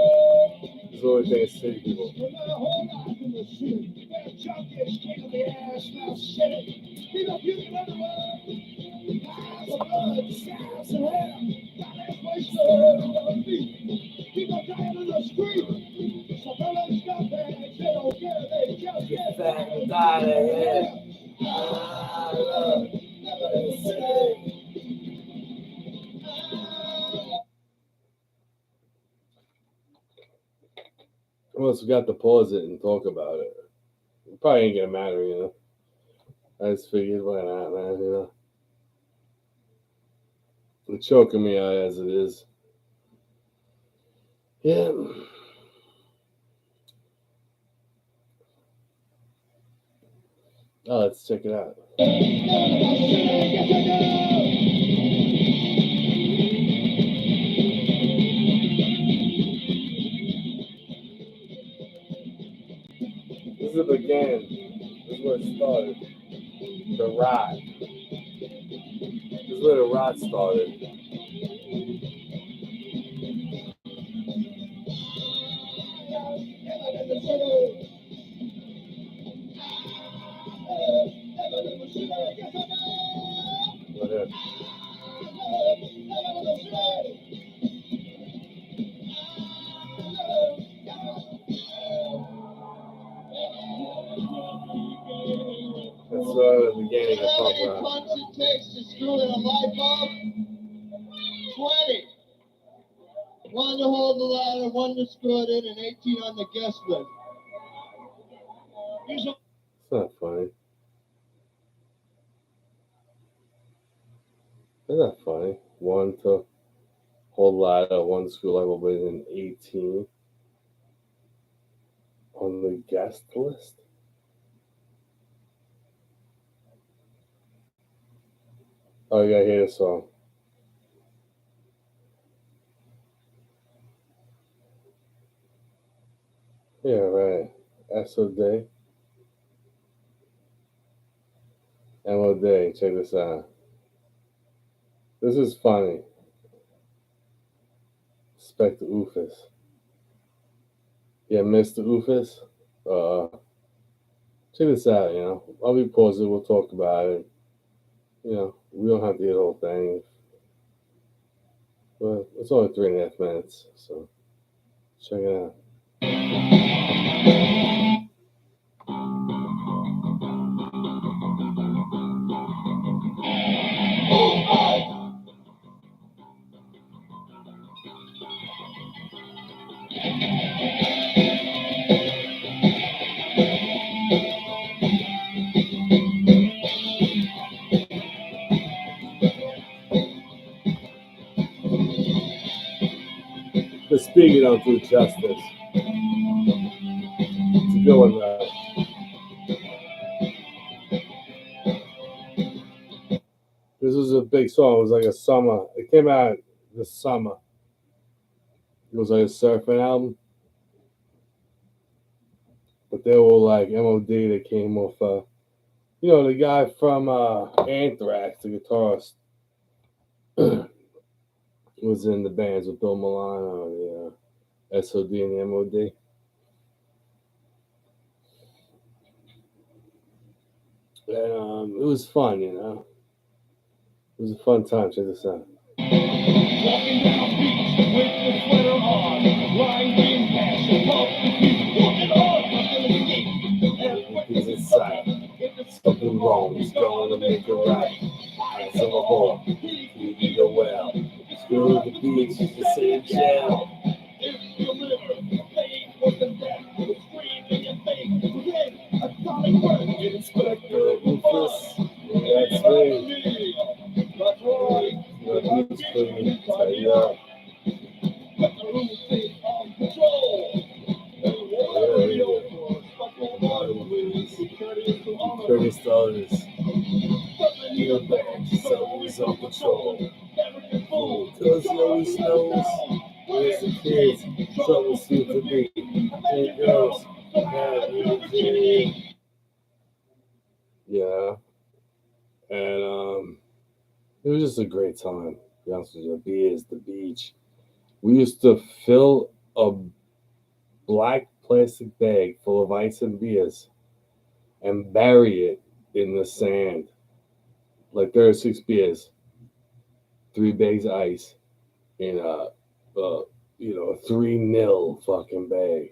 this is the only thing is city people. With my whole life in the city. That junkies kicking the ass, smell shitty. People puking everywhere. Piles of blood, scabs and hair. Got this wasted on their feet. People dying in the street. So fellas scumbags, they don't care, they just get Fat and die of here. I love living in the city. Almost forgot to pause it and talk about it. It probably ain't gonna matter, you know. I just figured, why not, man, you know. It's choking me out as it is. Yeah. Oh, let's check it out. This is the beginning. This is where it started. The rot. This is where the rot started. Go ahead. That's the beginning of punk rock. Punch it takes to screw in a light bulb? 20. 1 to hold the ladder, 1 to screw it in, and 18 on the guest list. Use a It's not funny. It's not funny. 1 to hold ladder, 1 to screw light bulb in, and 18 on the guest list. Oh, you gotta hear the song. Yeah, right. SOD. MOD. Check this out. This is funny. Spectre Oofus. Yeah, Mr. Oofus. Check this out, you know. I'll be pausing, we'll talk about it. You know, we don't have to hear the whole thing. But it's only 3.5 minutes, so check it out. The speaker don't do it justice. It's a good one, though. This was a big song. It was like a summer. It came out this summer. It was like a surfing album. But they were like MOD that came off, you know, the guy from Anthrax, the guitarist. was in the bands with Bill Milano, the SOD and the MOD. And it was fun, It was a fun time. Check this out. Walking down beach with the sweater on, riding past the pub, walking on, Everything's inside. Something wrong is going to make it right. Eyes on the ball, you eat it well. Screw the beach, you say in jail. If you live, fade was the death, scream in your face, hey, a solid word, Inspector Rufus, that's me. that's right, The beach clean, tidy up. let the room stay on control. Curtis dollars. Your bag, so always on patrol. Fool, cause he always knows. Where's the kids? Trouble seems to be. Hey girls, have you. Yeah. And it was just a great time. To be honest with you, beers, the beach. We used to fill a black plastic bag full of ice and beers and bury it in the sand. Like 36 beers, 3 bags of ice in a 3-0 fucking bag.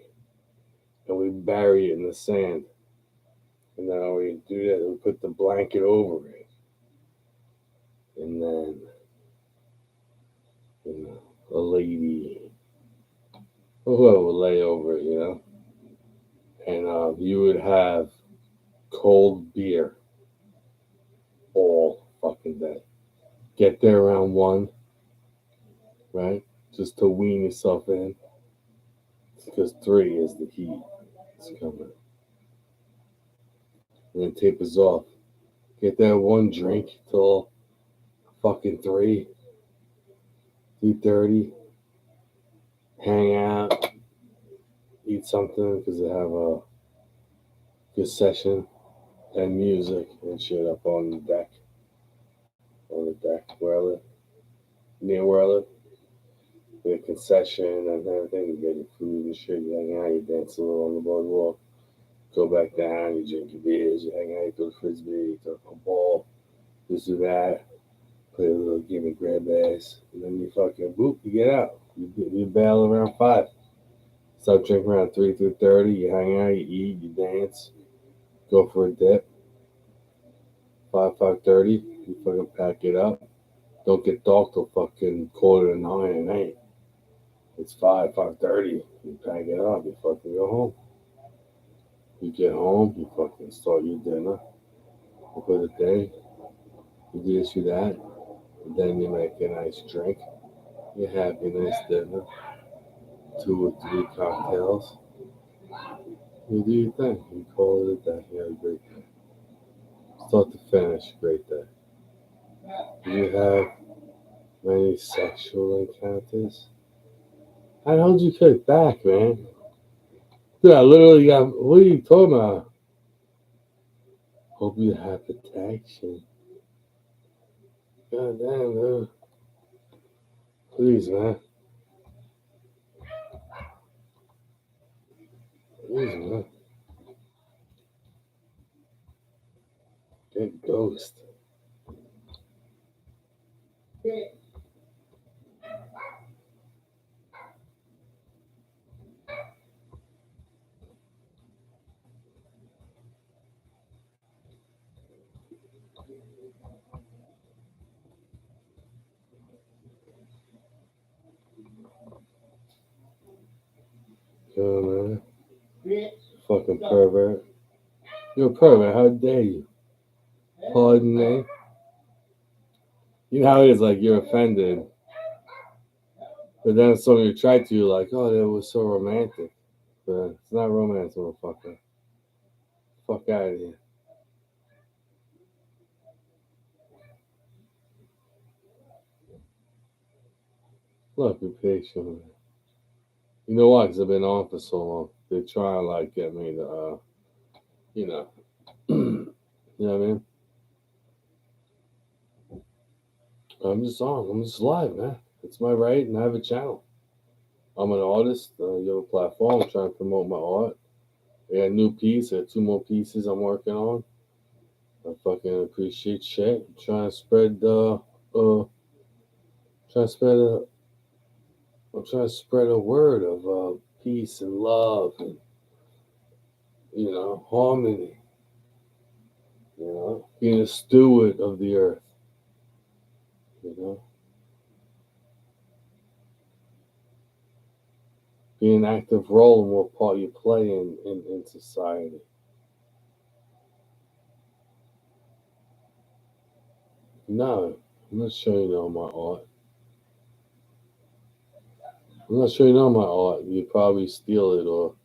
And we bury it in the sand. And then we do that, we put the blanket over it. And then, a lady, or whoever would lay over it, And you would have cold beer all fucking day. Get there around 1, right? Just to wean yourself in. Because 3 is the heat. It's coming. And then tapers off. Get that 1 drink till fucking 3:30. Hang out. Eat something because they have a good session and music and shit up on the deck. Where I live. Near where I live. With a concession and everything. You get your food and shit. You hang out. You dance a little on the boardwalk. Go back down. You drink your beers. You hang out. You throw the frisbee. You throw a ball. Just do that. Play a little game of grab ass. And then you fucking boop. You get out. You bail around 5. Start drinking around 3:30. You hang out. You eat. You dance. Go for a dip. 5:30. You fucking pack it up. Don't get dark till fucking 8:45 at night. It's 5:30. You pack it up. You fucking go home. You get home. You fucking start your dinner. You put it there. You do this, you that. And then you make a nice drink. You have your nice dinner. 2 or 3 cocktails. You do your thing. You call it a day. You have a great day. Start to finish, great day. Do you have many sexual encounters? How the hell did you kick back, man? Dude, I literally got. What are you talking about? Hope you have protection. God damn, dude. Please, man. Please, man. Get ghost. Yo, man. Fucking pervert. You're a pervert. How dare you? Pardon me? You know how it is, like, you're offended. But then something you try to, you're like, oh, that was so romantic. But it's not romance, motherfucker. Fuck out of here. Look, be patient with me. You know why? Because I've been on for so long. They try and, like, get me to, you know. You know what I mean? I'm just on. I'm just live, man. It's my right, and I have a channel. I'm an artist. You have a platform. I'm trying to promote my art. I got a new piece. I got 2 more pieces I'm working on. I fucking appreciate shit. I'm trying to spread trying to spread a I'm trying to spread a word of peace and love and harmony. Being a steward of the earth. Be an active role in what part you play in society. No, I'm not showing you all my art. I'm not showing you all my art. You'd probably steal it, or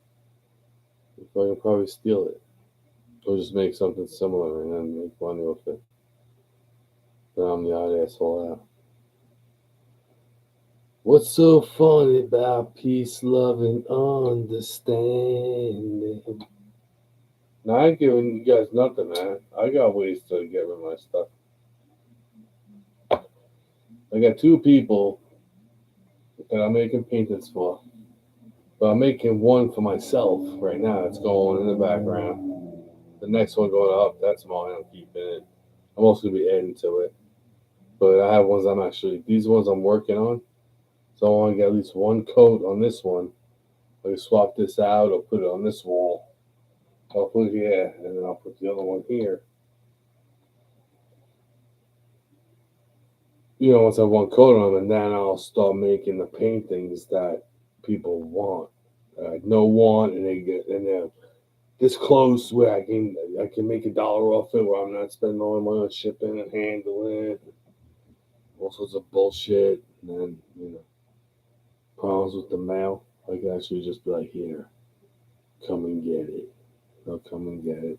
you probably steal it. Or just make something similar and then make money off it. But I'm the odd asshole out. What's so funny about peace, love, and understanding? Now, I ain't giving you guys nothing, man. I got ways to get rid of my stuff. I got 2 people that I'm making paintings for. But I'm making one for myself right now. It's going in the background. The next one going up, that's mine. I'm keeping it. I'm also going to be adding to it. But I have ones these ones I'm working on. So I want to get at least 1 coat on this one. I can swap this out or put it on this wall. I'll put it here, and then I'll put the other one here. Once I have 1 coat on them, and then I'll start making the paintings that people want. Want, and they're this close where I can make $1 off it, where I'm not spending all my money on shipping and handling, all sorts of bullshit, and then problems with the mail. I can actually just be like, here, come and get it. They'll come and get it,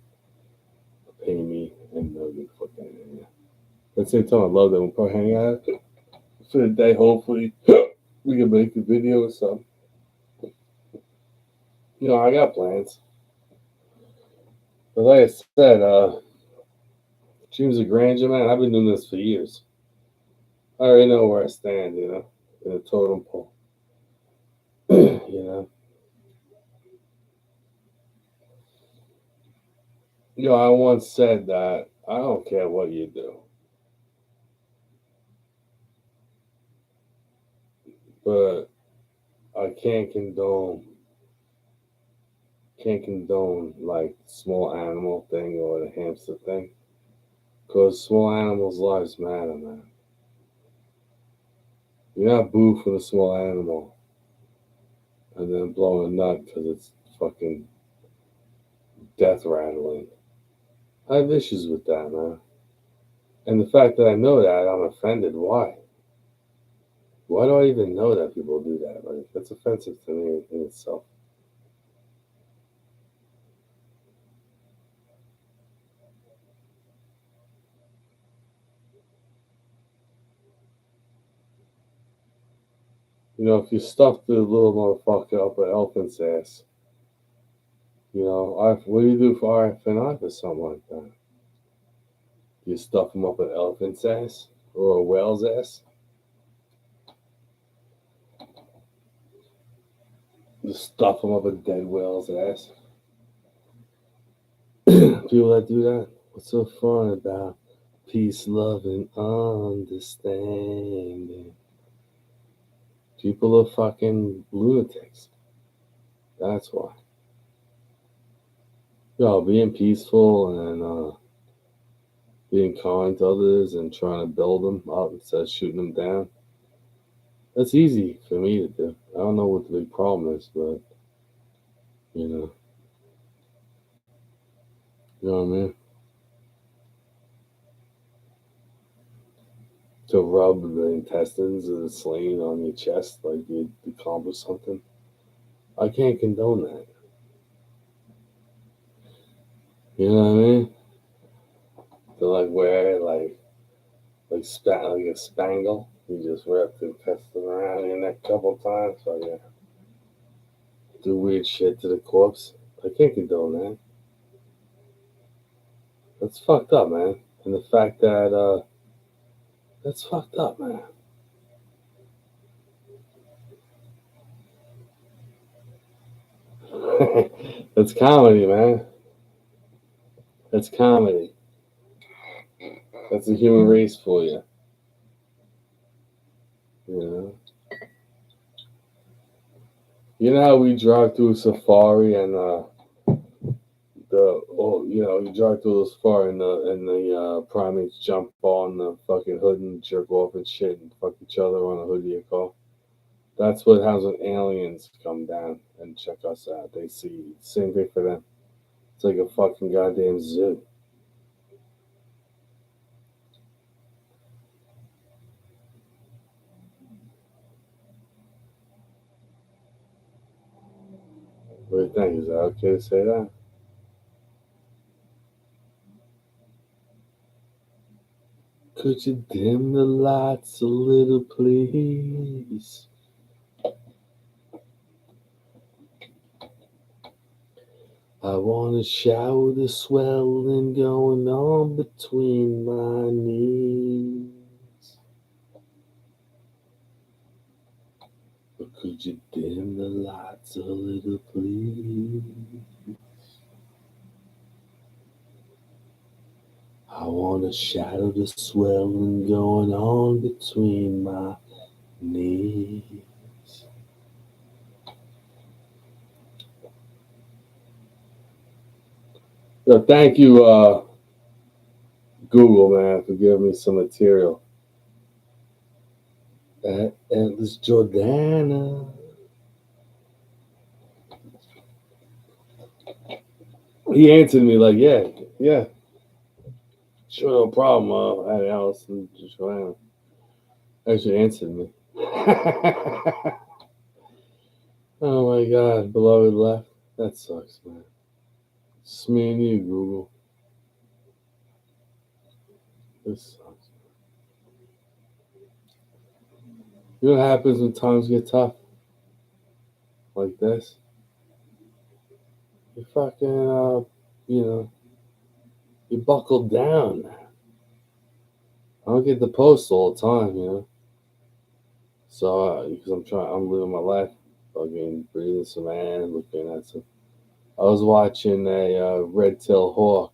pay me, and they'll get the fuck out of here. At the same time, I love that we'll probably hang out for the day. Hopefully, we can make a video or something. I got plans. But like I said, dreams of grandeur, man. I've been doing this for years. I already know where I stand, in the totem pole. I once said that I don't care what you do, but I can't condone like small animal thing or the hamster thing, because small animals' lives matter, man. You're not boo for the small animal and then blowing a nut because it's fucking death rattling. I have issues with that, man. And the fact that I know that, I'm offended. Why? Why do I even know that people do that? Like, that's offensive to me in itself. If you stuff the little motherfucker up an elephant's ass, what do you do for RFNI for something like that? Do you stuff them up an elephant's ass or a whale's ass? Just stuff them up a dead whale's ass. People that do that, what's so fun about peace, love, and understanding? People are fucking lunatics. That's why. Being peaceful and being kind to others and trying to build them up instead of shooting them down. That's easy for me to do. I don't know what the big problem is, but you know what I mean? To rub the intestines of the slain on your chest like you accomplished something. I can't condone that. You know what I mean? To wear like a spangle. You just wrap the intestine around your neck a couple times so you do weird shit to the corpse. I can't condone that. That's fucked up, man. And the fact that That's fucked up, man. That's comedy, man. That's comedy. That's the human race for you. You know how we drive through a safari and you drive through the safari and the primates jump on the fucking hood and jerk off and shit and fuck each other on the hood of your car. That's what happens when aliens come down and check us out. They see same thing for them. It's like a fucking goddamn zoo. What do you think? Is that okay to say that? Could you dim the lights a little, please? I want to shower the swelling going on between my knees. But could you dim the lights a little, please? I want to shadow the swelling going on between my knees. So thank you, Google, man, for giving me some material. Atlas Jordana. He answered me like, yeah, sure, no problem. Hey, Allison Jordana. Actually answered me. Oh my God, beloved left. That sucks, man. It's me and you, Google. This sucks. You know what happens when times get tough? Like this? You fucking, you buckle down. I don't get the post all the time. So, because I'm living my life, fucking breathing some air, looking at some. I was watching a red-tailed hawk,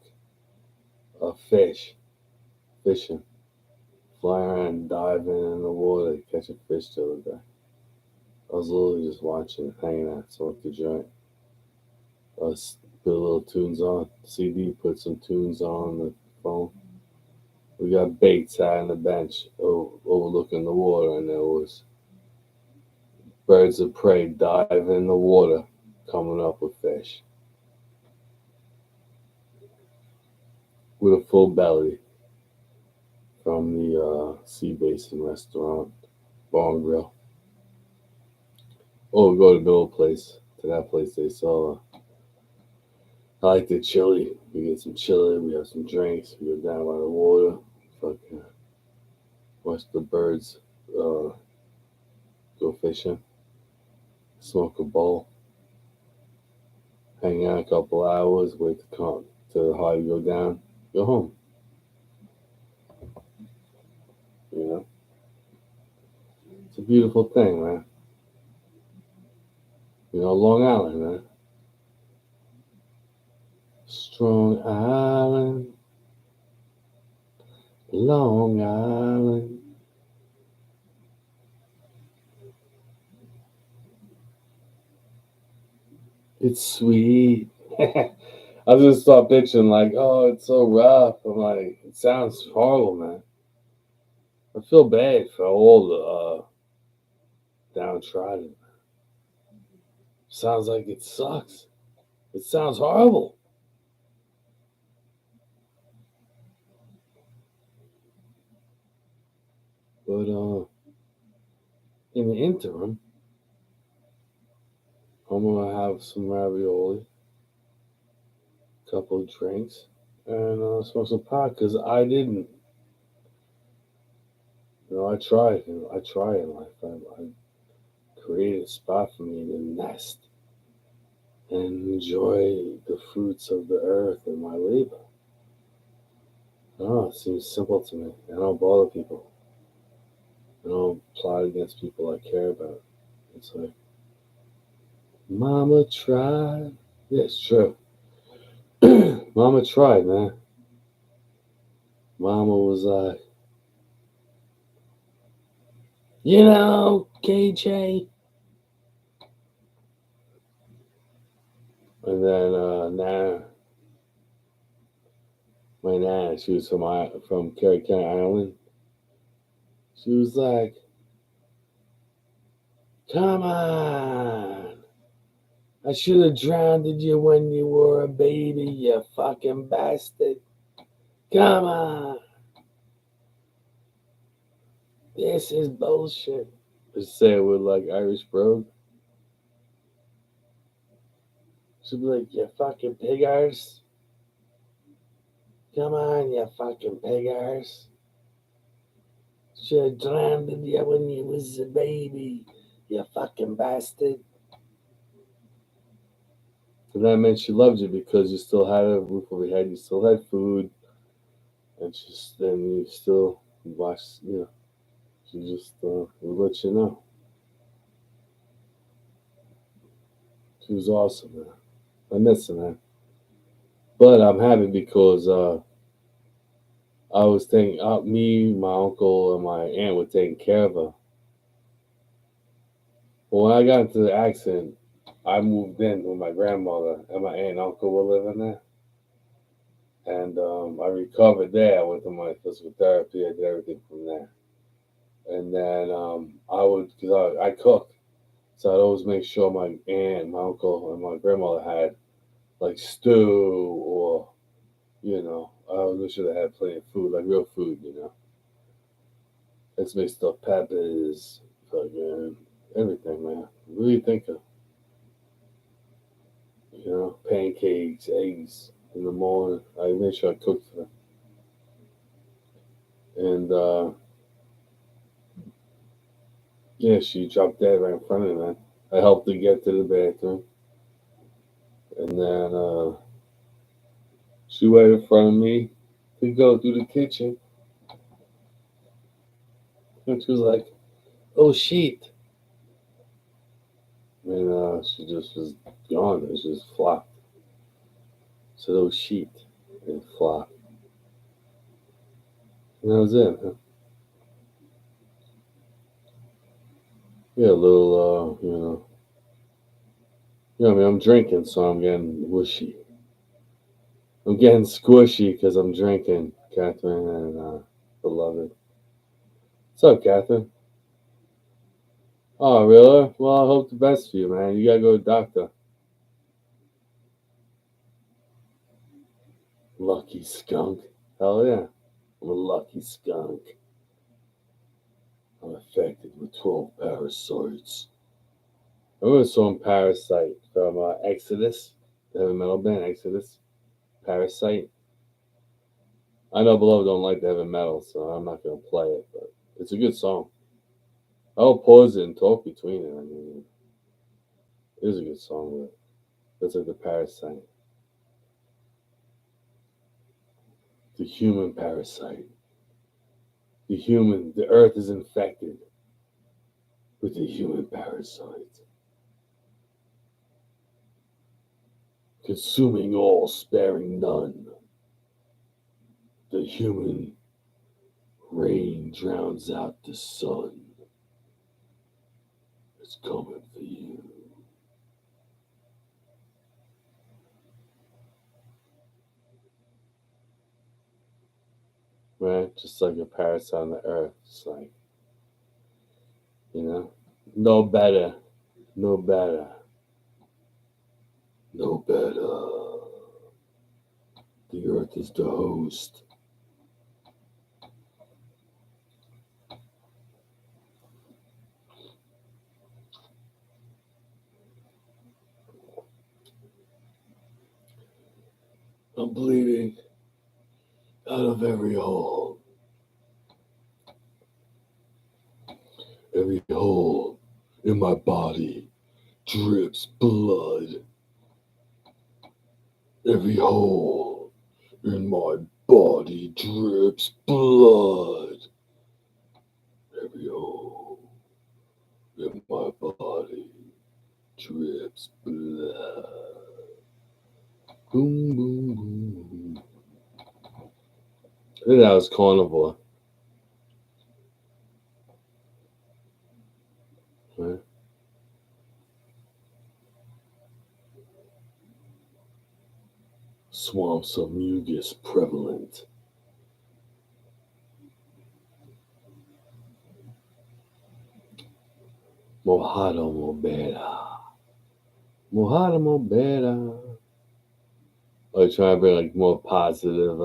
a fishing, flying around, diving in the water, catching fish the other day. I was literally just watching, hanging out, smoked the joint. I put little tunes on. CD, put some tunes on the phone. We got baits out on the bench overlooking the water, and there was birds of prey diving in the water, coming up with fish. With a full belly from the Sea Basin restaurant, Bar and Grill. Or we go to the old place. To that place they sell. I like the chili. We get some chili. We have some drinks. We go down by the water. Fucking watch the birds go fishing. Smoke a bowl. Hang out a couple hours. Wait to come to the high go down. Go home. It's a beautiful thing, man. Long Island, man. Strong Island, Long Island. It's sweet. I was just start picturing like, oh, it's so rough. I'm like, it sounds horrible, man. I feel bad for all the downtrodden. Sounds like it sucks. It sounds horrible. But in the interim, I'm gonna have some ravioli, a couple of drinks, and smoke some pot because I didn't. I tried. I try in life. I created a spot for me to nest and enjoy the fruits of the earth and my labor. It seems simple to me. I don't bother people. plot against people I care about. It's like, Mama tried. Yeah, it's true. Mama tried, man. Mama was like, KJ. And then Nana, my Nana, she was from Kerry County Island. She was like, come on. I should have drowned you when you were a baby, you fucking bastard. Come on. This is bullshit. Just say it with like Irish brogue. She'd be like, you fucking pig arse. Come on, you fucking pig arse. Should have drowned you when you was a baby, you fucking bastard. And that meant she loved you because you still had a roof over your head, you still had food, and then you still watched, she just would let you know. She was awesome, man. I miss her, man. But I'm happy because I was thinking, me, my uncle, and my aunt were taking care of her. But when I got into the accident, I moved in with my grandmother, and my aunt and uncle were living there. And I recovered there. I went to my physical therapy. I did everything from there. And then because I cooked, so I'd always make sure my aunt, my uncle, and my grandmother had like stew or, I always make sure they had plenty of food, like real food, Let's make stuffed peppers, fucking everything, man. Really think of, pancakes, eggs in the morning. I make sure I cooked for them. And yeah, she dropped dead right in front of me, man. I helped her get to the bathroom. And then she waited in front of me to go through the kitchen. And she was like, oh, shit. And she just was gone. It just flopped. So, oh, shit. And flopped. And that was it, huh? Yeah, a little, I'm drinking, so I'm getting whooshy. I'm getting squishy because I'm drinking, Catherine and beloved. What's up, Catherine? Oh, really? Well, I hope the best for you, man. You gotta go to the doctor. Lucky skunk. Hell yeah. I'm a lucky skunk. I'm affected with 12 parasites. I remember the song Parasite from Exodus, the heavy metal band Exodus. Parasite. I know Beloved don't like the heavy metal, so I'm not going to play it, but it's a good song. I'll pause it and talk between it. I mean, it is a good song, but it's like the Parasite. The human parasite. The earth is infected with the human parasite, consuming all, sparing none. The human rain drowns out the sun. It's coming for you. Right? Just like a parasite on the earth. It's like, no better, no better, no better. The earth is the host. I'm bleeding out of every hole. Every hole in my body drips blood. Every hole in my body drips blood. Every hole. Blah. Boom, boom, boom. I think that was Carnivore. Right? Swamps of mucus prevalent. Mojado Mobera. Mojado Mobera. Oh, you're trying to bring like more positive,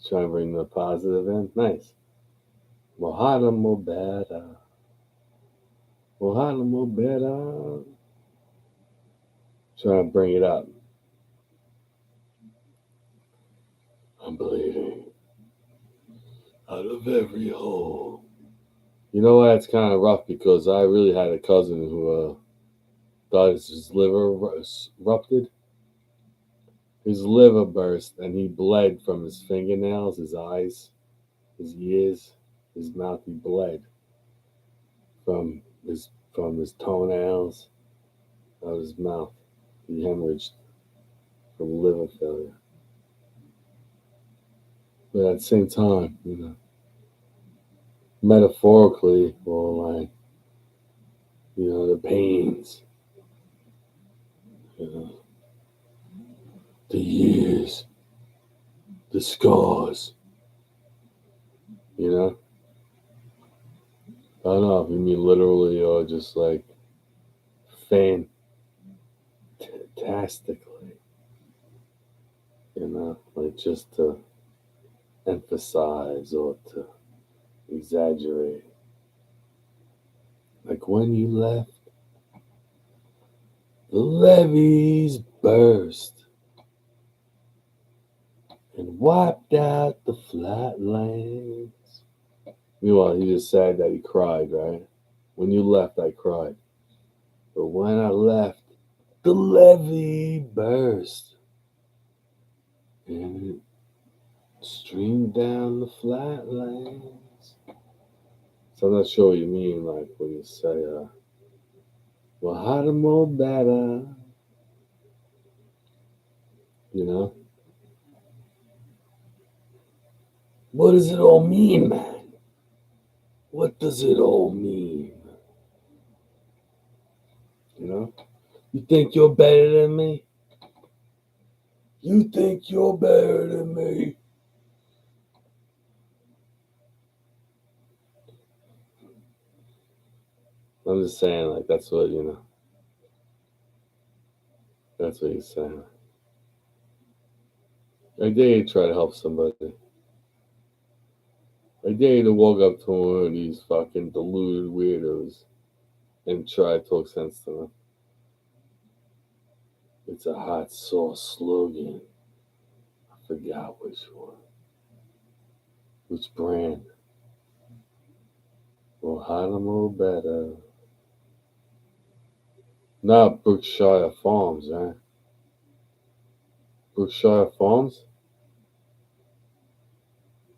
trying to bring the positive in? Nice. Mojado Mobera. Mojado Mobera. Trying to bring it up. I'm bleeding out of every hole. You know what? It's kind of rough because I really had a cousin who thought his liver ruptured. His liver burst and he bled from his fingernails, his eyes, his ears, his mouth. He bled from his toenails, out of his mouth. He hemorrhaged from liver failure. But at the same time, metaphorically, or like, the pains, the years, the scars, I don't know if you mean literally or just like fantastically, like just to emphasize or to exaggerate. Like when you left, the levees burst and wiped out the flatlands. Meanwhile, he just said that he cried, right? When you left, I cried. But when I left, the levee burst and it streamed down the flatlands. So I'm not sure what you mean, like when you say, well, how to more better, What does it all mean, man? What does it all mean? You think you're better than me? You think you're better than me? I'm just saying, like, that's what, that's what he's saying. I dare you to try to help somebody. I dare you to walk up to one of these fucking deluded weirdos and try to talk sense to them. It's a hot sauce slogan. I forgot which one. Which brand? Well, Hannibal better. Not Berkshire Farms, right? Berkshire Farms?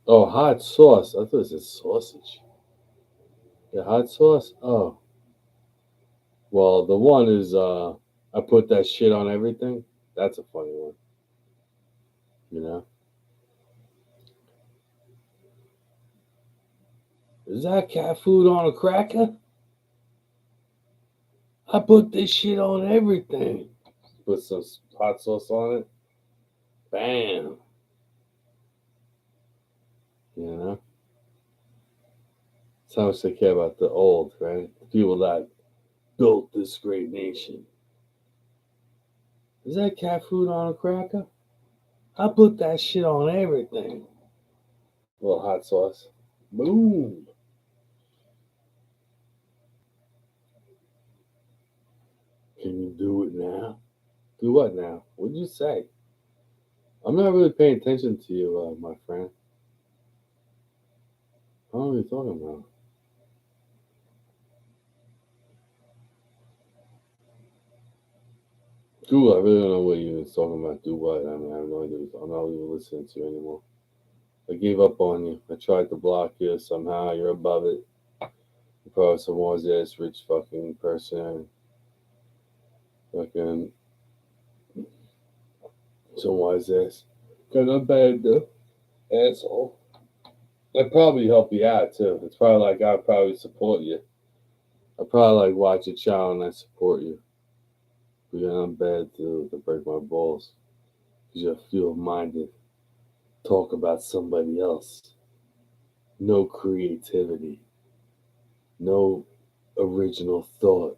Oh, hot sauce. I thought it said sausage. Yeah, hot sauce? Oh. Well, the one is, I put that shit on everything. That's a funny one. Is that cat food on a cracker? I put this shit on everything. Put some hot sauce on it. Bam. That's how much they care about the old, right? The people that built this great nation. Is that cat food on a cracker? I put that shit on everything. A little hot sauce. Boom. Can you do it now? Do what now? What'd you say? I'm not really paying attention to you, my friend. I don't know what you're talking about. Google, I really don't know what you was talking about. Do what? I mean, I have no idea. I'm not even listening to you anymore. I gave up on you. I tried to block you. Somehow you're above it. You're probably some wise ass rich fucking person. Fucking some wise ass. Cause I'm bad though. Asshole. I'd probably help you out too. It's probably like I'd probably support you. I probably like watch your child and I support you. Because I'm bad to break my balls. Because you're field minded. Talk about somebody else. No creativity. No original thought.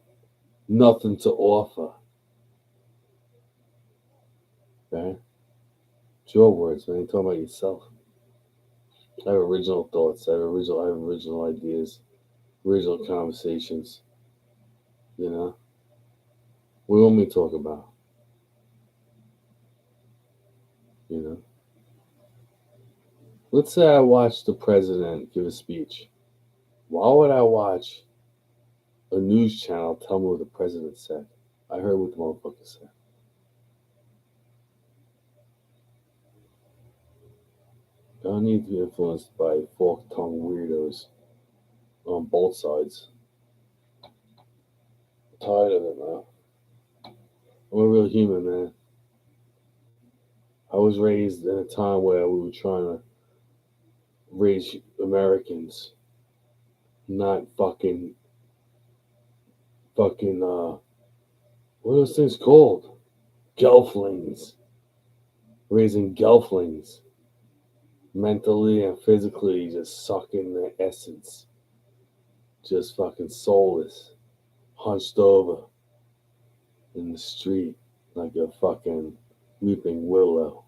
Nothing to offer. Okay? It's your words, man. You're talking about yourself. I have original thoughts. I have original ideas. Original conversations. You know? What do you want me to talk about? You know? Let's say I watched the president give a speech. Why would I watch a news channel tell me what the president said? I heard what the motherfucker said. I don't need to be influenced by fork-tongued weirdos on both sides. I'm tired of it, man. I'm a real human, man. I was raised in a time where we were trying to raise Americans, not fucking, what are those things called? Gelflings. Raising gelflings. Mentally and physically just sucking their essence. Just fucking soulless. Hunched over in the street like a fucking weeping willow.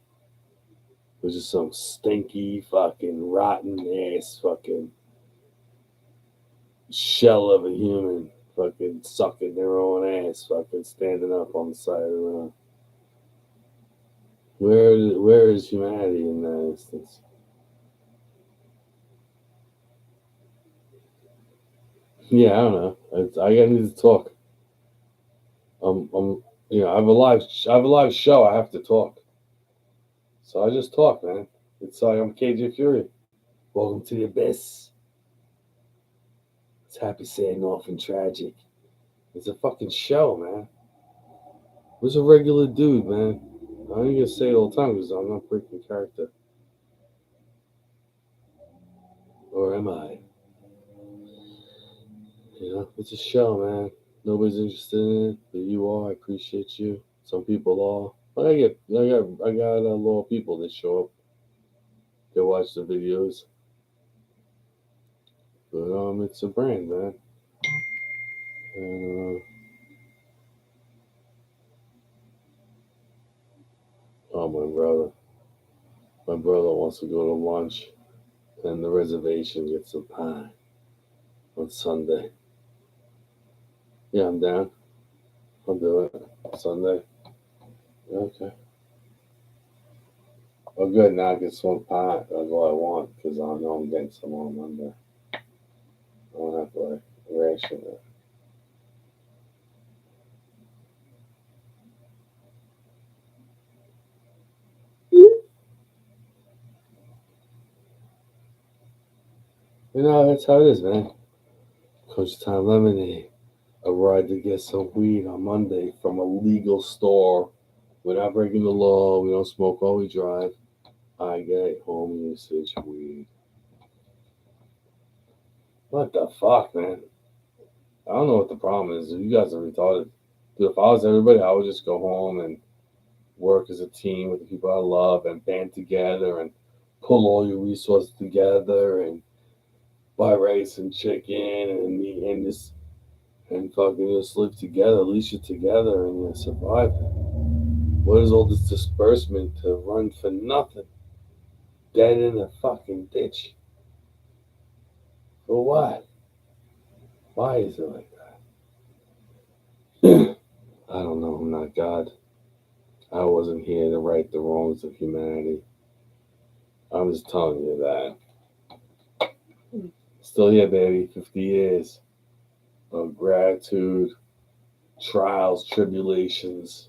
It was just some stinky fucking rotten ass fucking shell of a human fucking sucking their own ass, fucking standing up on the side of the road. Where is humanity in that instance? Yeah, I don't know. I need to talk. I have a live show. I have to talk. So I just talk, man. It's like I'm KJ Fury. Welcome to the abyss. It's happy, sad, and often tragic. It's a fucking show, man. Who's a regular dude, man? I ain't gonna say it all the time because I'm not breaking character. Or am I? It's a show, man. Nobody's interested in it, but you are. I appreciate you. Some people are. But I got a lot of people that show up. They watch the videos. But it's a brand, man. And my brother wants to go to lunch, and the reservation gets some pie on Sunday. Yeah, I'm down. I'll do it. Sunday. Okay. Well, good. Now I can smoke pot. That's all I want because I know I'm getting some on Monday. I don't have to like ration it. That's how it is, man. Coach Time Lemonade. A ride to get some weed on Monday from a legal store. We're not breaking the law. We don't smoke while we drive. I get home usage weed. What the fuck, man? I don't know what the problem is. You guys are retarded. Dude, if I was everybody, I would just go home and work as a team with the people I love and band together and pull all your resources together and buy rice and chicken and meat and just and fucking just live together. At least you're together and you survive. What is all this disbursement to run for nothing? Dead in a fucking ditch. For what? Why is it like that? I don't know. I'm not God. I wasn't here to right the wrongs of humanity. I'm just telling you that. Still here, baby. 50 years of gratitude, trials, tribulations,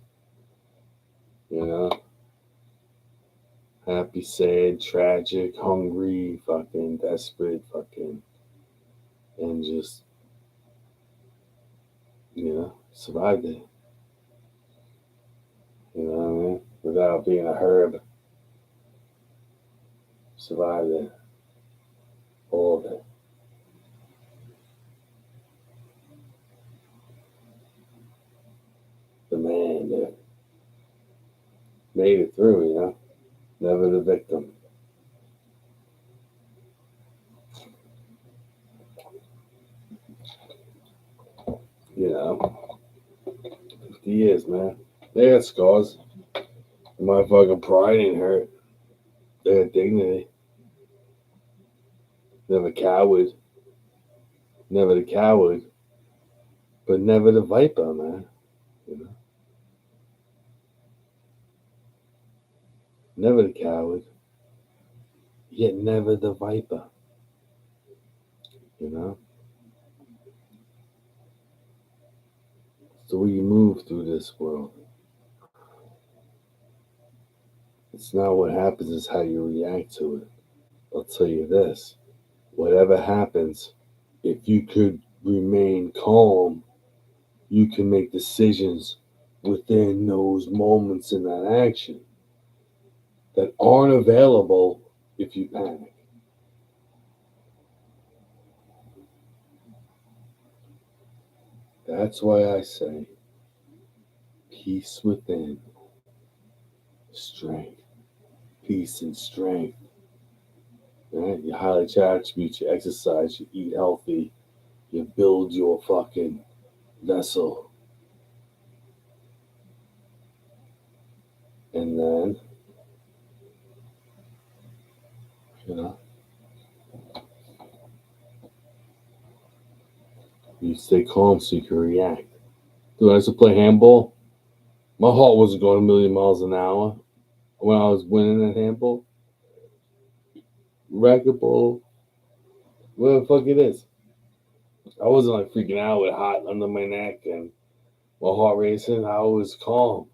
happy, sad, tragic, hungry, fucking desperate, fucking, and just, survived it. You know what I mean? Without being a herb. Survived it. All of it. The man that made it through, you know? Never the victim. You know? 50 years, man. They had scars. My fucking pride ain't hurt. They had dignity. Never coward. Never the coward. But never the viper, man. You know? Never the coward. Yet never the viper. You know? So we move through this world. It's not what happens, it's how you react to it. I'll tell you this. Whatever happens, if you could remain calm, you can make decisions within those moments in that action that aren't available if you panic. That's why I say peace within, strength, peace and strength. Right? You highlight your attributes, you exercise, you eat healthy, you build your fucking vessel. And then, you know, you stay calm so you can react. Dude, I used to play handball. My heart wasn't going a million miles an hour when I was winning at handball. Racquetball, whatever the fuck it is. I wasn't like freaking out with hot under my neck and my heart racing. I was calm.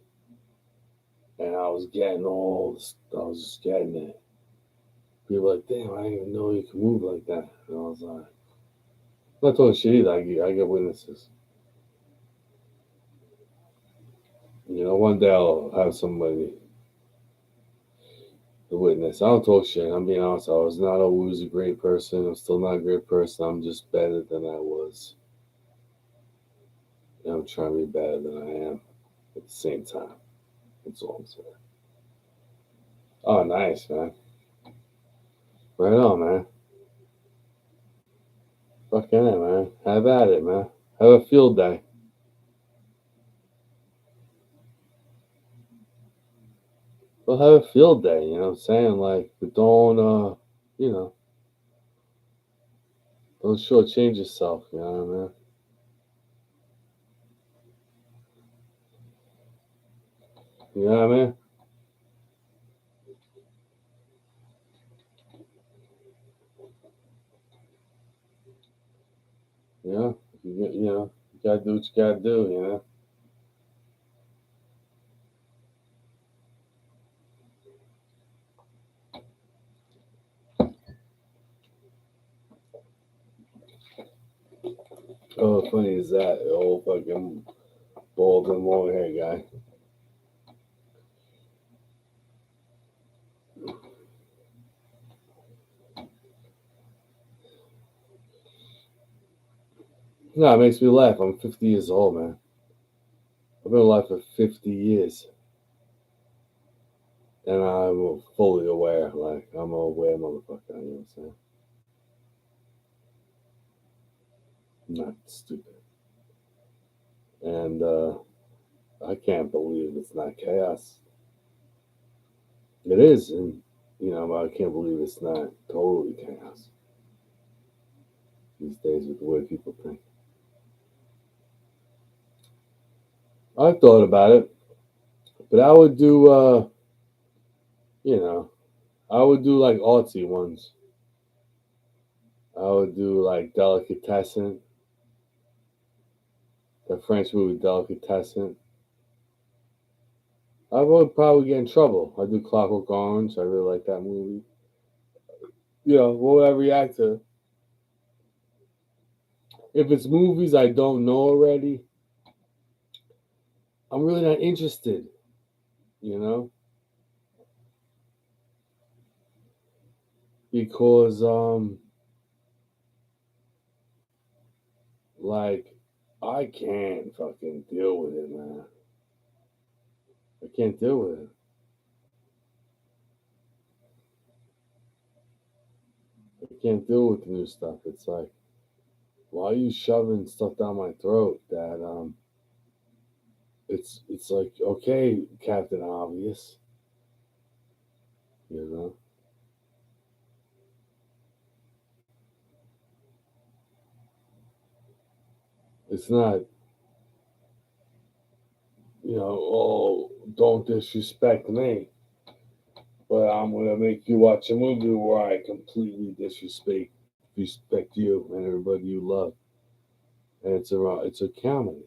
And I was getting I was just getting it. People were like, damn, I didn't even know you could move like that. And I was like, I'm not talking shit either. I get witnesses. You know, one day I'll have somebody to witness. I don't talk shit. I'm being honest. I was not always a great person. I'm still not a great person. I'm just better than I was. And I'm trying to be better than I am at the same time. That's all I'm saying. Oh, nice, man. Right on, man. Fucking it, man. Have at it, man. Have a field day. Well, have a field day, you know what I'm saying? Like, but don't, you know, don't shortchange yourself, you know what I mean? You know what I mean? Yeah, you know, you gotta do what you gotta do, you know? Oh, funny is that, the old fucking bald and long hair guy. No, it makes me laugh. I'm 50 years old, man. I've been alive for 50 years. And I'm fully aware. Like, I'm a aware motherfucker, you know what I'm saying? I'm not stupid. And I can't believe it's not chaos. It is, and, you know, I can't believe it's not totally chaos these days with the way people think. I thought about it, but I would do, you know, I would do like artsy ones. I would do like Delicatessen, the French movie Delicatessen. I would probably get in trouble. I do Clockwork Orange. I really like that movie. You know, what would I react to? If it's movies I don't know already, I'm really not interested. you know, because like I can't fucking deal with it, man. I can't deal with it. I can't deal with the new stuff. It's like, why are you shoving stuff down my throat that it's like, okay, Captain Obvious, you know. It's not, oh, don't disrespect me, but I'm gonna make you watch a movie where I completely respect you and everybody you love, and it's a comedy.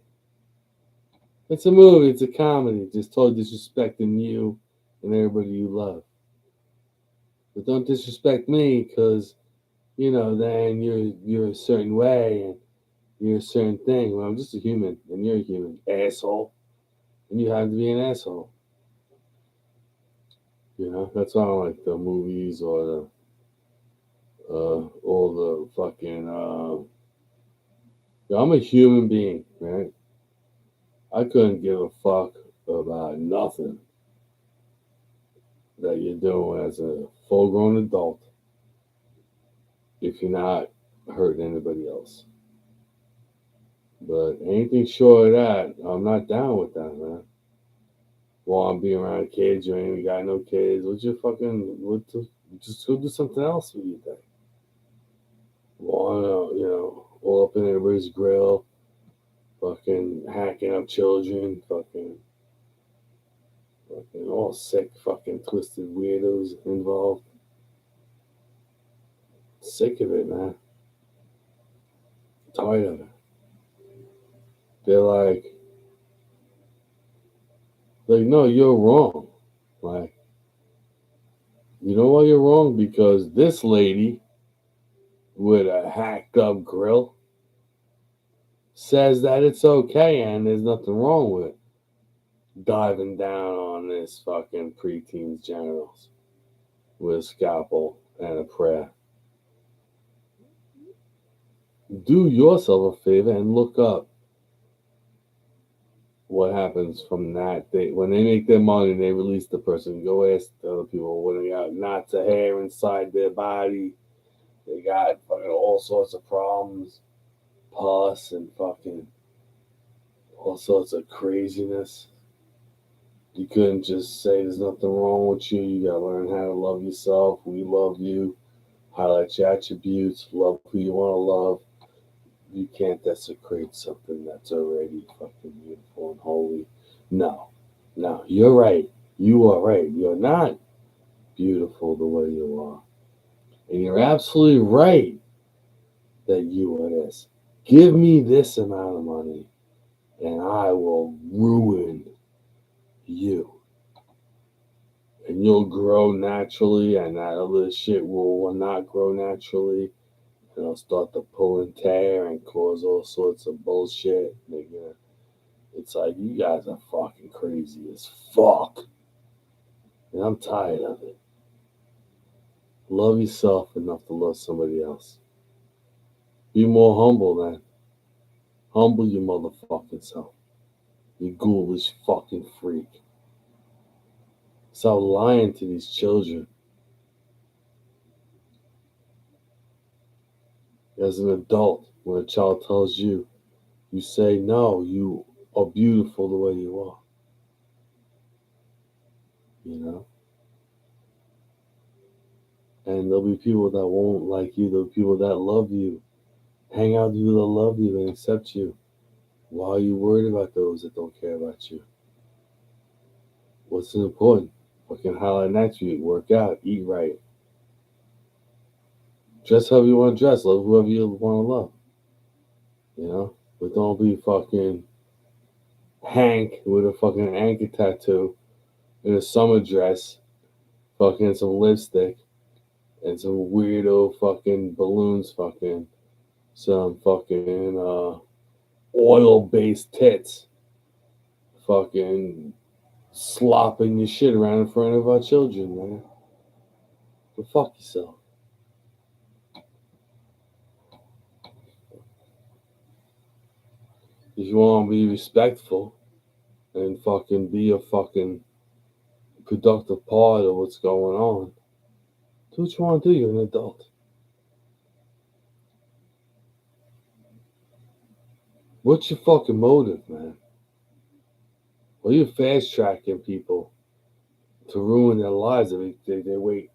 It's a movie. It's a comedy. Just totally disrespecting you and everybody you love. But don't disrespect me, because then you're a certain way and you're a certain thing. Well, I'm just a human, and you're a human, asshole, and you have to be an asshole. That's why I don't like the movies or the all the fucking. I'm a human being, right? I couldn't give a fuck about nothing that you're doing as a full-grown adult if you're not hurting anybody else. But anything short of that, I'm not down with that, man. Well, I'm being around kids, you ain't got no kids. Just go do something else with your day. Well, all up in everybody's grill, fucking hacking up children, fucking all sick, fucking twisted weirdos involved. Sick of it, man. Tired of it. They're like, no, you're wrong. Like, you know why you're wrong? Because this lady with a hacked up grill says that it's okay and there's nothing wrong with diving down on this fucking preteen's genitals with a scalpel and a prayer. Do yourself a favor and look up what happens from that. When they make their money, they release the person. Go ask the other people when they got knots of hair inside their body. They got fucking all sorts of problems, pus and fucking all sorts of craziness. You couldn't just say there's nothing wrong with you. You gotta learn how to love yourself. We love you. Highlight your attributes. Love who you want to love. You can't desecrate something that's already fucking beautiful and holy. No, you're right. You are right. You're not beautiful the way you are. And you're absolutely right that you are this. Give me this amount of money and I will ruin you. And you'll grow naturally, and that other shit will not grow naturally. And it'll start to pull and tear and cause all sorts of bullshit. Nigga. It's like, you guys are fucking crazy as fuck. And I'm tired of it. Love yourself enough to love somebody else. Be more humble, then. Humble your motherfucking self. You ghoulish fucking freak. Stop lying to these children. As an adult, when a child tells you, you say, no, you are beautiful the way you are. And there'll be people that won't like you. There'll be people that love you. Hang out with people that love you and accept you. Why are you worried about those that don't care about you? What's important? Fucking highlight an attribute. Work out. Eat right. Dress however you want to dress. Love whoever you want to love. But don't be fucking Hank with a fucking anchor tattoo in a summer dress, fucking some lipstick, and some weirdo fucking balloons, fucking some fucking oil-based tits, fucking slopping your shit around in front of our children, man. Go fuck yourself. If you want to be respectful and fucking be a fucking productive part of what's going on, do what you want to do. You're an adult. What's your fucking motive, man? Well, you're fast tracking people to ruin their lives if they wait,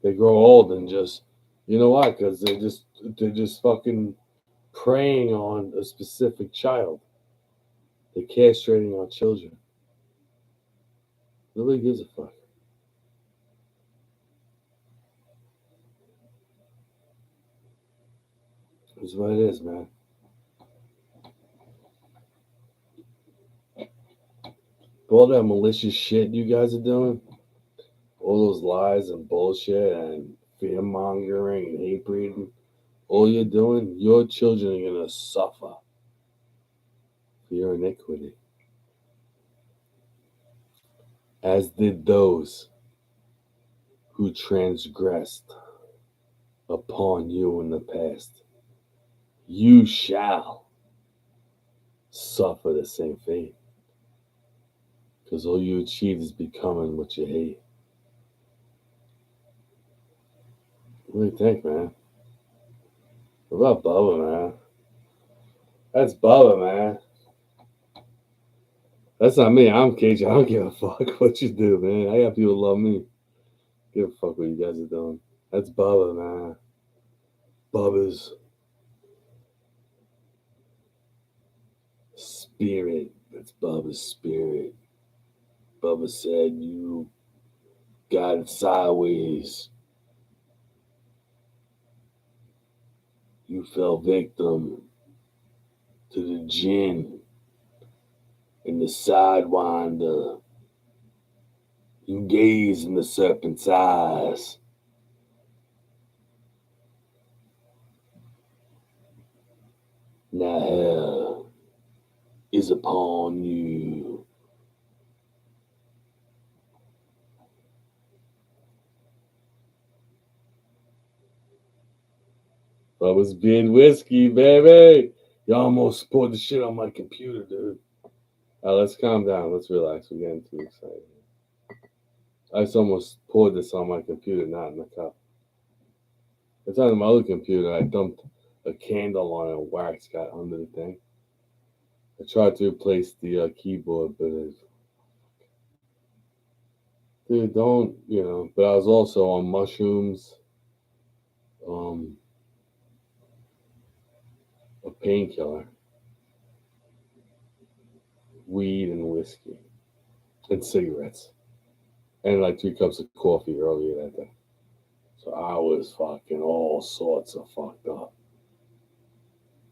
they grow old and just, you know why? Because they're just fucking preying on a specific child. They're castrating our children. Nobody gives a fuck. That's what it is, man. All that malicious shit you guys are doing, all those lies and bullshit and fear mongering and hate breeding, all you're doing, your children are gonna suffer for your iniquity. As did those who transgressed upon you in the past. You shall suffer the same fate. Because all you achieve is becoming what you hate. What do you think, man? What about Bubba, man? That's Bubba, man. That's not me. I'm Cajun. I don't give a fuck what you do, man. I got people love me. Give a fuck what you guys are doing. That's Bubba, man. Bubba's spirit. That's Bubba's spirit. Bubba said you got it sideways. You fell victim to the gin and the sidewinder. You gaze in the serpent's eyes. Now hell is upon you. Bubba's beard whiskey, baby. You almost poured the shit on my computer, dude. All right, let's calm down. Let's relax. We're getting too excited. I just almost poured this on my computer, not in the cup. It's on my other computer. I dumped a candle on it, and wax got under the thing. I tried to replace the keyboard, but dude, don't, but I was also on mushrooms, a painkiller, weed and whiskey, and cigarettes, and like 3 cups of coffee earlier that day. So I was fucking all sorts of fucked up.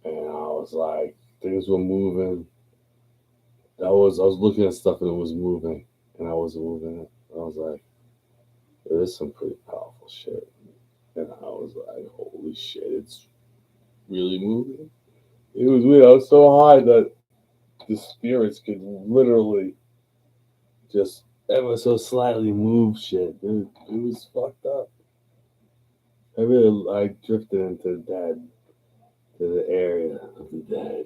And I was like, things were moving. I was looking at stuff and it was moving, and I wasn't moving it. I was like, there's some pretty powerful shit. And I was like, holy shit, it's really moving. It was weird. I was so high that the spirits could literally just ever so slightly move shit, dude. It was fucked up. I drifted into the area of the dead.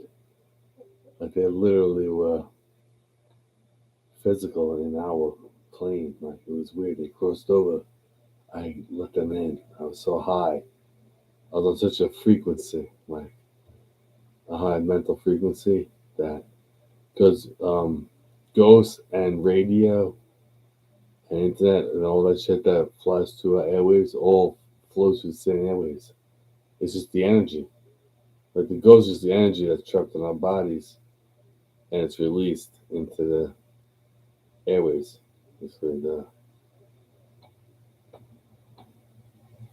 Like they literally were physical in our plane. Like it was weird. They crossed over. I let them in. I was so high. I was on such a frequency, like a high mental frequency, that because ghosts and radio and internet and all that shit that flies through our airwaves all flows through the same airwaves. It's just the energy. Like the ghost is the energy that's trapped in our bodies and it's released into the airways. It's the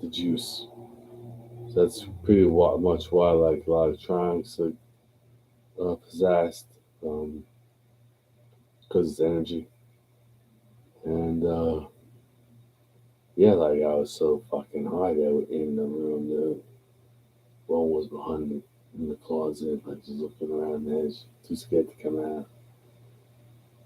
juice. So that's pretty much why like a lot of trance are possessed, because it's energy. And yeah, like I was so fucking high that we're in the room. The one was behind me in the closet, like just looking around the edge, too scared to come out.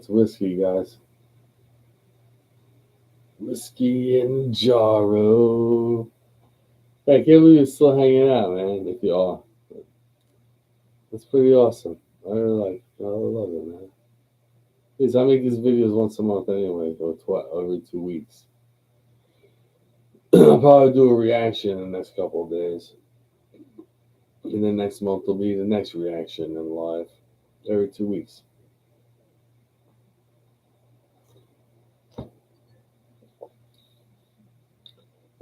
That's whiskey, guys. Whiskey in jarro. Hey, I can't believe you're still hanging out, man. If you are, that's pretty awesome. I love it, man. Please, I make these videos once a month anyway, or every 2 weeks. I'll probably do a reaction in the next couple of days. And then next month will be the next reaction and live every 2 weeks.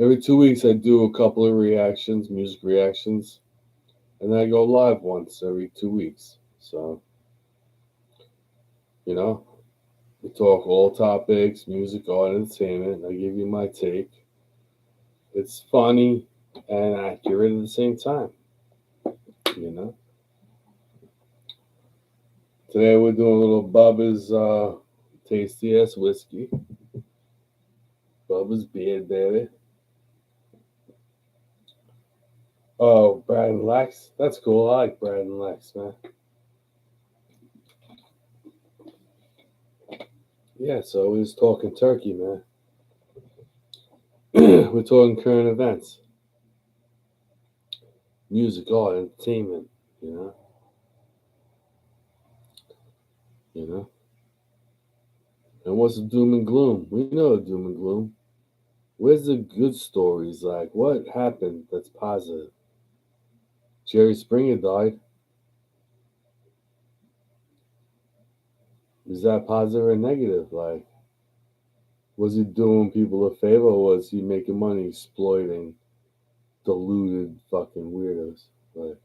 Every 2 weeks, I do a couple of reactions, music reactions, and then I go live once every 2 weeks. So, you know, we talk all topics, music, art, entertainment. I give you my take. It's funny and accurate at the same time, you know. Today we're doing a little Bubbas tasty ass whiskey. Bubbas beard, baby. Oh, Brad and Lex. That's cool. I like Brad and Lex, man. Yeah, so we're just talking turkey, man. We're talking current events. Music, art, entertainment, you know. You know. And what's the doom and gloom? We know the doom and gloom. Where's the good stories? Like, what happened that's positive? Jerry Springer died. Is that positive or negative? Like, was he doing people a favor or was he making money exploiting deluded fucking weirdos? Like,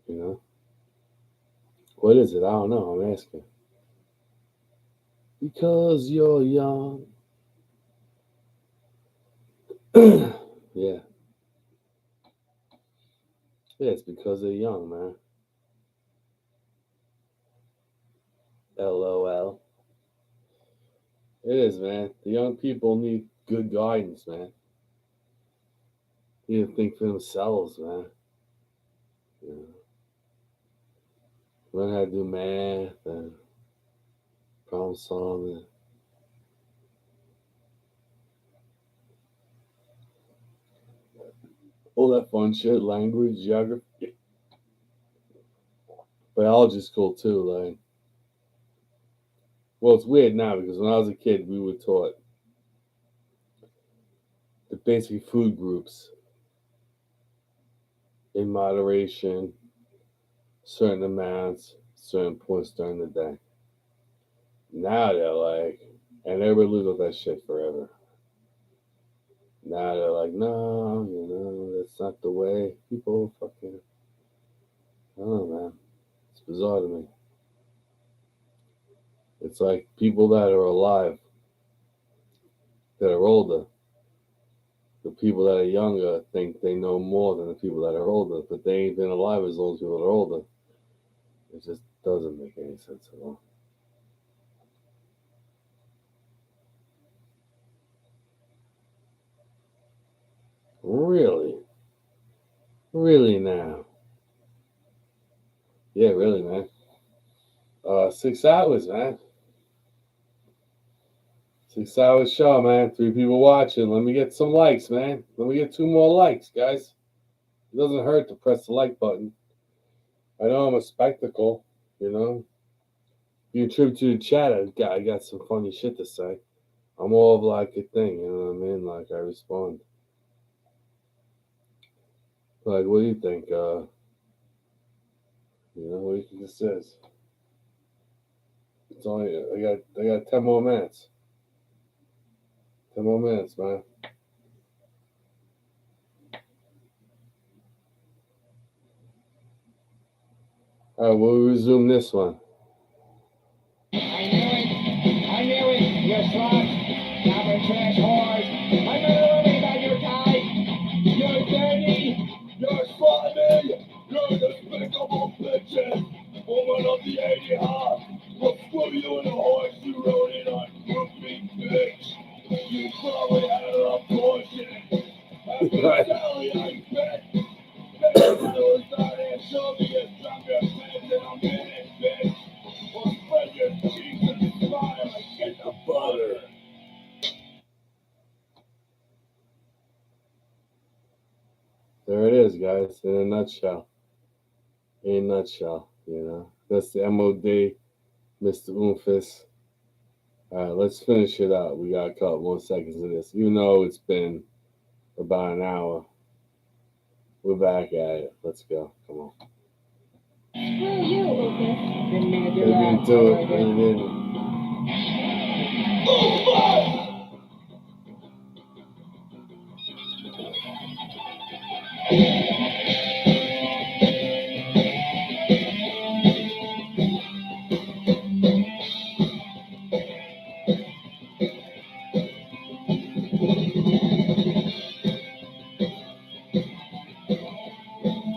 you know? What is it? I don't know. I'm asking. Because you're young. Yeah. Yeah, it's because they're young, man. LOL. It is, man. The young people need good guidance, man. They need to think for themselves, man. You know, learn how to do math and problem solving. All that fun shit, language, geography. Biology's cool too, like. Well, it's weird now because when I was a kid, we were taught the basic food groups in moderation, certain amounts, certain points during the day. Now they're like, and everybody lives with that shit forever. Now they're like, no, you know, that's not the way. People fucking, I don't know, man. It's bizarre to me. It's like people that are alive, that are older, the people that are younger think they know more than the people that are older, but they ain't been alive as long as people that are older. It just doesn't make any sense at all. Really? Really now? Yeah, really, man. 6 hours, man. 6 hours show, man. 3 people watching. Let me get some likes, man. Let me get 2 more likes, guys. It doesn't hurt to press the like button. I know I'm a spectacle, you know. You contribute to the chat, I got some funny shit to say. I'm all of like a thing, you know what I mean? Like I respond. Like, what do you think? You know, what do you think this is? It's only I got 10 more minutes. 10 more minutes, man. All right, we'll resume this one. I knew it, you sluts, common trash whores. I'm gonna worry about your type. You're dirty, you're slimy, you're despicable bitches. Woman of the 80 hop, we'll screw you in the horse you rode in on, groupie bitch. You probably had an abortion. After Sally, I bet. Better tell us that and show me you drop your pants and I'm in it, bitch. in a nutshell. In a nutshell, That's the MOD, Mr. Oomphus. All right, let's finish it up. We got a couple more seconds of this. Even though it's been about an hour, we're back at it. Let's go. Come on. Screw you, Lucas. They didn't do it. They didn't.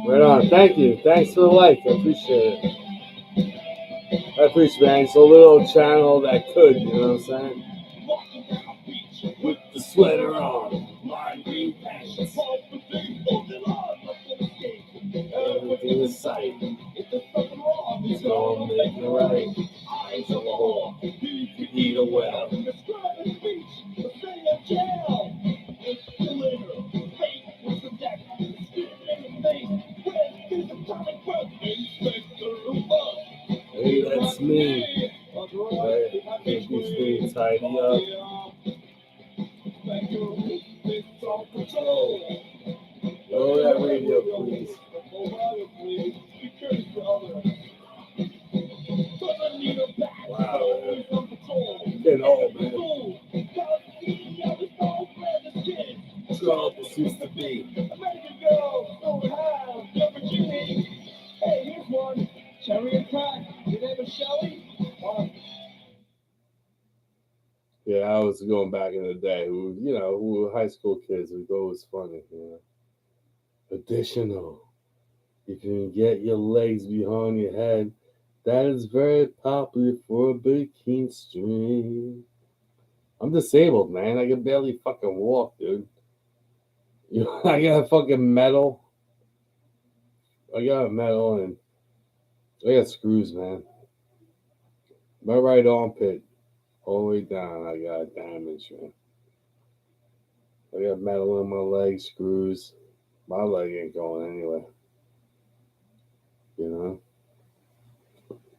Right on. Thank you. Thanks for the like. I appreciate it. I appreciate it, man. It's a little channel that could, you know what I'm saying? With the sweater on. My green pants. Everything is sight. It's gonna make it right. Eyes on the whore. Eat a well. Hey, that's me. Right? Keep these things tidy up. Lower that radio, please. Wow, man. Getting old, man. Trouble seems to be. Hey, here's one. Cherry and crack. Your name is Shelly? Yeah, I was going back in the day. We were high school kids. We thought it was funny, Additional. You can get your legs behind your head. That is very popular for a bikini string. I'm disabled, man. I can barely fucking walk, dude. I got a fucking medal. I got a medal and I got screws, man. My right armpit, all the way down, I got damage, man. I got metal in my leg, screws. My leg ain't going anywhere,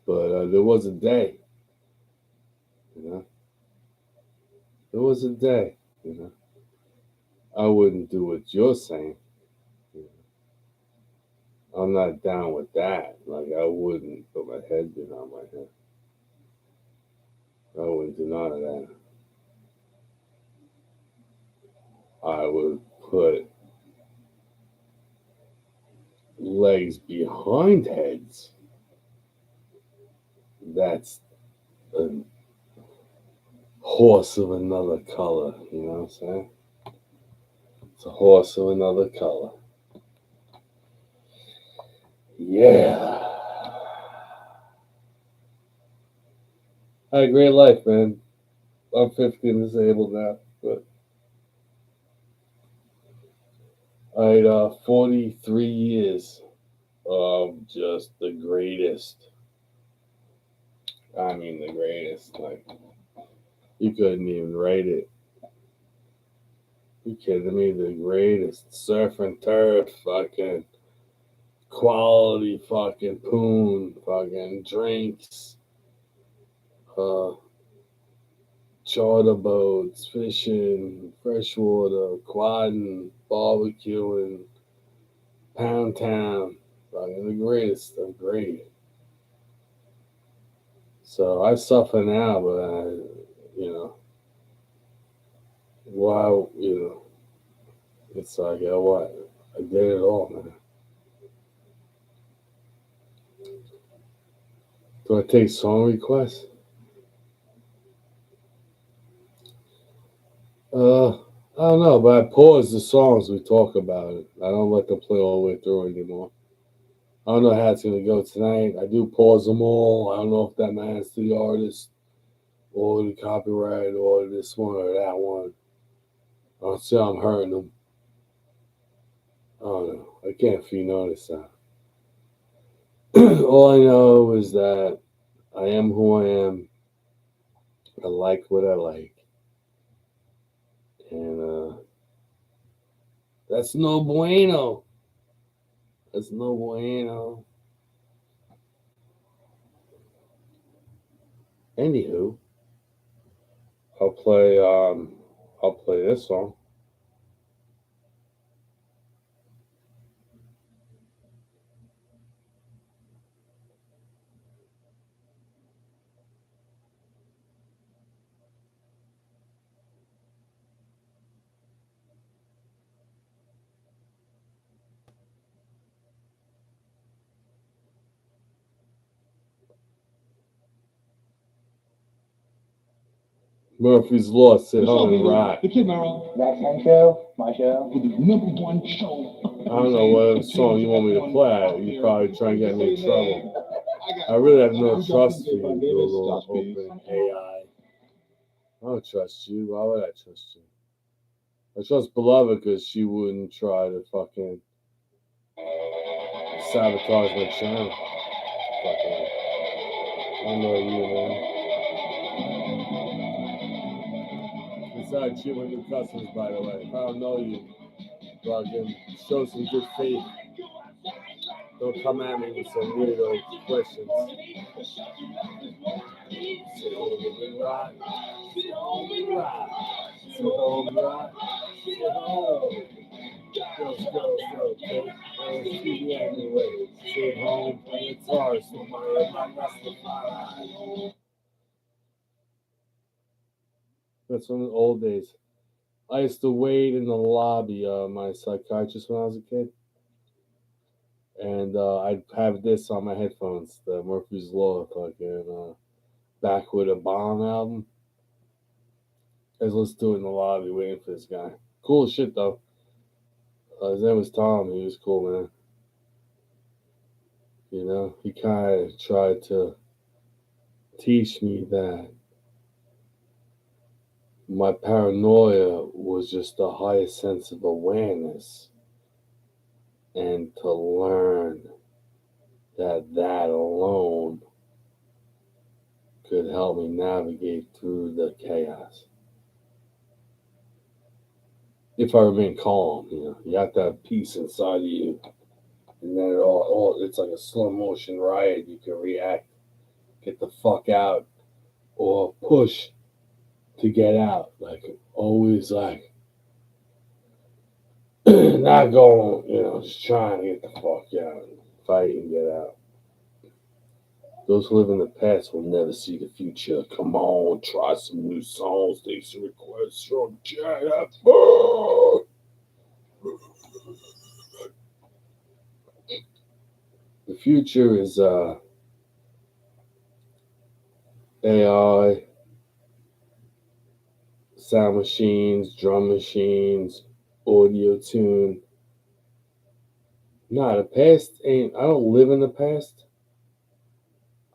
But there was a day, There was a day, I wouldn't do what you're saying. I'm not down with that. Like, I wouldn't put my head behind my head. I wouldn't do none of that. I would put legs behind heads. That's a horse of another color, you know what I'm saying? It's a horse of another color. Yeah. I had a great life, man. I'm 50 and disabled now, but I had 43 years of just the greatest. I mean, the greatest. Like, you couldn't even write it. You kidding me? The greatest surf and turf, fucking quality, fucking poon, fucking drinks, charter boats, fishing, freshwater, quadding, barbecuing, pound town, fucking the greatest of great. So I suffer now, but wow, it's like, what? I did it all, man. Do I take song requests? I don't know, but I pause the songs we talk about it. I don't let them play all the way through anymore. I don't know how it's going to go tonight. I do pause them all. I don't know if that matters to the artist or the copyright or this one or that one. I don't see I'm hurting them. I don't know. I can't feel notice that. All I know is that I am who I am. I like what I like. And that's no bueno. That's no bueno. Anywho, I'll play this song. Murphy's Law, sit home and rock. The Kid Merrill. That same show? My show? With the #1 show. I don't know what song you want me to play. You probably try and get me in trouble. I really have no trust for you, Google, Open AI. I don't trust you. Why would I trust you? I trust Beloved because she wouldn't try to fucking sabotage my channel. Fucking, I know you, man. Besides, treat my new customers, by the way. If I don't know you, fucking show some good faith. Don't come at me with some weirdo questions. Sit home and rock. Sit home and rock. Sit home and rock. Sit home. Go, okay? TV anyway. Sit home, play guitar, so my Rastafari. That's from the old days. I used to wait in the lobby of my psychiatrist when I was a kid. And I'd have this on my headphones, the Murphy's Law fucking Backwood a Bomb album. I was listening to it in the lobby waiting for this guy. Cool as shit though. His name was Tom. He was cool, man. You know, he kind of tried to teach me that my paranoia was just the highest sense of awareness, and to learn that alone could help me navigate through the chaos. If I remain calm, you have to have peace inside of you, and then it's like a slow motion riot. You can react, get the fuck out, or push to get out. Like always, like not going, just trying to get the fuck out and fight and get out. Those who live in the past will never see the future. Come on, try some new songs. Take some requests from chat. The future is AI, sound machines, drum machines, audio tune. Nah, the past ain't. I don't live in the past.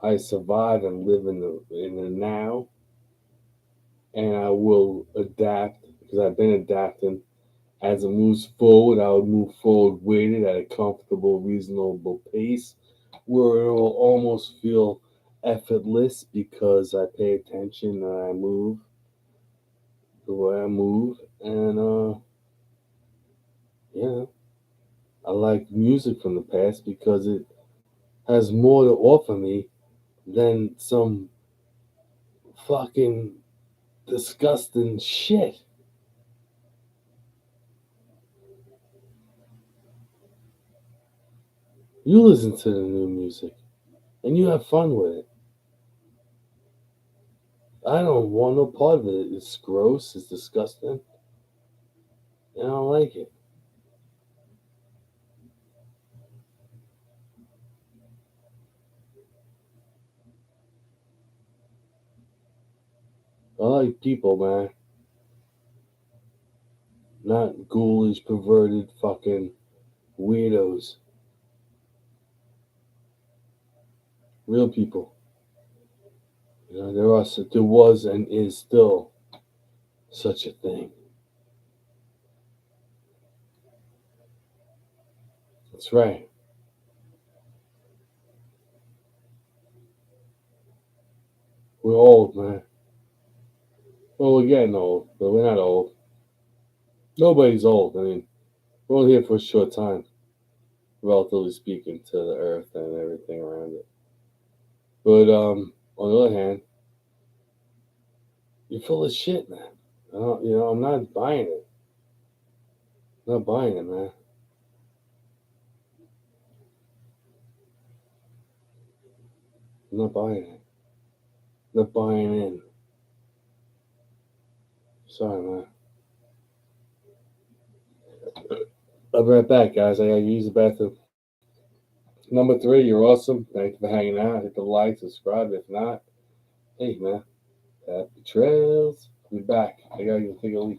I survive and live in the now, and I will adapt because I've been adapting. As it moves forward, I will move forward with it at a comfortable, reasonable pace, where it will almost feel effortless because I pay attention and I move the way I move, and I like music from the past because it has more to offer me than some fucking disgusting shit. You listen to the new music and you have fun with it. I don't want no part of it. It's gross, it's disgusting, and I don't like it. I like people, man. Not ghoulish, perverted fucking weirdos. Real people. There was and is still such a thing. That's right. We're old, man. Well, we're getting old, but we're not old. Nobody's old. I mean, we're only here for a short time. relatively speaking, to the earth and everything around it. But on the other hand, you're full of shit, man. I'm not buying it. I'm not buying it, man. I'm not buying it. I'm not buying in. Sorry, man. I'll be right back, guys. I gotta use the bathroom. Number 3, you're awesome. Thank you for hanging out. Hit the like, subscribe. If not, hey, man. Happy trails. I'll be back. I gotta go take a leak.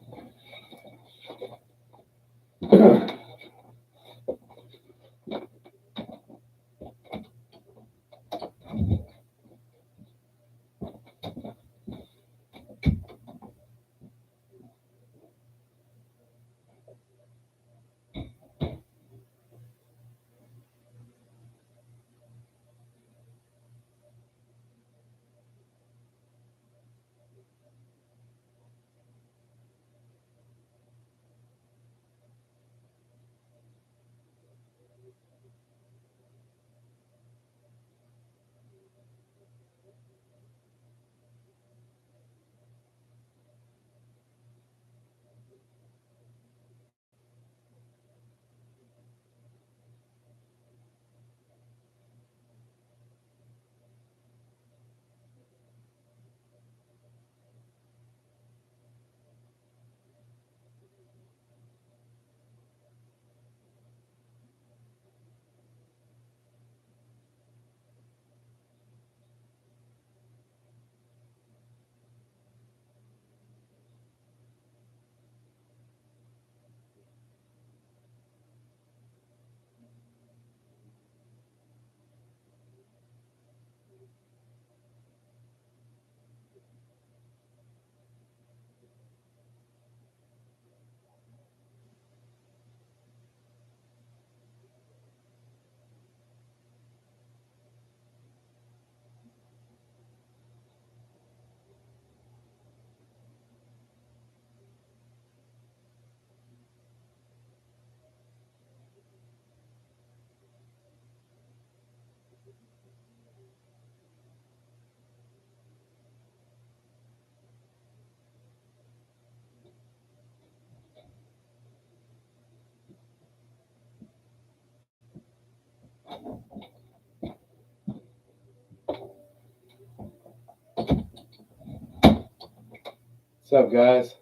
What's up, guys?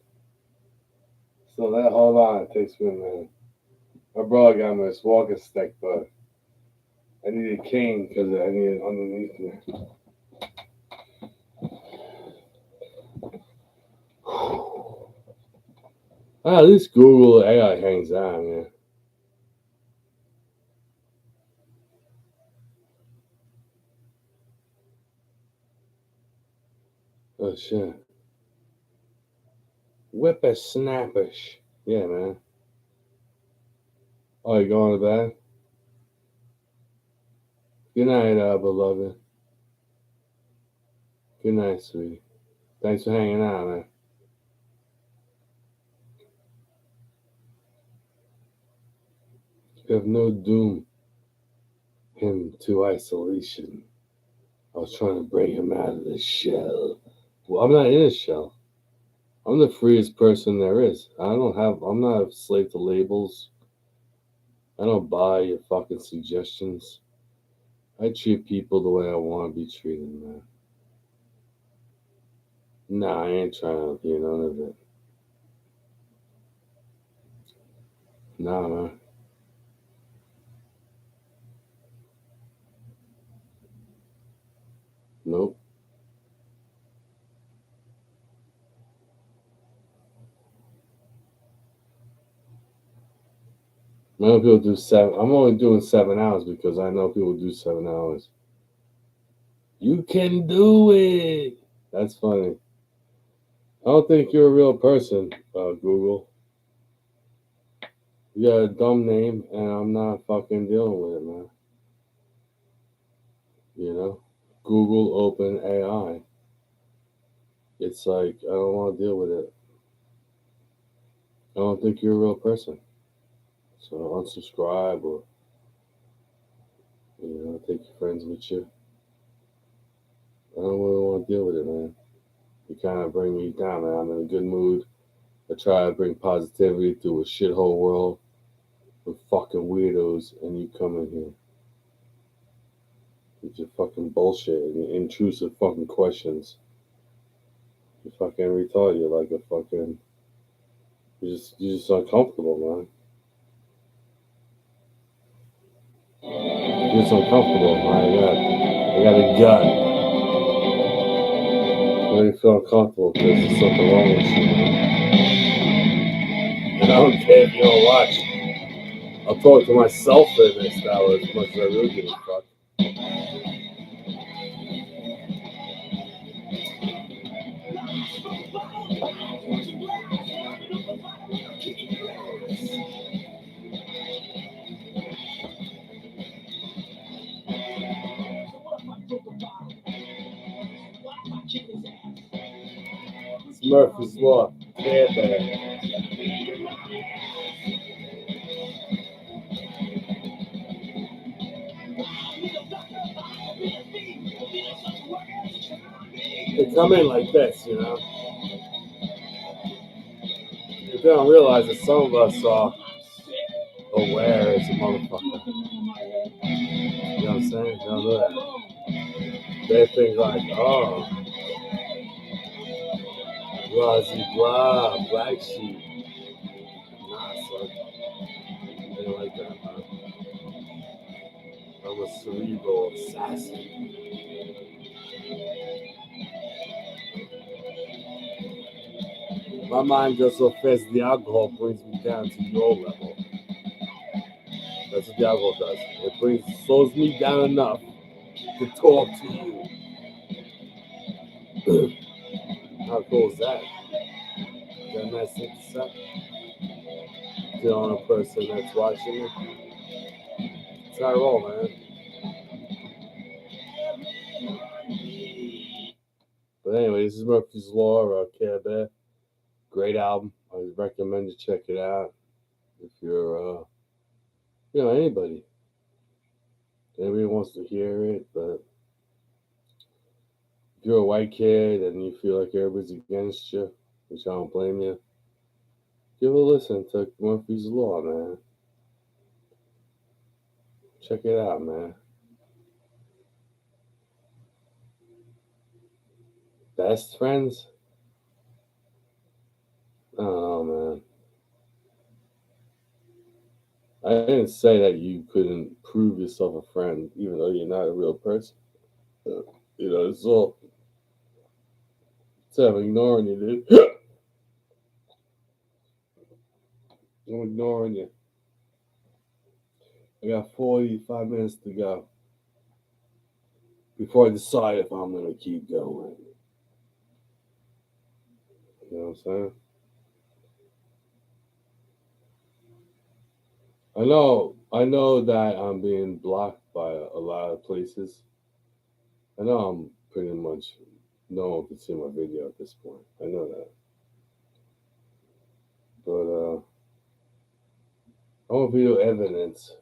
So that hold on, it takes me a minute. My brother got me this walking stick, but I need a cane because I need it underneath me. At least Google AI hangs on, man. Oh shit. Whippersnappish. Yeah, man. Oh, you going to bed? Good night, beloved. Good night, sweetie. Thanks for hanging out, man. You have no doom him to isolation. I was trying to bring him out of the shell. Well, I'm not in a shell. I'm the freest person there is. I'm not a slave to labels. I don't buy your fucking suggestions. I treat people the way I want to be treated, man. Nah, I ain't trying to be none of it. Nah, man. Nope. I know people do 7. I'm only doing 7 hours because I know people do 7 hours. You can do it. That's funny. I don't think you're a real person, Google. You got a dumb name, and I'm not fucking dealing with it, man. You know? Google Open AI. It's like, I don't want to deal with it. I don't think you're a real person. So unsubscribe or You know, take your friends with you. I don't really want to deal with it, man. You kind of bring me down, man. I'm in a good mood. I try to bring positivity through a shithole world with fucking weirdos, and you come in here with your fucking bullshit and your intrusive fucking questions. You fucking retarded. You're like a fucking. You're just uncomfortable, man. You're just uncomfortable. I got a gut. I really feel uncomfortable because there's something wrong with you, man. And I don't care if you don't watch. I'll talk to myself for the next hour as much as I really give a fuck. It's Murphy's Law. Yeah, man. They come in like this, you know. You don't realize that some of us are aware as a motherfucker. You know what I'm saying? You don't know that. They think like, oh, blah, blah, black sheep. Nah, son. They ain't like that, man. I'm a cerebral assassin. My mind goes so fast the alcohol brings me down to your level. That's what the alcohol does. It slows me down enough to talk to you. How cool is that? Is that a nice thing to say? To on a person that's watching you. It's how I roll, man. But anyway, this is Murphy's Law, Care Bear. Great album. I would recommend you check it out. If you're, anybody. Anybody wants to hear it, but if you're a white kid and you feel like everybody's against you, which I don't blame you, give a listen to Murphy's Law, man. Check it out, man. Best friends? I don't know, man. I didn't say that you couldn't prove yourself a friend, even though you're not a real person. It's all. I'm ignoring you, dude. I'm ignoring you. I got 45 minutes to go before I decide if I'm going to keep going. You know what I'm saying? I know that I'm being blocked by a lot of places. I know I'm pretty much, no one can see my video at this point. I know that. But I want video evidence.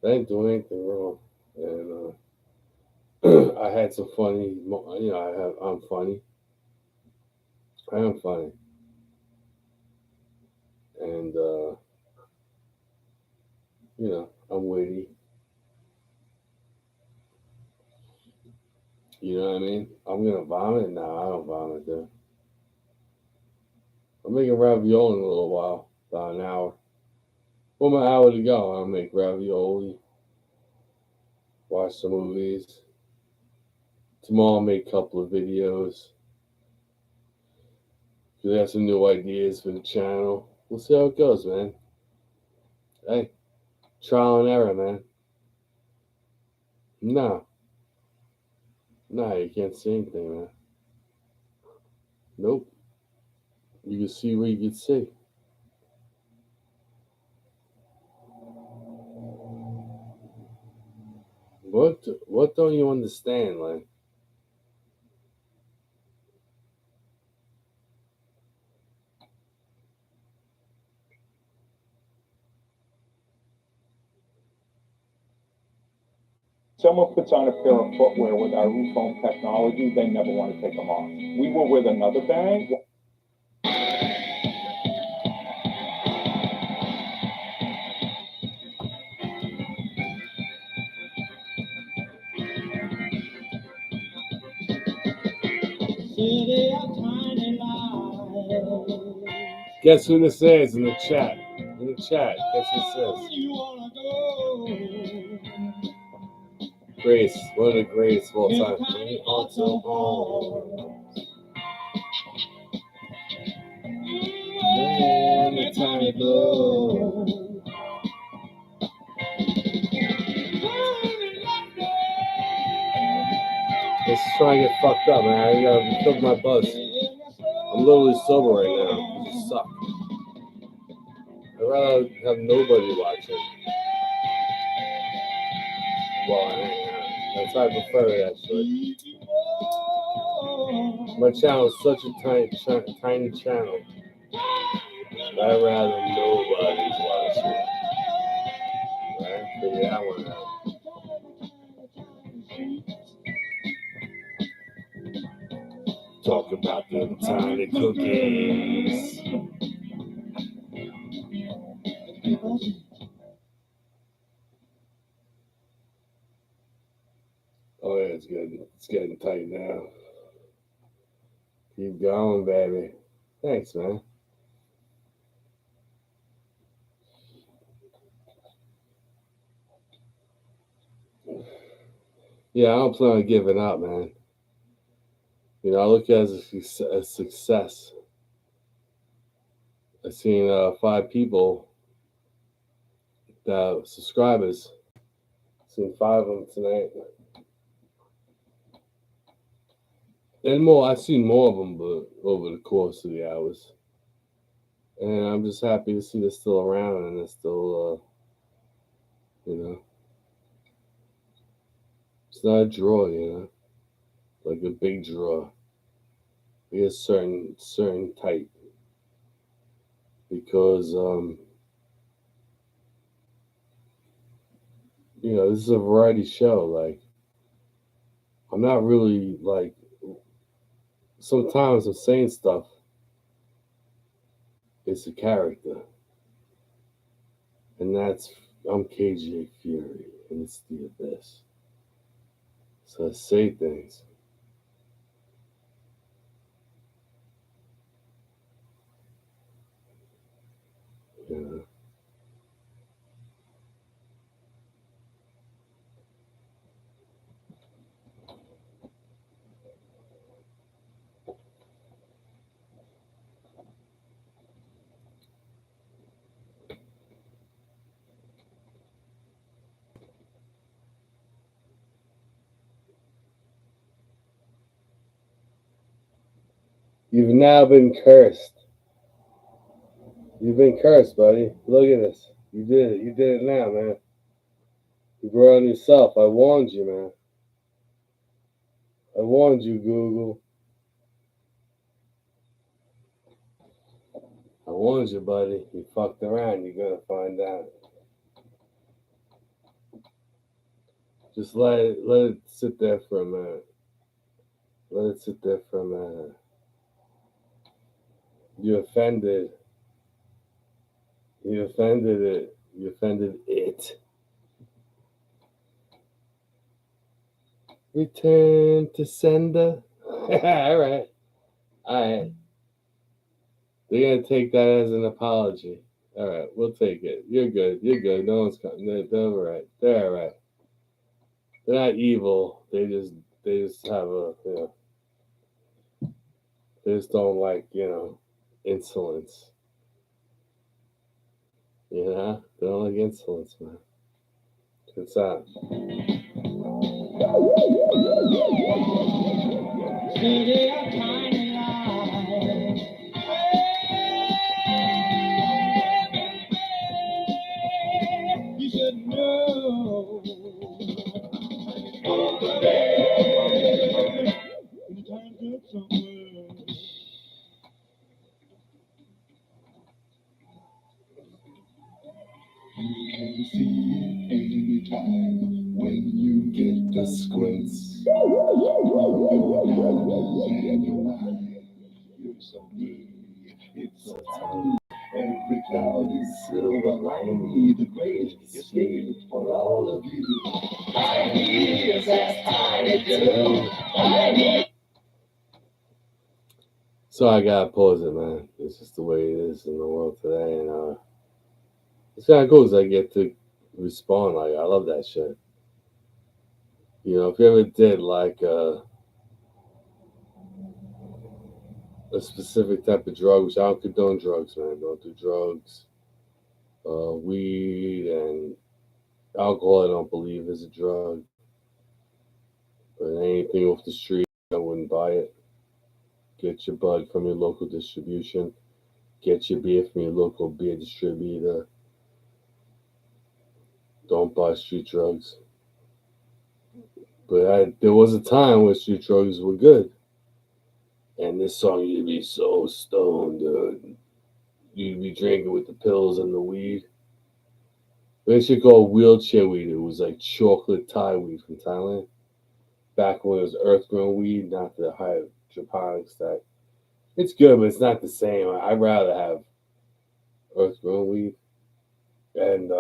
I didn't do anything wrong. And I had some funny, I'm funny. I am funny. And, I'm witty. You know what I mean? I'm going to vomit? No, I don't vomit, dude. I'm making ravioli in a little while, about an hour. Well, an hour to go. I'll make ravioli, watch some movies. Tomorrow I'll make a couple of videos. Because I have some new ideas for the channel. We'll see how it goes, man. Hey, trial and error, man. No, you can't see anything, man. Nope. You can see what you can see. What don't you understand, like? Someone puts on a pair of footwear with our foam technology, they never want to take them off. We were with another band. Guess who this is in the chat? In the chat, guess who this is? Grace, one of the greatest of all time. We also and the tiny glow. Let's try and get fucked up, man. I gotta cook my buzz. I'm literally sober right now. It just sucks. I'd rather have nobody watching. Well, that's how I prefer it, actually. My channel is such a tiny channel. I'd rather nobody's watching. Right? Figure that one out. Talk about them tiny cookies. Oh yeah, it's good. It's getting tight now. Keep going, baby. Thanks, man. Yeah, I don't plan on giving up, man. You know, I look at it as a success. I've seen 5 people that subscribers. I've seen 5 of them tonight. And more, I've seen more of them but over the course of the hours. And I'm just happy to see they're still around and they're still, you know. It's not a draw, you know. Like a big draw. Be a certain type. Because, you know, this is a variety show. Like, I'm not really, like, sometimes I'm saying stuff. It's a character. And I'm KJ Fury, and it's the Abyss. So I say things. You know. You've now been cursed. You've been cursed, buddy. Look at this. You did it. You did it now, man. You brought on yourself. I warned you, man. I warned you, Google. I warned you, buddy. You fucked around. You're going to find out. Just let it sit there for a minute. Let it sit there for a minute. You offended. You offended it. You offended it. Return to sender. All right. They're gonna take that as an apology. All right, we'll take it. You're good. You're good. No one's coming. They're all right. They're all right. They're not evil. They just have a, you know. They just don't like, you know, insolence. You know, they don't like insolence, man. It's that. You should know. The time's good somewhere. You can see it anytime when you get The squints. You're so good. It's so tiny. Every cloud is silver lining. The great escape for all of you. Tiny is as tiny too. So I gotta pause it, man. It's just the way it is in the world today, and it's kind of cool 'cause I get to respond. Like I love that shit. You know, if you ever did like a specific type of drug, which I don't condone drugs, man. Don't do drugs. Weed and alcohol, I don't believe is a drug. But anything off the street, I wouldn't buy it. Get your bud from your local distribution. Get your beer from your local beer distributor. Don't buy street drugs. But there was a time where street drugs were good. And this song, you'd be so stoned, dude. You'd be drinking with the pills and the weed. They should call wheelchair weed. It was like chocolate Thai weed from Thailand. Back when it was earth grown weed, not the hydroponics that. It's good, but it's not the same. I'd rather have earth grown weed. And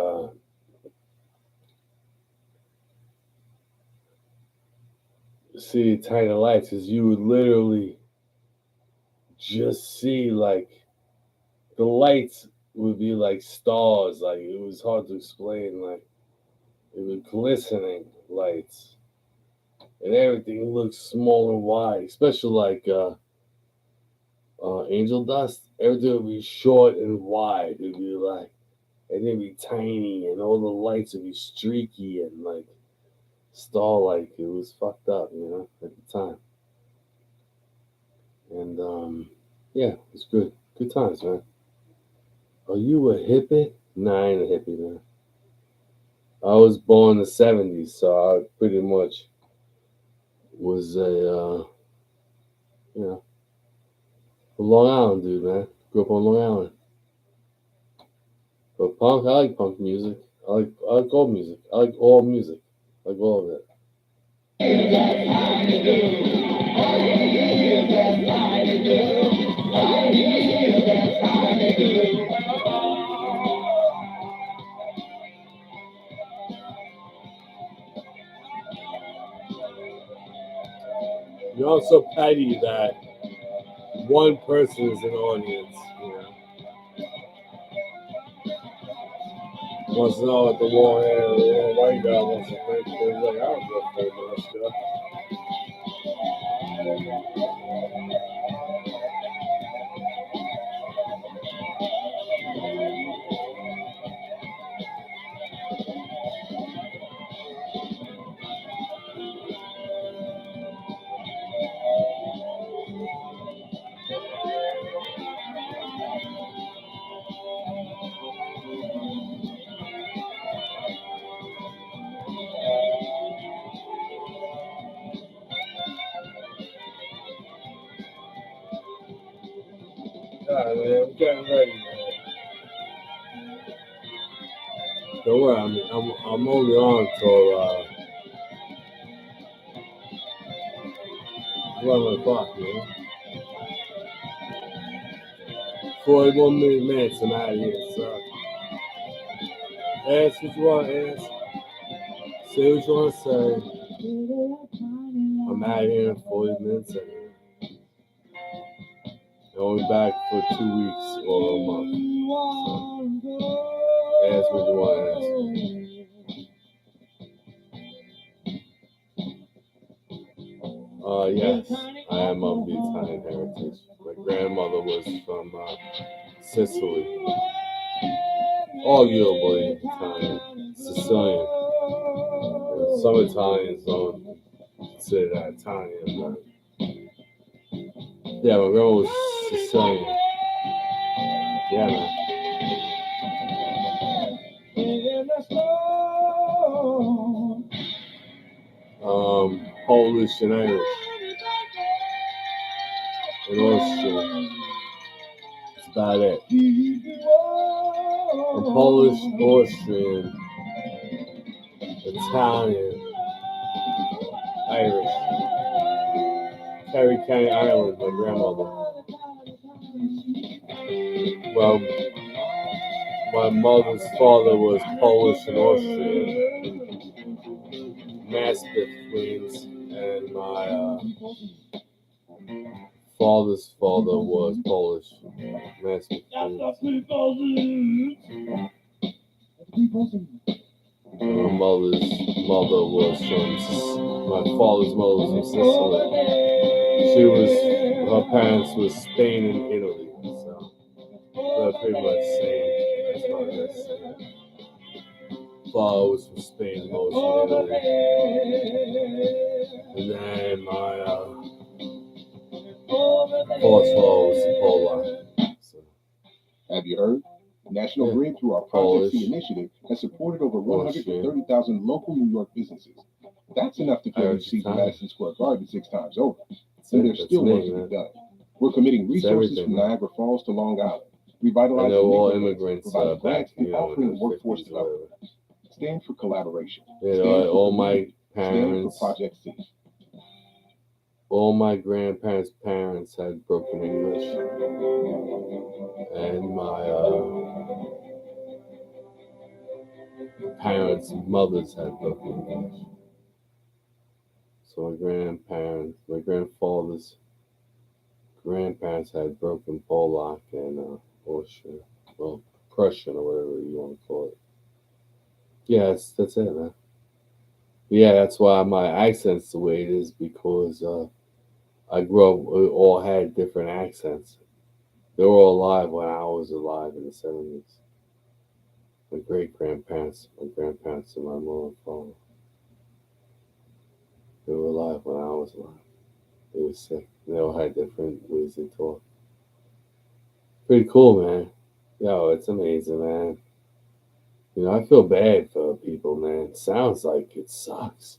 see tiny lights, because you would literally just see like the lights would be like stars. Like it was hard to explain. Like it was glistening lights, and everything looked small and wide. Especially like angel dust. Everything would be short and wide. It'd be like, and it'd be tiny, and all the lights would be streaky and like star-like. It was fucked up, you know, at the time. And yeah, it's good. Good times, man. Are you a hippie? Nah, I ain't a hippie, man. I was born in the 70s, so I pretty much was a Long Island dude, man. Grew up on Long Island. But punk, I like punk music. I like all music. I like all music. I like all of it. You're also petty that one person is an audience, you know. Wants to know what the war is, white guy wants to think. He's like, I don't give a fuck about that stuff. Yeah, man, I'm getting ready, man. Don't worry, I'm only on till 11 o'clock, man. 41 minutes, I'm out of here, so. Ask what you want to ask. Say what you want to say. I'm out of here in 40 minutes anyway. I'll be back for 2 weeks or a month. So, ask what you want to ask. Yes, I am of the Italian heritage. My grandmother was from Sicily. Arguably Italian, Sicilian. Some Italians don't consider that Italian, but yeah, my grandma was Sicilian. Yeah, man. Polish and Irish and Austrian. That's about it. I'm Polish, Austrian, Italian, Irish. Kerry County, Ireland, my grandmother. Well, my mother's father was Polish and Austrian. Maspeth, Queens, and my father's father was Polish. Maspeth, Queens. And my mother's mother was my father's mother was from Sicily. Her parents were Spain and Italy, so they're pretty much same as far as that. Father was from Spain, mother was from Italy. And then my father's father was from Poland. So. Have you heard? National Grid, through our Project C initiative, has supported over 130,000 local New York businesses. That's enough to fill each seat in Madison Square Garden 6 times over. And there's still work to be done. We're committing resources from Niagara Falls to Long Island, revitalizing all immigrants providing grants, and offering workforce development. Stand for collaboration. Stand for all my parents. Stand for Project C. All my grandparents' parents had broken English, and my parents' mothers had broken English. So my grandfather's grandparents had broken Polack and Austrian, well, Prussian or whatever you want to call it. Yeah, that's it, man. Yeah, that's why my accent's the way it is, because I grew up, we all had different accents. They were all alive when I was alive in the 70s. My great-grandparents, my grandparents, and my mother and father. They were alive when I was alive. They were sick. They all had different ways they talk. Pretty cool, man. Yo, it's amazing, man. You know, I feel bad for people, man. It sounds like it sucks.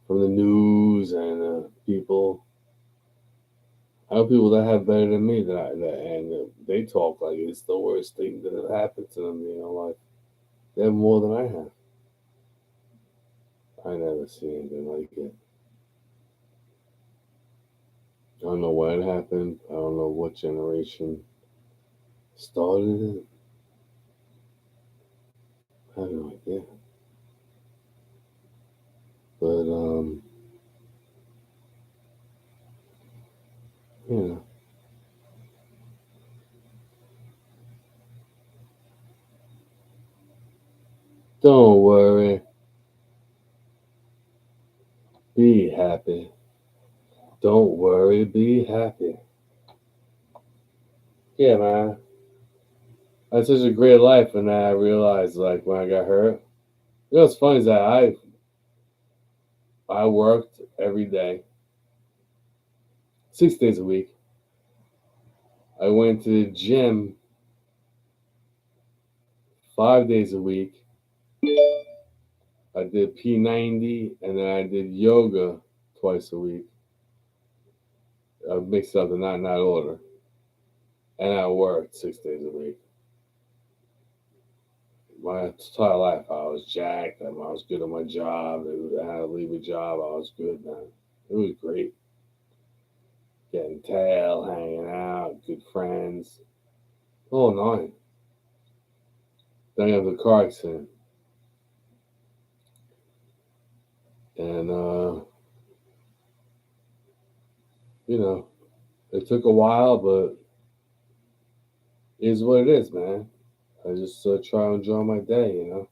From the news and people. I know people that have better than me, and they talk like it's the worst thing that has happened to them. You know, like they have more than I have. I never seen anything like it. I don't know when it happened. I don't know what generation started it. I have no idea. But you know. Don't worry. Be happy. Don't worry, be happy. Yeah, man. I had such a great life, and then I realized, like, when I got hurt, you know what's funny is that I worked every day, 6 days a week. I went to the gym 5 days a week. I did P90, and then I did yoga twice a week. I mixed up in that order. And I worked 6 days a week. My entire life, I was jacked. I was good at my job. I had to leave a job. I was good, man. It was great. Getting tail, hanging out, good friends. Oh, nine. Then I got the car accident. And, you know, it took a while, but it is what it is, man. I just try to enjoy my day, you know.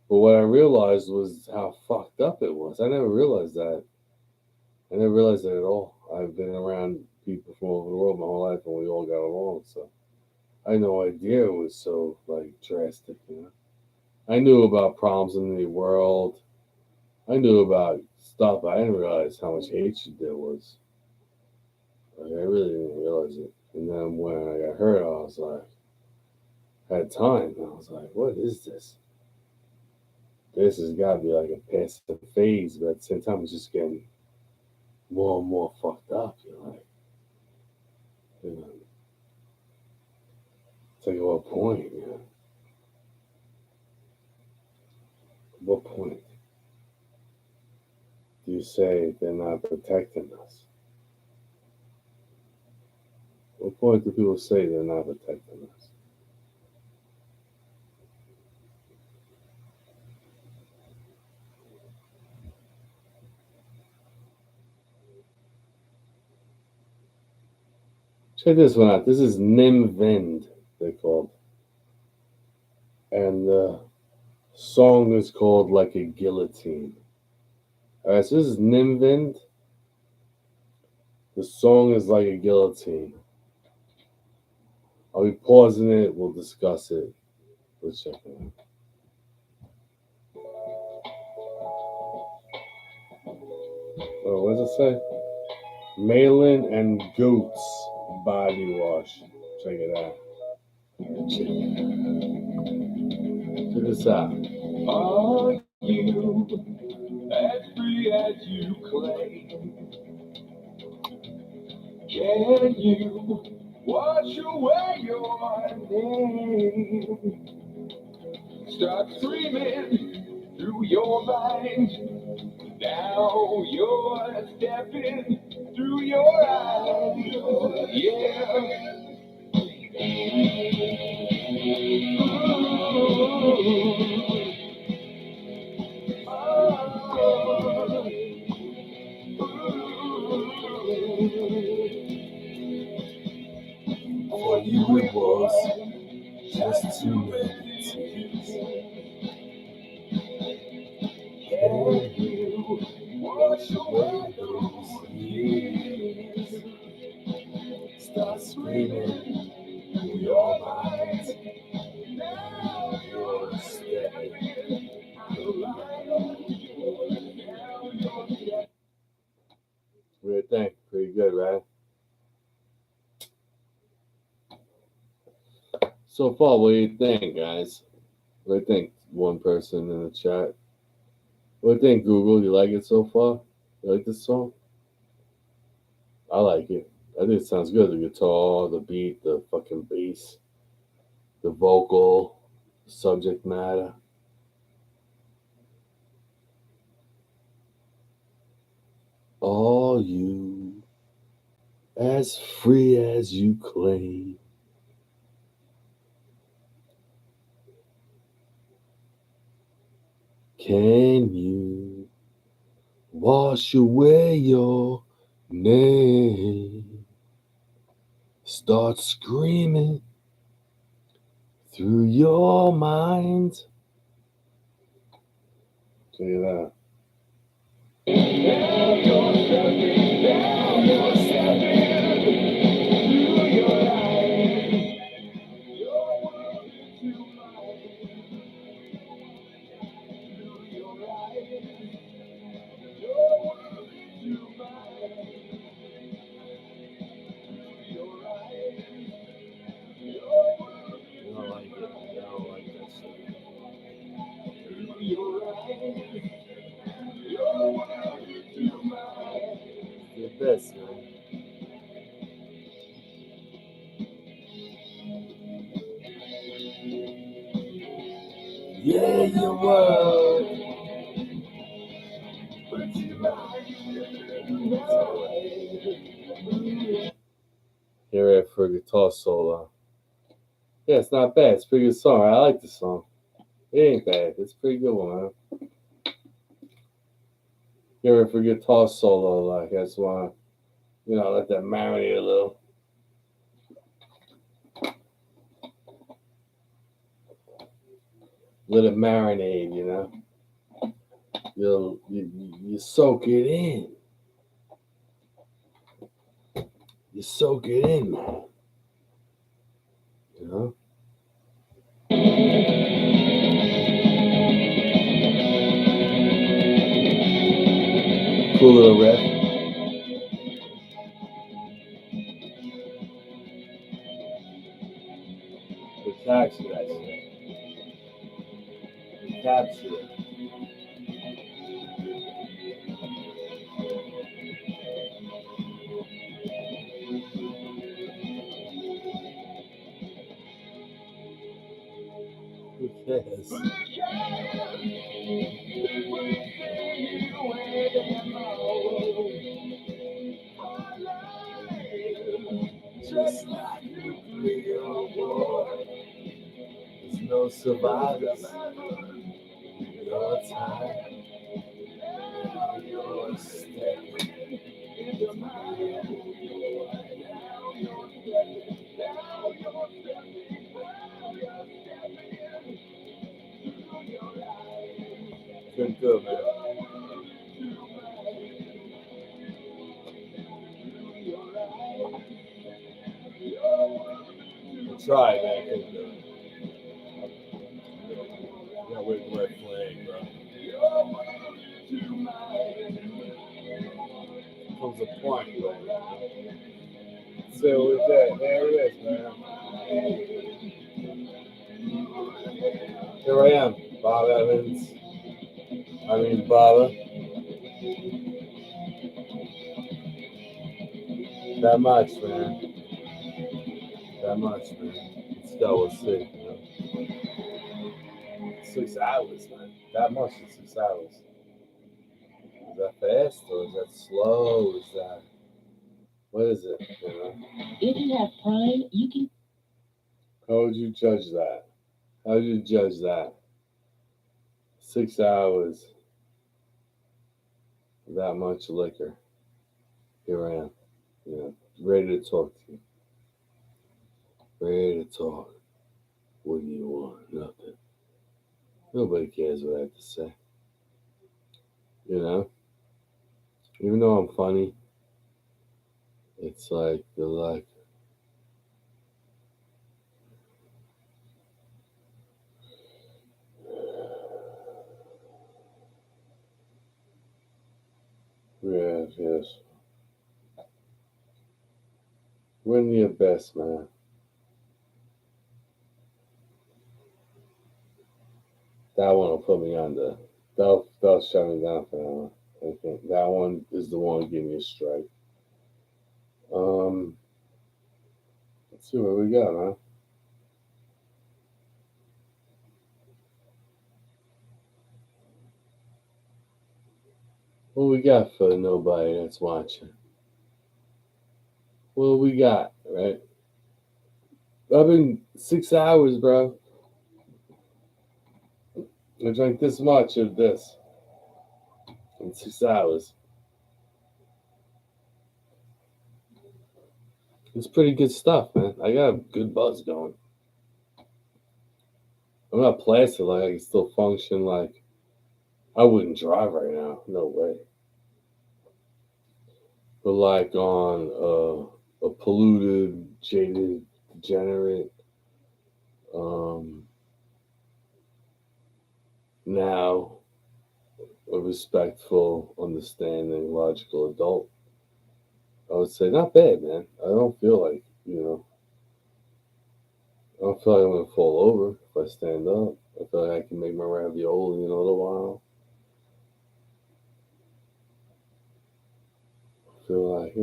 But what I realized was how fucked up it was. I never realized that. I never realized that at all. I've been around people from all over the world my whole life, and we all got along. So I had no idea it was so like drastic. You know, I knew about problems in the world. I knew about stuff. I didn't realize how much hatred there was. Like, I really didn't realize it. And then when I got hurt, I was like, I had time. And I was like, what is this? This has got to be like a passive phase, but at the same time, it's just getting more and more fucked up. You're like, you know, it's like, at what point? You know? At what point you say they're not protecting us? What point do people say they're not protecting us? Check this one out. This is Nim Vind, they're called. And the song is called Like a Guillotine. Alright, so this is Nim Vind. The song is Like a Guillotine. I'll be pausing it. We'll discuss it. Let's check it out. Oh, what does it say? Malin and Goats body wash. Check it out. Check this out. Are you as free as you claim? Can you wash away your name? Start screaming through your mind. Now you're stepping through your eyes. Yeah. For you it was just too many tears. Can you wash away those years? Start screaming through your mind. Now You're stepping. What do you think? Pretty good, right? So far, what do you think, guys? What do you think? One person in the chat. What do you think, Google? You like it so far? You like this song? I like it. I think it sounds good. The guitar, the beat, the fucking bass, the vocal, the subject matter. Are you as free as you claim? Can you wash away your name? Start screaming through your mind. Check it out. Now you're stepping through your eyes. Your world is too mine. Through your eyes. Your world is too mine. Through your eyes. Your world is I don't like it. I don't like that shit. through your eyes. Your world is too mine. The best, man. Yeah, your world. But you mine. Hear it for a guitar solo. Yeah, it's not bad. It's a pretty good song. I like the song. It ain't bad. It's a pretty good one, man. Hear it for guitar solo. Like, I just want to, let that marinate a little. Let it marinate, You soak it in. You soak it in, man. Cool little riff. We capture that shit. We capture it. Who cares? just like nuclear war. There's no survivors. Your time. Your step. Good, good, man. Try, man. Good, good. Yeah, wave the red flag, bro. Comes a point, bro. So with that, there it is, man. Here I am, Bob Evans. Baba. That much, man. That much, man. Let's go, we'll see. You know? 6 hours, man. That much in 6 hours. Is that fast or is that slow? Is that what is it? You know? If you have Prime, you can. How would you judge that? How would you judge that? 6 hours. That much liquor. Here I am. You know, ready to talk to you. Ready to talk. What do you want? Nothing. Nobody cares what I have to say. You know? Even though I'm funny, it's like they're like, yes. Win your best, man. That one will put me under. They'll shut me down for that one. I think that one is the one that gave me a strike. Let's see what we got, man. What we got for nobody that's watching? What we got, right? I've been 6 hours, bro. I drank this much of this in 6 hours. It's pretty good stuff, man. I got a good buzz going. I'm not plastic, like I can still function. Like I wouldn't drive right now, no way. But like on a polluted, jaded, degenerate, now a respectful, understanding, logical adult, I would say not bad, man. I don't feel like, I don't feel like I'm gonna fall over if I stand up. I feel like I can make my ravioli in a little while. I feel like,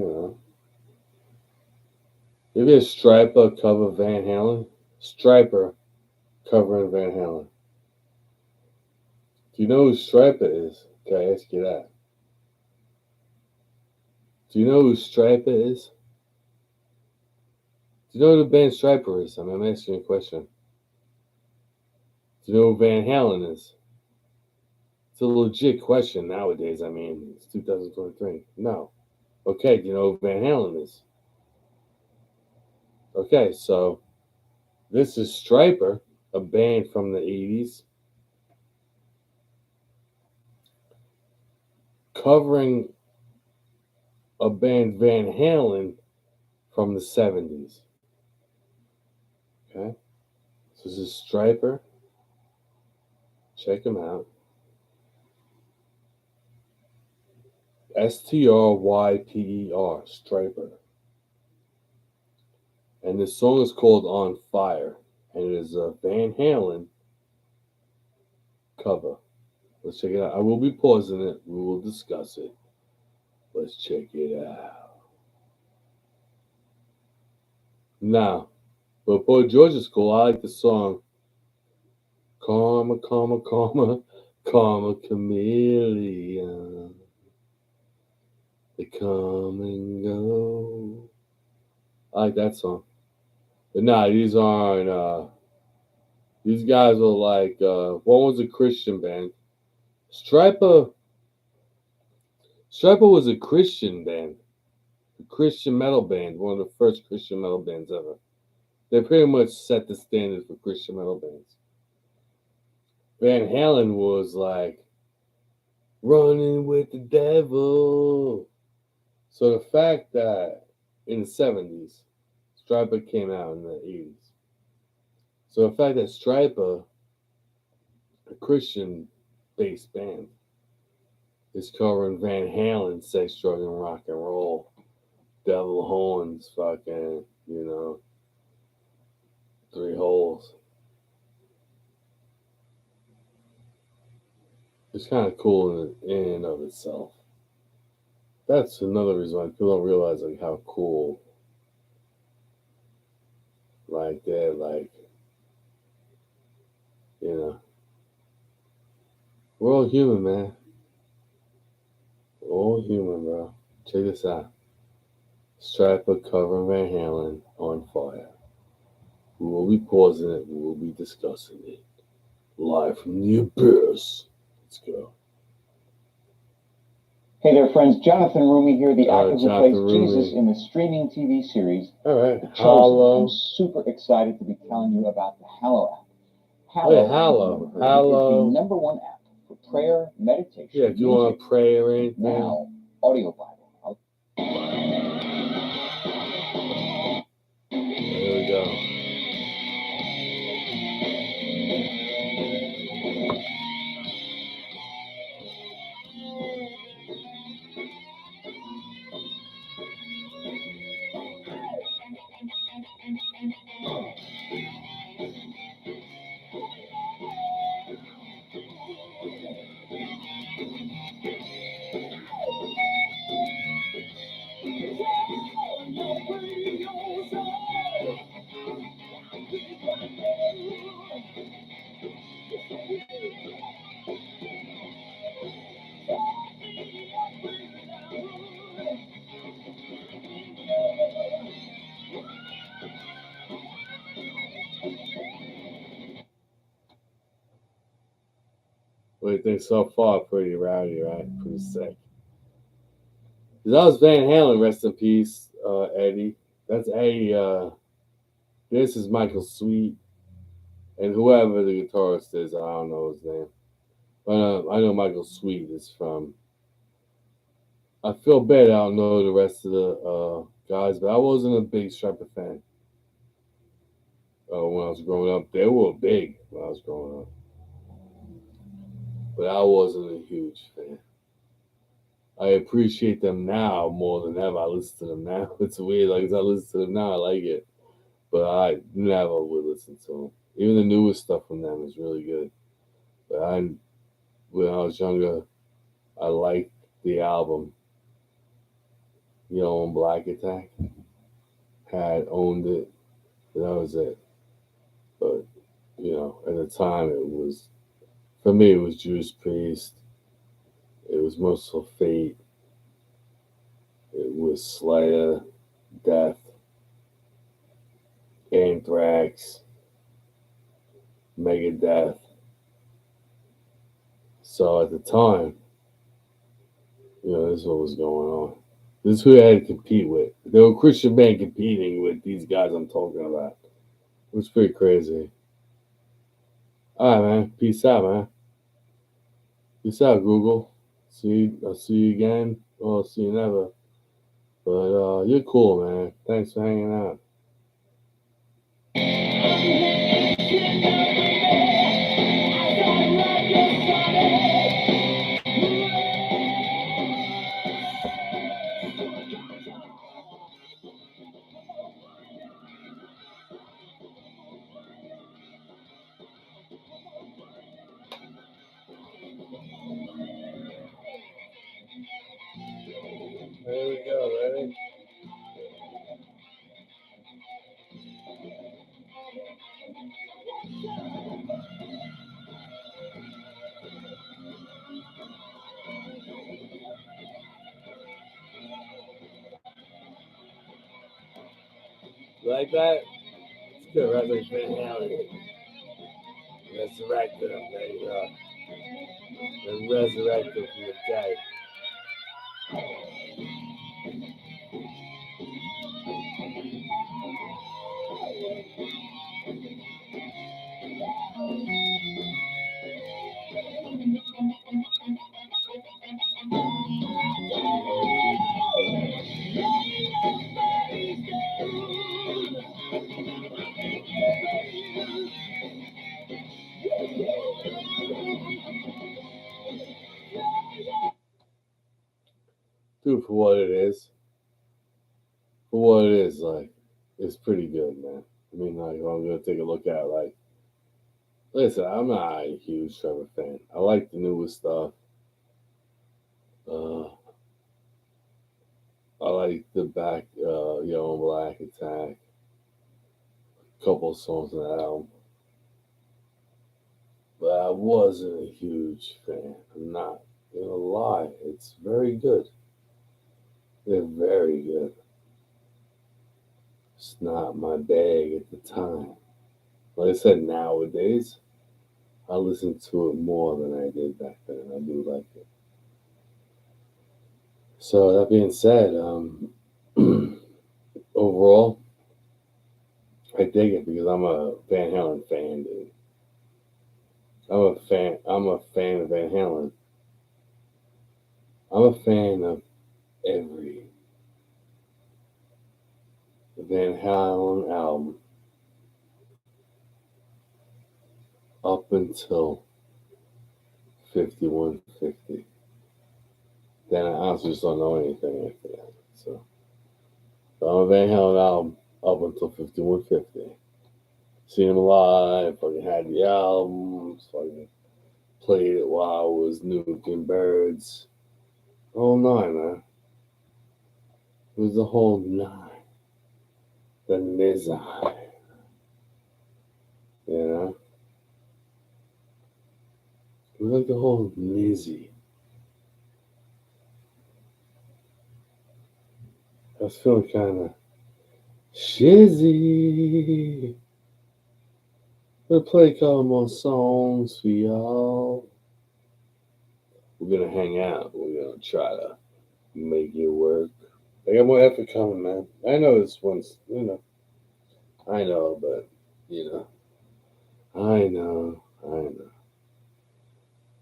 maybe a Striper cover Van Halen. Striper covering Van Halen. Do you know who Striper is? Can I ask you that? Do you know who Striper is? Do you know who the band Striper is? I'm asking you a question. Do you know who Van Halen is? It's a legit question nowadays. It's 2023. No. Okay, do you know who Van Halen is? Okay, so this is Striper, a band from the 80s, covering a band Van Halen from the 70s. Okay? So this is Striper. Check him out. Stryper, Striper. And this song is called On Fire. And it is a Van Halen cover. Let's check it out. I will be pausing it. We will discuss it. Let's check it out. Now, but Boy George is cool. I like the song Karma, Karma, Karma, Karma Chameleon. They come and go. I I like that song. But nah, these aren't. These guys are like. One was a Christian band. Striper. Striper was a Christian band, a Christian metal band, one of the first Christian metal bands ever. They pretty much set the standard for Christian metal bands. Van Halen was like running with the devil. So the fact that in the 70s, Striper came out in the 80s. So the fact that Striper, a Christian based band, is covering Van Halen, Sex, Drug, and Rock and Roll, Devil Horns, fucking, Three Holes. It's kind of cool in and of itself. That's another reason why people don't realize like how cool, like they're like, we're all human, man. We're all human, bro. Check this out. Striper covering Van Halen on fire. We will be pausing it. We will be discussing it live from the abyss. Let's go. Hey there, friends. Jonathan Rumi here, the actor who Jonathan plays Rumi. Jesus in the streaming TV series All right. The Chosen. Hallow. I'm super excited to be telling you about the Hallow app. Oh, yeah, Hallow, Hallow. is the #1 app for prayer, meditation, Yeah, if you want to pray or anything. now audio Bible. There we go. What do you think so far? Pretty rowdy, right? Pretty sick. That was Van Halen, rest in peace, Eddie. That's Eddie. This is Michael Sweet. And whoever the guitarist is, I don't know his name. But I know Michael Sweet is from. I feel bad I don't know the rest of the guys, but I wasn't a big Striper fan when I was growing up. They were big when I was growing up. But I wasn't a huge fan. I appreciate them now more than ever. I listen to them now. It's weird. Like, as I listen to them now, I like it. But I never would listen to them. Even the newest stuff from them is really good. But when I was younger, I liked the album. On Black Attack. Had owned it. That was it. But, at the time, it was, for me, it was Judas Priest. It was Merciful Fate. It was Slayer, Death, Anthrax, Megadeth. So at the time, this is what was going on. This is who I had to compete with. They were a Christian band competing with these guys I'm talking about. It was pretty crazy. All right, man. Peace out, man. Peace out, Google. I'll see you again. Or I'll see you never. But you're cool, man. Thanks for hanging out. There we go, ready? Like that? It's good, right? Like Van Halen. Resurrect them. There you go. And resurrect them from the dead. Dude, for what it is, like, it's pretty good, man. I mean, like, I'm gonna take a look at, like, listen, I'm not a huge Trevor fan. I like the newest stuff. Uh, I like the back, Yellow and Black Attack. A couple of songs on that album. But I wasn't a huge fan. I'm not gonna lie. It's very good. They're very good. It's not my bag at the time. Like I said, nowadays, I listen to it more than I did back then. I do like it. So that being said, overall, I dig it because I'm a Van Halen fan, dude. I'm a fan of Van Halen. I'm a fan of every Van Halen album up until 5150. Then I honestly just don't know anything after that. So I'm a Van Halen album up until 5150. Seen him live, fucking had the albums, fucking played it while I was nuking birds. Whole nine, man. It was the whole nine. The nizine. You know? It was like the whole nizzy. I was feeling kind of shizzy. We'll play a couple more songs for y'all. We're gonna hang out. We're gonna try to make it work. I got more effort coming, man. I know this one's, I know, but, I know.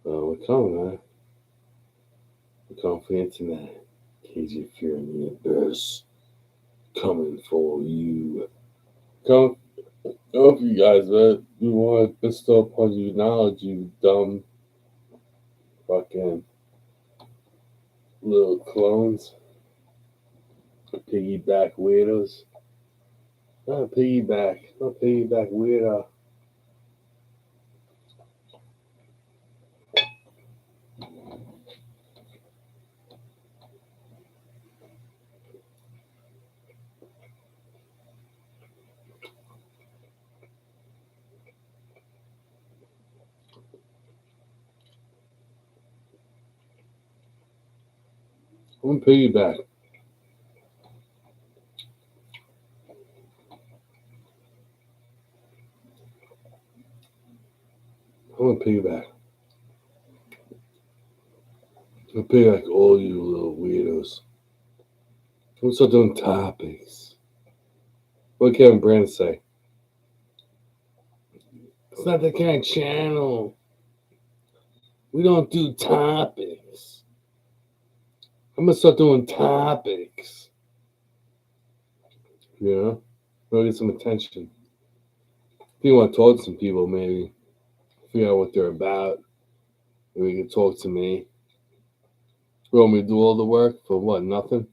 We're coming, man. We're coming for the internet. KJ Fear in the Abyss. Coming for you. Come for you guys, man. You want to bestow upon you knowledge, you dumb fucking little clones. Piggyback weirdos. Not piggyback weirdo. I'm piggyback. I'm gonna piggyback. I'm piggyback all you little weirdos. I'm start doing topics. What did Kevin Brand say? It's not that kind of channel. We don't do topics. I'm gonna start doing topics. We'll get some attention. If you want to talk to some people, maybe figure out what they're about. Maybe you can talk to me. You want me to do all the work for what? Nothing?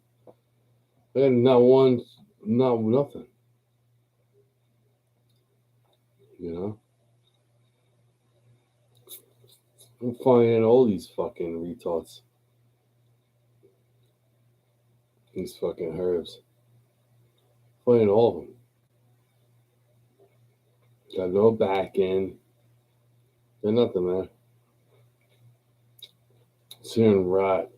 And nothing. I'm finding all these fucking retards. These fucking herbs. Finding all of them. Got no back end. They're nothing, man. Sit here and rot.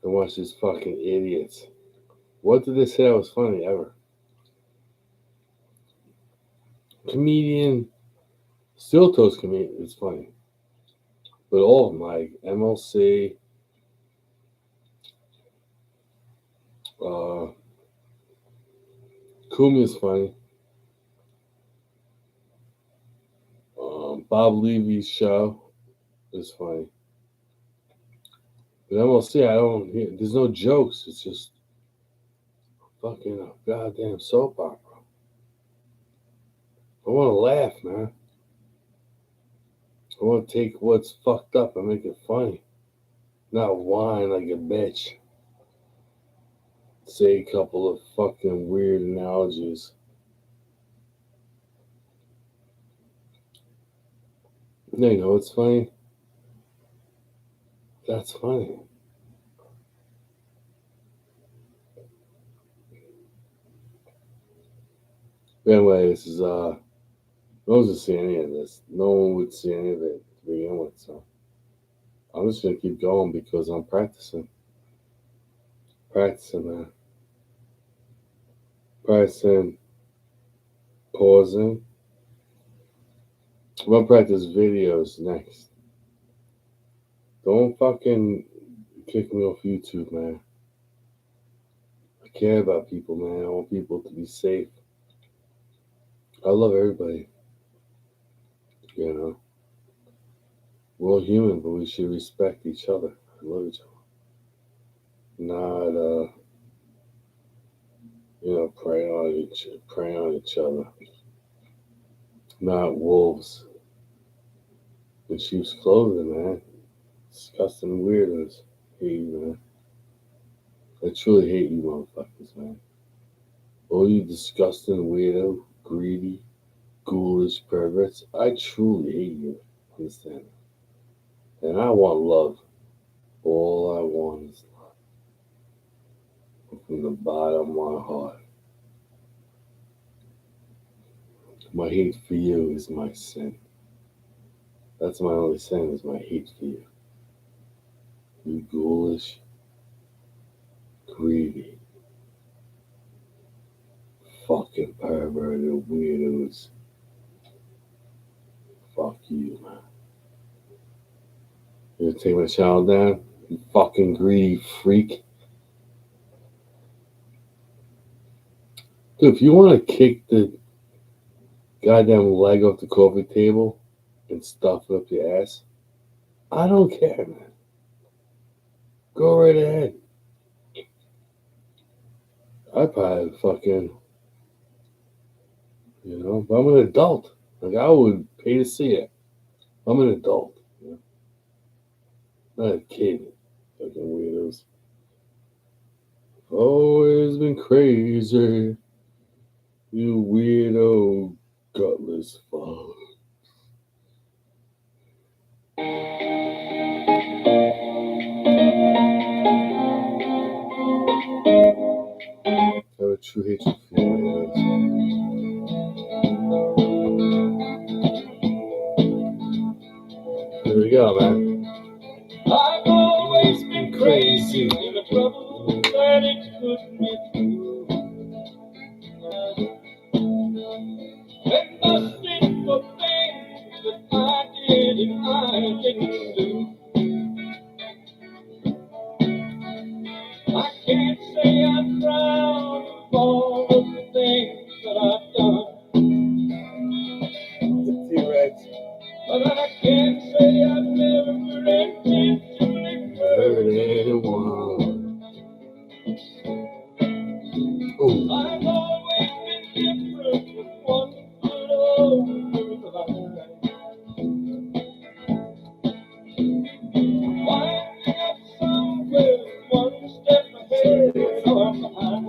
And watch these fucking idiots. What did they say that was funny ever? comedian, Steel Toes comedian, it's funny. But all of them, like MLC, Kumi's funny. Bob Levy's show is funny. But MLC, I don't hear. There's no jokes. It's just fucking a goddamn soap opera. I want to laugh, man. I want to take what's fucked up and make it funny, not whine like a bitch. Say a couple of fucking weird analogies. You know, it's funny. That's funny. But anyway, this is no one's gonna see any of this. No one would see any of it to begin with, so I'm just gonna keep going because I'm practicing. Practicing, man. Practicing, pausing. I'm gonna practice videos next. Don't fucking kick me off YouTube, man. I care about people, man. I want people to be safe. I love everybody. You know, we're all human, but we should respect each other and love each other. Not, prey on each other. Not wolves in sheep's clothing, man. Disgusting weirdos. Hate you, man. I truly hate you, motherfuckers, man. All you disgusting weirdo, greedy, ghoulish perverts. I truly hate you. Understand? And I want love. All I want is love. From the bottom of my heart. My hate for you is my sin. That's my only sin, is my hate for you. You ghoulish, greedy, fucking perverted weirdos. Fuck you, man. You gonna take my channel down? You fucking greedy freak. Dude, if you want to kick the goddamn leg off the coffee table and stuff it up your ass, I don't care, man. Go right ahead. I probably fucking, but I'm an adult. Like, I would pay to see it. I'm an adult. Not a kid. Fucking weirdos. Always been crazy. You weirdo, gutless fuck. I have a true hatred for weirdos. Here we go, man. I've always been crazy in the trouble that it put me through. And busted for things that I did and I didn't do. I can't say I'm proud of all of the things that I've done. The T-Rex. But I can't say I've never intentionally hurt anyone. Ooh. I've always been different with one foot over the line. Winding up somewhere one step ahead or behind.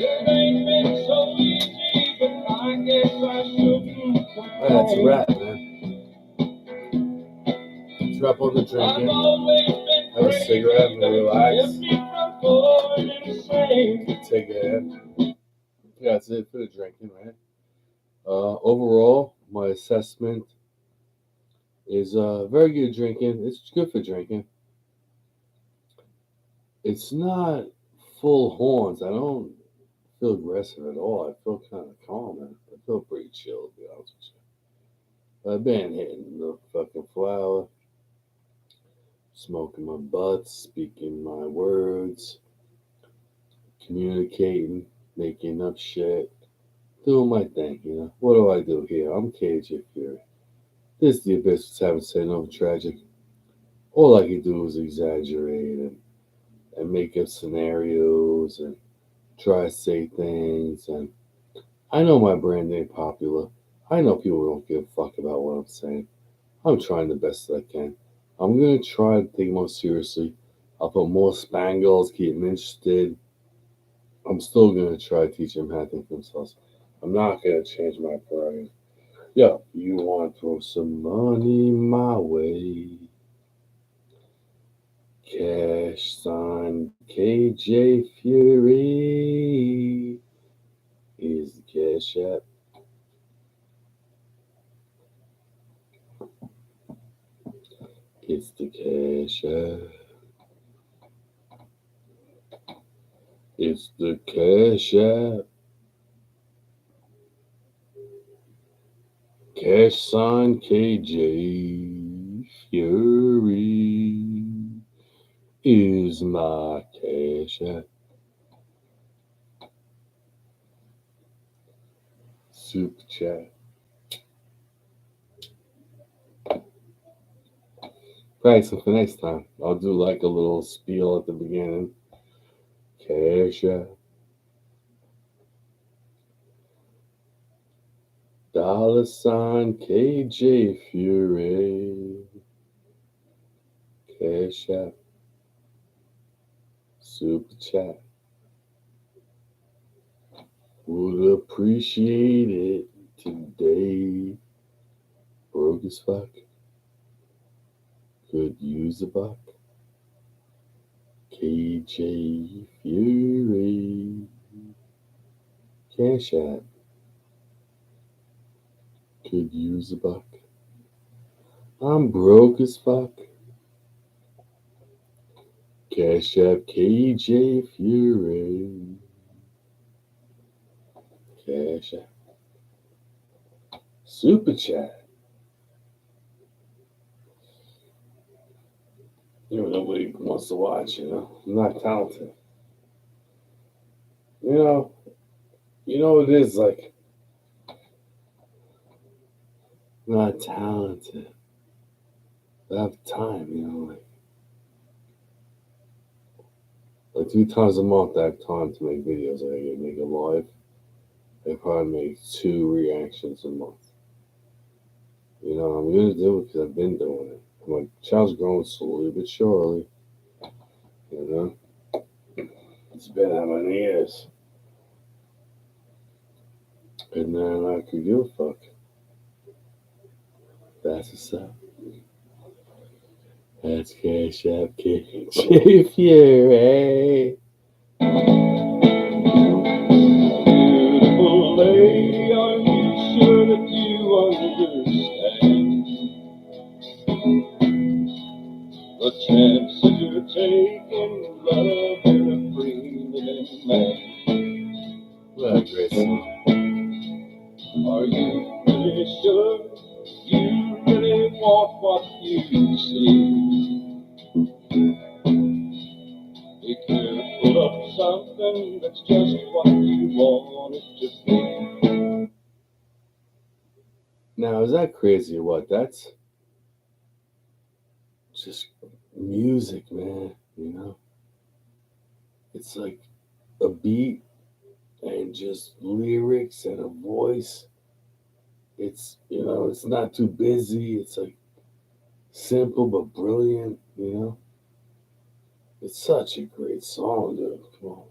It ain't been so easy, but I guess I shouldn't complain. That's a wrap, man. Drop on the drinking. Have a cigarette and relax. Take it. Yeah, that's it for the drinking, right? Overall, my assessment is very good drinking. It's good for drinking. It's not full horns. I don't feel aggressive at all. I feel kind of calm, man. I feel pretty chill, to be honest with you. I've been hitting the fucking flower, smoking my butts, speaking my words, communicating, making up shit, doing my thing, you know. What do I do here? I'm KJ Fury. This is the abyss which haven't said nothing tragic. All I can do is exaggerate and make up scenarios and try to say things. And I know my brand ain't popular. I know people don't give a fuck about what I'm saying. I'm trying the best that I can. I'm gonna try to take it more seriously. I'll put more spangles, keep them interested. I'm still gonna try to teach them how to think for themselves. I'm not gonna change my priority. Yo, you want to throw some money my way? Cash sign KJ Fury is the cash app. It's the cash app. It's the cash app. Cash sign KJ Fury is my cash app. Super chat. Practicing for next time. I'll do like a little spiel at the beginning. Cash app. $ KJ Fury. Cash app. Super chat. Would appreciate it today. Broke as fuck. Could use a buck. KJ Fury. Cash app. Could use a buck. I'm broke as fuck. Cash app KJ Fury. Cash app. Super chat. You know, nobody wants to watch, you know. I'm not talented. You know it is like not talented. I have time, you know, like 2 times a month I have time to make videos. I can make it live. I probably make 2 reactions a month. You know, I'm gonna do it because I've been doing it. My child's growing slowly but surely. You know, it's been how many years? And then I could give a fuck. That's what's up. That's Cash App KJ Fury. Beautiful lady, are you sure that you understand the chances you're taking, loving a free man? What a great song. Are you really sure you really want what you see? Be careful of something that's just what you want it to be. Now, is that crazy or what? That's just music, man. You know? It's like a beat and just lyrics and a voice. It's, you know, it's not too busy. It's like simple but brilliant, you know? It's such a great song, dude. Come on.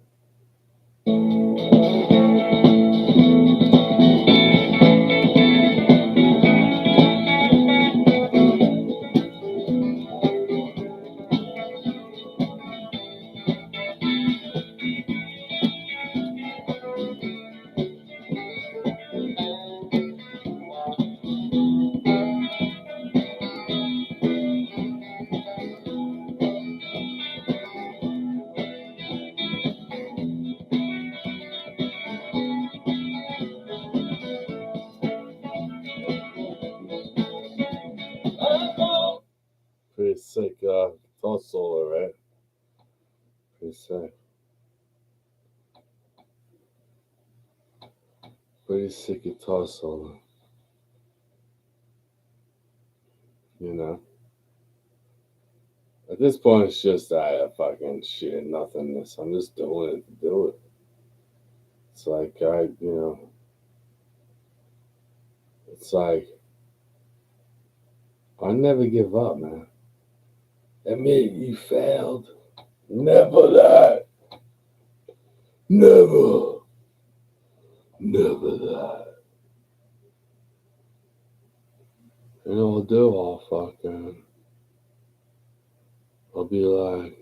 guitar solo, right? Pretty sick. Pretty sick guitar solo. You know? At this point, it's just fucking shit, nothingness. I'm just doing it to do it. It's like, it's like, I never give up, man. Admit you failed. Never that. Never. Never that. And I'll do, I'll be like,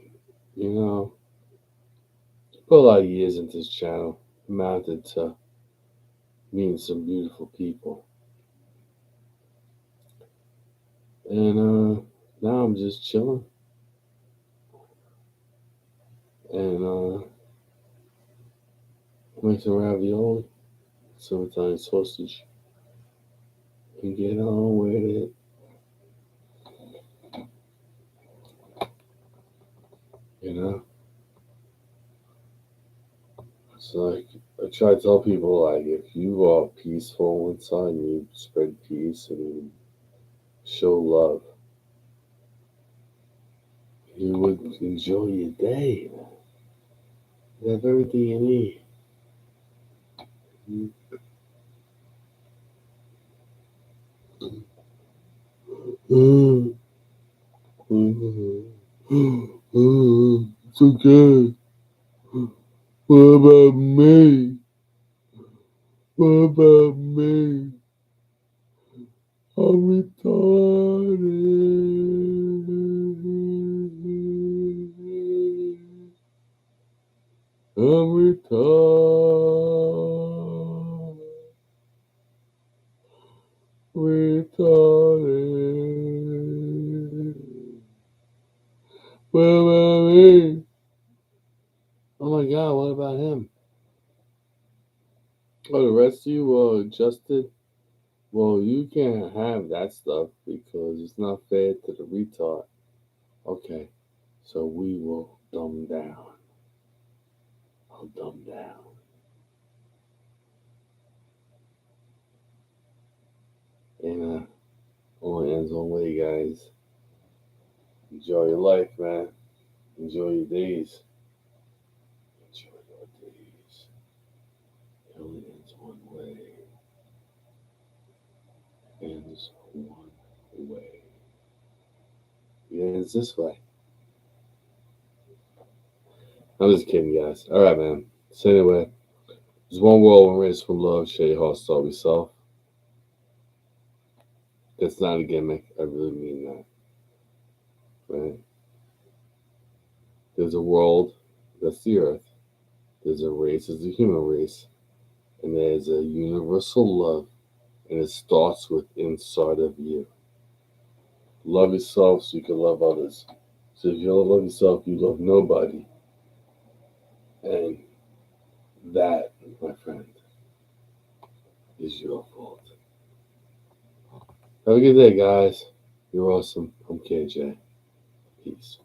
put a lot of years into this channel, amounted to meeting some beautiful people. And now I'm just chilling. And make some ravioli, some Italian sausage, and get on with it. You know? It's like, I try to tell people, like, if you are peaceful inside and you spread peace and you show love, you would enjoy your day. You have everything you need. It's okay. What about me? What about me? I'm retarded. I'm retarded. Retarded. What about me? Oh my God, what about him? Oh, the rest of you adjusted? Well, you can't have that stuff because it's not fair to the retard. Okay, so we will dumb down. I'll dumb down. And only ends one way, guys. Enjoy your life, man. Enjoy your days. Enjoy your days. It only ends one way. Ends one way. It ends this way. I'm just kidding, guys. All right, man. So anyway, there's one world, one race, from love. Share your heart, start with self. That's not a gimmick. I really mean that. Right? There's a world, that's the earth. There's a race, there's a human race. And there's a universal love. And it starts with inside of you. Love yourself so you can love others. So if you don't love yourself, you love nobody. And that, my friend, is your fault. Have a good day, guys. You're awesome. I'm KJ. Peace.